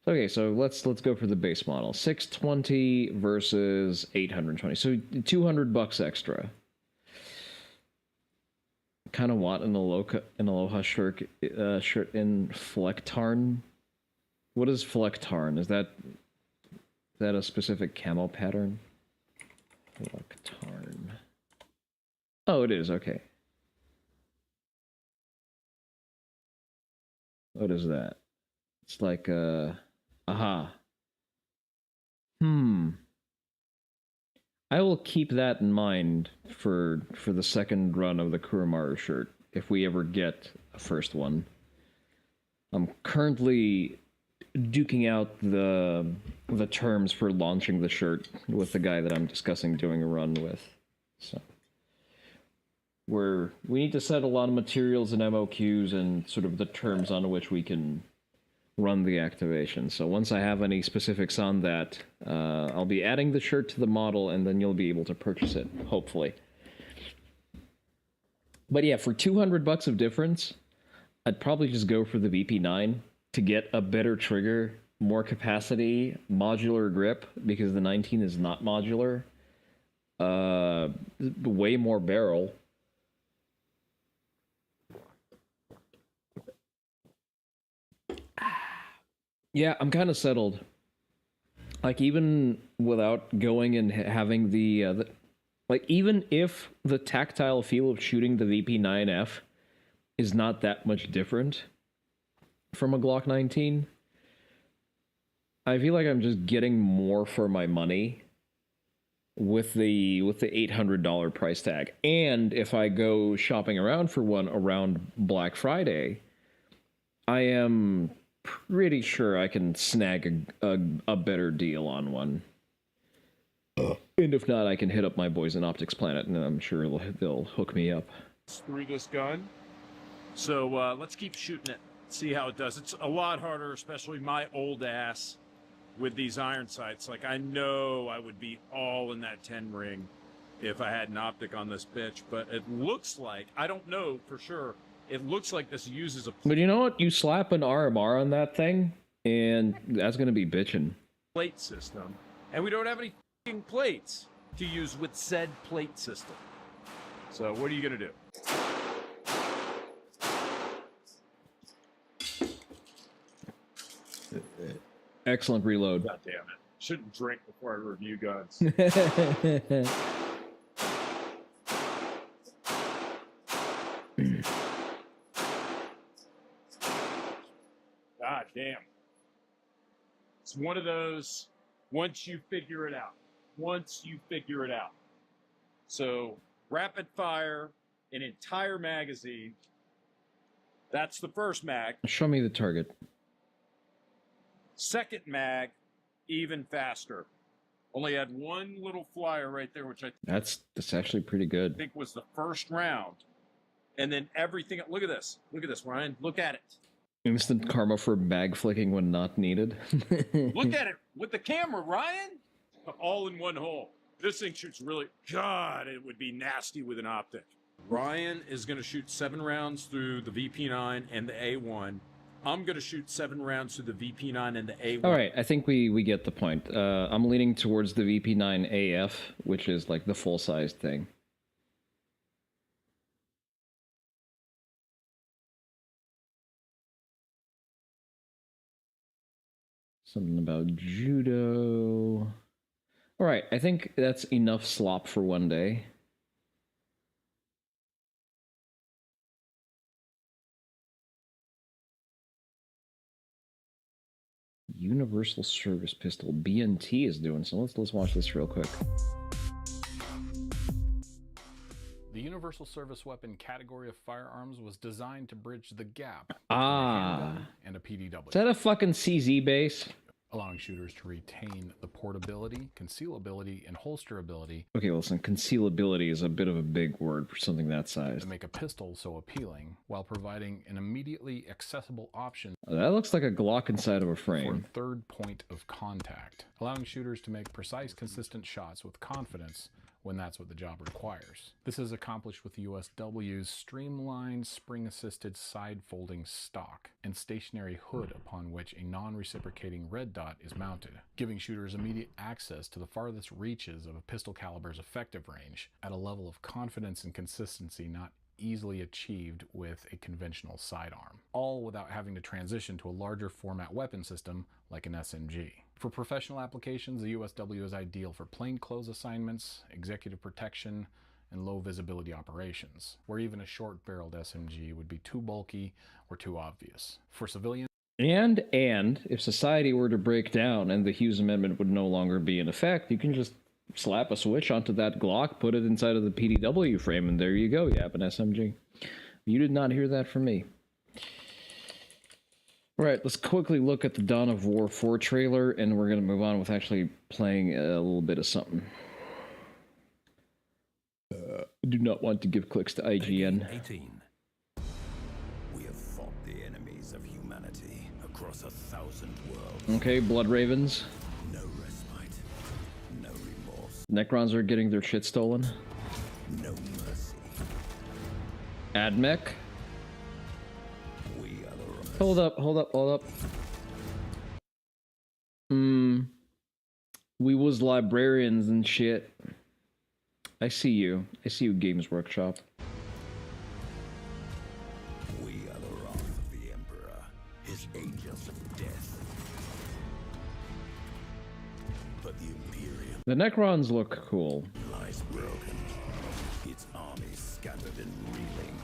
Okay, so let's go for the base model. 620 versus 820. So $200 extra. Kind of want an Aloha shirt in Flectarn. What is Flectarn? Is that a specific camo pattern? Flectarn. Oh, it is. Okay. What is that? It's like aha. I will keep that in mind for the second run of the Kuromaru shirt if we ever get a first one. I'm currently duking out the terms for launching the shirt with the guy that I'm discussing doing a run with. So we need to set a lot of materials and MOQs and sort of the terms on which we can run the activation. So once I have any specifics on that, I'll be adding the shirt to the model and then you'll be able to purchase it, hopefully. But yeah, for $200 of difference, I'd probably just go for the VP9 to get a better trigger, more capacity, modular grip, because the 19 is not modular. Way more barrel. Yeah, I'm kind of settled. Like, even without going and having the like, even if the tactile feel of shooting the VP9F is not that much different from a Glock 19, I feel like I'm just getting more for my money with the $800 price tag. And if I go shopping around for one around Black Friday, I am pretty sure I can snag a better deal on one. And if not, I can hit up my boys in Optics Planet, and I'm sure they'll hook me up. Through this gun. So let's keep shooting it, see how it does. It's a lot harder, especially my old ass, with these iron sights. Like, I know I would be all in that 10 ring if I had an optic on this bitch, but it looks like, I don't know for sure, it looks like this uses a... But you know what? You slap an RMR on that thing, and that's going to be bitching. Plate system, and we don't have any f***ing plates to use with said plate system. So what are you going to do? Excellent reload. God damn it. Shouldn't drink before I review guns. God damn. It's one of those, once you figure it out. Once you figure it out. So, rapid fire, an entire magazine. That's the first mag. Show me the target. Second mag, even faster. Only had one little flyer right there, which I That's actually pretty good. think was the first round. And then everything, look at this, Ryan, look at it. Instant karma for bag flicking when not needed. Look at it with the camera, Ryan. All in one hole. This thing shoots really, God, it would be nasty with an optic. Ryan is going to shoot 7 rounds through the VP9 and the A1. I'm going to shoot 7 rounds through the VP9 and the A1. All right, I think we get the point. I'm leaning towards the VP9 AF, which is like the full-sized thing. Something about judo. All right, I think that's enough slop for one day. Universal Service Pistol. BNT is doing so. Let's watch this real quick. The Universal Service Weapon category of firearms was designed to bridge the gap between a handgun and a PDW. Is that a fucking CZ base? Allowing shooters to retain the portability, concealability, and holsterability. Okay, listen, concealability is a bit of a big word for something that size. To make a pistol so appealing, while providing an immediately accessible option. That looks like a Glock inside of a frame. For a third point of contact, allowing shooters to make precise, consistent shots with confidence when that's what the job requires. This is accomplished with the USW's streamlined spring-assisted side-folding stock and stationary hood upon which a non-reciprocating red dot is mounted, giving shooters immediate access to the farthest reaches of a pistol caliber's effective range at a level of confidence and consistency not easily achieved with a conventional sidearm, all without having to transition to a larger format weapon system like an SMG. For professional applications, the USW is ideal for plainclothes assignments, executive protection, and low visibility operations, where even a short-barreled SMG would be too bulky or too obvious. For civilians, And if society were to break down and the Hughes Amendment would no longer be in effect, you can just slap a switch onto that Glock, put it inside of the PDW frame, and there you go. You have an SMG. You did not hear that from me. All right, let's quickly look at the Dawn of War 4 trailer, and we're going to move on with actually playing a little bit of something. I do not want to give clicks to IGN. 18. We have fought the enemies of humanity across 1,000 worlds. Okay, Blood Ravens. No respite, no remorse, Necrons are getting their shit stolen. no mercy. Admech. Hold up. We was librarians and shit. I see you, Games Workshop. We are the wrath of the Emperor, his angels of death. but the Imperium The Necrons look cool. lies broken. Its armies scattered and reeling.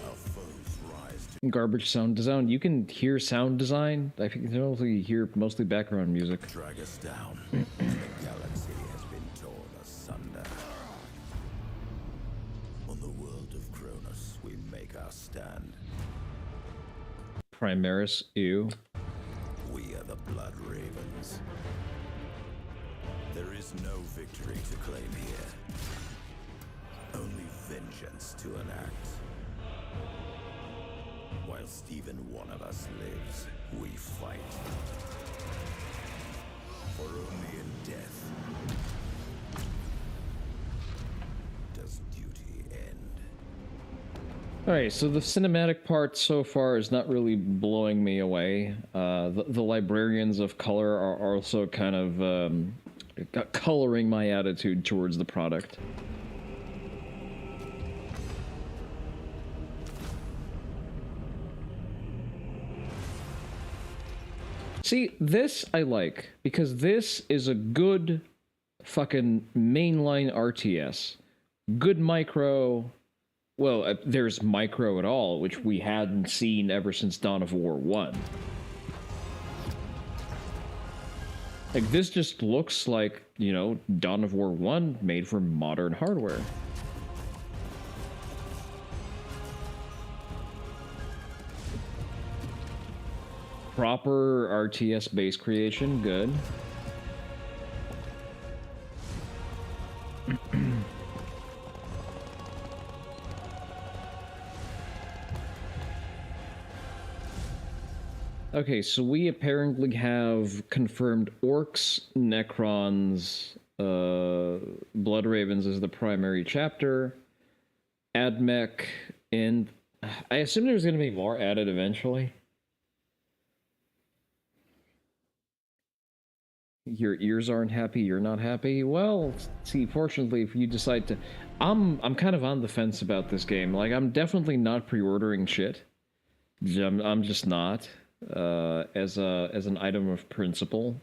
Our foes rise to Garbage sound design. You can hear sound design. I think you only hear mostly background music. drag us down. The galaxy has been torn asunder. On the world of Cronus, we make our stand. Primaris, ew. We are the Blood Ravens. There is no victory to claim here. Only vengeance to enact. Whilst even one of us lives, we fight. For only in death does duty end. Alright, so the cinematic part so far is not really blowing me away. The librarians of color are also kind of coloring my attitude towards the product. See, this I like, because this is a good fucking mainline RTS. Good micro. Well, there's micro at all, which we hadn't seen ever since Dawn of War 1. Like, this just looks like, you know, Dawn of War 1 made for modern hardware. Proper RTS base creation, good. Okay, so we apparently have confirmed Orcs, Necrons, Blood Ravens as the primary chapter, Admech, and I assume there's going to be more added eventually. Your ears aren't happy, you're not happy? Well, see, fortunately, if you decide to... I'm kind of on the fence about this game. Like, I'm definitely not pre-ordering shit. I'm just not. As an item of principle,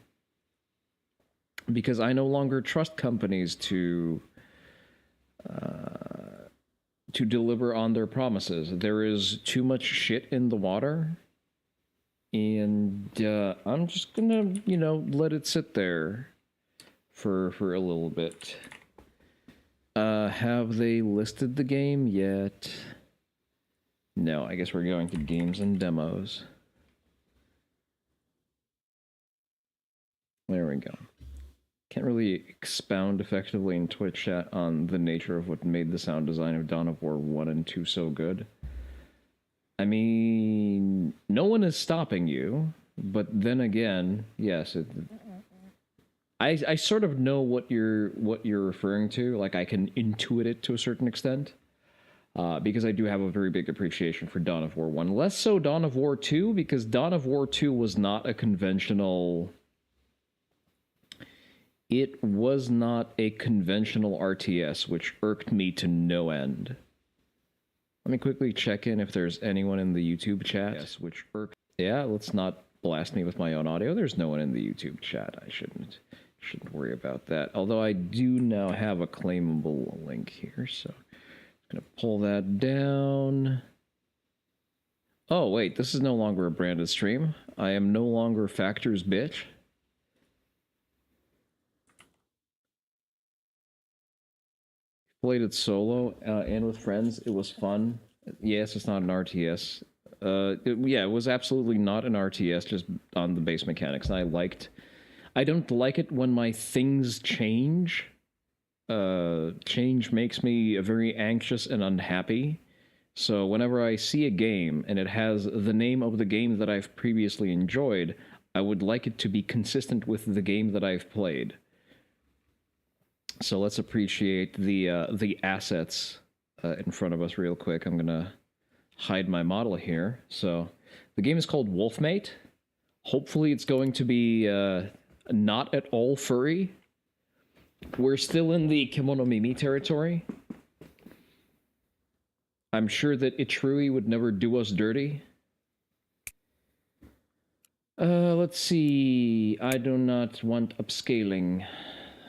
because I no longer trust companies to deliver on their promises. There is too much shit in the water, and I'm just gonna, you know, let it sit there for a little bit. Have they listed the game yet? No, I guess we're going to games and demos. There we go. Can't really expound effectively in Twitch chat on the nature of what made the sound design of Dawn of War 1 and 2 so good. I mean, no one is stopping you, but then again, yes, I sort of know what you're referring to. Like, I can intuit it to a certain extent, because I do have a very big appreciation for Dawn of War 1. Less so Dawn of War 2, because Dawn of War 2 was not a conventional... It was not a conventional RTS, which irked me to no end. Let me quickly check in if there's anyone in the YouTube chat. Yes, which irked... Yeah, let's not blast me with my own audio. There's no one in the YouTube chat. I shouldn't worry about that. Although I do now have a claimable link here, so I'm gonna pull that down. Oh, wait, this is no longer a branded stream. I am no longer Factor's bitch. Played it solo and with friends. It was fun. Yes, it's not an RTS. Yeah, it was absolutely not an RTS, just on the base mechanics. And I don't like it when my things change. Change makes me very anxious and unhappy. So whenever I see a game and it has the name of the game that I've previously enjoyed, I would like it to be consistent with the game that I've played. So let's appreciate the assets in front of us real quick. I'm gonna hide my model here. So the game is called Wolfmate. Hopefully it's going to be not at all furry. We're still in the Kimono Mimi territory. I'm sure that Itrui would never do us dirty. Let's let's see. I do not want upscaling.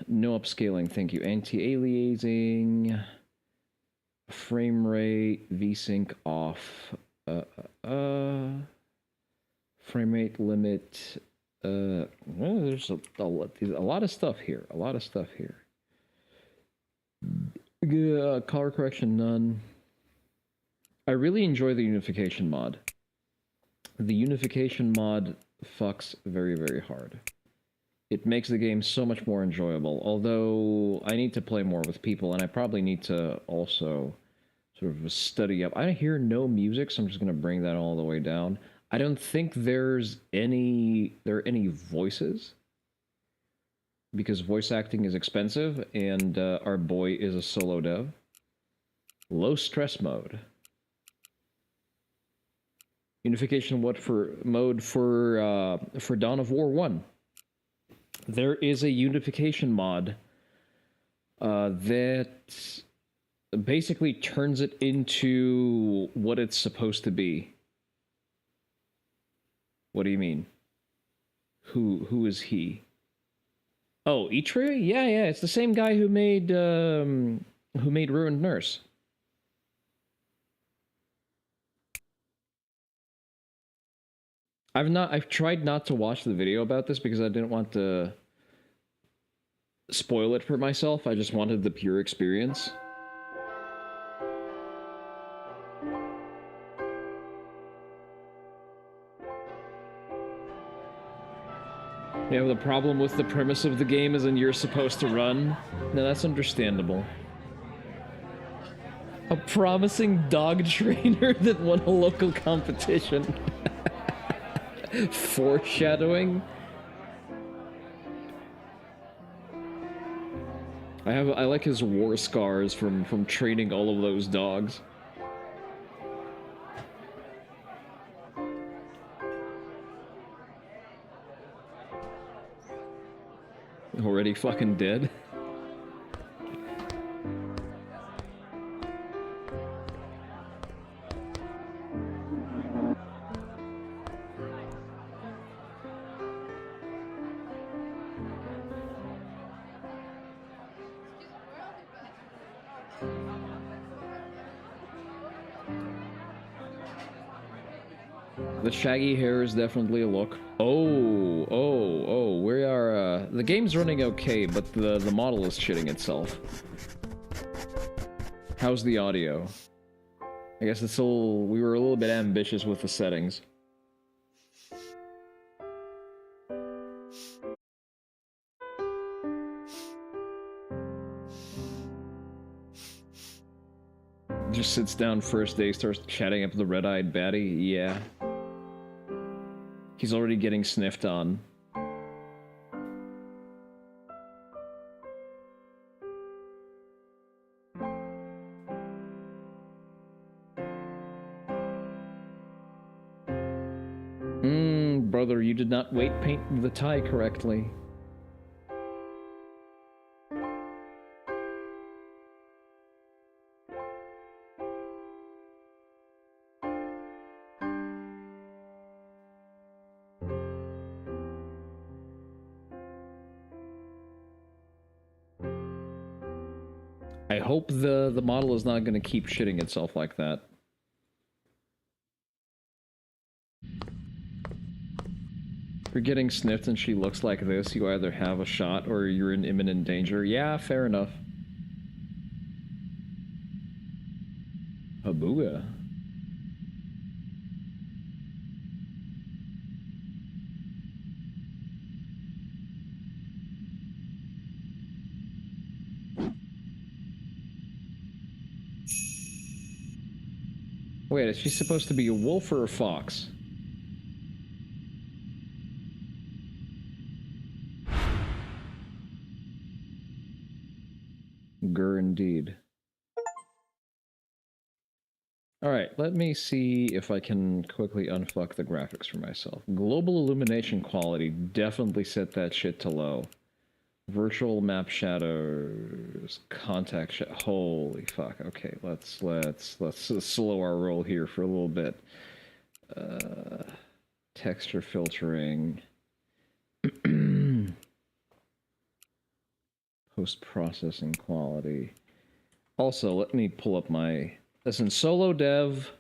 No upscaling, thank you. Anti-aliasing. Frame rate, VSync off. Frame rate limit. Well, there's a lot of stuff here. A lot of stuff here. Color correction, none. I really enjoy the unification mod. The unification mod fucks very, very hard. It makes the game so much more enjoyable, although I need to play more with people, and I probably need to also sort of study up. I hear no music, so I'm just going to bring that all the way down. I don't think there are any voices, because voice acting is expensive, and our boy is a solo dev. Low stress mode. Unification mode for Dawn of War 1. There is a unification mod that basically turns it into what it's supposed to be. What do you mean? Who is he? Oh, Itri? Yeah, it's the same guy who made Ruined Nurse. I've tried not to watch the video about this because I didn't want to spoil it for myself. I just wanted the pure experience. You know, the problem with the premise of the game is you're supposed to run. No, that's understandable. A promising dog trainer that won a local competition. Foreshadowing. I like his war scars from training all of those dogs. Already fucking dead. The shaggy hair is definitely a look. Oh, we are, the game's running okay, but the model is shitting itself. How's the audio? I guess we were a little bit ambitious with the settings. Just sits down first day, starts chatting up the red-eyed baddie, yeah. He's already getting sniffed on. Brother, you did not weight paint the tie correctly. I hope the model is not going to keep shitting itself like that. If you're getting sniffed and she looks like this, you either have a shot or you're in imminent danger. Yeah, fair enough. Habooga. Wait, is she supposed to be a wolf or a fox? Gur indeed. Alright, let me see if I can quickly unfuck the graphics for myself. Global illumination quality, definitely set that shit to low. Virtual map shadows, contact shadow. Holy fuck. Okay, let's slow our roll here for a little bit. Texture filtering. Post-processing quality. Also, let me pull up my... Listen, solo dev...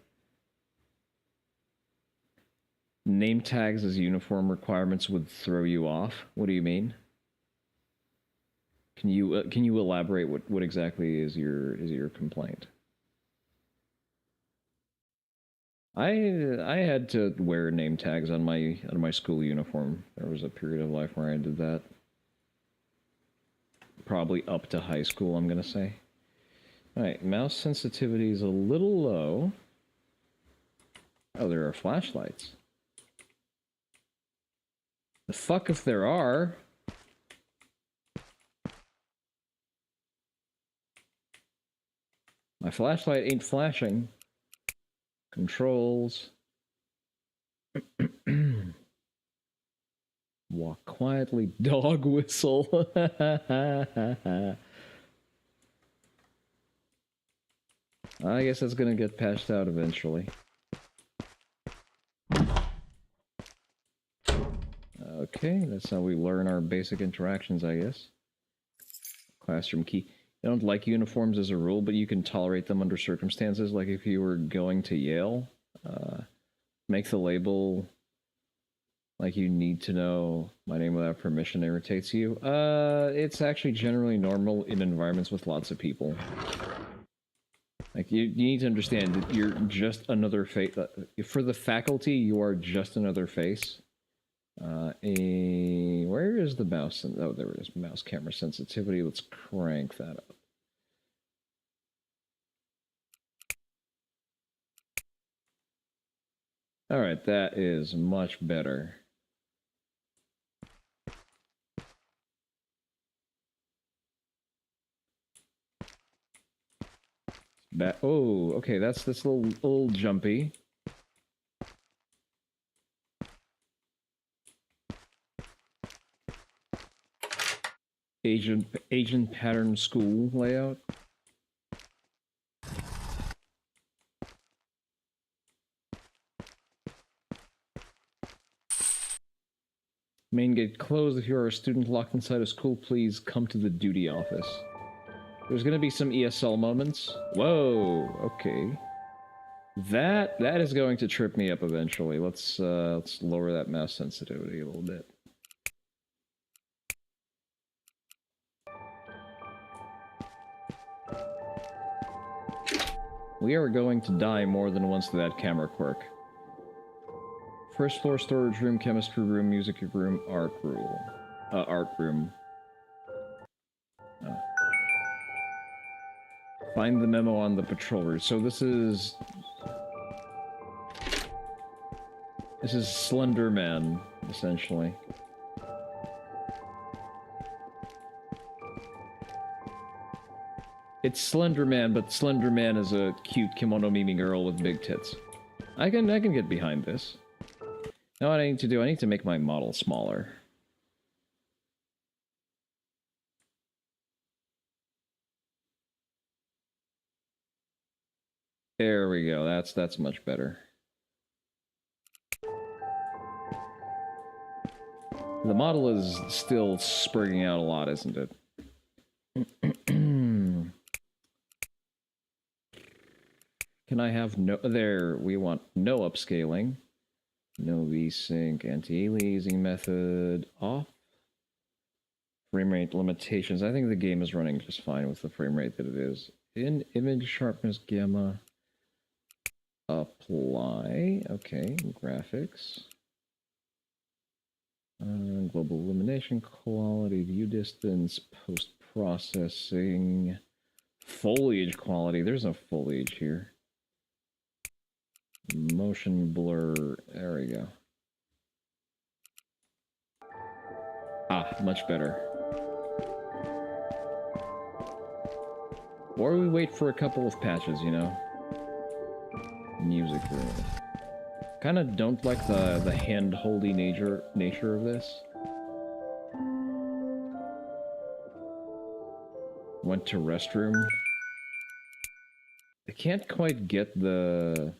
Name tags as uniform requirements would throw you off. What do you mean? Can you elaborate what exactly is your complaint? I had to wear name tags on my school uniform. There was a period of life where I did that. Probably up to high school, I'm gonna say. Alright, mouse sensitivity is a little low. Oh, there are flashlights. The fuck if there are? My flashlight ain't flashing. Controls. Walk quietly. Dog whistle. I guess that's gonna get patched out eventually. Okay, that's how we learn our basic interactions, I guess. Classroom key. I don't like uniforms as a rule, but you can tolerate them under circumstances, like if you were going to Yale. Make the label like you need to know my name without permission irritates you. It's actually generally normal in environments with lots of people. Like, you need to understand that you're just another face. For the faculty, you are just another face. Where is the mouse? Oh, there it is. Mouse camera sensitivity. Let's crank that up. All right, that is much better. Oh, okay, that's this little jumpy. Asian pattern school layout. Main gate closed. If you are a student locked inside a school, please come to the duty office. There's gonna be some ESL moments. Whoa, okay. That is going to trip me up eventually. Let's lower that mouse sensitivity a little bit. We are going to die more than once to that camera quirk. First floor storage room, chemistry room, music room, art room. Art room. Find the memo on the patrol route. So this is Slender Man, essentially. It's Slender Man, but Slender Man is a cute kimono mimi girl with big tits. I can get behind this. Now what I need to do, I need to make my model smaller. There we go. That's much better. The model is still sprigging out a lot, isn't it? Can I have no... There, we want no upscaling. No VSync, anti-aliasing method, off. Frame rate limitations. I think the game is running just fine with the frame rate that it is. In image sharpness gamma. Apply. Okay, graphics. Global illumination quality, view distance, post-processing. Foliage quality. There's no foliage here. Motion blur. There we go. Ah, much better. Or we wait for a couple of patches, you know? Music room. Kind of don't like the hand-holdy nature of this. Went to restroom. I can't quite get the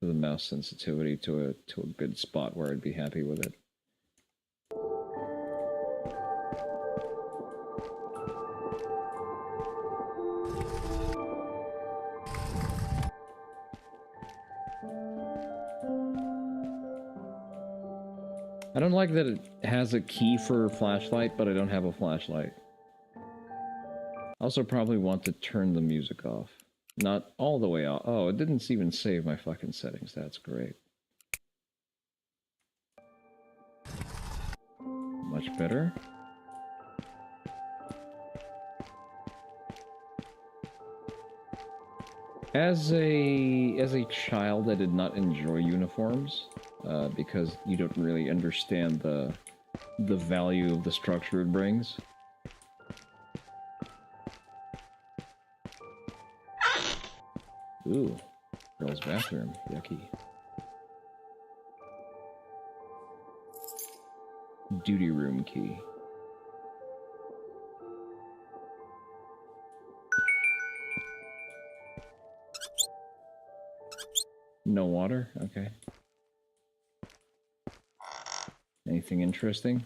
mouse sensitivity to a good spot where I'd be happy with it. I don't like that it has a key for flashlight, but I don't have a flashlight. Also probably want to turn the music off. Not all the way off. Oh, it didn't even save my fucking settings. That's great. Much better. As a child, I did not enjoy uniforms because you don't really understand the value of the structure it brings. Ooh, girl's bathroom. Yucky. Duty room key. No water? Okay. Anything interesting?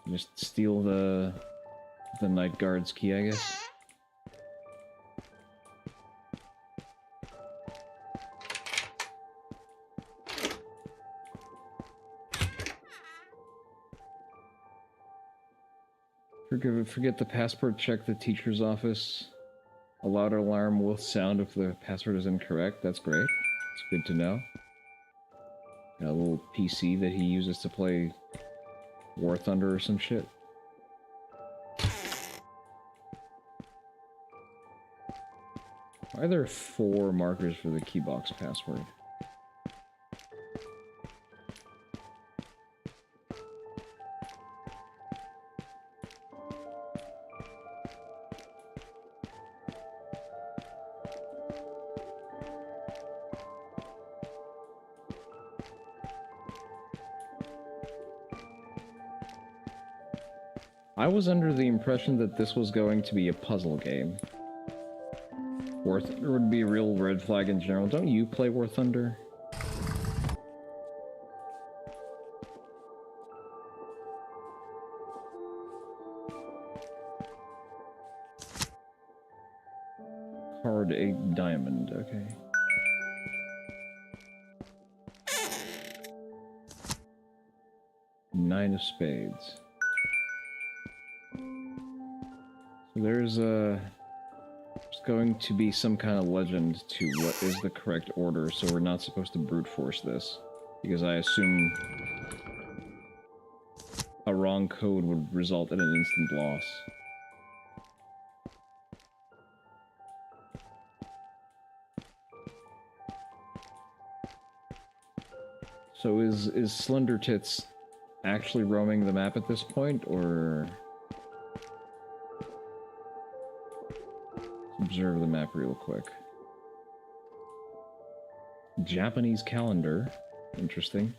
Just steal the night guard's key, I guess. Forget the password, check the teacher's office. A loud alarm will sound if the password is incorrect. That's great. It's good to know. Got a little PC that he uses to play War Thunder or some shit. Why are there 4 markers for the keybox password? I was under the impression that this was going to be a puzzle game. War Thunder would be a real red flag in general. Don't you play War Thunder? Card 8 diamond, okay. Nine of spades. So there's going to be some kind of legend to what is the correct order, so we're not supposed to brute force this. Because I assume a wrong code would result in an instant loss. So is Slender Tits actually roaming the map at this point, or... Observe the map real quick. Japanese calendar. Interesting.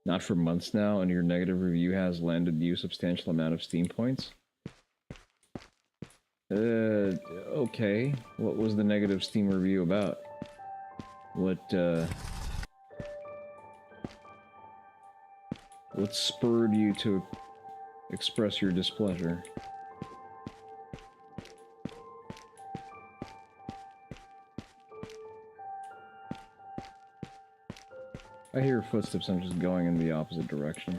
Not for months now, and your negative review has landed you a substantial amount of Steam points. Okay. What was the negative Steam review about? What spurred you to express your displeasure? I hear footsteps, I'm just going in the opposite direction.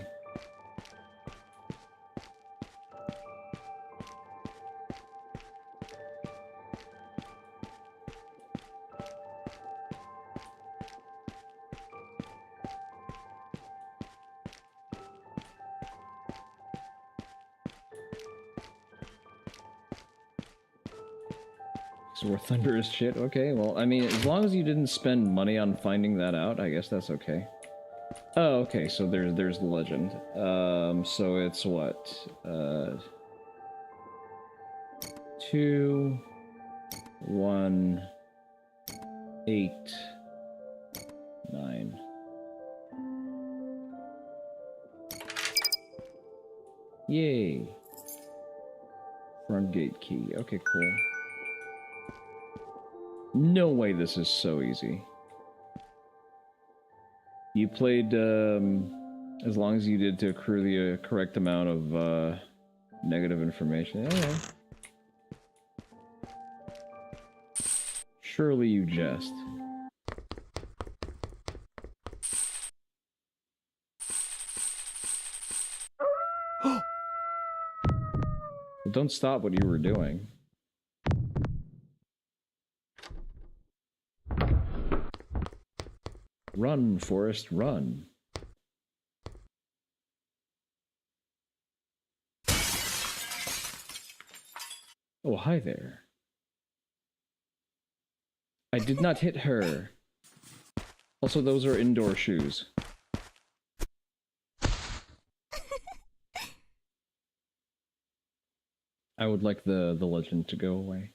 So we're Thunder is shit? Okay, well, I mean, as long as you didn't spend money on finding that out, I guess that's okay. Oh, okay, so there's the legend. So it's what? 2, 1, 8, 9. Yay! Front gate key. Okay, cool. No way this is so easy. You played as long as you did to accrue the correct amount of negative information. Yeah. Surely you jest. Well, don't stop what you were doing. Run, Forrest, run. Oh, hi there. I did not hit her. Also, those are indoor shoes. I would like the legend to go away.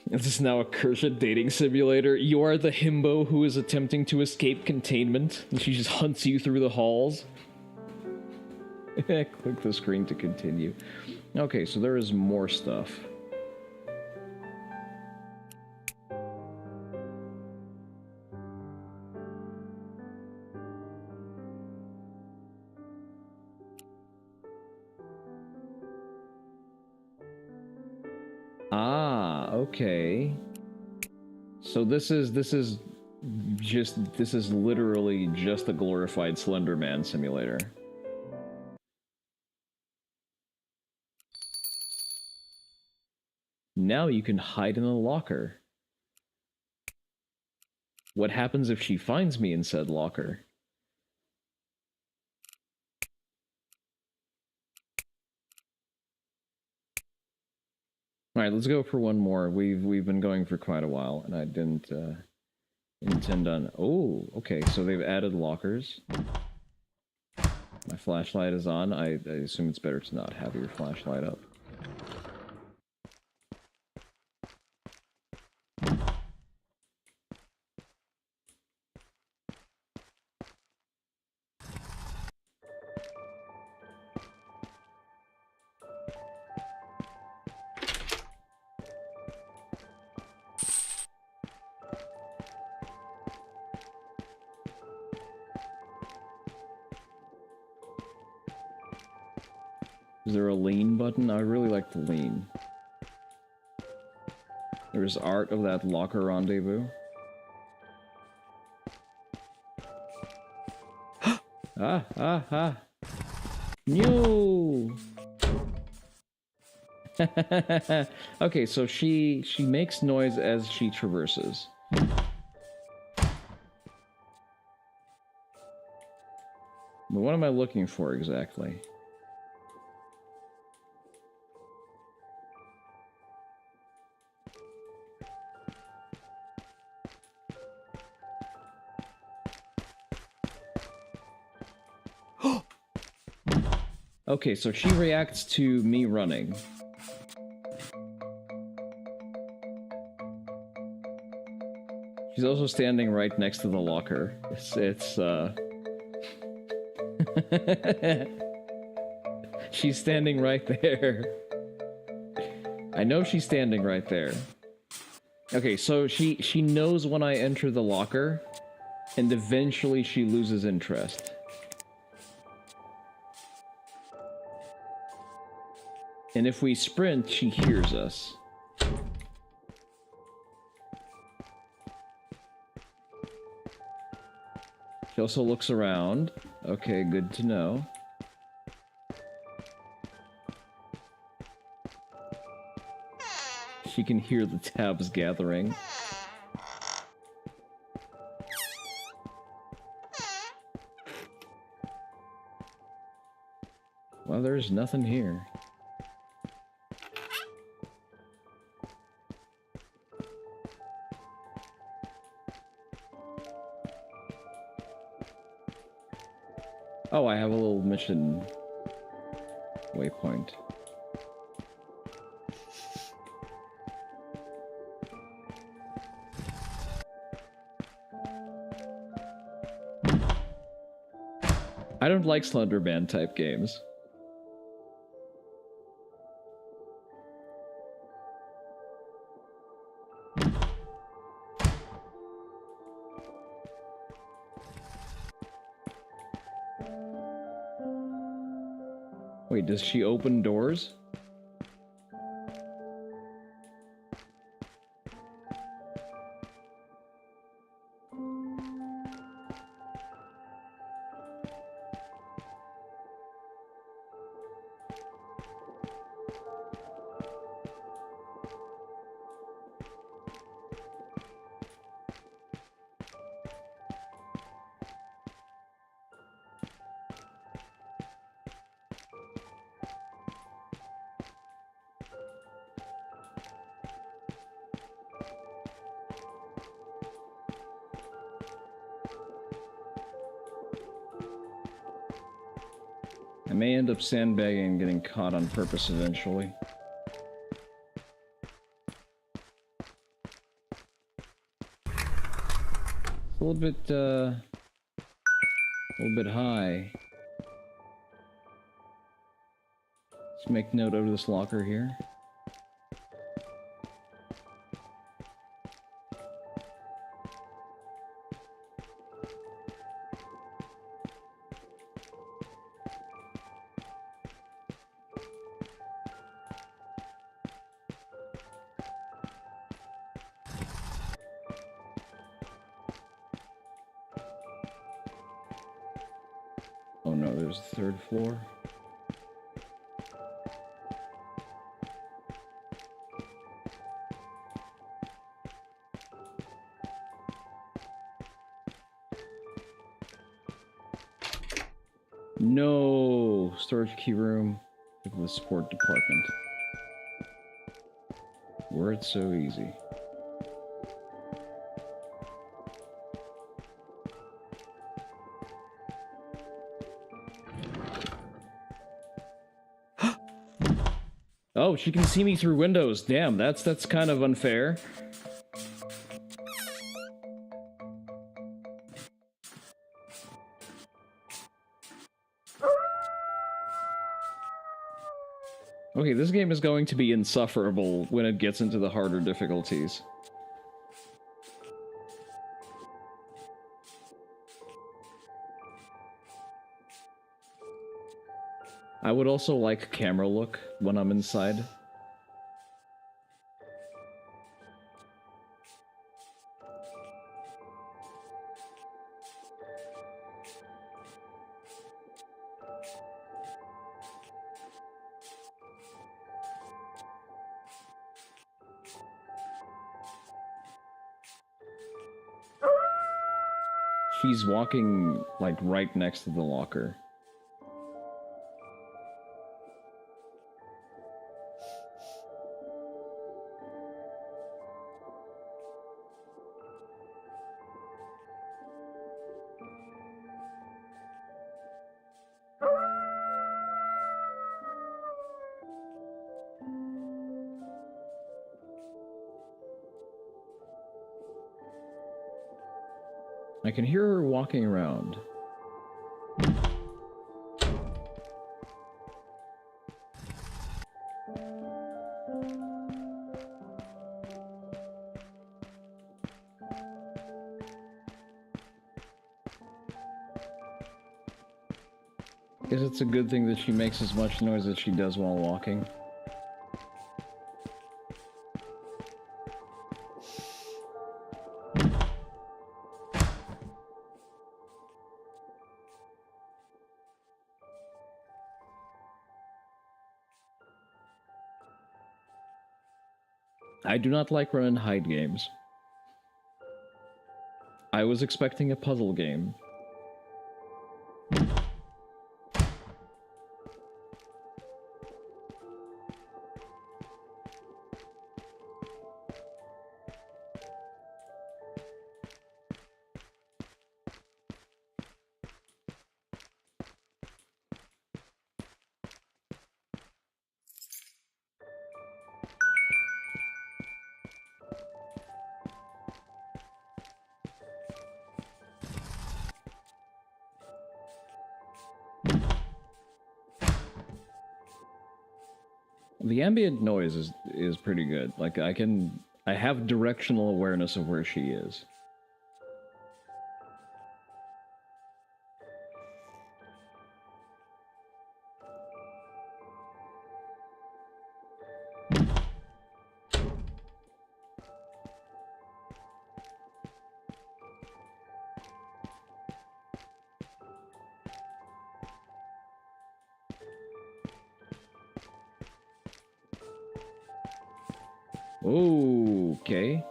This is now a cursed dating simulator. You are the himbo who is attempting to escape containment, and she just hunts you through the halls. Click the screen to continue. Okay, so there is more stuff. Ah, okay. So this is literally just a glorified Slender Man simulator. Now you can hide in a locker. What happens if she finds me in said locker? Alright, let's go for one more. We've been going for quite a while, and I didn't intend on... Oh, okay, so they've added lockers. My flashlight is on. I assume it's better to not have your flashlight up. Is there a lean button? I really like the lean. There's art of that locker rendezvous. Ah. No! Okay, so she makes noise as she traverses. But what am I looking for exactly? Okay, so she reacts to me running. She's also standing right next to the locker. She's standing right there. I know she's standing right there. Okay, so she knows when I enter the locker, and eventually she loses interest. And if we sprint, she hears us. She also looks around. Okay, good to know. She can hear the tabs gathering. Well, there's nothing here. Oh, I have a little mission waypoint. I don't like Slender Man type games. Wait, does she open doors? I may end up sandbagging and getting caught on purpose eventually. It's a little bit high. Let's make note of this locker here. Oh no, there's the third floor. No! Storage key room with the support department. Were it so easy. Oh, she can see me through windows. Damn, that's kind of unfair. Okay, this game is going to be insufferable when it gets into the harder difficulties. I would also like camera look when I'm inside. She's walking, like, right next to the locker. I can hear her walking around. Guess it's a good thing that she makes as much noise as she does while walking. I do not like run and hide games. I was expecting a puzzle game. The ambient noise is pretty good. Like, I have directional awareness of where she is. Okay.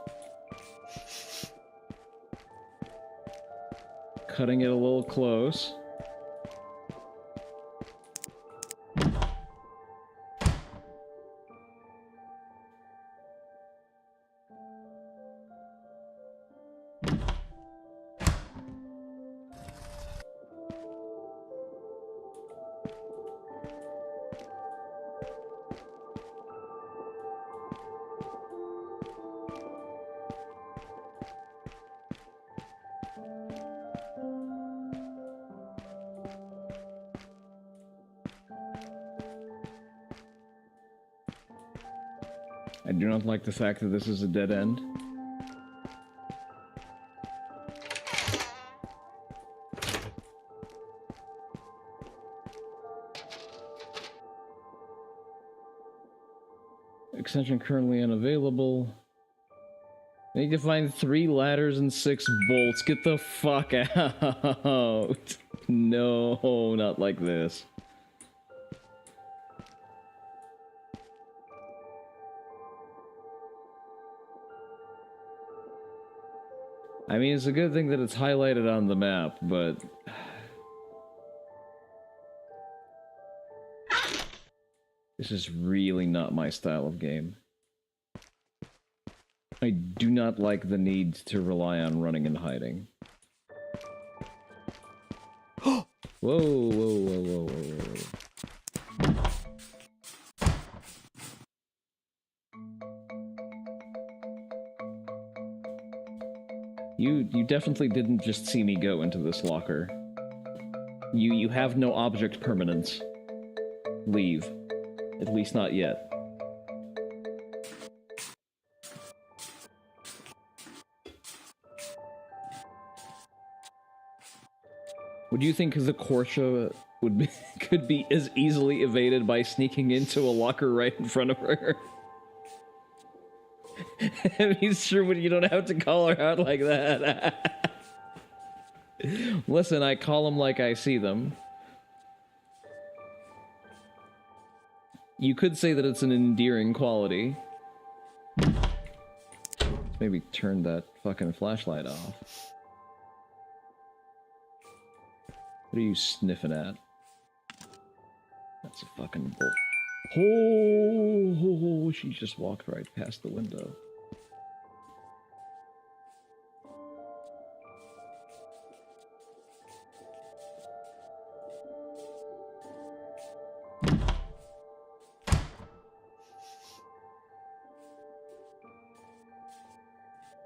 Cutting it a little close. I do not like the fact that this is a dead end. Extension currently unavailable. I need to find 3 ladders and 6 bolts. Get the fuck out. No, not like this. I mean, it's a good thing that it's highlighted on the map, but... This is really not my style of game. I do not like the need to rely on running and hiding. Whoa, whoa, whoa, whoa, whoa, whoa. You definitely didn't just see me go into this locker. You have no object permanence. Leave. At least not yet. Would you think the Korsha would be, could be as easily evaded by sneaking into a locker right in front of her? I mean, sure, but you don't have to call her out like that. Listen, I call them like I see them. You could say that it's an endearing quality. Maybe turn that fucking flashlight off. What are you sniffing at? That's a fucking bolt. Oh, she just walked right past the window.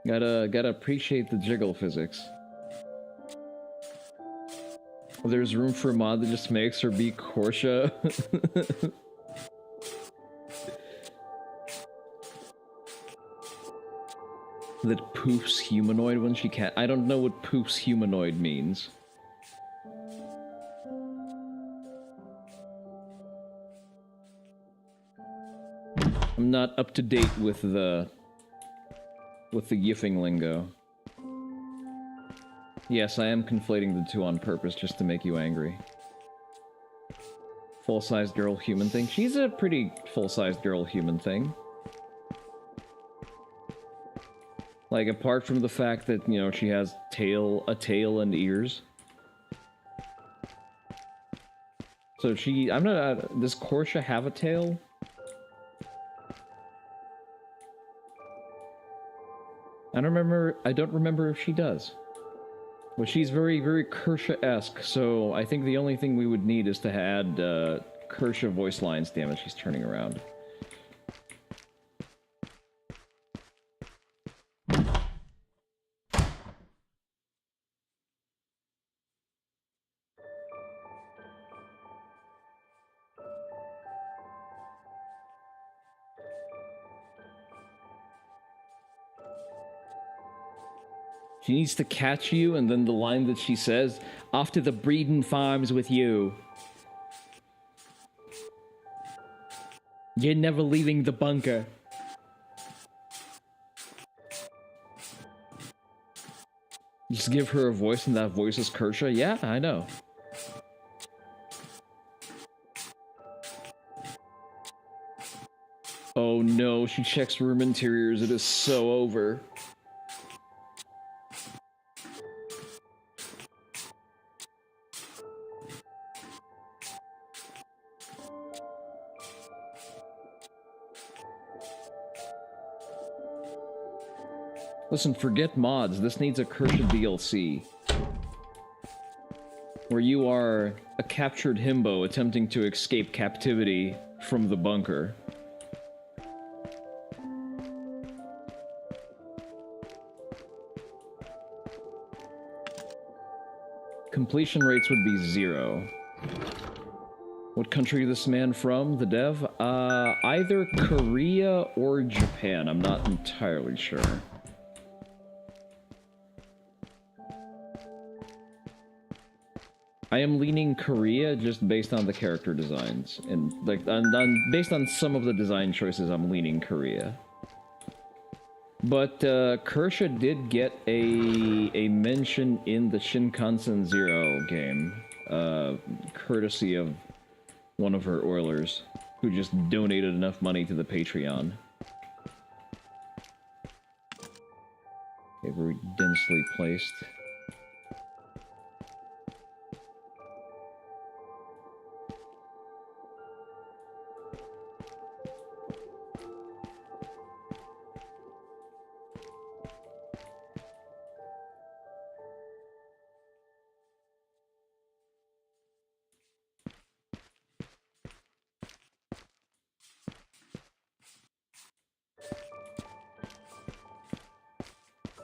Gotta appreciate the jiggle physics. There's room for a mod that just makes her be Korsha. That poofs humanoid when she can't. I don't know what poofs humanoid means. I'm not up to date with the yiffing lingo. Yes, I am conflating the two on purpose just to make you angry. Full-sized girl human thing. She's a pretty full-sized girl human thing. Like, apart from the fact that, you know, she has a tail and ears. So I'm not, does Korsha have a tail? I don't remember if she does. But she's very, very Kersha-esque, so I think the only thing we would need is to add Kersha voice lines. Damn it, she's turning around. She needs to catch you, and then the line that she says, "Off to the breeding farms with you. You're never leaving the bunker." Just give her a voice, and that voice is Kersha? Yeah, I know. Oh no, she checks room interiors. It is so over. Listen, forget mods. This needs a Kersha DLC. Where you are a captured himbo attempting to escape captivity from the bunker. Completion rates would be 0. What country is this man from, the dev? Either Korea or Japan. I'm not entirely sure. I am leaning Korea just based on the character designs, and like based on some of the design choices, I'm leaning Korea. But Kersha did get a mention in the Shinkansen Zero game, courtesy of one of her Oilers, who just donated enough money to the Patreon. Okay, very densely placed.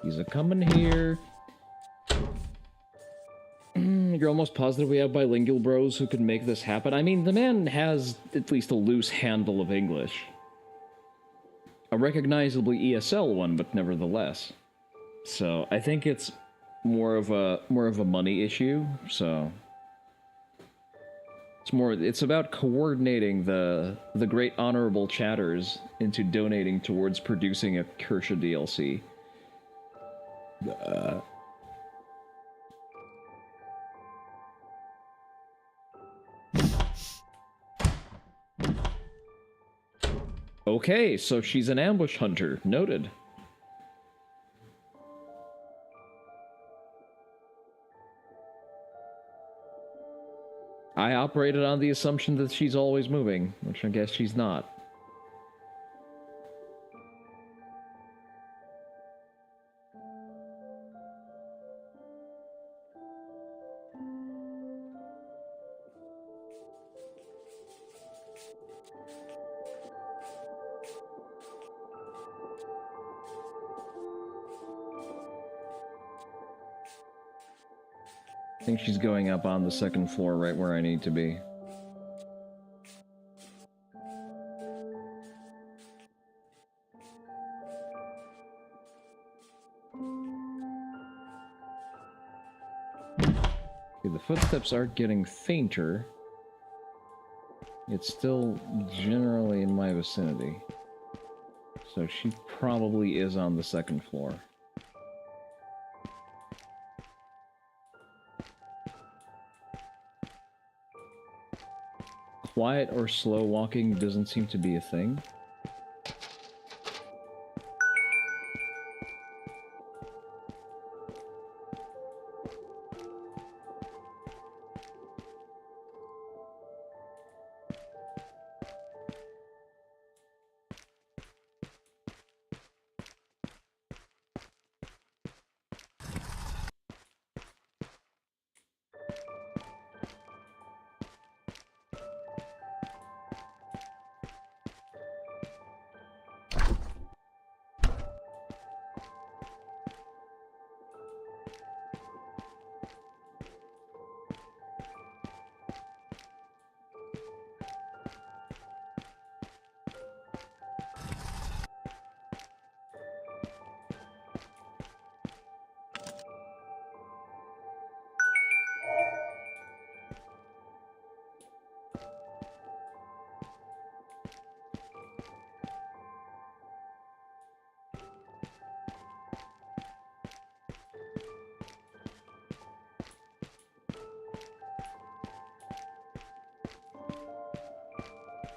He's a-coming here. You're almost positive we have bilingual bros who could make this happen? I mean, the man has at least a loose handle of English. A recognizably ESL one, but nevertheless. So, I think it's more of a money issue, so... It's about coordinating the great honorable chatters into donating towards producing a Kersha DLC. Okay, so she's an ambush hunter. Noted. I operated on the assumption that she's always moving, which I guess she's not. I think she's going up on the second floor right where I need to be. Okay, the footsteps are getting fainter. It's still generally in my vicinity. So she probably is on the second floor. Quiet or slow walking doesn't seem to be a thing.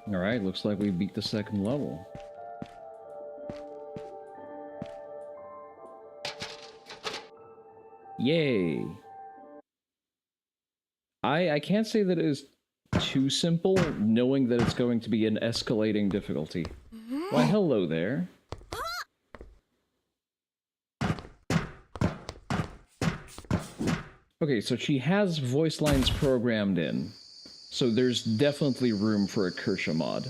Alright, looks like we beat the second level. Yay. I can't say that it is too simple, knowing that it's going to be an escalating difficulty. Why, hello there. Okay, so she has voice lines programmed in, so there's definitely room for a Kershaw mod.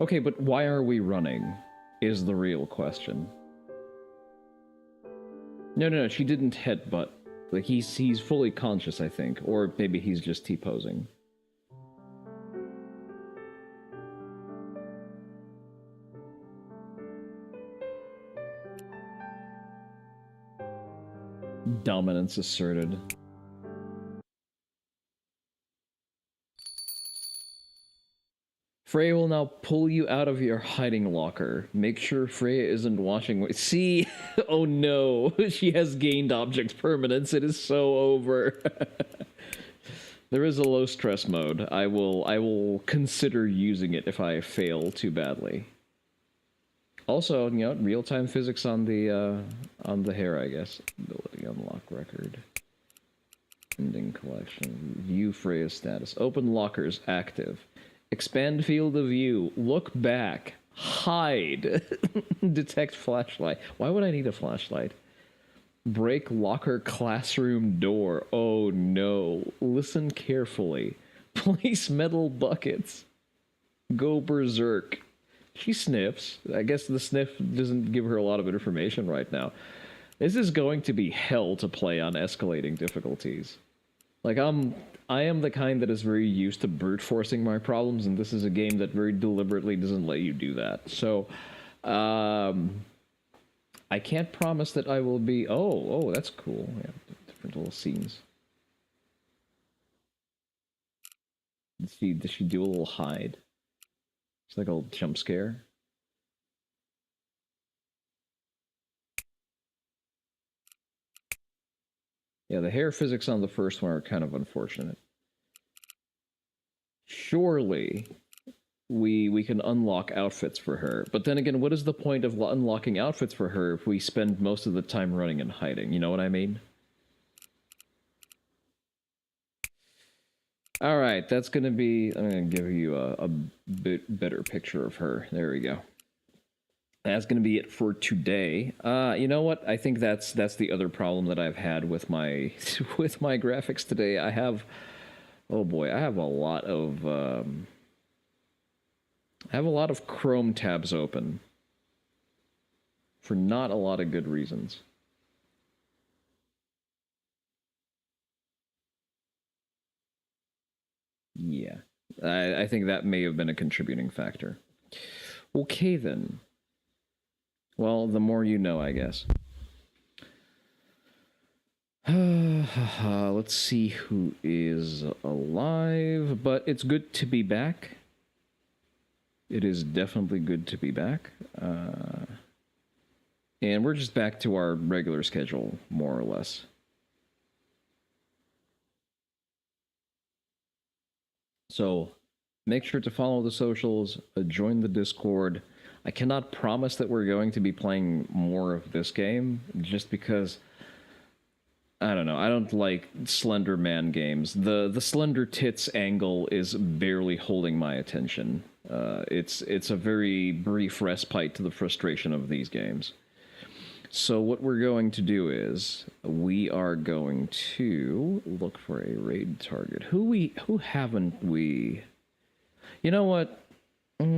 Okay, but why are we running, is the real question. No, she didn't headbutt. Like, he's fully conscious, I think. Or maybe he's just T-posing. Dominance asserted. Freya will now pull you out of your hiding locker. Make sure Freya isn't watching. See? Oh no. She has gained object permanence. It is so over. There is a low stress mode. I will consider using it if I fail too badly. Also, you know, real-time physics on the hair, I guess. Ability unlock record. Ending collection. View Freya's status. Open lockers active. Expand field of view. Look back. Hide. Detect flashlight. Why would I need a flashlight? Break locker classroom door. Oh no. Listen carefully. Place metal buckets. Go berserk. She sniffs. I guess the sniff doesn't give her a lot of information right now. This is going to be hell to play on escalating difficulties. Like, I am the kind that is very used to brute forcing my problems, and this is a game that very deliberately doesn't let you do that. So, I can't promise that I will be... Oh, that's cool. Yeah, different little scenes. Does she do a little hide? It's like a little jump scare. Yeah, the hair physics on the first one are kind of unfortunate. Surely we can unlock outfits for her. But then again, what is the point of unlocking outfits for her if we spend most of the time running and hiding? You know what I mean? Alright, that's gonna be... I'm gonna give you a bit better picture of her. There we go. That's going to be it for today. You know what? I think that's the other problem that I've had with my with my graphics today. I have, oh boy, I have a lot of Chrome tabs open for not a lot of good reasons. Yeah, I think that may have been a contributing factor. Okay then. Well, the more you know, I guess. Let's see who is alive, but it's good to be back. It is definitely good to be back. And we're just back to our regular schedule, more or less. So, make sure to follow the socials, join the Discord. I cannot promise that we're going to be playing more of this game, just because, I don't know, I don't like Slender Man games. The Slender Tits angle is barely holding my attention. It's a very brief respite to the frustration of these games. So what we're going to do is, we are going to look for a raid target. Who haven't we... You know what? Let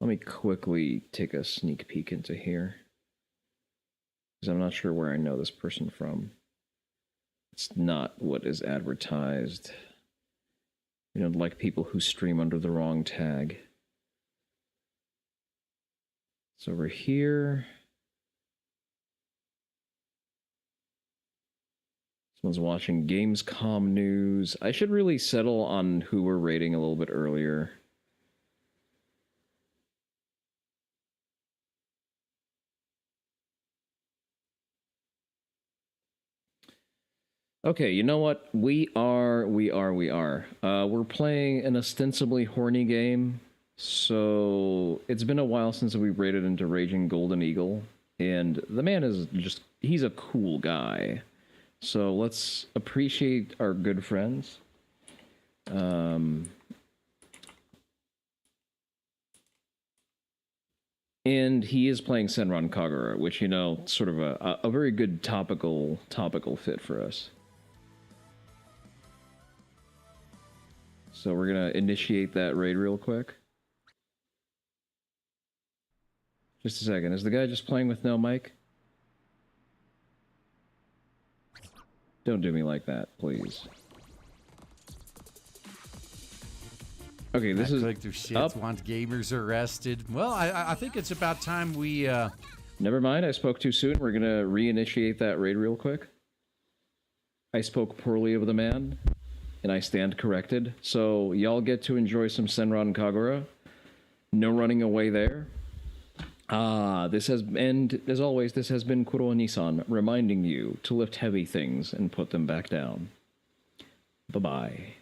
me quickly take a sneak peek into here, because I'm not sure where I know this person from. It's not what is advertised. We don't like people who stream under the wrong tag. So over here. Someone's watching Gamescom news. I should really settle on who we're rating a little bit earlier. Okay, you know what? We're playing an ostensibly horny game, so it's been a while since we raided into Raging Golden Eagle, and the man is just, he's a cool guy. So let's appreciate our good friends. And he is playing Senran Kagura, which, you know, sort of a very good topical fit for us. So we're gonna initiate that raid real quick. Just a second. Is the guy just playing with no mic? Don't do me like that, please. Okay, this is click through shits. Want gamers arrested? Well, I think it's about time we. Never mind. I spoke too soon. We're gonna reinitiate that raid real quick. I spoke poorly of the man, and I stand corrected. So y'all get to enjoy some Senran Kagura. No running away there. This has, and as always, this has been Onii-san reminding you to lift heavy things and put them back down. Bye-bye.